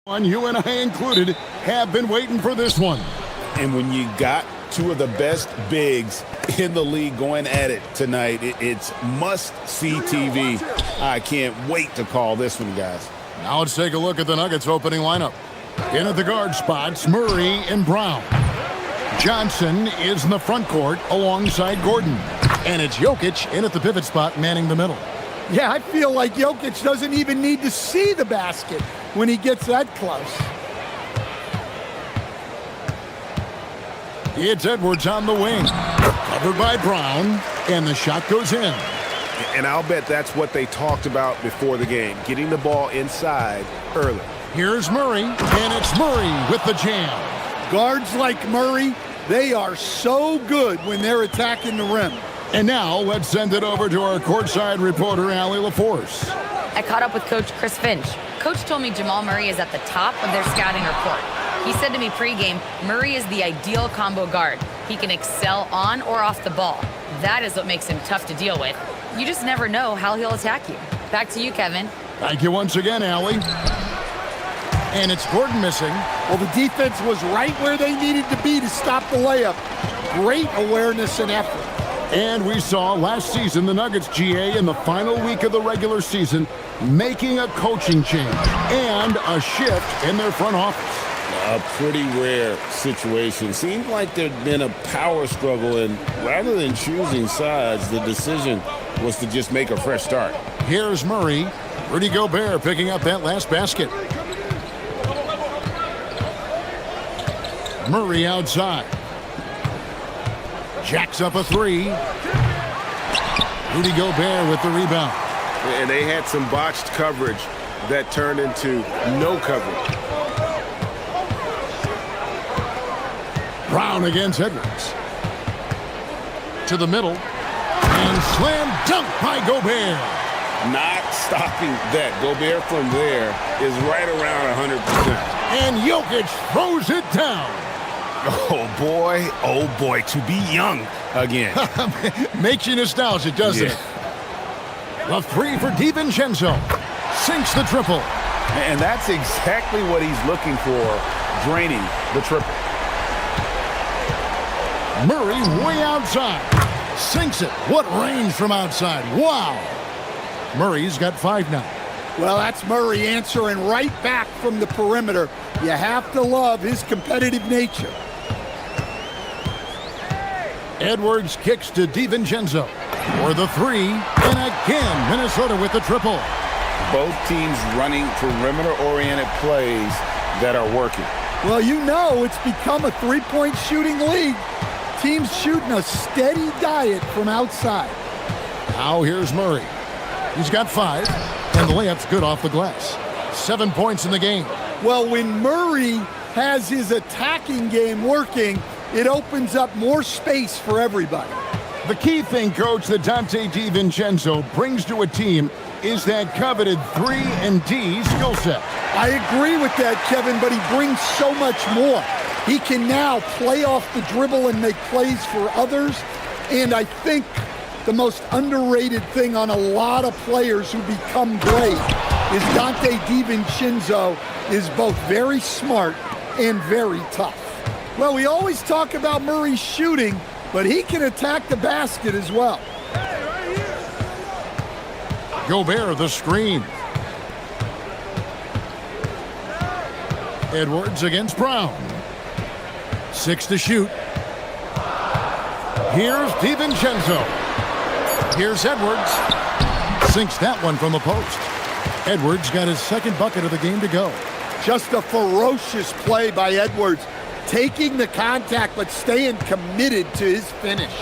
You and I included have been waiting for this one. And when you got two of the best bigs in the league going at it tonight, it's must-see TV. I can't wait to call this one, guys. Now let's take a look at the Nuggets opening lineup. In at the guard spots, Murray and Brown. Johnson is in the front court alongside Gordon. And it's Jokic in at the pivot spot manning the middle. Yeah, I feel like Jokic doesn't even need to see the basket when he gets that close. It's Edwards on the wing. Covered by Brown, and the shot goes in. And I'll bet that's what they talked about before the game, getting the ball inside early. Here's Murray, and it's Murray with the jam. Guards like Murray, they are so good when they're attacking the rim. And now let's send it over to our courtside reporter, Allie LaForce. I caught up with Coach Chris Finch. Coach told me Jamal Murray is at the top of their scouting report. He said to me pregame, Murray is the ideal combo guard. He can excel on or off the ball. That is what makes him tough to deal with. You just never know how he'll attack you. Back to you, Kevin. Thank you once again, Allie. And it's Gordon missing. Well, the defense was right where they needed to be to stop the layup. Great awareness and effort. And we saw last season the Nuggets, GA, in the final week of the regular season, making a coaching change and a shift in their front office. A pretty rare situation. Seemed like there'd been a power struggle, and rather than choosing sides, the decision was to just make a fresh start. Here's Murray. Rudy Gobert picking up that last basket. Murray outside. Jacks up a three. Rudy Gobert with the rebound. And they had some botched coverage that turned into no coverage. Brown against Edwards. To the middle. And slam dunk by Gobert. Not stopping that. Gobert from there is right around 100%. And Jokic throws it down. Oh boy, to be young again. Makes you nostalgic, doesn't it? The three for DiVincenzo. Sinks the triple. And that's exactly what he's looking for, draining the triple. Murray way outside. Sinks it. What range from outside. Wow. Murray's got 5 now. Well, that's Murray answering right back from the perimeter. You have to love his competitive nature. Edwards kicks to DiVincenzo for the three. And again, Minnesota with the triple. Both teams running perimeter-oriented plays that are working. Well, you know it's become a three-point shooting league. Teams shooting a steady diet from outside. Now here's Murray. He's got 5, and the layup's good off the glass. 7 points in the game. Well, when Murray has his attacking game working, it opens up more space for everybody. The key thing, Coach, that Dante DiVincenzo brings to a team is that coveted 3-and-D skill set. I agree with that, Kevin, but he brings so much more. He can now play off the dribble and make plays for others. And I think the most underrated thing on a lot of players who become great is Dante DiVincenzo is both very smart and very tough. Well, we always talk about Murray's shooting, but he can attack the basket as well. Gobert the screen. Edwards against Brown. 6 to shoot. Here's DiVincenzo. Here's Edwards. Sinks that one from the post. Edwards got his second bucket of the game to go. Just a ferocious play by Edwards. Taking the contact, but staying committed to his finish.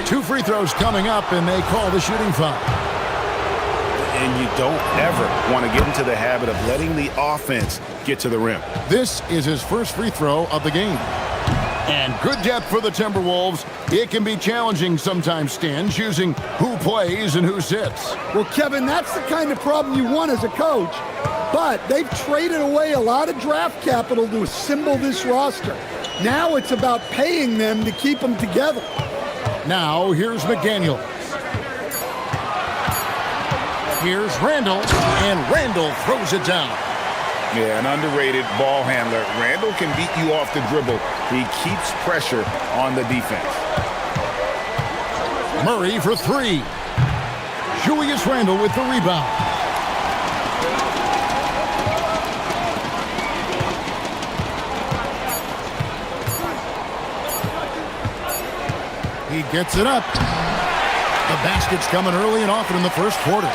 2 free throws coming up, and they call the shooting foul. And you don't ever want to get into the habit of letting the offense get to the rim. This is his first free throw of the game. And good depth for the Timberwolves. It can be challenging sometimes, Stan, choosing who plays and who sits. Well, Kevin, that's the kind of problem you want as a coach. But they've traded away a lot of draft capital to assemble this roster. Now it's about paying them to keep them together. Now, here's McDaniel. Here's Randall, and Randall throws it down. Yeah, an underrated ball handler. Randall can beat you off the dribble. He keeps pressure on the defense. Murray for three. Julius Randle with the rebound. He gets it up. The basket's coming early and often in the first quarter.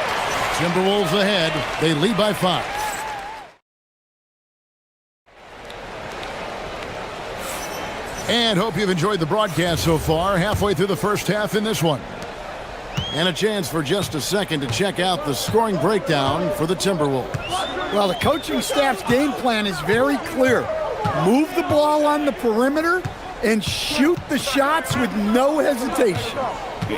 Timberwolves ahead. They lead by 5. And hope you've enjoyed the broadcast so far. Halfway through the first half in this one. And a chance for just a second to check out the scoring breakdown for the Timberwolves. Well, the coaching staff's game plan is very clear. Move the ball on the perimeter and shoot the shots with no hesitation.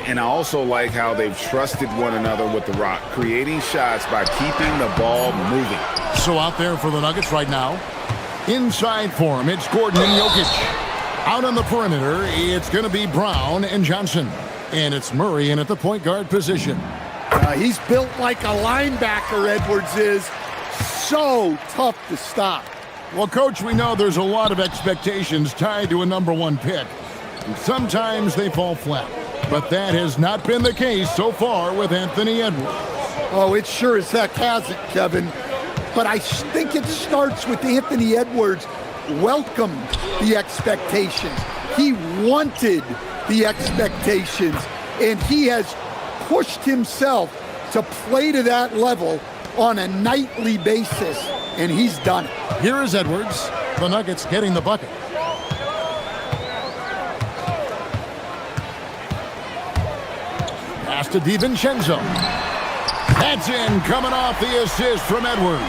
And I also like how they've trusted one another with the rock, creating shots by keeping the ball moving. So out there for the Nuggets right now. Inside for him, it's Gordon and Jokic. Out on the perimeter, it's going to be Brown and Johnson. And it's Murray in at the point guard position. He's built like a linebacker, Edwards is. So tough to stop. Well, Coach, we know there's a lot of expectations tied to a #1 pick. And sometimes they fall flat. But that has not been the case so far with Anthony Edwards. Oh, it sure as heck hasn't, Kevin. But I think it starts with Anthony Edwards welcomed the expectations. He wanted the expectations, and he has pushed himself to play to that level on a nightly basis, and he's done it. Here is Edwards. The Nuggets getting the bucket. Pass to DiVincenzo. That's in, coming off the assist from Edwards.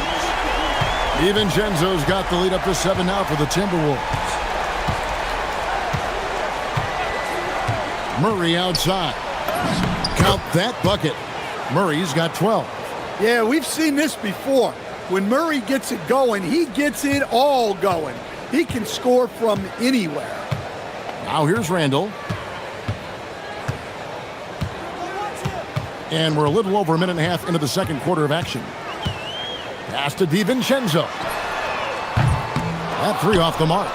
DiVincenzo's got the lead up to 7 now for the Timberwolves. Murray outside. Count that bucket. Murray's got 12. Yeah, we've seen this before. When Murray gets it going, he gets it all going. He can score from anywhere. Now here's Randall. And we're a little over a minute and a half into the second quarter of action. Pass to DiVincenzo. That three off the mark.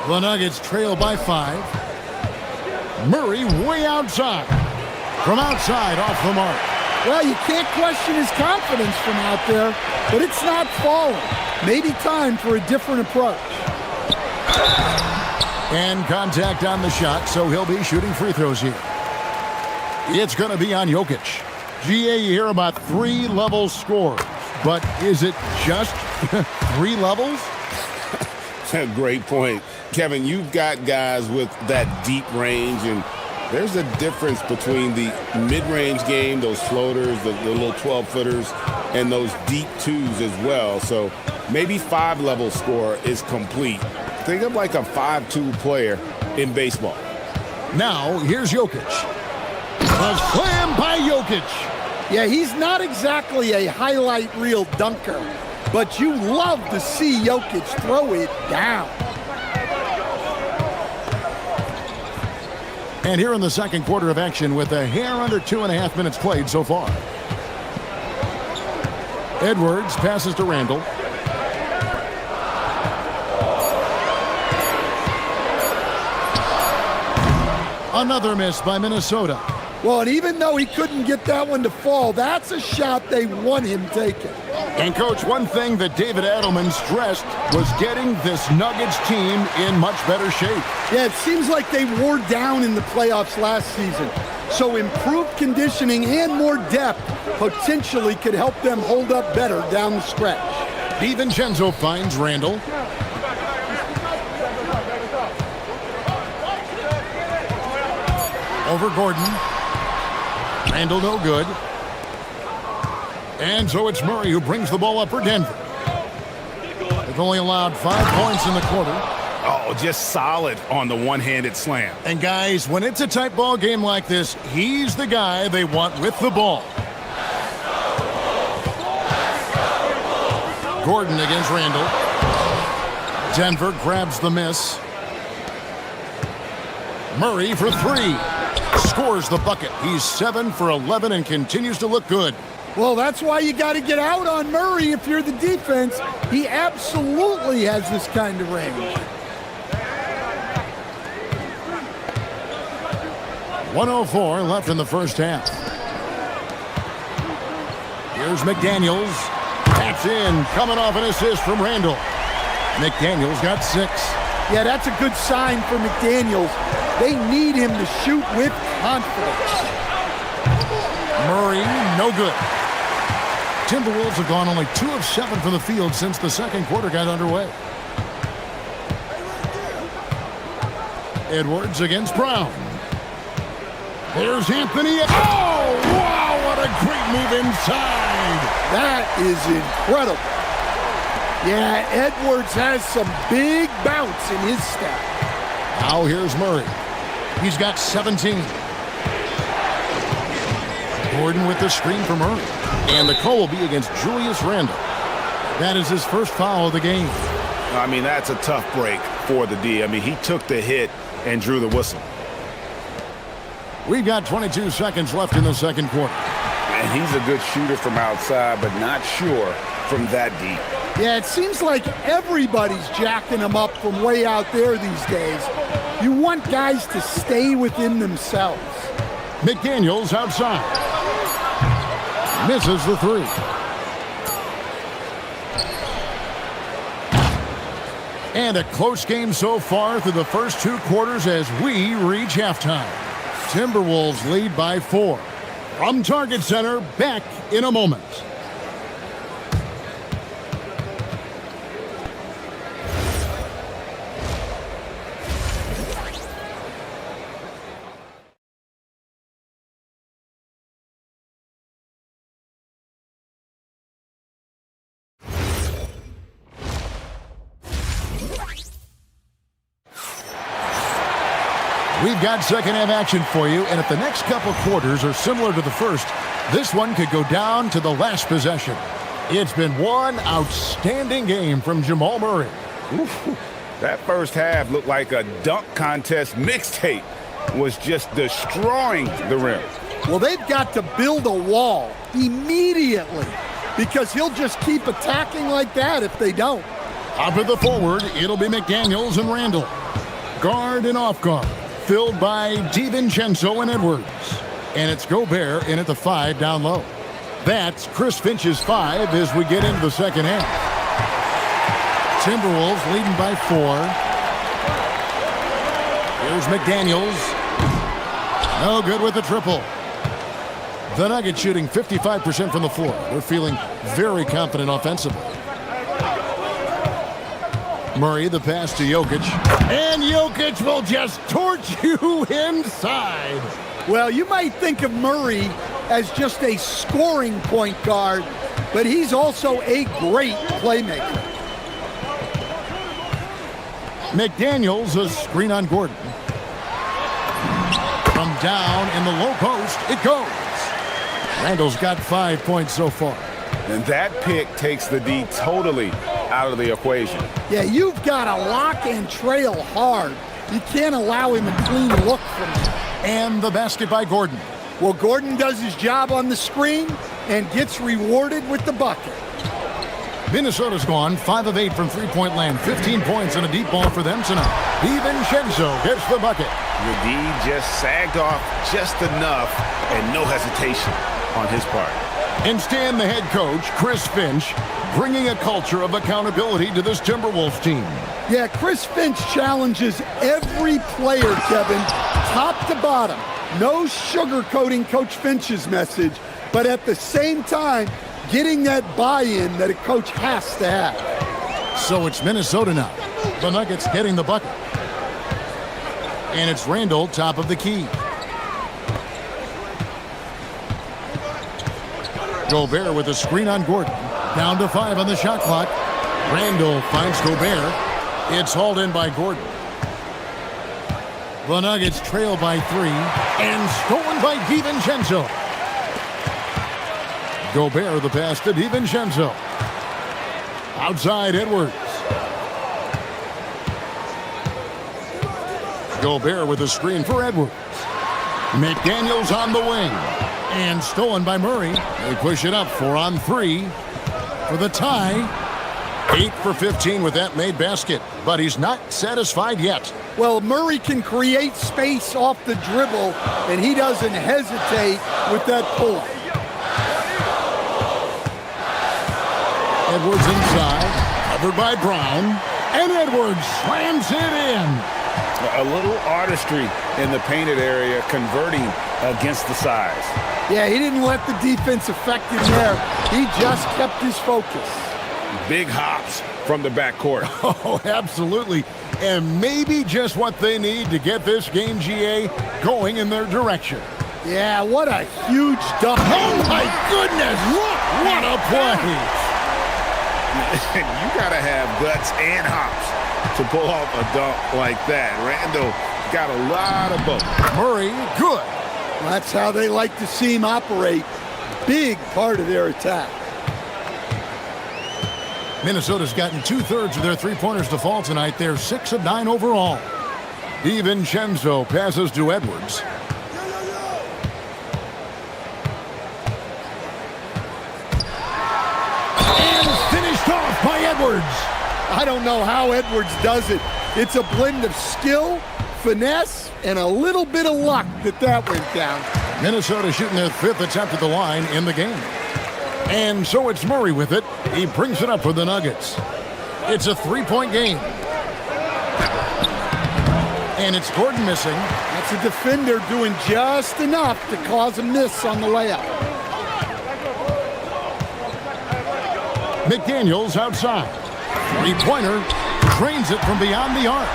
The Nuggets trail by 5. Murray way outside. From outside, off the mark. Well, you can't question his confidence from out there, but it's not falling. Maybe time for a different approach. And contact on the shot, so he'll be shooting free throws here. It's going to be on Jokic. GA, you hear about 3-level scores, but is it just 3 levels? Great point. Kevin, you've got guys with that deep range, and there's a difference between the mid-range game, those floaters, the little 12-footers, and those deep twos as well. So maybe 5-level score is complete. Think of like a 5-2 player in baseball. Now, here's Jokic. A slam by Jokic. Yeah, he's not exactly a highlight reel dunker, but you love to see Jokic throw it down. And here in the second quarter of action with a hair under 2.5 minutes played so far. Edwards passes to Randall. Another miss by Minnesota. Well, and even though he couldn't get that one to fall, that's a shot they want him taking. And, Coach, one thing that David Adelman stressed was getting this Nuggets team in much better shape. Yeah, it seems like they wore down in the playoffs last season. So improved conditioning and more depth potentially could help them hold up better down the stretch. DiVincenzo finds Randall. Over Gordon. Randall no good. And so it's Murray who brings the ball up for Denver. They've only allowed 5 points in the quarter. Oh, just solid on the one-handed slam. And guys, when it's a tight ball game like this, he's the guy they want with the ball. Gordon against Randall. Denver grabs the miss. Murray for 3. scores the bucket. He's 7 for 11 and continues to look good. Well, that's why you got to get out on Murray if you're the defense. He absolutely has this kind of range. 1:04 left in the first half. Here's McDaniels. That's in, coming off an assist from Randall. McDaniels got 6. Yeah, that's a good sign for McDaniels. They need him to shoot with confidence. Murray, no good. Timberwolves have gone only 2 of 7 from the field since the second quarter got underway. Edwards against Brown. There's Anthony. Oh, wow, what a great move inside. That is incredible. Yeah, Edwards has some big bounce in his step. Now here's Murray. He's got 17. Gordon with the screen for Murray. And the call will be against Julius Randle. That is his first foul of the game. I mean, that's a tough break for the D. I mean, he took the hit and drew the whistle. We've got 22 seconds left in the second quarter. And he's a good shooter from outside, but not sure from that deep. Yeah, it seems like everybody's jacking him up from way out there these days. You want guys to stay within themselves. McDaniels outside. Misses the 3. And a close game so far through the first 2 quarters as we reach halftime. Timberwolves lead by 4. From Target Center, back in a moment. We've got second half action for you, and if the next couple quarters are similar to the first, this one could go down to the last possession. It's been one outstanding game from Jamal Murray. Oof, that first half looked like a dunk contest mixtape. Was just destroying the rim. Well, they've got to build a wall immediately because he'll just keep attacking like that if they don't. Up at the forward, it'll be McDaniels and Randall. Guard and off guard, filled by DiVincenzo and Edwards. And it's Gobert in at the 5 down low. That's Chris Finch's 5 as we get into the second half. Timberwolves leading by 4. Here's McDaniels. No good with the triple. The Nuggets shooting 55% from the floor. They're feeling very confident offensively. Murray, the pass to Jokic. And Jokic will just torch you inside. Well, you might think of Murray as just a scoring point guard, but he's also a great playmaker. McDaniels, a screen on Gordon. From down in the low post, it goes. Randall's got 5 points so far. And that pick takes the D totally out of the equation. Yeah, you've got to lock and trail hard. You can't allow him a clean look from him. And the basket by Gordon. Well, Gordon does his job on the screen and gets rewarded with the bucket. Minnesota's gone 5 of 8 from three-point land. 15 points and a deep ball for them tonight. DiVincenzo gets the bucket. The D just sagged off just enough and no hesitation on his part. And Stan, the head coach, Chris Finch, bringing a culture of accountability to this Timberwolves team. Yeah, Chris Finch challenges every player, Kevin, top to bottom. No sugarcoating Coach Finch's message, but at the same time, getting that buy-in that a coach has to have. So it's Minnesota now. The Nuggets getting the bucket. And it's Randall, top of the key. Gobert with a screen on Gordon. Down to 5 on the shot clock. Randall finds Gobert. It's hauled in by Gordon. The Nuggets trail by 3 and stolen by DiVincenzo. Gobert the pass to DiVincenzo. Outside Edwards. Gobert with a screen for Edwards. McDaniels on the wing. And stolen by Murray. They push it up 4-on-3 for the tie. 8 for 15 with that made basket, but he's not satisfied yet. Well, Murray can create space off the dribble, and he doesn't hesitate with that pull-up. Edwards inside, covered by Brown, and Edwards slams it in. A little artistry in the painted area, converting against the size. Yeah, he didn't let the defense affect him there. He just kept his focus. Big hops from the backcourt. Oh, absolutely. And maybe just what they need to get this game, GA, going in their direction. Yeah, what a huge dunk. Oh, my goodness. What a play. You got to have guts and hops to pull off a dunk like that. Randall got a lot of both. Murray, good. That's how they like to see him operate. Big part of their attack. Minnesota's gotten 2/3 of their three-pointers to fall tonight. They're 6 of 9 overall. DiVincenzo passes to Edwards. And finished off by Edwards. I don't know how Edwards does it. It's a blend of skill, finesse, and a little bit of luck that went down. Minnesota shooting their 5th attempt at the line in the game. And so it's Murray with it. He brings it up for the Nuggets. It's a 3-point game. And it's Gordon missing. That's a defender doing just enough to cause a miss on the layup. McDaniels outside. 3-pointer. Drains it from beyond the arc.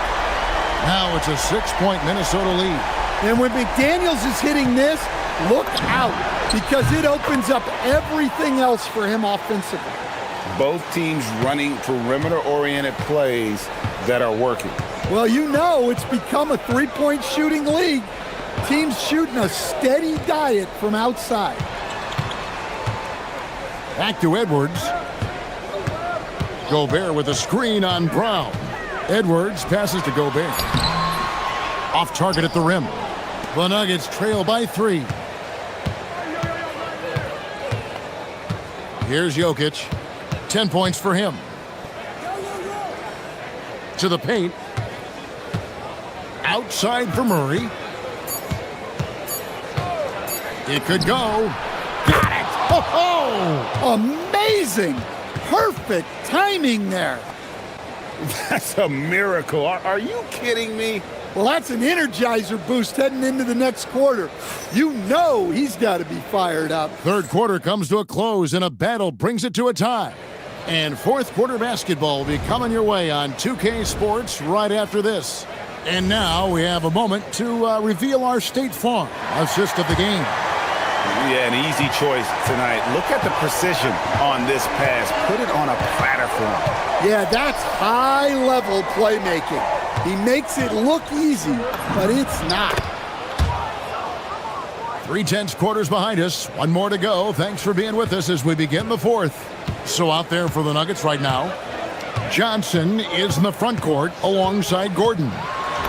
Now it's a 6-point Minnesota lead. And when McDaniels is hitting this, look out, because it opens up everything else for him offensively. Both teams running perimeter-oriented plays that are working. Well, you know it's become a 3-point shooting league. Teams shooting a steady diet from outside. Back to Edwards. Gobert with a screen on Brown. Edwards passes to Gobert. Off target at the rim. The Nuggets trail by 3. Here's Jokic. 10 points for him. To the paint. Outside for Murray. It could go. Got it! Oh! Amazing! Perfect timing there. That's a miracle. Are you kidding me? Well, that's an energizer boost heading into the next quarter. You know he's got to be fired up. Third quarter comes to a close, and a battle brings it to a tie. And fourth quarter basketball will be coming your way on 2K Sports right after this. And now we have a moment to reveal our State Farm assist of the game. Yeah, an easy choice tonight. Look at the precision on this pass. Put it on a platform. Yeah, that's high-level playmaking. He makes it look easy, but it's not. 3/10 quarters behind us. One more to go. Thanks for being with us as we begin the fourth. So out there for the Nuggets right now, Johnson is in the front court alongside Gordon.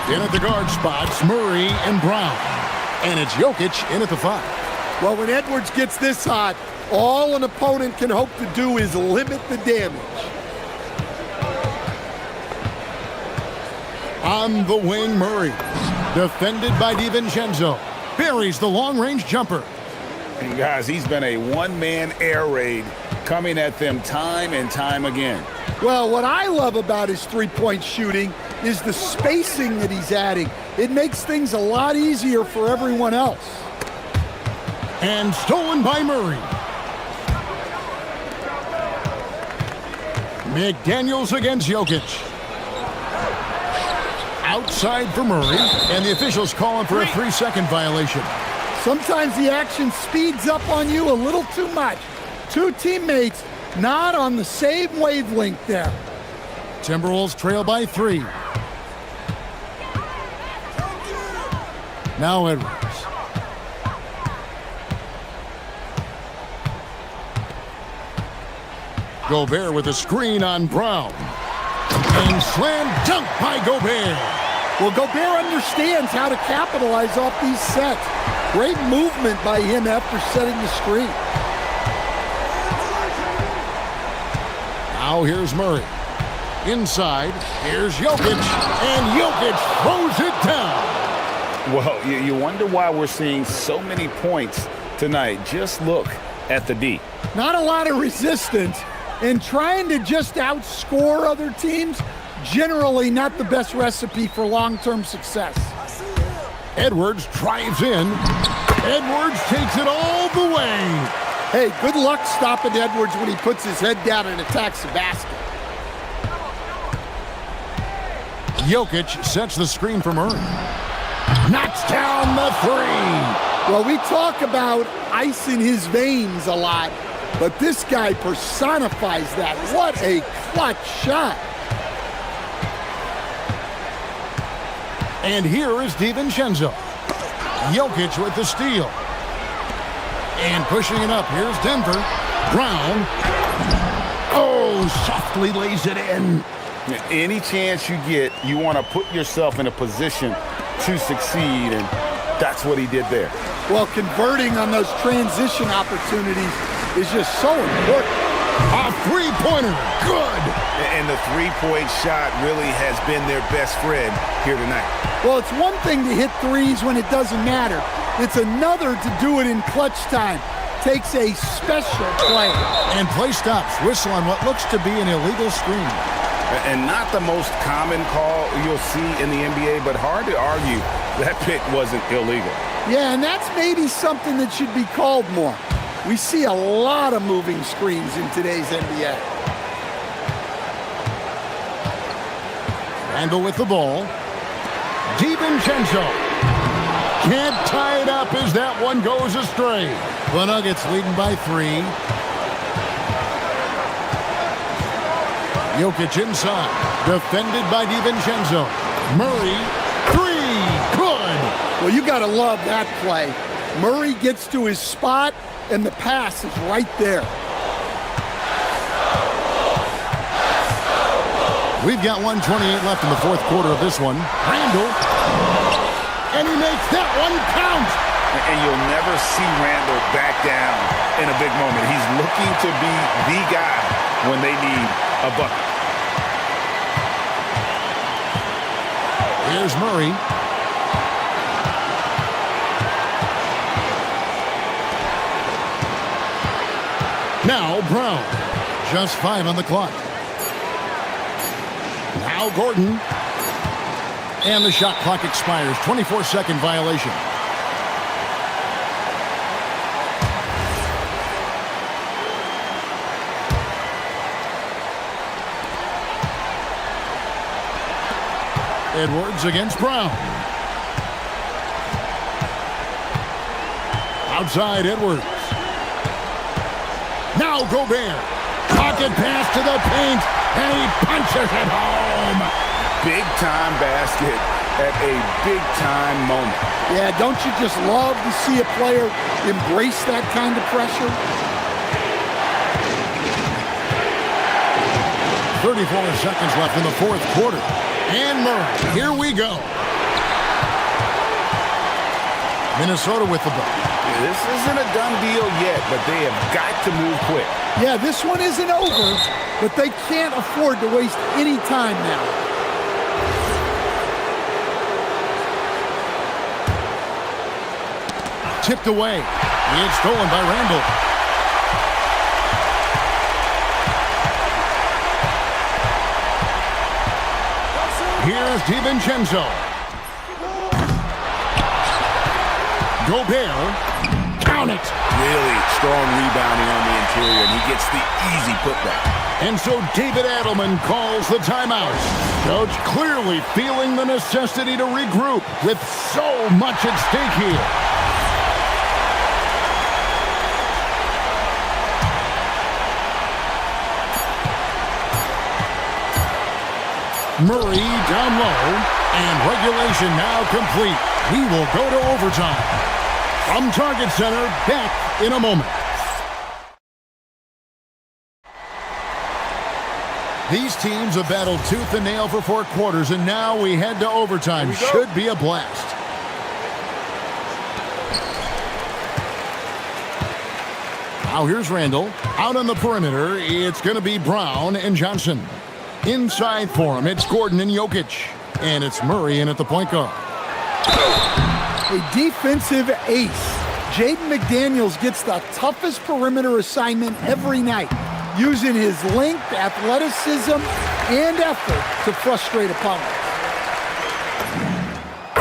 In at the guard spots, Murray and Brown. And it's Jokic in at the 5. Well, when Edwards gets this hot, all an opponent can hope to do is limit the damage. On the wing, Murray. Defended by DiVincenzo. Buries the long-range jumper. And guys, he's been a one-man air raid coming at them time and time again. Well, what I love about his three-point shooting is the spacing that he's adding. It makes things a lot easier for everyone else. And stolen by Murray. McDaniels against Jokic. Outside for Murray, and the officials calling for a 3-second violation. Sometimes the action speeds up on you a little too much. Two teammates not on the same wavelength there. Timberwolves trail by 3. Now Edwards. Gobert with a screen on Brown. And slam dunk by Gobert. Well, Gobert understands how to capitalize off these sets. Great movement by him after setting the screen. Now here's Murray. Inside, here's Jokic, and Jokic throws it down. Well, you wonder why we're seeing so many points tonight. Just look at the D. Not a lot of resistance, and trying to just outscore other teams, generally not the best recipe for long-term success. Edwards drives in. Edwards takes it all the way. Hey, good luck stopping Edwards when he puts his head down and attacks the basket. Jokic sets the screen for Murray. Knocks down the three. Well, we talk about ice in his veins a lot, but this guy personifies that. What a clutch shot. And here is DiVincenzo. Jokic with the steal. And pushing it up, here's Denver. Brown. Oh, softly lays it in. Any chance you get, you want to put yourself in a position to succeed, and that's what he did there. Well, converting on those transition opportunities is just so important. A three-pointer, good. And the three-point shot really has been their best friend here tonight. Well, it's one thing to hit threes when it doesn't matter. It's another to do it in clutch time. Takes a special play. And play stops. Whistle on what looks to be an illegal screen. And not the most common call you'll see in the NBA, but hard to argue that pick wasn't illegal. Yeah, and that's maybe something that should be called more. We see a lot of moving screens in today's NBA. Randall with the ball. DiVincenzo. Can't tie it up as that one goes astray. The Nuggets leading by 3. Jokic inside. Defended by DiVincenzo. Murray. 3. Good. Well, you got to love that play. Murray gets to his spot, and the pass is right there. We've got 1:28 left in the fourth quarter of this one. Randall. And he makes that one count. And you'll never see Randall back down in a big moment. He's looking to be the guy when they need a bucket. Here's Murray. Now Brown. Just 5 on the clock. Now Gordon. And the shot clock expires. 24-second violation. Edwards against Brown. Outside Edwards. Now Gobert. Pocket pass to the paint, and he punches it home. Big-time basket at a big-time moment. Yeah, don't you just love to see a player embrace that kind of pressure? 34 seconds left in the fourth quarter. And Murray, here we go. Minnesota with the ball. This isn't a done deal yet, but they have got to move quick. Yeah, this one isn't over, but they can't afford to waste any time now. Tipped away. It's stolen by Randall. Here's DiVincenzo. Gobert. Count it. Really strong rebounding on the interior, and he gets the easy putback. And so David Adelman calls the timeout. Coach clearly feeling the necessity to regroup with so much at stake here. Murray down low, and regulation now complete. We will go to overtime. From Target Center, back in a moment. These teams have battled tooth and nail for 4 quarters, and now we head to overtime. Should be a blast. Now here's Randall. Out on the perimeter, it's going to be Brown and Johnson. Inside for him, it's Gordon and Jokic. And it's Murray in at the point guard. A defensive ace. Jaden McDaniels gets the toughest perimeter assignment every night, using his length, athleticism, and effort to frustrate opponents.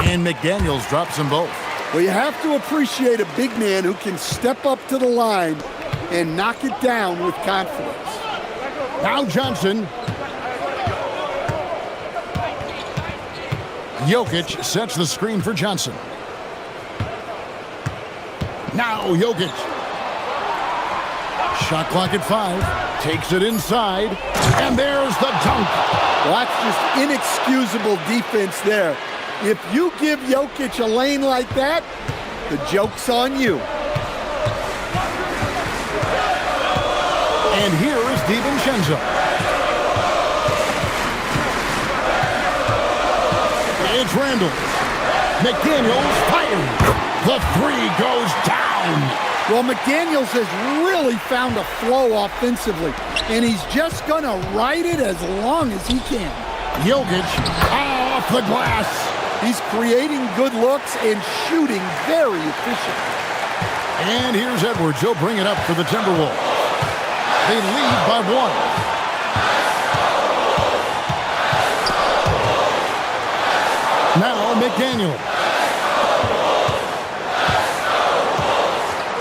And McDaniels drops them both. Well, you have to appreciate a big man who can step up to the line and knock it down with confidence. Now Johnson. Jokic sets the screen for Johnson. Now Jokic. Shot clock at 5. Takes it inside. And there's the dunk. Well, that's just inexcusable defense there. If you give Jokic a lane like that, the joke's on you. And here is DiVincenzo. It's Randall. McDaniels fires. The 3 goes down. Well, McDaniels has really found a flow offensively, and he's just going to ride it as long as he can. Jokic off the glass. He's creating good looks and shooting very efficient. And here's Edwards. He'll bring it up for the Timberwolves. They lead by 1. Now McDaniel.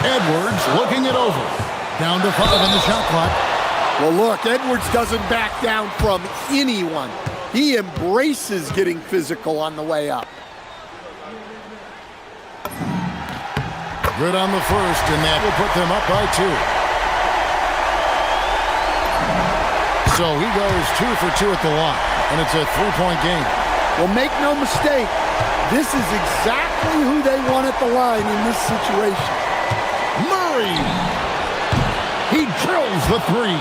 Edwards looking it over. Down to 5 on the shot clock. Well, look, Edwards doesn't back down from anyone. He embraces getting physical on the way up. Good on the first, and that will put them up by 2. So he goes 2 for 2 at the line, and it's a 3-point game. Well, make no mistake, this is exactly who they want at the line in this situation. Murray! He drills the 3.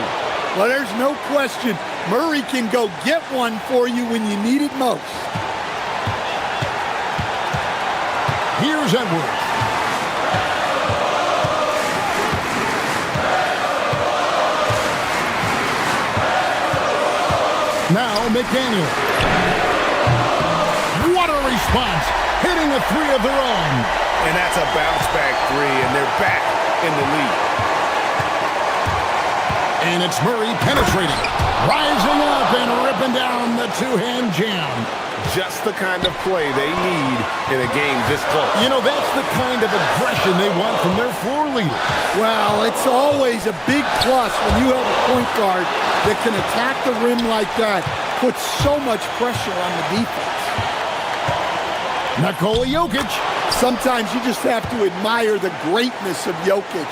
Well, there's no question. Murray can go get one for you when you need it most. Here's Edwards. Now McDaniel. What a response. Hitting a 3 of their own. And that's a bounce-back 3, and they're back in the lead. And it's Murray penetrating. Rising up and ripping down the 2-hand jam. Just the kind of play they need in a game this close. You know, that's the kind of aggression they want from their floor leader. Well, it's always a big plus when you have a point guard that can attack the rim like that, puts so much pressure on the defense. Nikola Jokic. Sometimes you just have to admire the greatness of Jokic.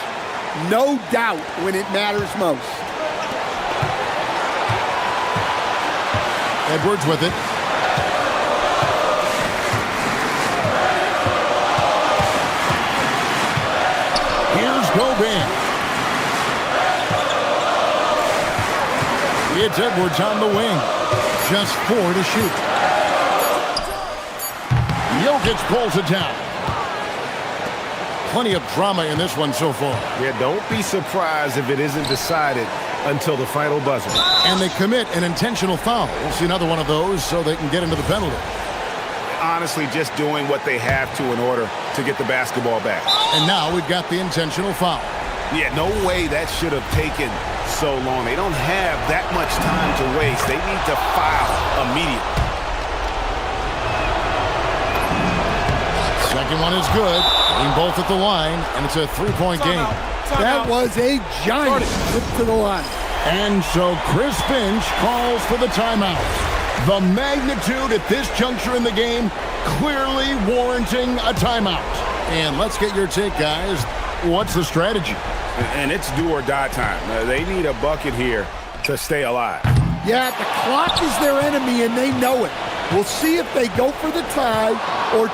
No doubt when it matters most. Edwards with it. Here's Gobert. It's Edwards on the wing. Just 4 to shoot. Jokic pulls it down. Plenty of drama in this one so far. Yeah, don't be surprised if it isn't decided until the final buzzer. And they commit an intentional foul. We'll see another one of those so they can get into the penalty. Honestly, just doing what they have to in order to get the basketball back. And now we've got the intentional foul. Yeah, no way that should have taken so long. They don't have that much time to waste. They need to foul immediately. Second one is good. Getting both at the line, and it's a 3-point game. That was a giant trip to the line. And so Chris Finch calls for the timeout. The magnitude at this juncture in the game clearly warranting a timeout. And let's get your take, guys. What's the strategy? And it's do or die time. They need a bucket here to stay alive. Yeah, the clock is their enemy, and they know it. We'll see if they go for the tie or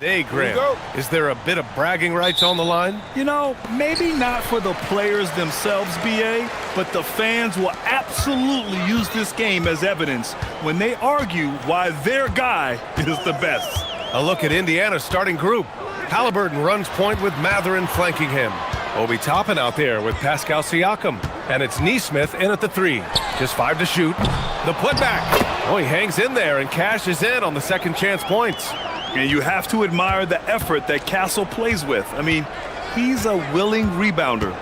Hey, Grant, is there a bit of bragging rights on the line? You know, maybe not for the players themselves, BA, but the fans will absolutely use this game as evidence when they argue why their guy is the best. A look at Indiana's starting group. Halliburton runs point with Matherin flanking him. Obi Toppin out there with Pascal Siakam. And it's Neesmith in at the 3. Just 5 to shoot. The putback. Oh, he hangs in there and cashes in on the second chance points. And you have to admire the effort that Castle plays with. I mean, he's a willing rebounder.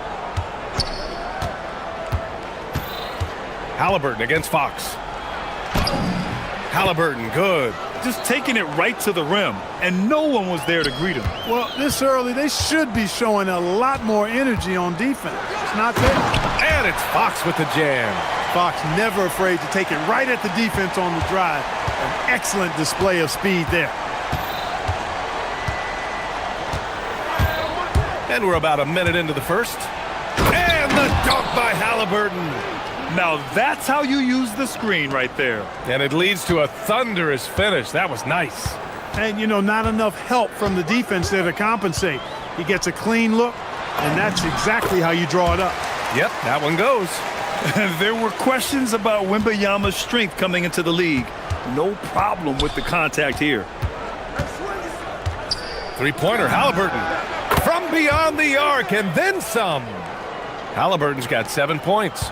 Halliburton against Fox. Halliburton, good. Just taking it right to the rim, and no one was there to greet him. Well, this early, they should be showing a lot more energy on defense. It's not there. And it's Fox with the jam. Fox never afraid to take it right at the defense on the drive. An excellent display of speed there. And we're about a minute into the first. And the dunk by Halliburton. Now that's how you use the screen right there. And it leads to a thunderous finish. That was nice. And, you know, not enough help from the defense there to compensate. He gets a clean look, and that's exactly how you draw it up. Yep, that one goes. There were questions about Wembanyama's strength coming into the league. No problem with the contact here. Three-pointer, Halliburton. From beyond the arc, and then some. Halliburton's got 7 points.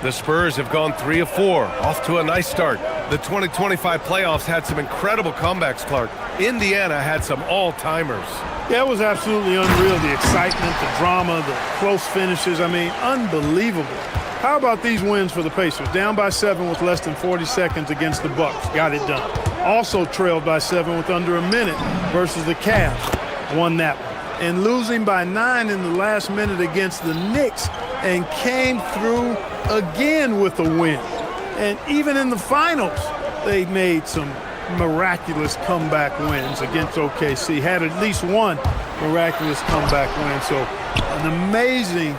The Spurs have gone 3 of 4, off to a nice start. The 2025 playoffs had some incredible comebacks, Clark. Indiana had some all-timers. Yeah, it was absolutely unreal. The excitement, the drama, the close finishes. I mean, unbelievable. How about these wins for the Pacers? Down by 7 with less than 40 seconds against the Bucks. Got it done. Also trailed by 7 with under a minute versus the Cavs. Won that one. And losing by 9 in the last minute against the Knicks, and came through again with a win. And even in the finals, they made some miraculous comeback wins against OKC. Had at least one miraculous comeback win. So an amazing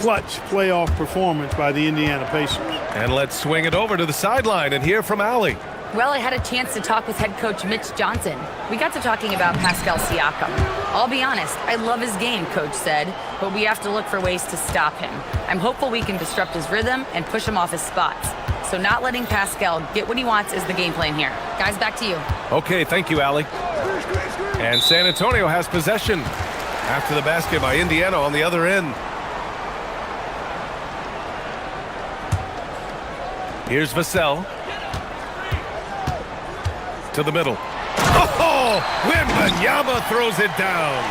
clutch playoff performance by the Indiana Pacers. And let's swing it over to the sideline and hear from Allie. Well, I had a chance to talk with head coach Mitch Johnson. We got to talking about Pascal Siakam. I'll be honest, I love his game, coach said, but we have to look for ways to stop him. I'm hopeful we can disrupt his rhythm and push him off his spots. So not letting Pascal get what he wants is the game plan here. Guys, back to you. Okay, thank you, Allie. And San Antonio has possession after the basket by Indiana on the other end. Here's Vassell. To the middle. Oh, Wembanyama throws it down.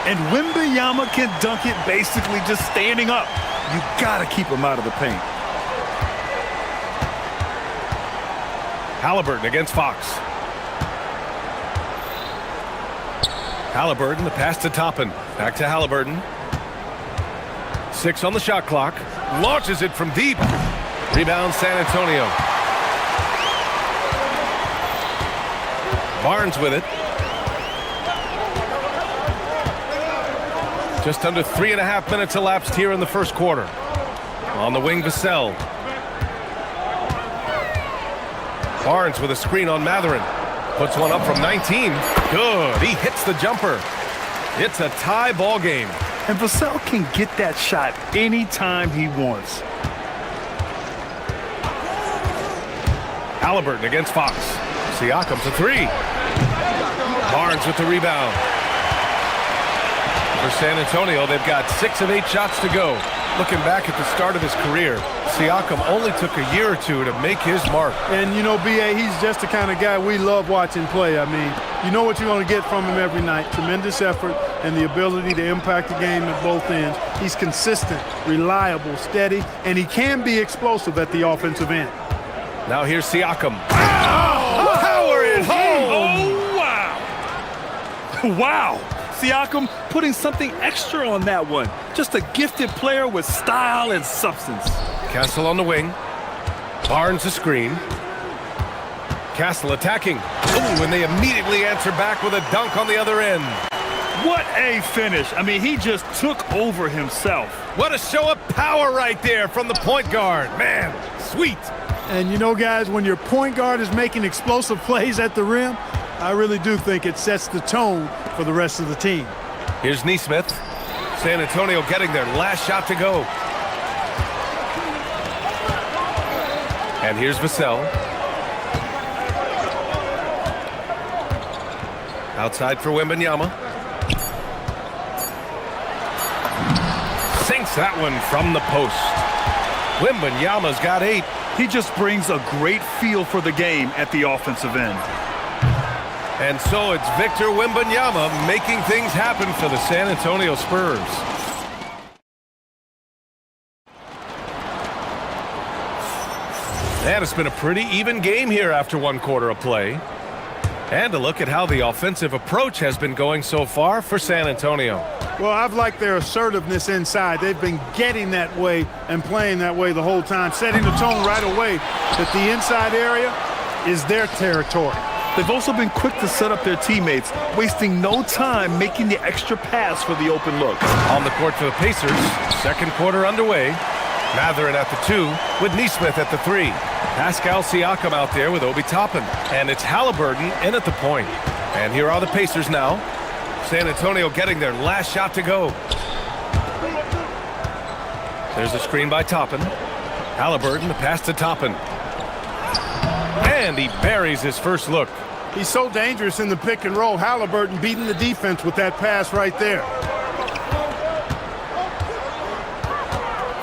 And Wembanyama can dunk it basically just standing up. You gotta keep him out of the paint. Halliburton against Fox. Halliburton, the pass to Toppin. Back to Halliburton. 6 on the shot clock. Launches it from deep. Rebound San Antonio. Barnes with it. Just under 3.5 minutes elapsed here in the first quarter. On the wing, Vassell. Barnes with a screen on Matherin. Puts one up from 19. Good. He hits the jumper. It's a tie ball game. And Vassell can get that shot anytime he wants. Halliburton against Fox. Siakam's a 3. Barnes with the rebound. For San Antonio, they've got 6 of 8 shots to go. Looking back at the start of his career, Siakam only took a year or two to make his mark. And, you know, B.A., he's just the kind of guy we love watching play. I mean, you know what you're going to get from him every night. Tremendous effort and the ability to impact the game at both ends. He's consistent, reliable, steady, and he can be explosive at the offensive end. Now here's Siakam. Oh, power it home! Oh, wow! Wow! Siakam putting something extra on that one. Just a gifted player with style and substance. Castle on the wing. Barnes the screen. Castle attacking. Ooh, and they immediately answer back with a dunk on the other end. What a finish. I mean, he just took over himself. What a show of power right there from the point guard. Man, sweet. And you know, guys, when your point guard is making explosive plays at the rim, I really do think it sets the tone for the rest of the team. Here's Neesmith. San Antonio getting their last shot to go. And here's Vassell. Outside for Wembanyama. Sinks that one from the post. Wembanyama's got 8. He just brings a great feel for the game at the offensive end. And so it's Victor Wembanyama making things happen for the San Antonio Spurs. And it's been a pretty even game here after one quarter of play. And a look at how the offensive approach has been going so far for San Antonio. Well, I've liked their assertiveness inside. They've been getting that way and playing that way the whole time, setting the tone right away that the inside area is their territory. They've also been quick to set up their teammates, wasting no time making the extra pass for the open look. On the court for the Pacers, second quarter underway. Mathurin at the 2 with Neesmith at the 3. Pascal Siakam out there with Obi Toppin. And it's Halliburton in at the point. And here are the Pacers now. San Antonio getting their last shot to go. There's a screen by Toppin. Halliburton, the pass to Toppin. And he buries his first look. He's so dangerous in the pick and roll. Halliburton beating the defense with that pass right there.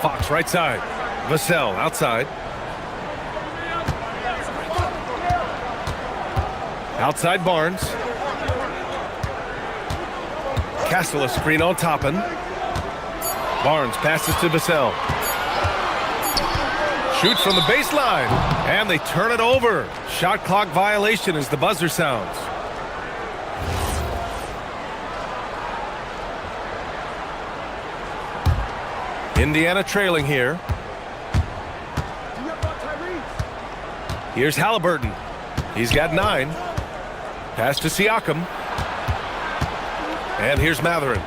Fox right side. Vassell outside. Outside Barnes. Castle a screen on Toppin. Barnes passes to Vassell. Shoots from the baseline. And they turn it over. Shot clock violation as the buzzer sounds. Indiana trailing here. Here's Halliburton. He's got 9. Pass to Siakam. And here's Mathurin.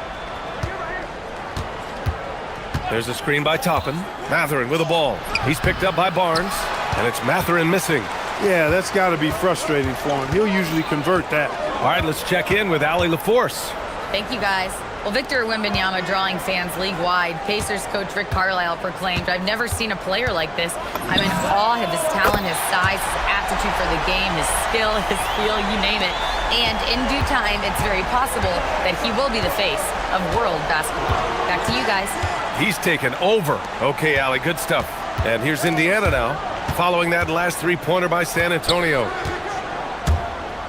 There's a screen by Toppin. Mathurin with the ball. He's picked up by Barnes. And it's Mathurin missing. Yeah, that's got to be frustrating for him. He'll usually convert that. All right, let's check in with Allie LaForce. Thank you, guys. Well, Victor Wembanyama drawing fans league-wide. Pacers coach Rick Carlisle proclaimed, "I've never seen a player like this. I'm in awe of his talent, his size, his aptitude for the game, his skill, his feel, you name it. And in due time, it's very possible that he will be the face of world basketball." Back to you guys. He's taken over. Okay, Allie, good stuff. And here's Indiana now, following that last three-pointer by San Antonio.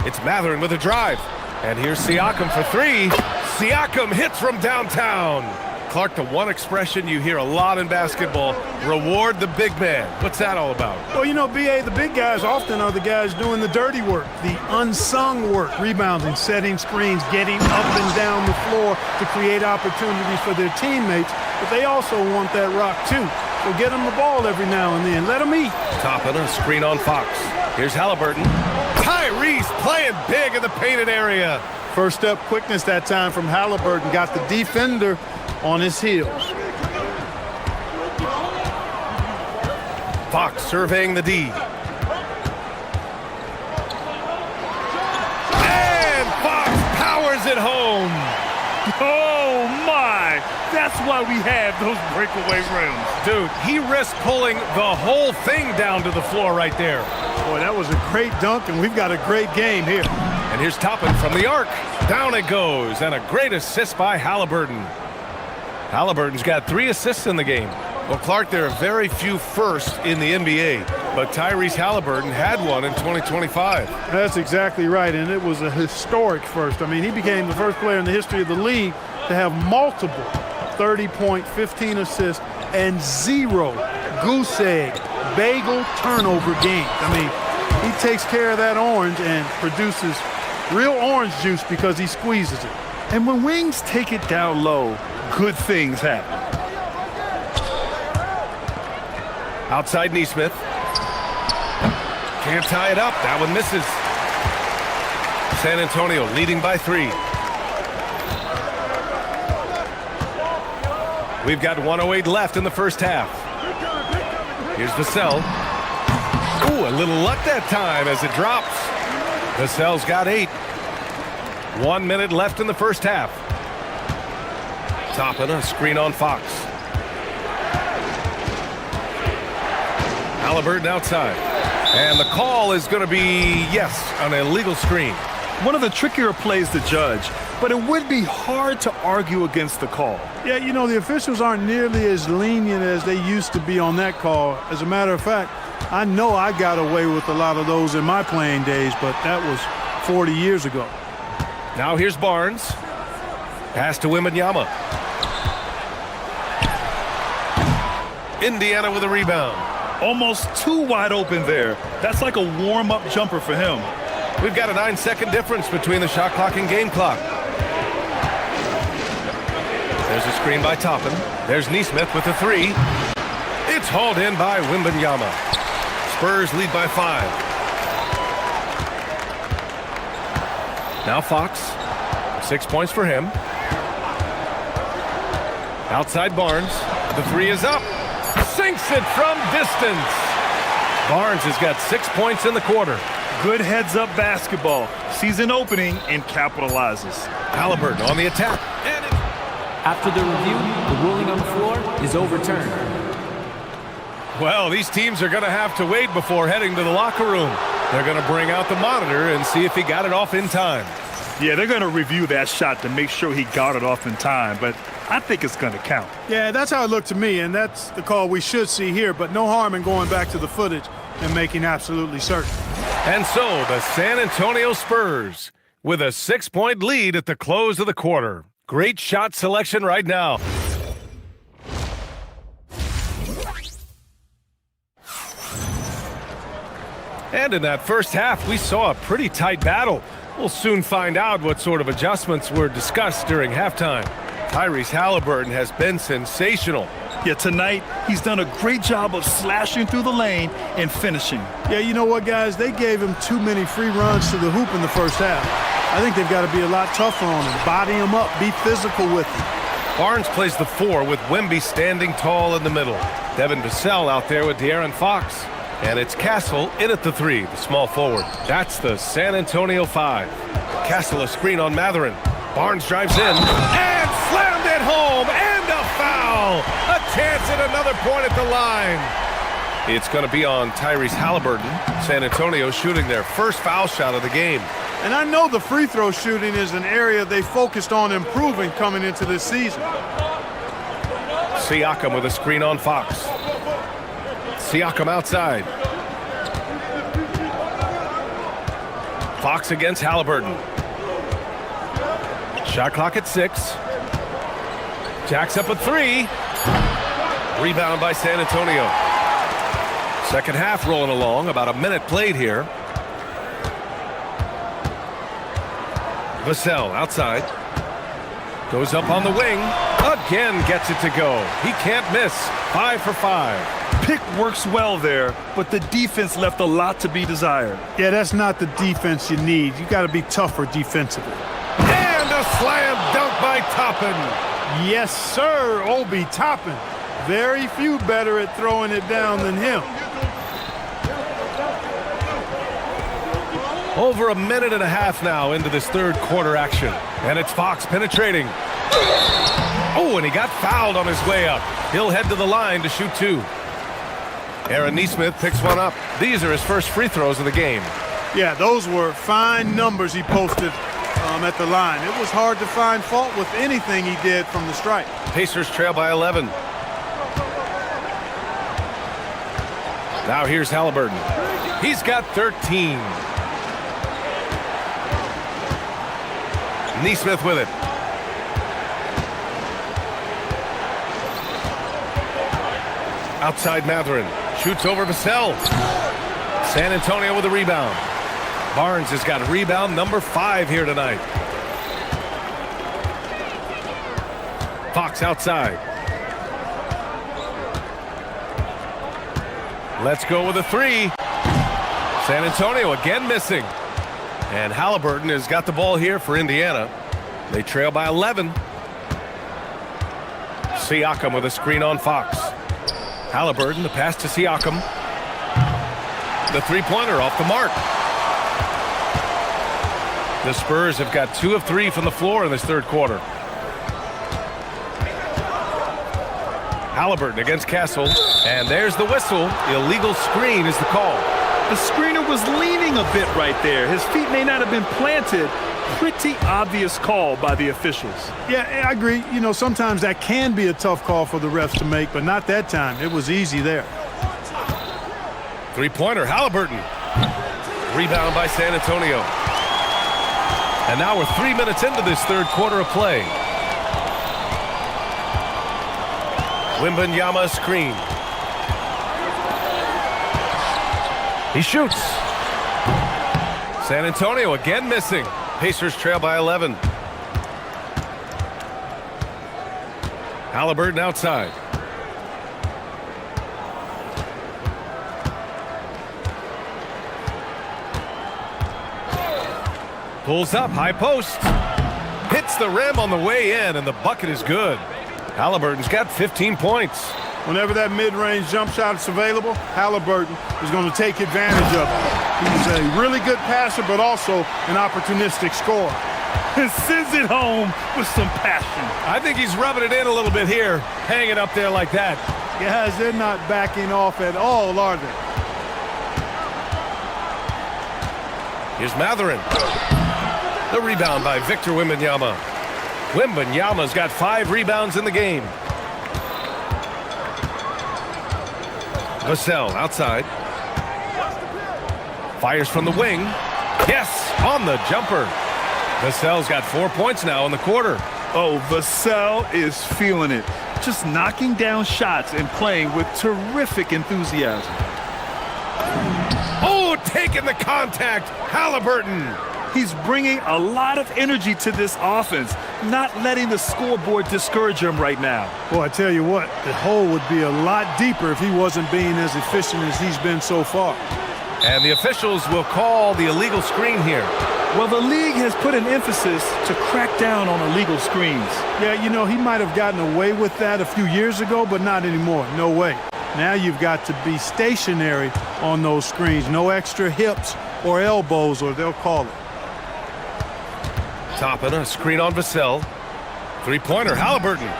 It's Mathurin with a drive. And here's Siakam for 3. Siakam hits from downtown. Clark, the one expression you hear a lot in basketball, reward the big man. What's that all about? Well, you know, B.A., the big guys often are the guys doing the dirty work, the unsung work, rebounding, setting screens, getting up and down the floor to create opportunities for their teammates. But they also want that rock, too. So get them the ball every now and then. Let them eat. Toppin, a screen on Fox. Here's Halliburton. Tyrese playing big in the painted area. First step quickness that time from Halliburton. Got the defender on his heels. Fox surveying the D. And Fox powers it home. Oh, my. That's why we have those breakaway rims. Dude, he risked pulling the whole thing down to the floor right there. Boy, that was a great dunk, and we've got a great game here. And here's Toppin from the arc. Down it goes, and a great assist by Halliburton. Halliburton's got 3 assists in the game. Well, Clark, there are very few firsts in the NBA, but Tyrese Halliburton had one in 2025. That's exactly right, and it was a historic first. I mean, he became the first player in the history of the league to have multiple 30-point, 15 assists, and 0 goose egg, bagel turnover games. I mean, he takes care of that orange and produces real orange juice because he squeezes it. And when wings take it down low, good things happen. Outside Neesmith. Can't tie it up. That one misses. San Antonio leading by 3. We've got 1:08 left in the first half. Here's Vassell. Ooh, a little luck that time as it drops. Vassell's got 8. 1 minute left in the first half. Toppin, a screen on Fox. Halliburton outside. And the call is going to be, yes, an illegal screen. One of the trickier plays to judge, but it would be hard to argue against the call. Yeah, you know, the officials aren't nearly as lenient as they used to be on that call. As a matter of fact, I know I got away with a lot of those in my playing days, but that was 40 years ago. Now here's Barnes. Pass to Wembanyama. Indiana with a rebound. Almost too wide open there. That's like a warm-up jumper for him. We've got a 9-second difference between the shot clock and game clock. There's a screen by Toppin. There's Nesmith with the 3. It's hauled in by Wembanyama. Spurs lead by 5. Now Fox. 6 points for him. Outside Barnes. The 3 is up. Sinks it from distance. Barnes has got 6 points in the quarter. Good heads-up basketball. Sees an opening and capitalizes. Halliburton on the attack. And After the review, the ruling on the floor is overturned. well, these teams are going to have to wait before heading to the locker room. They're going to bring out the monitor and see if he got it off in time. Yeah, they're going to review that shot to make sure he got it off in time, but I think it's going to count. Yeah, that's how it looked to me, and that's the call we should see here, but no harm in going back to the footage and making absolutely certain. And so the San Antonio Spurs with a 6-point lead at the close of the quarter. Great shot selection right now. And in that first half, we saw a pretty tight battle. We'll soon find out what sort of adjustments were discussed during halftime. Tyrese Halliburton has been sensational. Yeah, tonight, he's done a great job of slashing through the lane and finishing. Yeah, you know what, guys? They gave him too many free runs to the hoop in the first half. I think they've got to be a lot tougher on him. Body him up, be physical with him. Barnes plays the 4 with Wemby standing tall in the middle. Devin Vassell out there with De'Aaron Fox. And it's Castle in at the 3, the small forward. That's the San Antonio 5. Castle a screen on Matherin. Barnes drives in and slammed it home, and a foul. A chance at another point at the line. It's going to be on Tyrese Halliburton. San Antonio shooting their first foul shot of the game. And I know the free throw shooting is an area they focused on improving coming into this season. Siakam with a screen on Fox. Siakam outside. Fox against Halliburton. Shot clock at 6. Jacks up a 3. Rebound by San Antonio. Second half rolling along. About a minute played here. Vassell outside. Goes up on the wing. Again gets it to go. He can't miss. 5 for 5. Pick works well there, but the defense left a lot to be desired. Yeah, that's not the defense you need. You got to be tougher defensively. And a slam dunk by Toppin. Yes, sir, Obi Toppin. Very few better at throwing it down than him. Over a minute and a half now into this third quarter action. And it's Fox penetrating. Oh, and he got fouled on his way up. He'll head to the line to shoot 2. Aaron Nesmith picks one up. These are his first free throws of the game. Yeah, those were fine numbers he posted at the line. It was hard to find fault with anything he did from the stripe. Pacers trail by 11. Now here's Halliburton. He's got 13. Nesmith with it. Outside Matherin. Shoots over Vassell. San Antonio with a rebound. Barnes has got rebound number 5 here tonight. Fox outside. Let's go with a 3. San Antonio again missing. And Halliburton has got the ball here for Indiana. They trail by 11. Siakam with a screen on Fox. Halliburton, the pass to Siakam. The three-pointer off the mark. The Spurs have got 2 of 3 from the floor in this third quarter. Halliburton against Castle, and there's the whistle. Illegal screen is the call. The screener was leaning a bit right there. His feet may not have been planted. Pretty obvious call by the officials. Yeah, I agree. You know, sometimes that can be a tough call for the refs to make, but not that time. It was easy there. Three-pointer, Halliburton. Rebound by San Antonio. And now we're 3 minutes into this third quarter of play. Wembanyama screen. He shoots. San Antonio again missing. Pacers trail by 11. Halliburton outside. Pulls up, high post. Hits the rim on the way in, and the bucket is good. Halliburton's got 15 points. Whenever that mid-range jump shot is available, Halliburton is going to take advantage of it. He's a really good passer, but also an opportunistic scorer. Sends it home with some passion. I think he's rubbing it in a little bit here, hanging up there like that. Guys, they're not backing off at all, are they? Here's Mathurin. The rebound by Victor Wembanyama. Wembanyama's got 5 rebounds in the game. Vassell outside. Fires from the wing. Yes, on the jumper. Vassell's got 4 points now in the quarter. Oh, Vassell is feeling it. Just knocking down shots and playing with terrific enthusiasm. Oh, taking the contact. Halliburton. He's bringing a lot of energy to this offense, not letting the scoreboard discourage him right now. Boy, I tell you what, the hole would be a lot deeper if he wasn't being as efficient as he's been so far. And the officials will call the illegal screen here. Well, the league has put an emphasis to crack down on illegal screens. Yeah, you know, he might have gotten away with that a few years ago, but not anymore. No way. Now you've got to be stationary on those screens. No extra hips or elbows, or they'll call it. Toppin, a screen on Vassell. Three-pointer, Halliburton.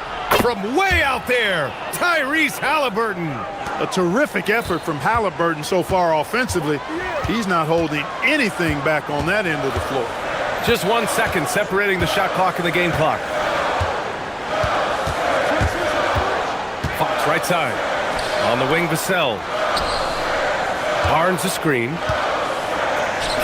From way out there, Tyrese Halliburton. A terrific effort from Halliburton so far offensively. He's not holding anything back on that end of the floor. Just 1 second separating the shot clock and the game clock. Fox right side. On the wing, Vassell. Barnes a screen.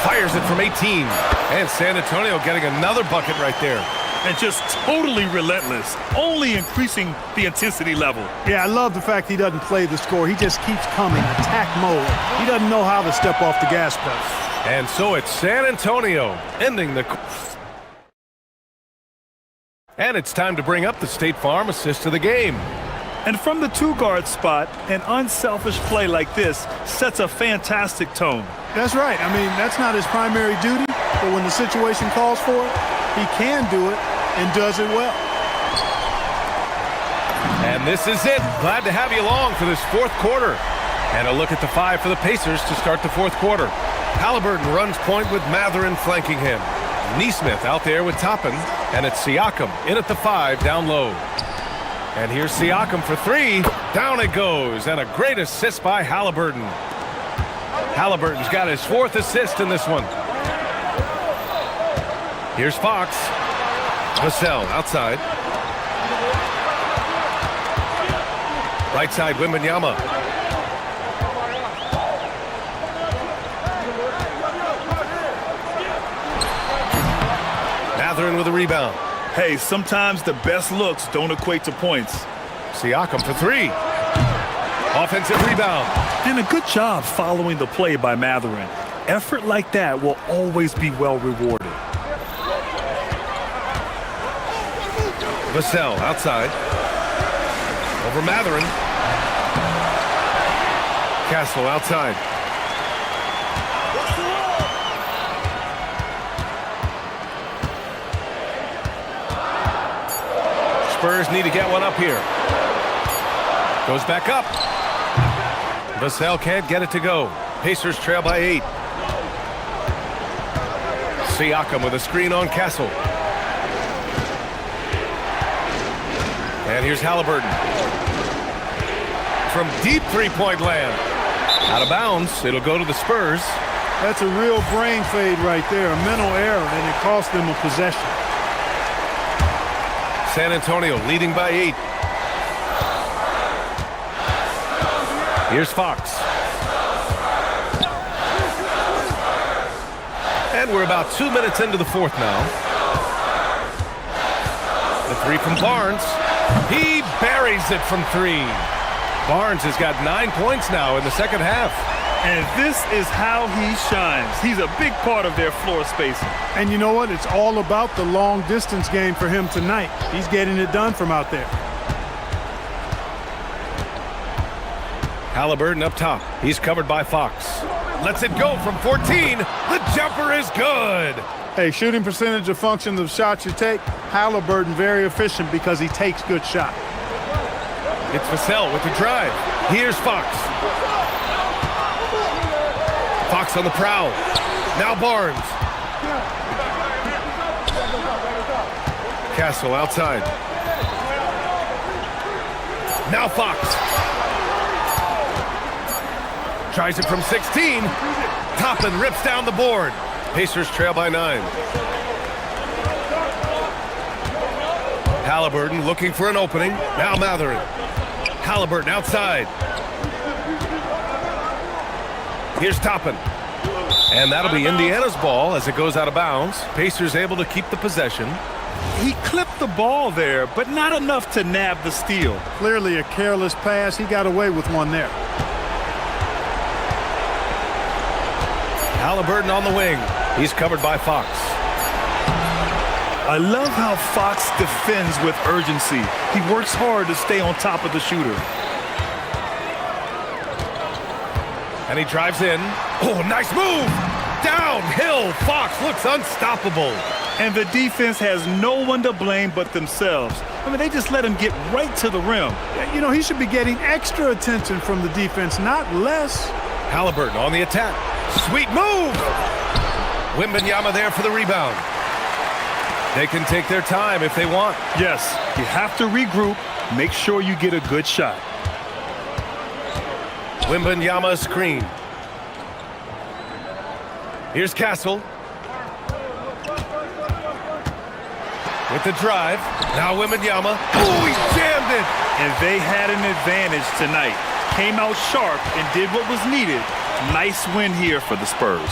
Fires it from 18. And San Antonio getting another bucket right there. And just totally relentless, only increasing the intensity level. Yeah, I love the fact he doesn't play the score. He just keeps coming, attack mode. He doesn't know how to step off the gas pedal. And so it's San Antonio ending the... And it's time to bring up the State Farm assist of the game. And from the two-guard spot, an unselfish play like this sets a fantastic tone. That's right. I mean, that's not his primary duty, but when the situation calls for it, he can do it and does it well. And this is it. Glad to have you along for this fourth quarter. And a look at the 5 for the Pacers to start the fourth quarter. Halliburton runs point with Mathurin flanking him. Neesmith out there with Toppin, and it's Siakam in at the 5 down low. And here's Siakam for 3. Down it goes, and a great assist by Halliburton. Halliburton's got his 4th assist in this one. Here's Fox. Vassell outside. Right side, Wembanyama. Mathurin with a rebound. Hey, sometimes the best looks don't equate to points. Siakam for 3. Offensive rebound. And a good job following the play by Mathurin. Effort like that will always be well rewarded. Vassell outside. Over Mathurin. Castle outside. Spurs need to get one up here. Goes back up. Vassell can't get it to go. Pacers trail by 8. Siakam with a screen on Castle. And here's Halliburton. From deep three-point land. Out of bounds. It'll go to the Spurs. That's a real brain fade right there, a mental error, and it cost them a possession. San Antonio leading by 8. Here's Fox. And we're about 2 minutes into the fourth now. The three from Barnes. He buries it from 3. Barnes has got 9 points now in the second half. And this is how he shines. He's a big part of their floor spacing. And you know what? It's all about the long distance game for him tonight. He's getting it done from out there. Halliburton up top. He's covered by Fox. Lets it go from 14. The jumper is good. Hey, shooting percentage a function of shots you take. Halliburton very efficient because he takes good shots. It's Vassell with the drive. Here's Fox. Fox on the prowl. Now Barnes. Castle outside. Now Fox. Tries it from 16. Toppin rips down the board. Pacers trail by 9. Halliburton looking for an opening. Now Matherin. Halliburton outside. Here's Toppin. And that'll be Indiana's ball as it goes out of bounds. Pacers able to keep the possession. He clipped the ball there, but not enough to nab the steal. Clearly a careless pass. He got away with one there. Halliburton on the wing. He's covered by Fox. I love how Fox defends with urgency. He works hard to stay on top of the shooter. And he drives in. Oh, nice move! Downhill, Fox looks unstoppable. And the defense has no one to blame but themselves. I mean, they just let him get right to the rim. You know, he should be getting extra attention from the defense, not less. Halliburton on the attack. Sweet move! Wembanyama there for the rebound. They can take their time if they want. Yes, you have to regroup. Make sure you get a good shot. Wembanyama screen. Here's Castle. With the drive. Now Wembanyama. Oh, he jammed it! And they had an advantage tonight. Came out sharp and did what was needed. Nice win here for the Spurs.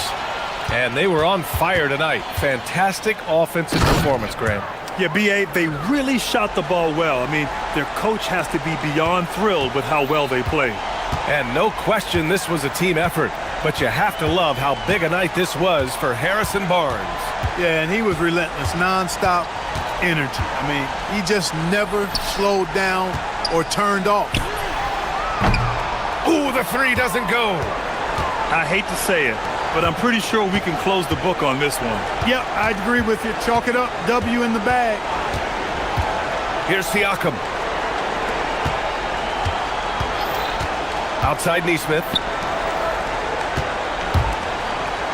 And they were on fire tonight. Fantastic offensive performance, Graham. Yeah, B.A., they really shot the ball well. I mean, their coach has to be beyond thrilled with how well they played. And no question this was a team effort. But you have to love how big a night this was for Harrison Barnes. Yeah, and he was relentless, nonstop energy. I mean, he just never slowed down or turned off. Ooh, the three doesn't go. I hate to say it, but I'm pretty sure we can close the book on this one. Yep, I agree with you. Chalk it up. W in the bag. Here's Siakam. Outside Neesmith.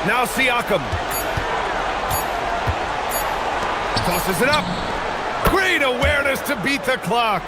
Now Siakam. Tosses it up. Great awareness to beat the clock.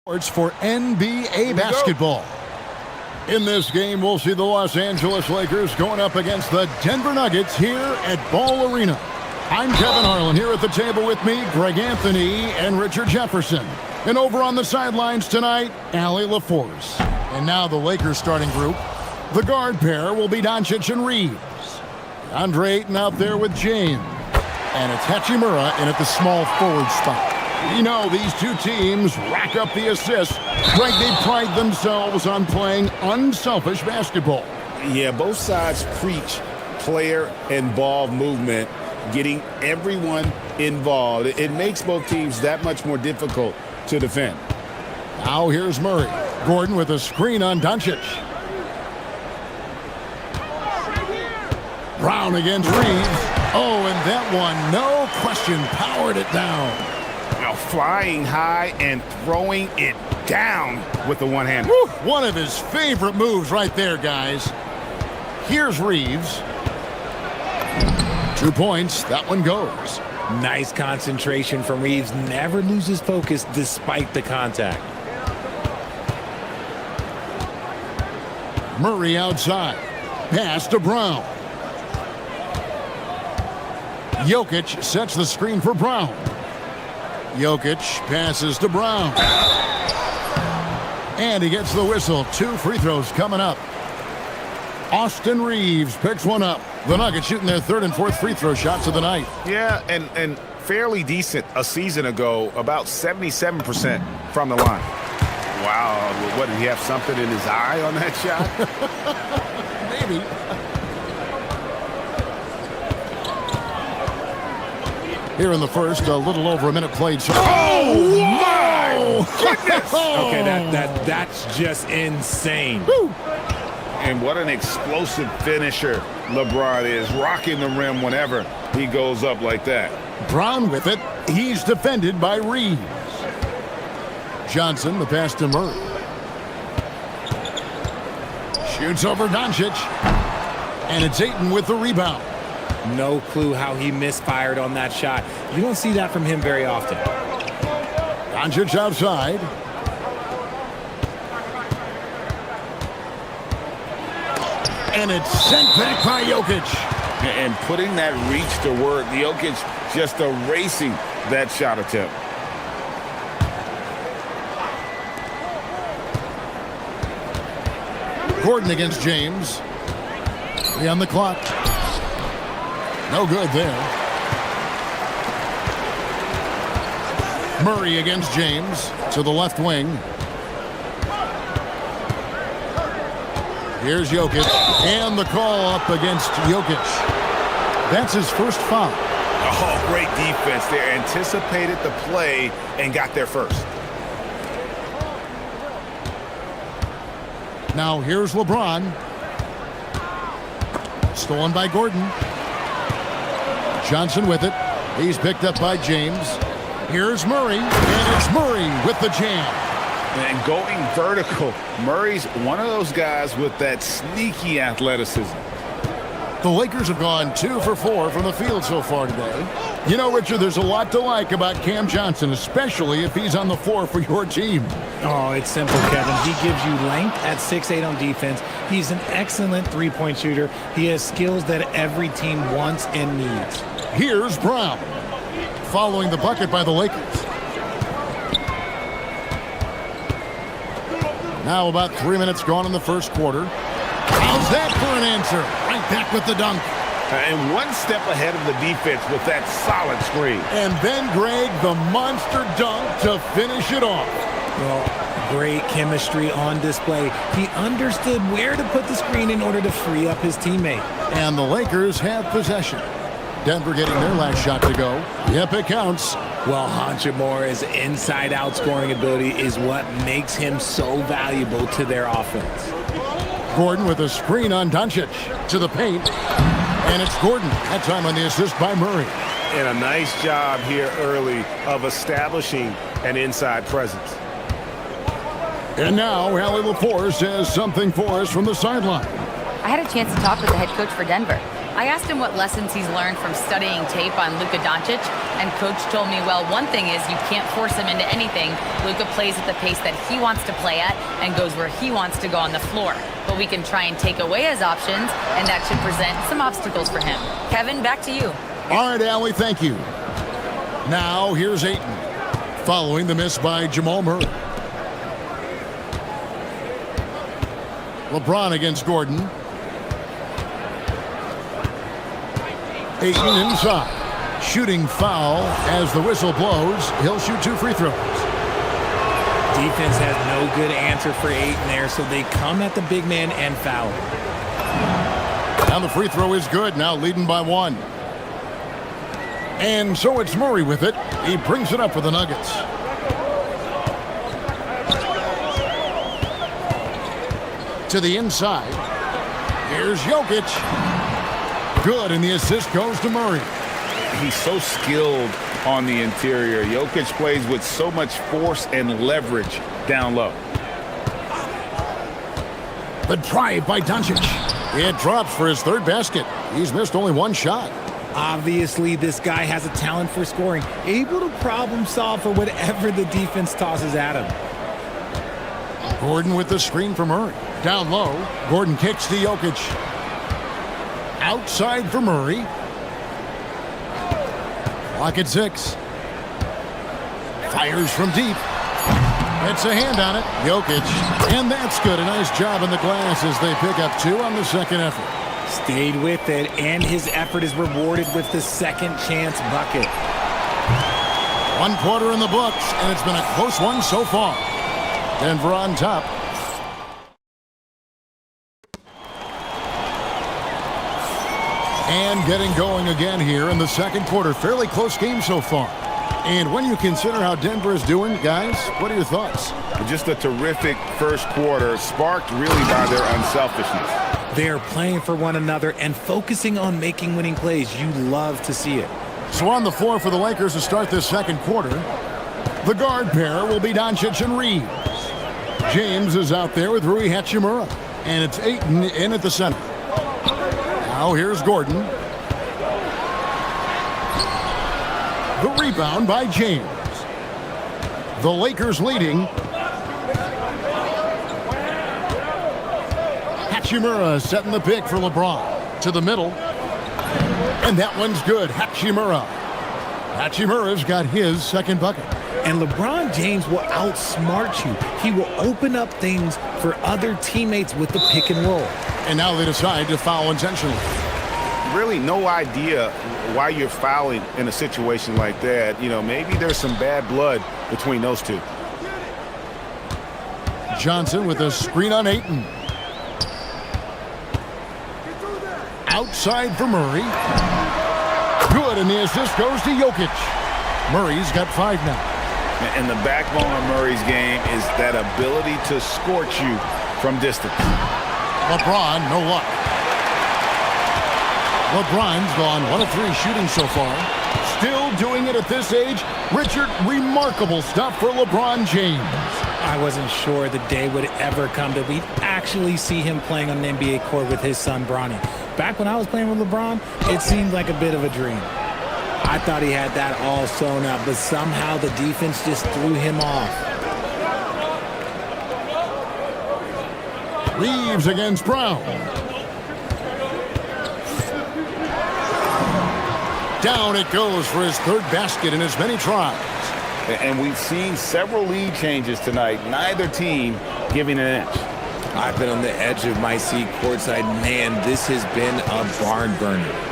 It's for NBA basketball. In this game, we'll see the Los Angeles Lakers going up against the Denver Nuggets here at Ball Arena. I'm Kevin Harlan. Here at the table with me, Greg Anthony and Richard Jefferson. And over on the sidelines tonight, Allie LaForce. And now the Lakers starting group. The guard pair will be Doncic and Reeves. Andre Ayton out there with James. And it's Hachimura in at the small forward spot. You know, these two teams rack up the assists. Greg, they pride themselves on playing unselfish basketball. Yeah, both sides preach player and ball movement, getting everyone involved. It makes both teams that much more difficult to defend. Now here's Murray. Gordon with a screen on Doncic. Brown against Reeves. Oh, and that one, no question, powered it down. Now flying high and throwing it down with the one hand. One of his favorite moves right there, guys. Here's Reeves. 2 points. That one goes. Nice concentration from Reeves. Never loses focus despite the contact. Murray outside. Pass to Brown. Jokic sets the screen for Brown. Jokic passes to Brown. And he gets the whistle. 2 free throws coming up. Austin Reeves picks one up. The Nuggets shooting their 3rd and 4th free throw shots of the night. Yeah, and fairly decent a season ago, about 77% from the line. Wow, what, did he have something in his eye on that shot? Maybe. Here in the first, a little over a minute played. Oh, my goodness! Okay, that's just insane. Woo. And what an explosive finisher LeBron is, rocking the rim whenever he goes up like that. Brown with it. He's defended by Reeves. Johnson, the pass to Murray. Shoots over Doncic. And it's Ayton with the rebound. No clue how he misfired on that shot. You don't see that from him very often. Doncic outside. And it's sent back by Jokic. And putting that reach to work, Jokic just erasing that shot attempt. Gordon against James. 3 on the clock. No good there. Murray against James to the left wing. Here's Jokic, and the call up against Jokic. That's his first foul. Oh, great defense there. Anticipated the play and got there first. Now here's LeBron. Stolen by Gordon. Johnson with it. He's picked up by James. Here's Murray, and it's Murray with the jam. And going vertical, Murray's one of those guys with that sneaky athleticism. The Lakers have gone 2 for 4 from the field so far today. You know, Richard, there's a lot to like about Cam Johnson, especially if he's on the floor for your team. Oh, it's simple, Kevin. He gives you length at 6'8" on defense. He's an excellent three-point shooter. He has skills that every team wants and needs. Here's Brown, following the bucket by the Lakers. Now about 3 minutes gone in the first quarter. How's that for an answer? Right back with the dunk. And one step ahead of the defense with that solid screen. And then, Greg, the monster dunk to finish it off. Well, great chemistry on display. He understood where to put the screen in order to free up his teammate. And the Lakers have possession. Denver getting their last shot to go. Yep, it counts. Well, Hachimura's inside-out scoring ability is what makes him so valuable to their offense. Gordon with a screen on Doncic to the paint. And it's Gordon. That time on the assist by Murray. And a nice job here early of establishing an inside presence. And now, Allie LaForce has something for us from the sideline. I had a chance to talk with the head coach for Denver. I asked him what lessons he's learned from studying tape on Luka Doncic, and Coach told me, well, one thing is you can't force him into anything. Luka plays at the pace that he wants to play at and goes where he wants to go on the floor. But we can try and take away his options, and that should present some obstacles for him. Kevin, back to you. All right, Allie, thank you. Now, here's Ayton, following the miss by Jamal Murray. LeBron against Gordon. Ayton inside. Shooting foul as the whistle blows. He'll shoot 2 free throws. Defense has no good answer for Ayton there, so they come at the big man and foul. Now the free throw is good, now leading by 1. And so it's Murray with it. He brings it up for the Nuggets. To the inside. Here's Jokic. Good, and the assist goes to Murray. He's so skilled on the interior. Jokic plays with so much force and leverage down low. The drive by Doncic. It drops for his 3rd basket. He's missed only 1 shot. Obviously, this guy has a talent for scoring, able to problem solve for whatever the defense tosses at him. Gordon with the screen for Murray. Down low, Gordon kicks to Jokic. Outside for Murray. Clock at 6. Fires from deep. It's a hand on it. Jokic. And that's good. A nice job in the glass as they pick up 2 on the second effort. Stayed with it, and his effort is rewarded with the second chance bucket. 1 quarter in the books, and it's been a close one so far. Denver on top. And getting going again here in the second quarter. Fairly close game so far. And when you consider how Denver is doing, guys, what are your thoughts? Just a terrific first quarter, sparked really by their unselfishness. They're playing for one another and focusing on making winning plays. You love to see it. So on the floor for the Lakers to start this second quarter, the guard pair will be Doncic and Reeves. James is out there with Rui Hachimura. And it's Ayton in at the center. Now here's Gordon. The rebound by James. The Lakers leading. Hachimura setting the pick for LeBron. To the middle. And that one's good. Hachimura. Hachimura's got his second bucket. And LeBron James will outsmart you. He will open up things for other teammates with the pick and roll. And now they decide to foul intentionally. Really no idea why you're fouling in a situation like that. You know, maybe there's some bad blood between those two. Johnson with a screen on Ayton. Outside for Murray. Good, and the assist goes to Jokic. Murray's got 5 now. And the backbone of Murray's game is that ability to scorch you from distance. LeBron, no luck. LeBron's gone 1 of 3 shooting so far. Still doing it at this age. Richard, remarkable stuff for LeBron James. I wasn't sure the day would ever come that we'd actually see him playing on an NBA court with his son, Bronny. Back when I was playing with LeBron, it seemed like a bit of a dream. I thought he had that all sewn up, but somehow the defense just threw him off. Reeves against Brown. Down it goes for his 3rd basket in as many tries. And we've seen several lead changes tonight. Neither team giving an inch. I've been on the edge of my seat courtside. Man, this has been a barn burner.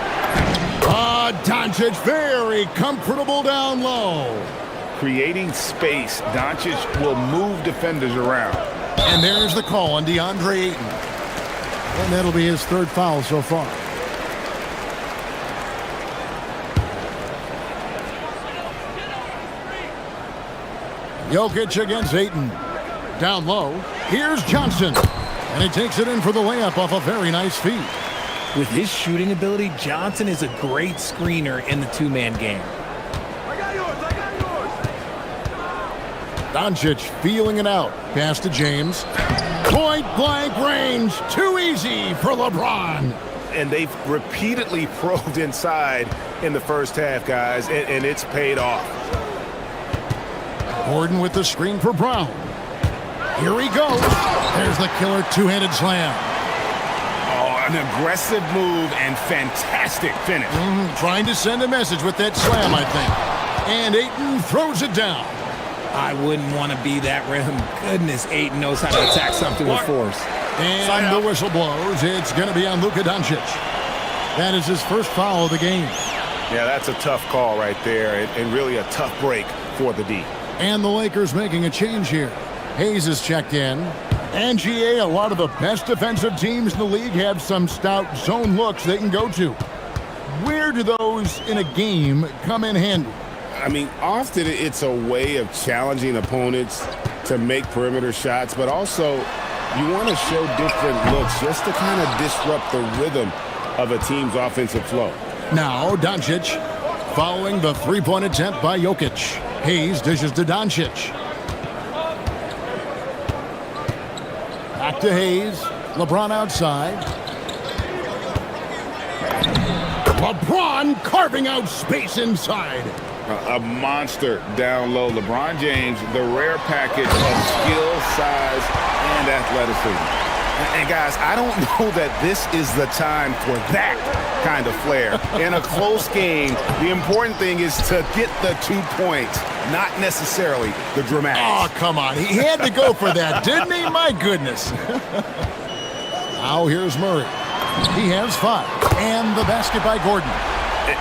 Doncic very comfortable down low. Creating space, Doncic will move defenders around. And there's the call on DeAndre Ayton. And that'll be his 3rd foul so far. Jokic against Ayton. Down low. Here's Johnson. And he takes it in for the layup off a very nice feed. With his shooting ability, Johnson is a great screener in the 2-man game. Doncic feeling it out. Pass to James. Point blank range. Too easy for LeBron. And they've repeatedly probed inside in the first half, guys, and it's paid off. Gordon with the screen for Brown. Here he goes. There's the killer two-handed slam. Oh, an aggressive move and fantastic finish. Trying to send a message with that slam, I think. And Ayton throws it down. I wouldn't want to be that rim. Goodness, Ayton knows how to attack something with force. And the whistle blows. It's going to be on Luka Doncic. That is his first foul of the game. Yeah, that's a tough call right there, and really a tough break for the D. And the Lakers making a change here. Hayes is checked in. And GA, a lot of the best defensive teams in the league have some stout zone looks they can go to. Where do those in a game come in handy? I mean, often it's a way of challenging opponents to make perimeter shots, but also you want to show different looks just to kind of disrupt the rhythm of a team's offensive flow. Now, Doncic following the three-point attempt by Jokic. Hayes dishes to Doncic. Back to Hayes. LeBron outside. LeBron carving out space inside. A monster down low. LeBron James, the rare package of skill, size, and athleticism. And guys, I don't know that this is the time for that kind of flair. In a close game, the important thing is to get the 2 points, not necessarily the dramatics. Oh, come on. He had to go for that, didn't he? My goodness. Now here's Murray. He has 5. And the basket by Gordon.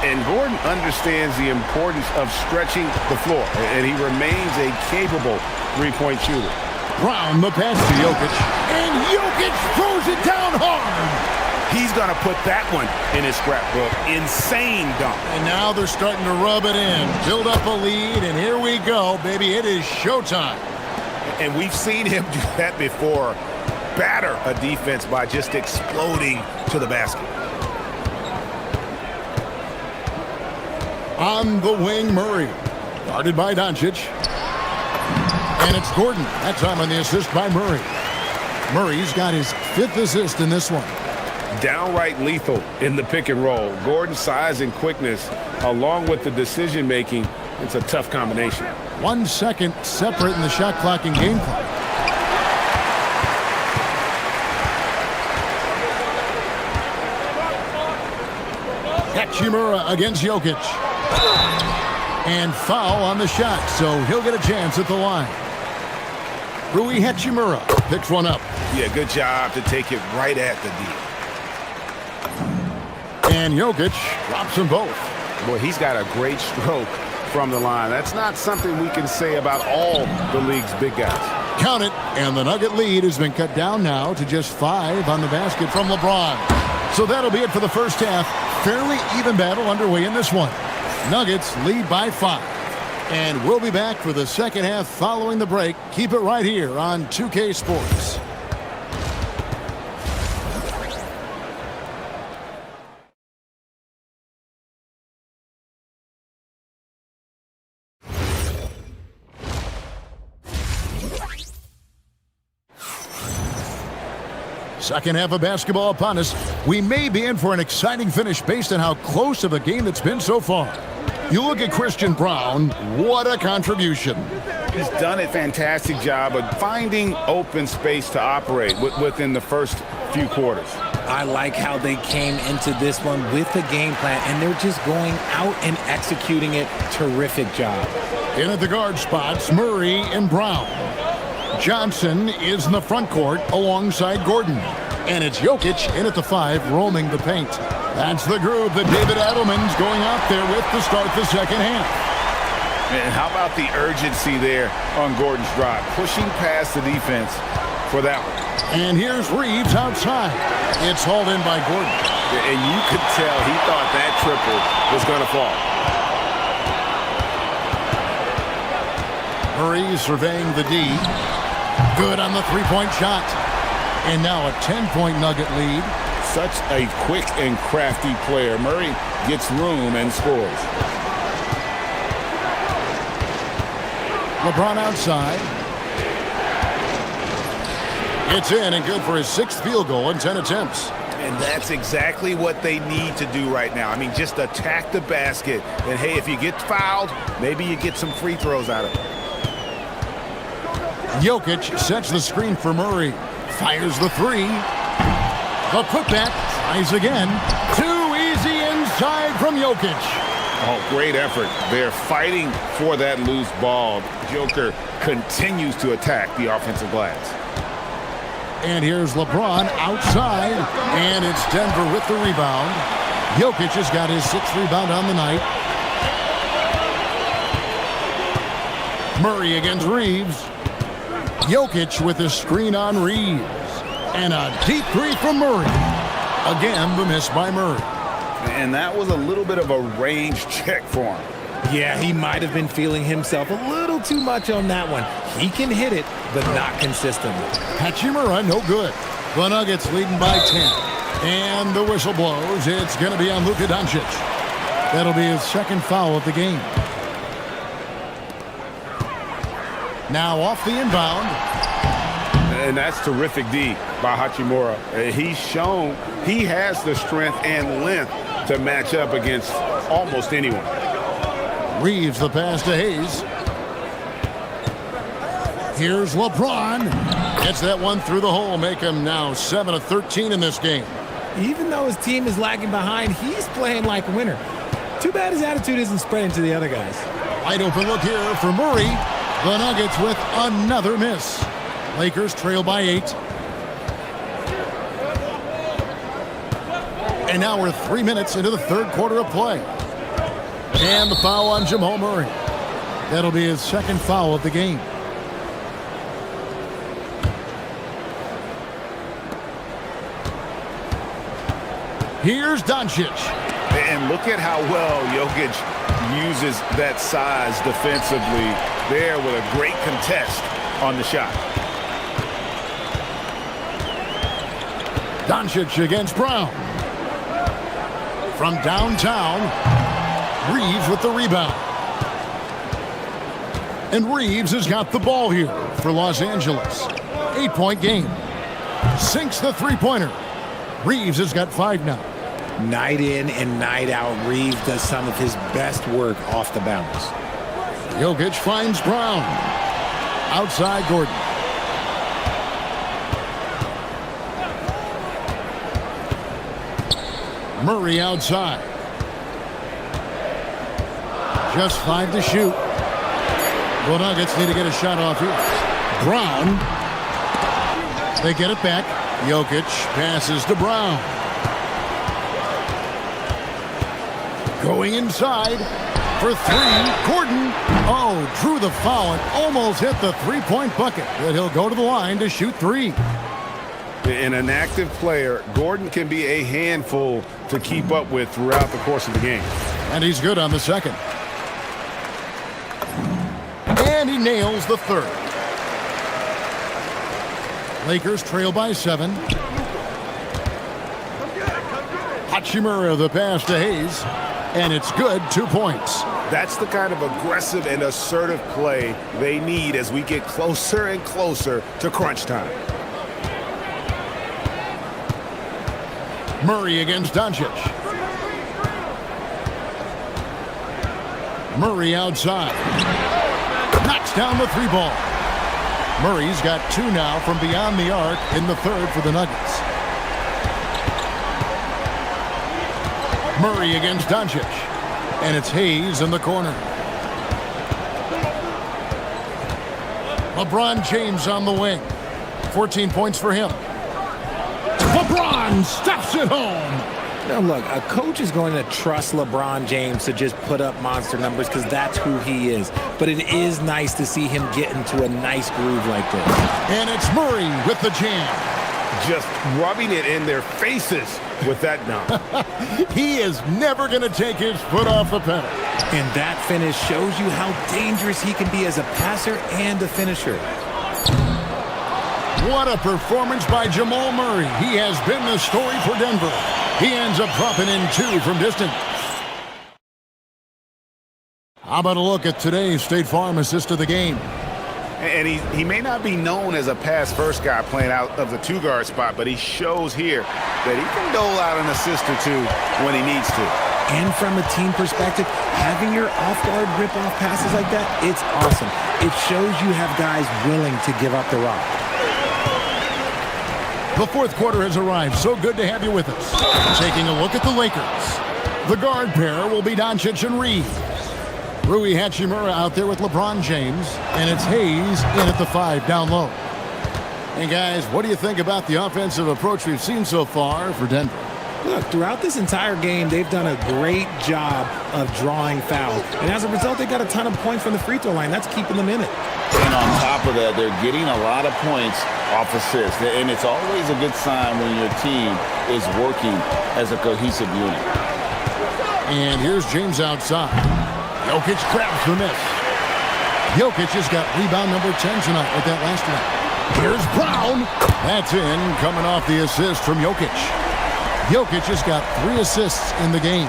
And Gordon understands the importance of stretching the floor, and he remains a capable three-point shooter. Brown the pass to Jokic, and Jokic throws it down hard. He's going to put that one in his scrapbook. Insane dunk. And now they're starting to rub it in, build up a lead, and here we go, baby. It is showtime. And we've seen him do that before. Batter a defense by just exploding to the basket. On the wing, Murray. Guarded by Doncic. And it's Gordon. That time on the assist by Murray. Murray's got his 5th assist in this one. Downright lethal in the pick and roll. Gordon's size and quickness, along with the decision-making, it's a tough combination. 1 second separate in the shot clock and game clock. Hachimura against Jokic. And foul on the shot, so he'll get a chance at the line. Rui Hachimura picks one up. Yeah, good job to take it right at the D. And Jokic drops them both. Boy, he's got a great stroke from the line. That's not something we can say about all the league's big guys. Count it, and the Nugget lead has been cut down now to just 5 on the basket from LeBron. So that'll be it for the first half. Fairly even battle underway in this one. Nuggets lead by 5. And we'll be back for the second half following the break. Keep it right here on 2K Sports. Second half of basketball upon us. We may be in for an exciting finish based on how close of a game it's been so far. You look at Christian Brown, what a contribution. He's done a fantastic job of finding open space to operate within the first few quarters. I like how they came into this one with a game plan, and they're just going out and executing it. Terrific job. In at the guard spots, Murray and Brown. Johnson is in the front court alongside Gordon. And it's Jokic in at the 5, roaming the paint. That's the groove that David Adelman's going out there with to start the second half. And how about the urgency there on Gordon's drive? Pushing past the defense for that one. And here's Reeves outside. It's hauled in by Gordon. And you could tell he thought that triple was going to fall. Murray surveying the D. Good on the three-point shot. And now a 10-point Nugget lead. Such a quick and crafty player. Murray gets room and scores. LeBron outside. It's in and good for his 6th field goal in 10 attempts. And that's exactly what they need to do right now. I mean, just attack the basket. And, hey, if you get fouled, maybe you get some free throws out of it. Jokic sets the screen for Murray. Fires the three. The putback. Tries again. Too easy inside from Jokic. Oh, great effort. They're fighting for that loose ball. Joker continues to attack the offensive glass. And here's LeBron outside. And it's Denver with the rebound. Jokic has got his 6th rebound on the night. Murray against Reeves. Jokic with a screen on Reeves. And a deep three from Murray. Again, the miss by Murray. And that was a little bit of a range check for him. Yeah, he might have been feeling himself a little too much on that one. He can hit it, but not consistently. Hachimura, no good. The Nuggets leading by 10. And the whistle blows. It's going to be on Luka Doncic. That'll be his 2nd foul of the game. Now off the inbound. And that's terrific D by Hachimura. He's shown he has the strength and length to match up against almost anyone. Reeves the pass to Hayes. Here's LeBron. Gets that one through the hole. Make him now 7 of 13 in this game. Even though his team is lagging behind, he's playing like a winner. Too bad his attitude isn't spreading to the other guys. Wide open look here for Murray. The Nuggets with another miss. Lakers trail by 8. And now we're 3 minutes into the 3rd quarter of play. And the foul on Jamal Murray. That'll be his 2nd foul of the game. Here's Doncic. And look at how well Jokic uses that size defensively there with a great contest on the shot. Doncic against Brown. From downtown, Reeves with the rebound. And Reeves has got the ball here for Los Angeles. 8-point game. Sinks the three-pointer. Reeves has got 5 now. Night in and night out, Reeves does some of his best work off the bounce. Jokic finds Brown. Outside Gordon. Murray outside. Just 5 to shoot. The Nuggets need to get a shot off here. Brown. They get it back. Jokic passes to Brown. Going inside for 3. Gordon. Oh, drew the foul and almost hit the 3-point bucket. But he'll go to the line to shoot 3. And an active player, Gordon can be a handful to keep up with throughout the course of the game. And he's good on the 2nd. And he nails the 3rd. Lakers trail by 7. Hachimura the pass to Hayes. And it's good, 2 points. That's the kind of aggressive and assertive play they need as we get closer and closer to crunch time. Murray against Doncic. Murray outside. Knocks down the 3 ball. Murray's got 2 now from beyond the arc in the 3rd for the Nuggets. Murray against Doncic. And it's Hayes in the corner. LeBron James on the wing. 14 points for him. LeBron stuffs it home. Now look, a coach is going to trust LeBron James to just put up monster numbers because that's who he is. But it is nice to see him get into a nice groove like this. And it's Murray with the jam. Just rubbing it in their faces with that dunk. He is never going to take his foot off the pedal. And that finish shows you how dangerous he can be as a passer and a finisher. What a performance by Jamal Murray. He has been the story for Denver. He ends up dropping in 2 from distance. How about a look at today's State Farm assist of the game? And he may not be known as a pass-first guy playing out of the two-guard spot, but he shows here that he can dole out an assist or two when he needs to. And from a team perspective, having your off-guard rip-off passes like that, it's awesome. It shows you have guys willing to give up the rock. The fourth quarter has arrived. So good to have you with us. Taking a look at the Lakers. The guard pair will be Doncic and Reed. Rui Hachimura out there with LeBron James, and it's Hayes in at the 5 down low. And guys, what do you think about the offensive approach we've seen so far for Denver? Look, throughout this entire game, they've done a great job of drawing fouls. And as a result, they got a ton of points from the free throw line. That's keeping them in it. And on top of that, they're getting a lot of points off assists. And it's always a good sign when your team is working as a cohesive unit. And here's James outside. Jokic grabs the miss. Jokic has got rebound number 10 tonight with that last one. Here's Brown. That's in, coming off the assist from Jokic. Jokic has got 3 assists in the game.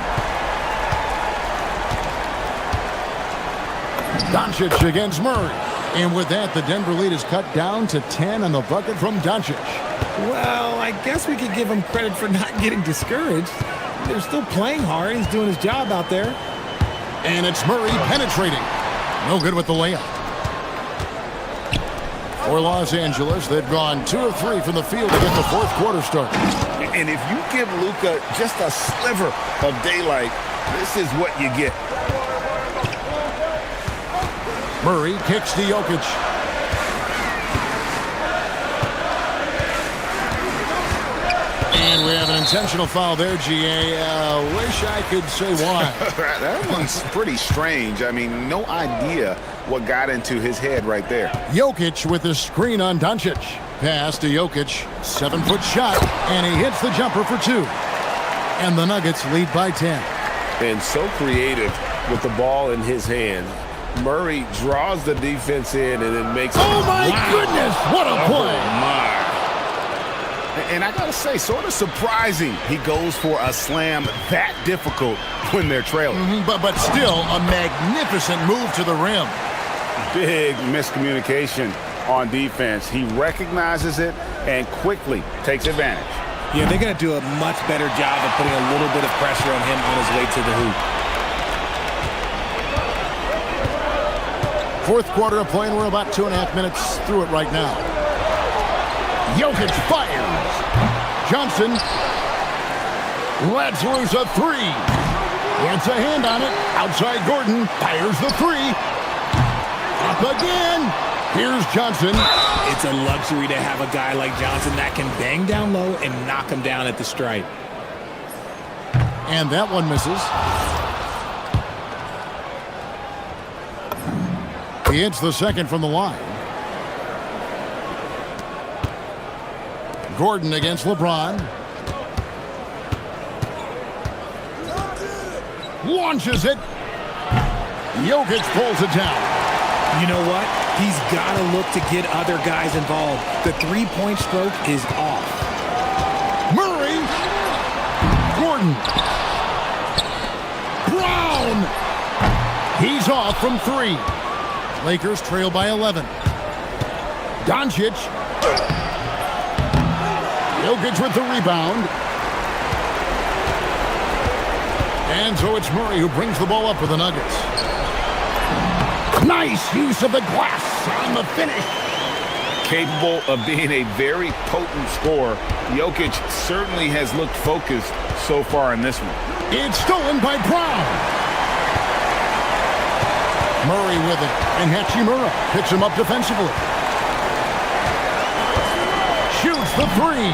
Doncic against Murray. And with that, the Denver lead is cut down to 10 on the bucket from Doncic. Well, I guess we could give him credit for not getting discouraged. They're still playing hard. He's doing his job out there. And it's Murray penetrating. No good with the layup. For Los Angeles, they've gone 2 of 3 from the field to get the fourth quarter started. And if you give Luka just a sliver of daylight, this is what you get. Murray kicks to Jokic. And we have an intentional foul there, GA. Wish I could say why. That one's pretty strange. I mean, no idea what got into his head right there. Jokic with the screen on Doncic. Pass to Jokic. 7-foot shot. And he hits the jumper for 2. And the Nuggets lead by 10. And so creative with the ball in his hand. Murray draws the defense in and then makes... Oh, my goodness! What a play! Oh, my. And I gotta say, sort of surprising he goes for a slam that difficult when they're trailing. But still a magnificent move to the rim. Big miscommunication on defense. He recognizes it and quickly takes advantage. Yeah, they're going to do a much better job of putting a little bit of pressure on him on his way to the hoop. Fourth quarter of play, and we're about 2.5 minutes through it right now. Jokic fires. Johnson lets loose a 3. Gets a hand on it. Outside Gordon fires the 3. Up again. Here's Johnson. It's a luxury to have a guy like Johnson that can bang down low and knock him down at the stripe. And that one misses. He hits the second from the line. Gordon against LeBron. Launches it. Jokic pulls it down. You know what? He's got to look to get other guys involved. The three-point stroke is off. Murray. Gordon. Brown. He's off from 3. Lakers trail by 11. Doncic. Jokic with the rebound. And so it's Murray who brings the ball up for the Nuggets. Nice use of the glass on the finish. Capable of being a very potent scorer, Jokic certainly has looked focused so far in this one. It's stolen by Brown. Murray with it, and Hachimura picks him up defensively. Shoots the 3.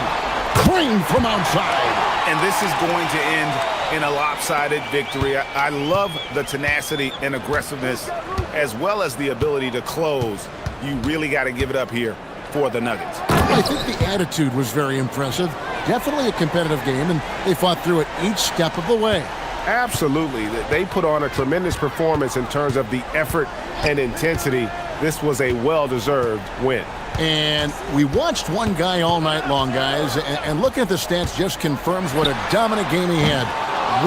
Clean from outside. And this is going to end in a lopsided victory. I love the tenacity and aggressiveness as well as the ability to close. You really got to give it up here for the Nuggets. I think the attitude was very impressive. Definitely a competitive game, and they fought through it each step of the way. Absolutely. They put on a tremendous performance in terms of the effort and intensity. This was a well-deserved win. And we watched one guy all night long, guys, and looking at the stats just confirms what a dominant game he had.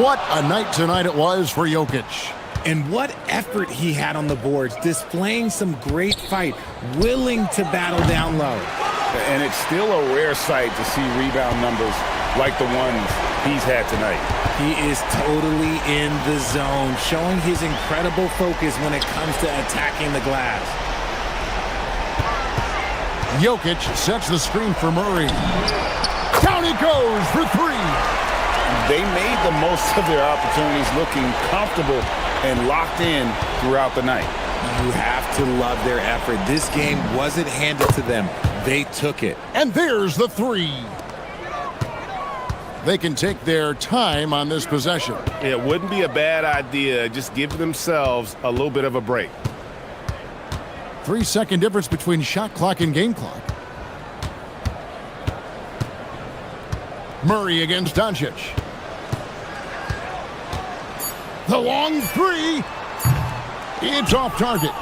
What a night tonight it was for Jokic. And what effort he had on the boards, displaying some great fight, willing to battle down low. And it's still a rare sight to see rebound numbers like the ones he's had tonight. He is totally in the zone, showing his incredible focus when it comes to attacking the glass. Jokic sets the screen for Murray. Down he goes for three. They made the most of their opportunities, looking comfortable and locked in throughout the night. You have to love their effort. This game wasn't handed to them. They took it. And there's the three. They can take their time on this possession. It wouldn't be a bad idea. Just give themselves a little bit of a break. 3-second difference between shot clock and game clock. Murray against Doncic. The long three. It's off target.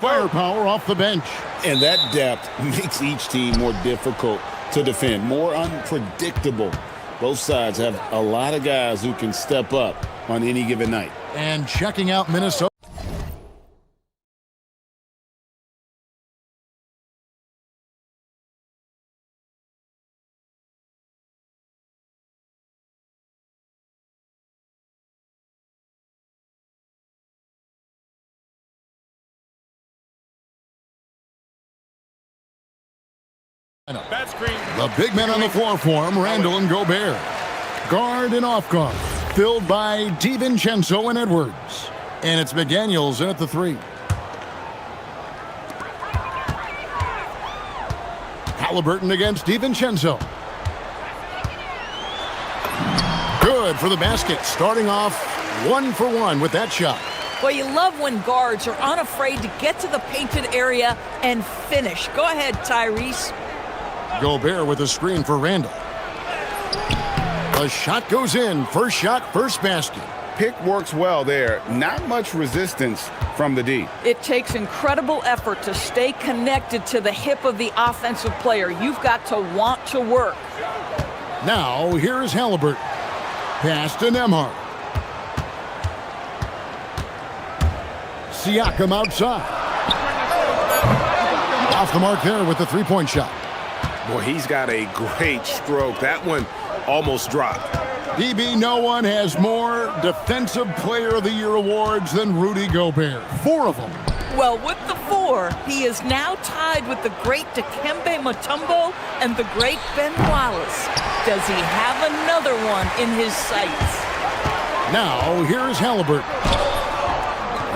Firepower off the bench. And that depth makes each team more difficult to defend, more unpredictable. Both sides have a lot of guys who can step up on any given night. And checking out Minnesota. The big men on the floor for him, Randall and Gobert. Guard and off guard, filled by DiVincenzo and Edwards. And it's McDaniels in at the 3. Halliburton against DiVincenzo. Good for the basket, starting off 1 for 1 with that shot. Well, you love when guards are unafraid to get to the painted area and finish. Go ahead, Tyrese. Gobert with a screen for Randall. The shot goes in. First shot, first basket. Pick works well there. Not much resistance from the D. It takes incredible effort to stay connected to the hip of the offensive player. You've got to want to work. Now, here's Halliburton. Pass to Nembhard. Siakam outside. Off the mark there with the three-point shot. Boy, he's got a great stroke. That one almost dropped. DB, no one has more Defensive Player of the Year awards than Rudy Gobert. 4 of them. Well, with the 4, he is now tied with the great Dikembe Mutombo and the great Ben Wallace. Does he have another one in his sights? Now, here's Halliburton.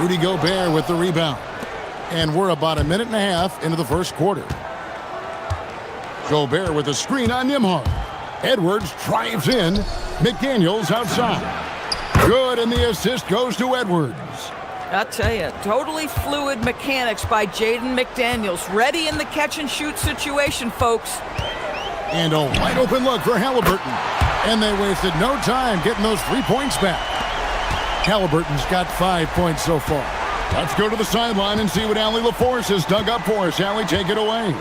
Rudy Gobert with the rebound. And we're about a minute and a half into the first quarter. Gobert with a screen on Nembhard. Edwards drives in. McDaniels outside. Good, and the assist goes to Edwards. I'll tell you, totally fluid mechanics by Jaden McDaniels. Ready in the catch-and-shoot situation, folks. And a wide-open look for Halliburton. And they wasted no time getting those 3 points back. Halliburton's got 5 points so far. Let's go to the sideline and see what Allie LaForce has dug up for us. Allie, take it away.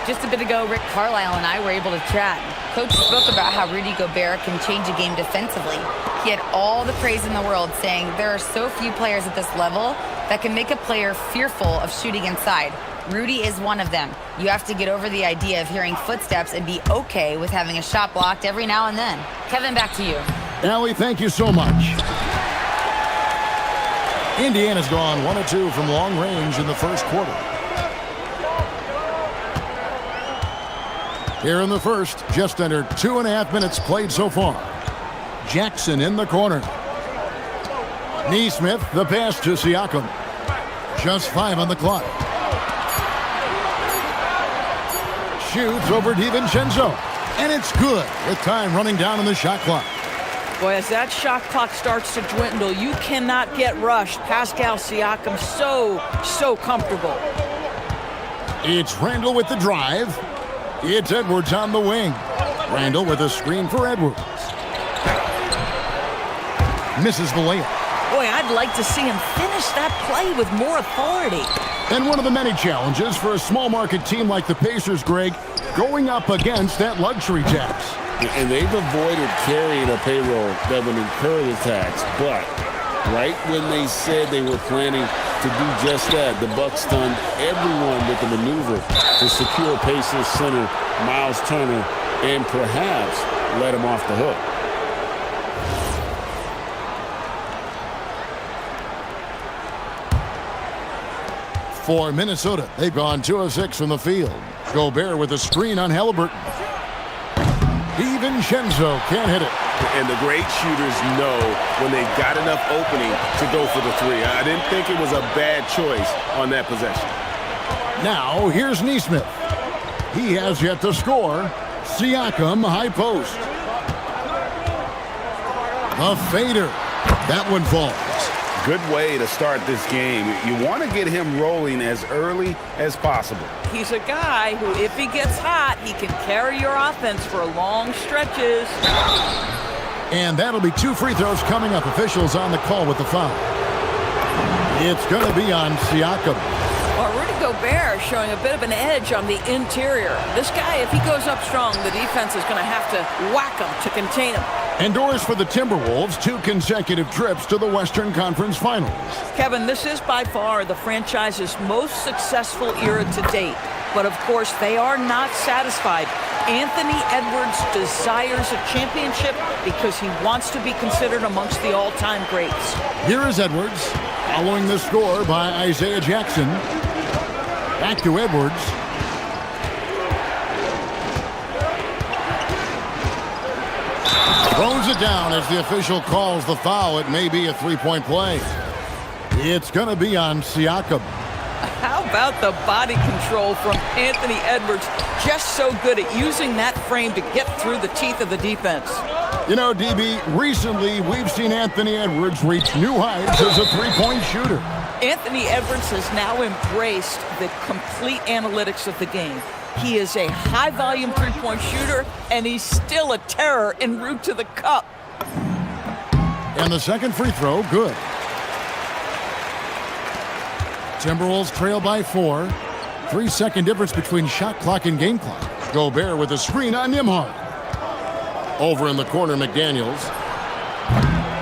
Just a bit ago, Rick Carlisle and I were able to chat. Coach spoke about how Rudy Gobert can change a game defensively. He had all the praise in the world, saying there are so few players at this level that can make a player fearful of shooting inside. Rudy is one of them. You have to get over the idea of hearing footsteps and be okay with having a shot blocked every now and then. Kevin, back to you. Allie, thank you so much. Indiana's gone 1 of 2 from long range in the first quarter. Here in the first, just under 2.5 minutes played so far. Jackson in the corner. Neesmith, the pass to Siakam. Just 5 on the clock. Shoots over DiVincenzo. And it's good with time running down on the shot clock. Boy, as that shot clock starts to dwindle, you cannot get rushed. Pascal Siakam so comfortable. It's Randall with the drive. It's Edwards on the wing. Randall with a screen for Edwards. Misses the layup. Boy, I'd like to see him finish that play with more authority. And one of the many challenges for a small market team like the Pacers, Greg, going up against that luxury tax. And they've avoided carrying a payroll that would incur the tax. But right when they said they were planning to do just that, the Bucks stunned everyone with the maneuver to secure Pacers center Miles Turner and perhaps let him off the hook. For Minnesota, they've gone 2 of 6 from the field. Gobert with a screen on Halliburton. DiVincenzo can't hit it. And the great shooters know when they've got enough opening to go for the 3. I didn't think it was a bad choice on that possession. Now, here's Neesmith. He has yet to score. Siakam, high post. The fader. That one falls. Good way to start this game. You want to get him rolling as early as possible. He's a guy who, if he gets hot, he can carry your offense for long stretches. And that'll be 2 free throws coming up. Officials on the call with the foul. It's going to be on Siakam. Well, Gobert showing a bit of an edge on the interior. This guy, if he goes up strong, the defense is going to have to whack him to contain him. Endorse for the Timberwolves, 2 consecutive trips to the Western Conference Finals. Kevin, this is by far the franchise's most successful era to date. But of course, they are not satisfied. Anthony Edwards desires a championship because he wants to be considered amongst the all-time greats. Here is Edwards, following the score by Isaiah Jackson. Back to Edwards. Throws it down as the official calls the foul. It may be a three-point play. It's going to be on Siakam. How about the body control from Anthony Edwards? Just so good at using that frame to get through the teeth of the defense. You know, DB, recently we've seen Anthony Edwards reach new heights as a three-point shooter. Anthony Edwards has now embraced the complete analytics of the game. He is a high-volume three-point shooter, and he's still a terror en route to the cup. And the second free throw, good. Timberwolves trail by 4. 3-second difference between shot clock and game clock. Gobert with a screen on Nembhard. Over in the corner, McDaniels.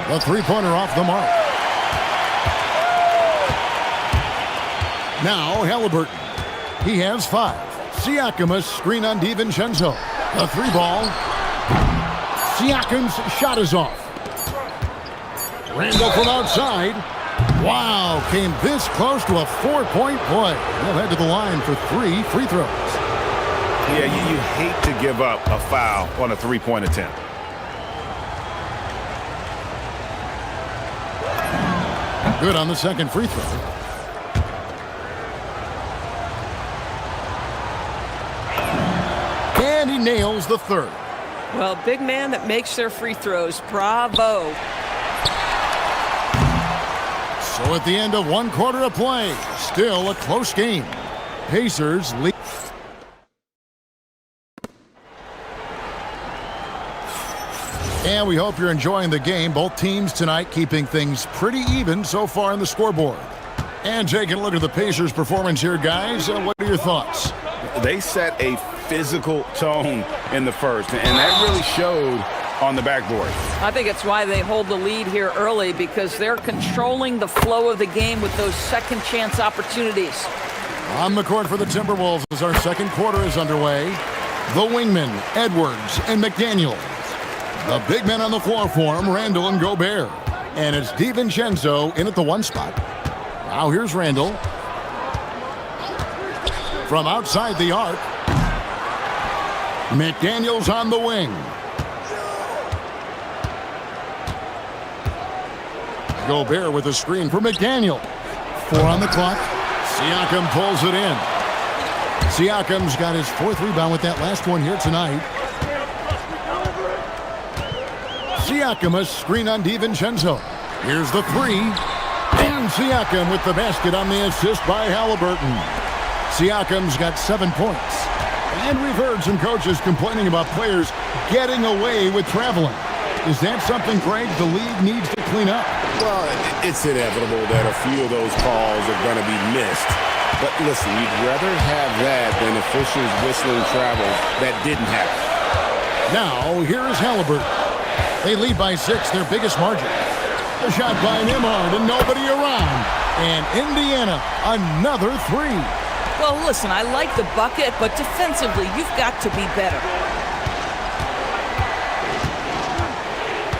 The three-pointer off the mark. Now Halliburton. He has 5. Siakam, a screen on DiVincenzo. The 3-ball. Siakam's shot is off. Randall from outside. Wow, came this close to a 4-point play. He'll head to the line for 3 free throws. Yeah, you hate to give up a foul on a three-point attempt. Good on the second free throw. And he nails the third. Well, big man that makes their free throws. Bravo. So at the end of 1 quarter of play, still a close game. Pacers lead. And we hope you're enjoying the game. Both teams tonight keeping things pretty even so far on the scoreboard. And taking a look at the Pacers' performance here, guys. What are your thoughts? They set a physical tone in the first, and that really showed on the backboard. I think it's why they hold the lead here early, because they're controlling the flow of the game with those second chance opportunities. On the court for the Timberwolves as our second quarter is underway. The wingmen, Edwards and McDaniels. The big men on the floor for him, Randall and Gobert. And it's DiVincenzo in at the 1 spot. Now here's Randall. From outside the arc. McDaniels on the wing. Gobert with a screen for McDaniel. 4 on the clock. Siakam pulls it in. Siakam's got his 4th rebound with that last one here tonight. Siakam, a screen on DiVincenzo. Here's the 3. And Siakam with the basket on the assist by Halliburton. Siakam's got 7 points. And we've heard some coaches complaining about players getting away with traveling. Is that something, Greg, the league needs to clean up? Well, it's inevitable that a few of those calls are going to be missed. But listen, you'd rather have that than officials whistling travel that didn't happen. Now, here is Halliburton. They lead by 6, their biggest margin. A shot by Nembhard and nobody around. And Indiana, another 3. Well, listen, I like the bucket, but defensively, you've got to be better.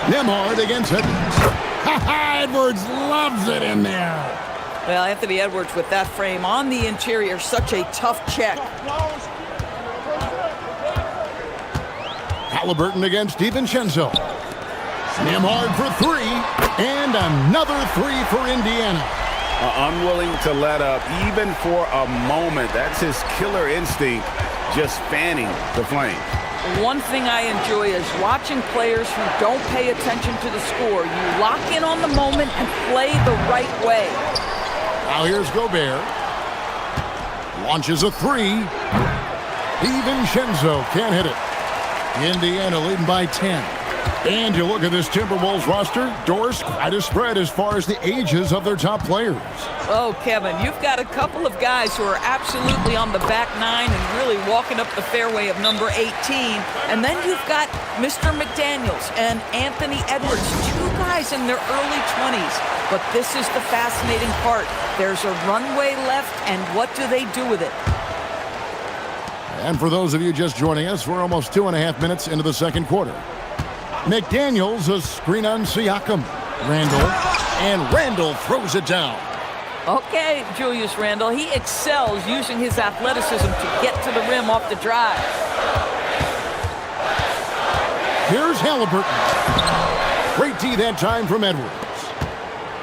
Nembhard against Edwards. Edwards loves it in there. Well, Anthony Edwards with that frame on the interior, such a tough check. Halliburton against DiVincenzo. Nembhard for 3, and another 3 for Indiana. Unwilling to let up even for a moment. That's his killer instinct, just fanning the flame. One thing I enjoy is watching players who don't pay attention to the score. You lock in on the moment and play the right way. Now here's Gobert. Launches a 3. DiVincenzo can't hit it. Indiana leading by 10. And you look at this Timberwolves roster, Doris, quite a spread as far as the ages of their top players. Oh, Kevin, you've got a couple of guys who are absolutely on the back nine and really walking up the fairway of number 18. And then you've got Mr. McDaniels and Anthony Edwards, two guys in their early 20s. But this is the fascinating part. There's a runway left, and what do they do with it? And for those of you just joining us, we're almost 2.5 minutes into the second quarter. McDaniels, a screen on Siakam. Randall throws it down. Okay, Julius Randle, he excels using his athleticism to get to the rim off the drive. Here's Halliburton. Great D that time from Edwards.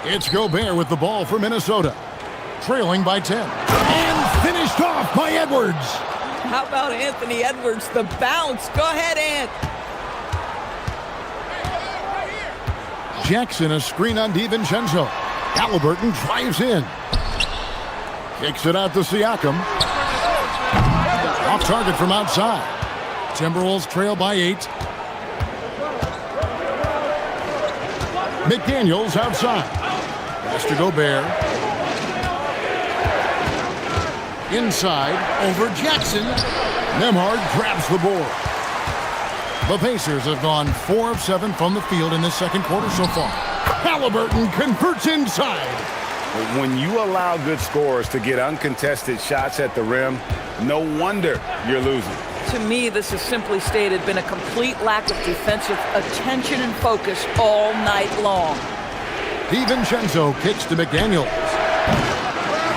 It's Gobert with the ball for Minnesota. Trailing by 10. And finished off by Edwards. How about Anthony Edwards, the bounce? Go ahead, Ant. Jackson, a screen on DiVincenzo. Halliburton drives in. Kicks it out to Siakam. Off target from outside. Timberwolves trail by 8. McDaniels outside. Pass to Gobert. Inside, over Jackson. Nembhard grabs the board. The Pacers have gone 4 of 7 from the field in this second quarter so far. Halliburton converts inside. When you allow good scorers to get uncontested shots at the rim, no wonder you're losing. To me, this has simply stated been a complete lack of defensive attention and focus all night long. DiVincenzo kicks to McDaniels.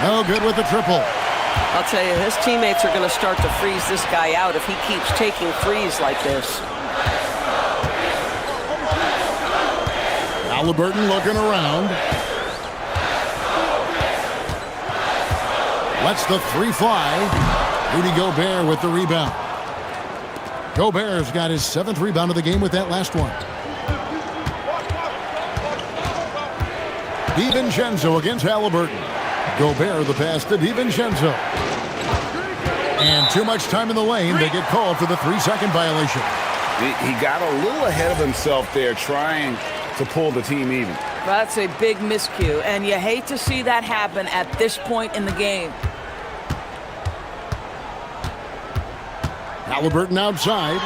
No good with the triple. I'll tell you, his teammates are going to start to freeze this guy out if he keeps taking threes like this. Halliburton looking around. Lets the three fly. Rudy Gobert with the rebound. Gobert's got his 7th rebound of the game with that last one. DiVincenzo against Halliburton. Gobert the pass to DiVincenzo. And too much time in the lane. They get called for the 3-second violation. He got a little ahead of himself there trying to pull the team even. That's a big miscue, and you hate to see that happen at this point in the game. Halliburton outside.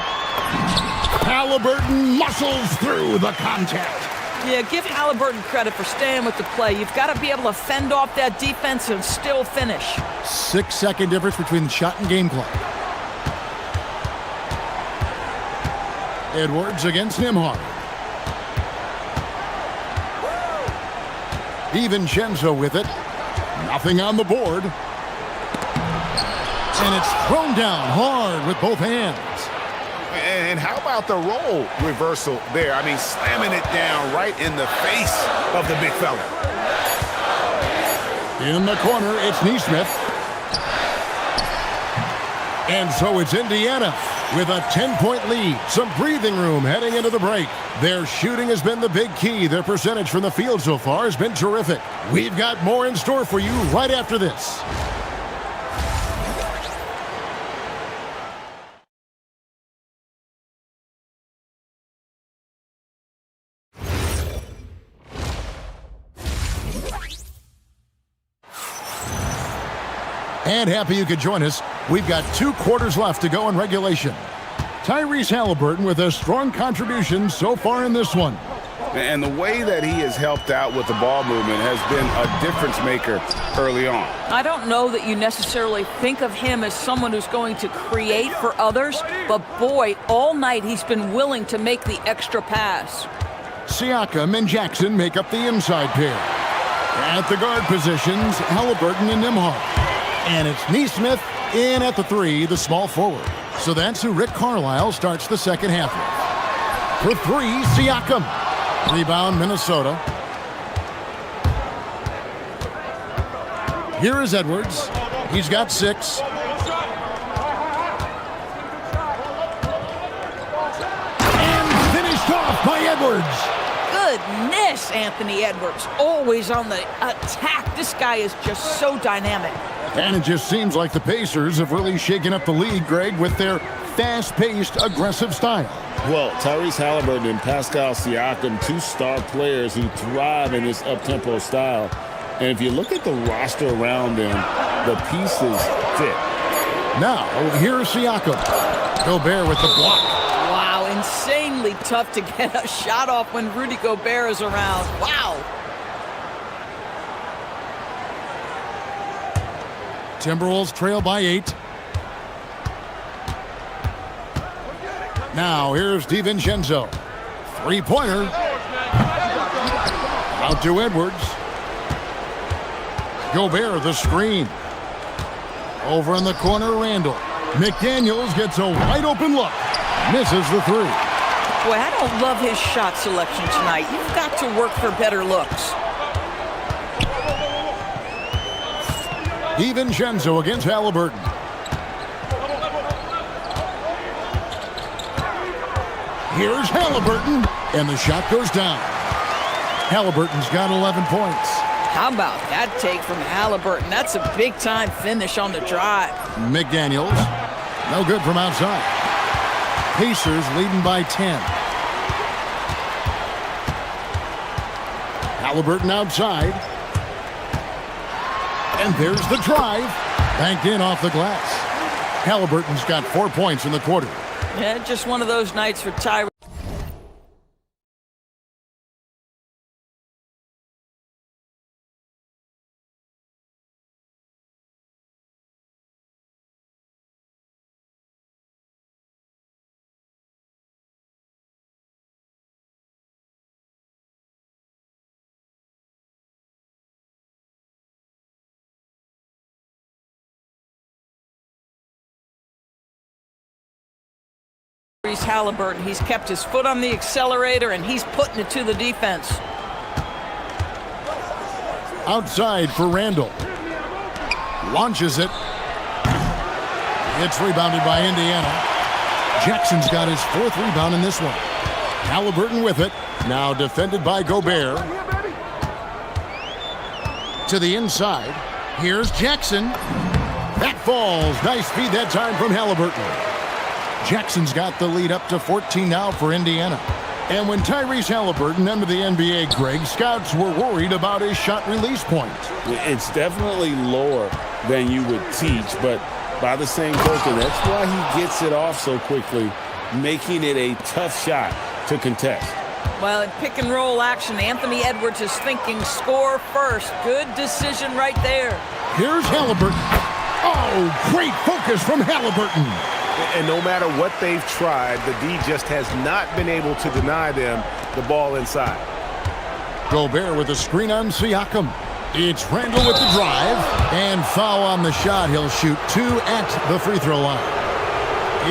Halliburton muscles through the contact. Yeah, give Halliburton credit for staying with the play. You've got to be able to fend off that defense and still finish. 6-second difference between the shot and game clock. Edwards against Nembhard. DiVincenzo with it. Nothing on the board. And it's thrown down hard with both hands. And how about the role reversal there? I mean, slamming it down right in the face of the big fella. In the corner, it's Nesmith. And so it's Indiana with a 10-point lead. Some breathing room heading into the break. Their shooting has been the big key. Their percentage from the field so far has been terrific. We've got more in store for you right after this. And happy you could join us. We've got 2 quarters left to go in regulation. Tyrese Halliburton with a strong contribution so far in this one. And the way that he has helped out with the ball movement has been a difference maker early on. I don't know that you necessarily think of him as someone who's going to create for others, but boy, all night he's been willing to make the extra pass. Siakam and Jackson make up the inside pair. At the guard positions, Halliburton and Nembhard. And it's Nesmith in at the 3, the small forward. So that's who Rick Carlisle starts the second half with. For 3, Siakam. Rebound, Minnesota. Here is Edwards. He's got 6. And finished off by Edwards. Goodness, Anthony Edwards, always on the attack. This guy is just so dynamic. And it just seems like the Pacers have really shaken up the league, Greg, with their fast-paced, aggressive style. Well, Tyrese Halliburton and Pascal Siakam, two star players who thrive in this up-tempo style. And if you look at the roster around them, the pieces fit. Now, here's Siakam. Gobert with the block. Wow, insanely tough to get a shot off when Rudy Gobert is around. Wow. Timberwolves trail by 8. Now, here's DiVincenzo. Three-pointer. Out to Edwards. Gobert, the screen. Over in the corner, Randall. McDaniels gets a wide-open look. Misses the three. Boy, I don't love his shot selection tonight. You've got to work for better looks. DiVincenzo against Halliburton. Here's Halliburton, and the shot goes down. Halliburton's got 11 points. How about that take from Halliburton? That's a big-time finish on the drive. McDaniels, no good from outside. Pacers leading by 10. Halliburton outside. And there's the drive. Banked in off the glass. Halliburton's got 4 points in the quarter. Yeah, just one of those nights for Tyrese. Halliburton, he's kept his foot on the accelerator and he's putting it to the defense. Outside for Randall. Launches it. It's rebounded by Indiana. Jackson's got his 4th rebound in this one. Halliburton with it. Now defended by Gobert. To the inside. Here's Jackson. That falls. Nice feed that time from Halliburton. Jackson's got the lead up to 14 now for Indiana. And when Tyrese Halliburton entered the NBA, Greg, scouts were worried about his shot release point. It's definitely lower than you would teach, but by the same token, that's why he gets it off so quickly, making it a tough shot to contest. Well, in pick and roll action, Anthony Edwards is thinking score first. Good decision right there. Here's Halliburton. Oh, great focus from Halliburton. And no matter what they've tried, the D just has not been able to deny them the ball inside. Gobert with a screen on Siakam. It's Randall with the drive. And foul on the shot. He'll shoot 2 at the free throw line.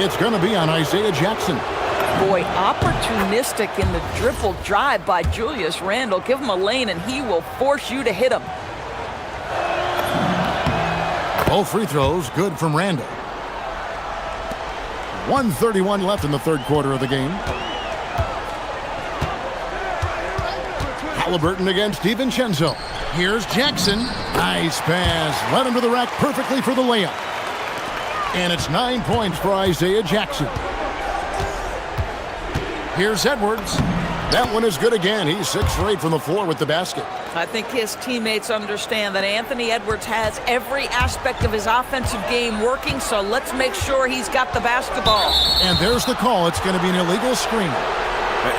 It's going to be on Isaiah Jackson. Boy, opportunistic in the dribble drive by Julius Randle. Give him a lane and he will force you to hit him. Both free throws good from Randall. 1:31 left in the third quarter of the game. Halliburton against DiVincenzo. Here's Jackson. Nice pass. Led him to the rack perfectly for the layup. And it's 9 points for Isaiah Jackson. Here's Edwards. That one is good again. He's 6 for 8 from the floor with the basket. I think his teammates understand that Anthony Edwards has every aspect of his offensive game working, so let's make sure he's got the basketball. And there's the call. It's going to be an illegal screen.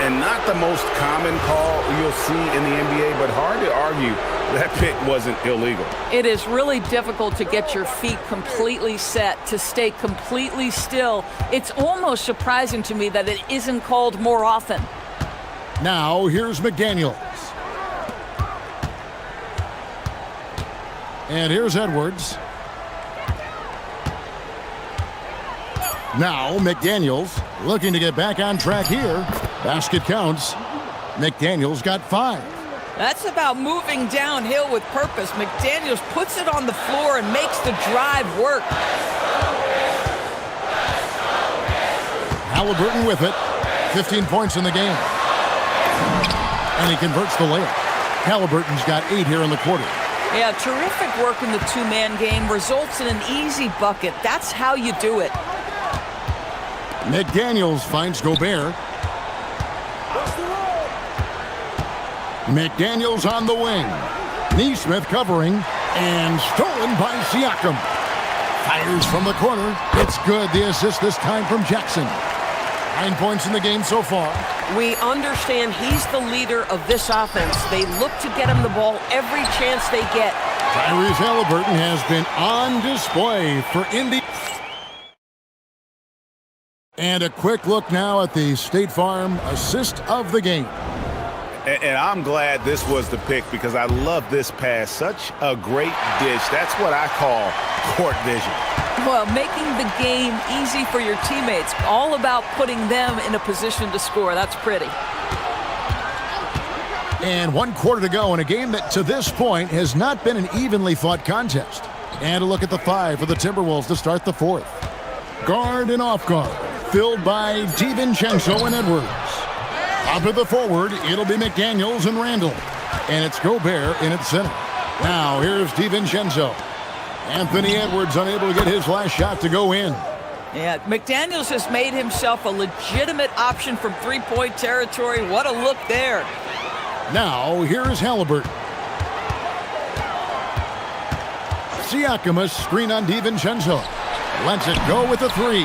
And not the most common call you'll see in the NBA, but hard to argue that pick wasn't illegal. It is really difficult to get your feet completely set, to stay completely still. It's almost surprising to me that it isn't called more often. Now, here's McDaniels. And here's Edwards. Now, McDaniels looking to get back on track here. Basket counts. McDaniels got 5. That's about moving downhill with purpose. McDaniels puts it on the floor and makes the drive work. Halliburton with it. 15 points in the game. And he converts the layup. Halliburton's got 8 here in the quarter. Yeah, terrific work in the two-man game results in an easy bucket. That's how you do it. McDaniels finds Gobert. McDaniels on the wing. Neesmith covering, and stolen by Siakam. Fires from the corner. It's good. The assist this time from Jackson. 9 points in the game so far. We understand he's the leader of this offense. They look to get him the ball every chance they get. Tyrese Halliburton has been on display for Indy. And a quick look now at the State Farm assist of the game. And I'm glad this was the pick because I love this pass. Such a great dish. That's what I call court vision. Well, making the game easy for your teammates. All about putting them in a position to score. That's pretty. And 1 quarter to go in a game that to this point has not been an evenly fought contest. And a look at the 5 for the Timberwolves to start the 4th. Guard and off guard, filled by DiVincenzo and Edwards. Up at the forward, it'll be McDaniels and Randall. And it's Gobert in its center. Now, here's DiVincenzo. Anthony Edwards unable to get his last shot to go in. Yeah, McDaniels has made himself a legitimate option from three-point territory. What a look there. Now, here's Halliburton. Siakam, a screen on DiVincenzo. Lets it go with the 3.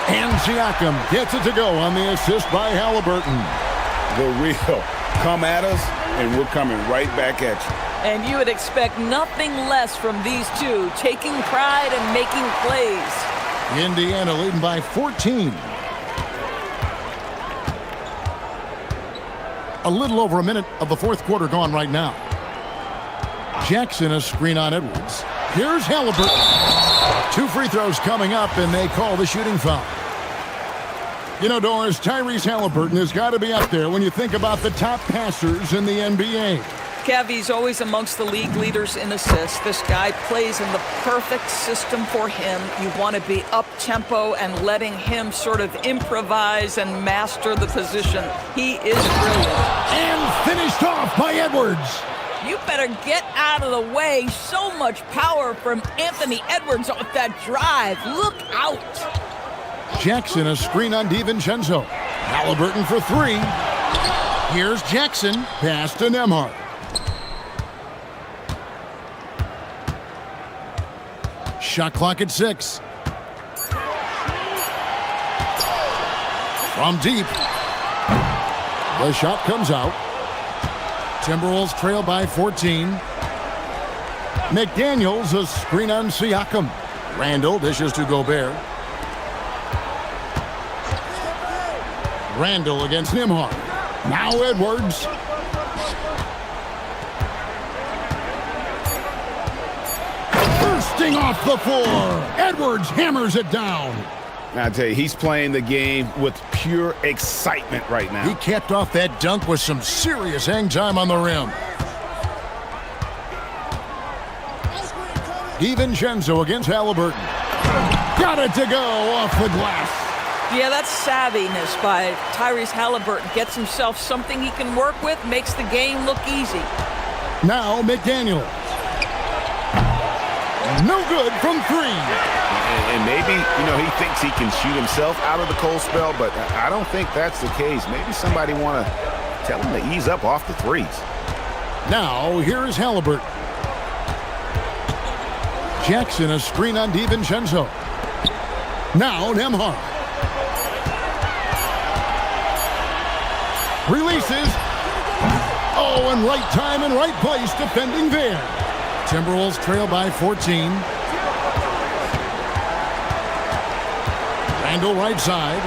And Siakam gets it to go on the assist by Halliburton. The real come at us, and we're coming right back at you. And you would expect nothing less from these two, taking pride and making plays. Indiana leading by 14. A little over a minute of the 4th quarter gone right now. Jackson, a screen on Edwards. Here's Halliburton. 2 free throws coming up, and they call the shooting foul. You know, Doris, Tyrese Halliburton has got to be up there when you think about the top passers in the NBA. Kevy's always amongst the league leaders in assists. This guy plays in the perfect system for him. You want to be up-tempo and letting him sort of improvise and master the position. He is brilliant. And finished off by Edwards. You better get out of the way. So much power from Anthony Edwards off that drive. Look out. Jackson, a screen on DiVincenzo. Halliburton for 3. Here's Jackson. Pass to Nembhard. Shot clock at 6. From deep. The shot comes out. Timberwolves trail by 14. McDaniels, a screen on Siakam. Randall dishes to Gobert. Randall against Nembhard. Now Edwards. Bursting off the floor. Edwards hammers it down. I tell you, he's playing the game with pure excitement right now. He capped off that dunk with some serious hang time on the rim. DiVincenzo against Halliburton. Got it to go off the glass. Yeah, that's savviness by Tyrese Halliburton. Gets himself something he can work with, makes the game look easy. Now McDaniels. No good from 3. And maybe, he thinks he can shoot himself out of the cold spell, but I don't think that's the case. Maybe somebody want to tell him to ease up off the 3s. Now, here's Halliburton. Jackson, a screen on DiVincenzo. Now, Nembhard. Releases. Oh, and right time and right place defending there. Timberwolves trail by 14. Randall right side.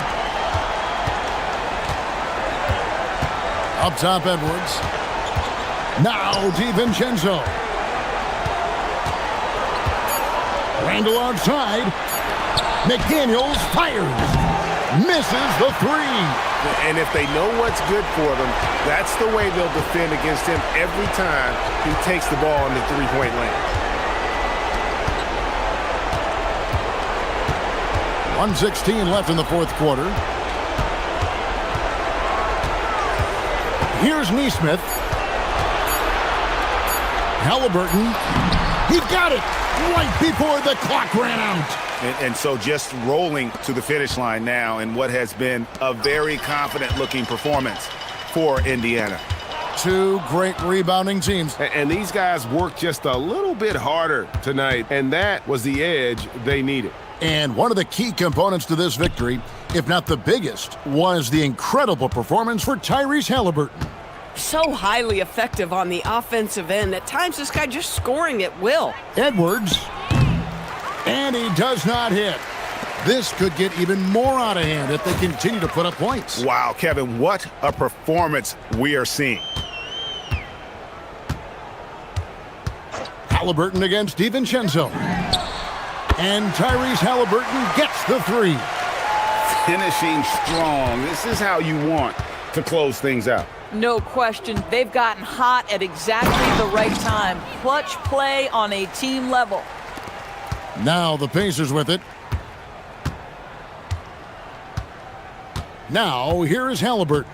Up top, Edwards. Now DiVincenzo. Randall outside. McDaniels fires. Misses the 3. And if they know what's good for them, that's the way they'll defend against him every time he takes the ball in the three-point lane. 1:16 left in the 4th quarter. Here's Neesmith. Halliburton. He got it right before the clock ran out. And so just rolling to the finish line now in what has been a very confident-looking performance for Indiana. Two great rebounding teams. And these guys worked just a little bit harder tonight, and that was the edge they needed. And one of the key components to this victory, if not the biggest, was the incredible performance for Tyrese Halliburton. So highly effective on the offensive end. At times, this guy just scoring at will. Edwards. And he does not hit. This could get even more out of hand if they continue to put up points. Wow, Kevin, what a performance we are seeing. Halliburton against DiVincenzo. And Tyrese Halliburton gets the three. Finishing strong. This is how you want to close things out. No question. They've gotten hot at exactly the right time. Clutch play on a team level. Now the Pacers with it. Now here is Halliburton.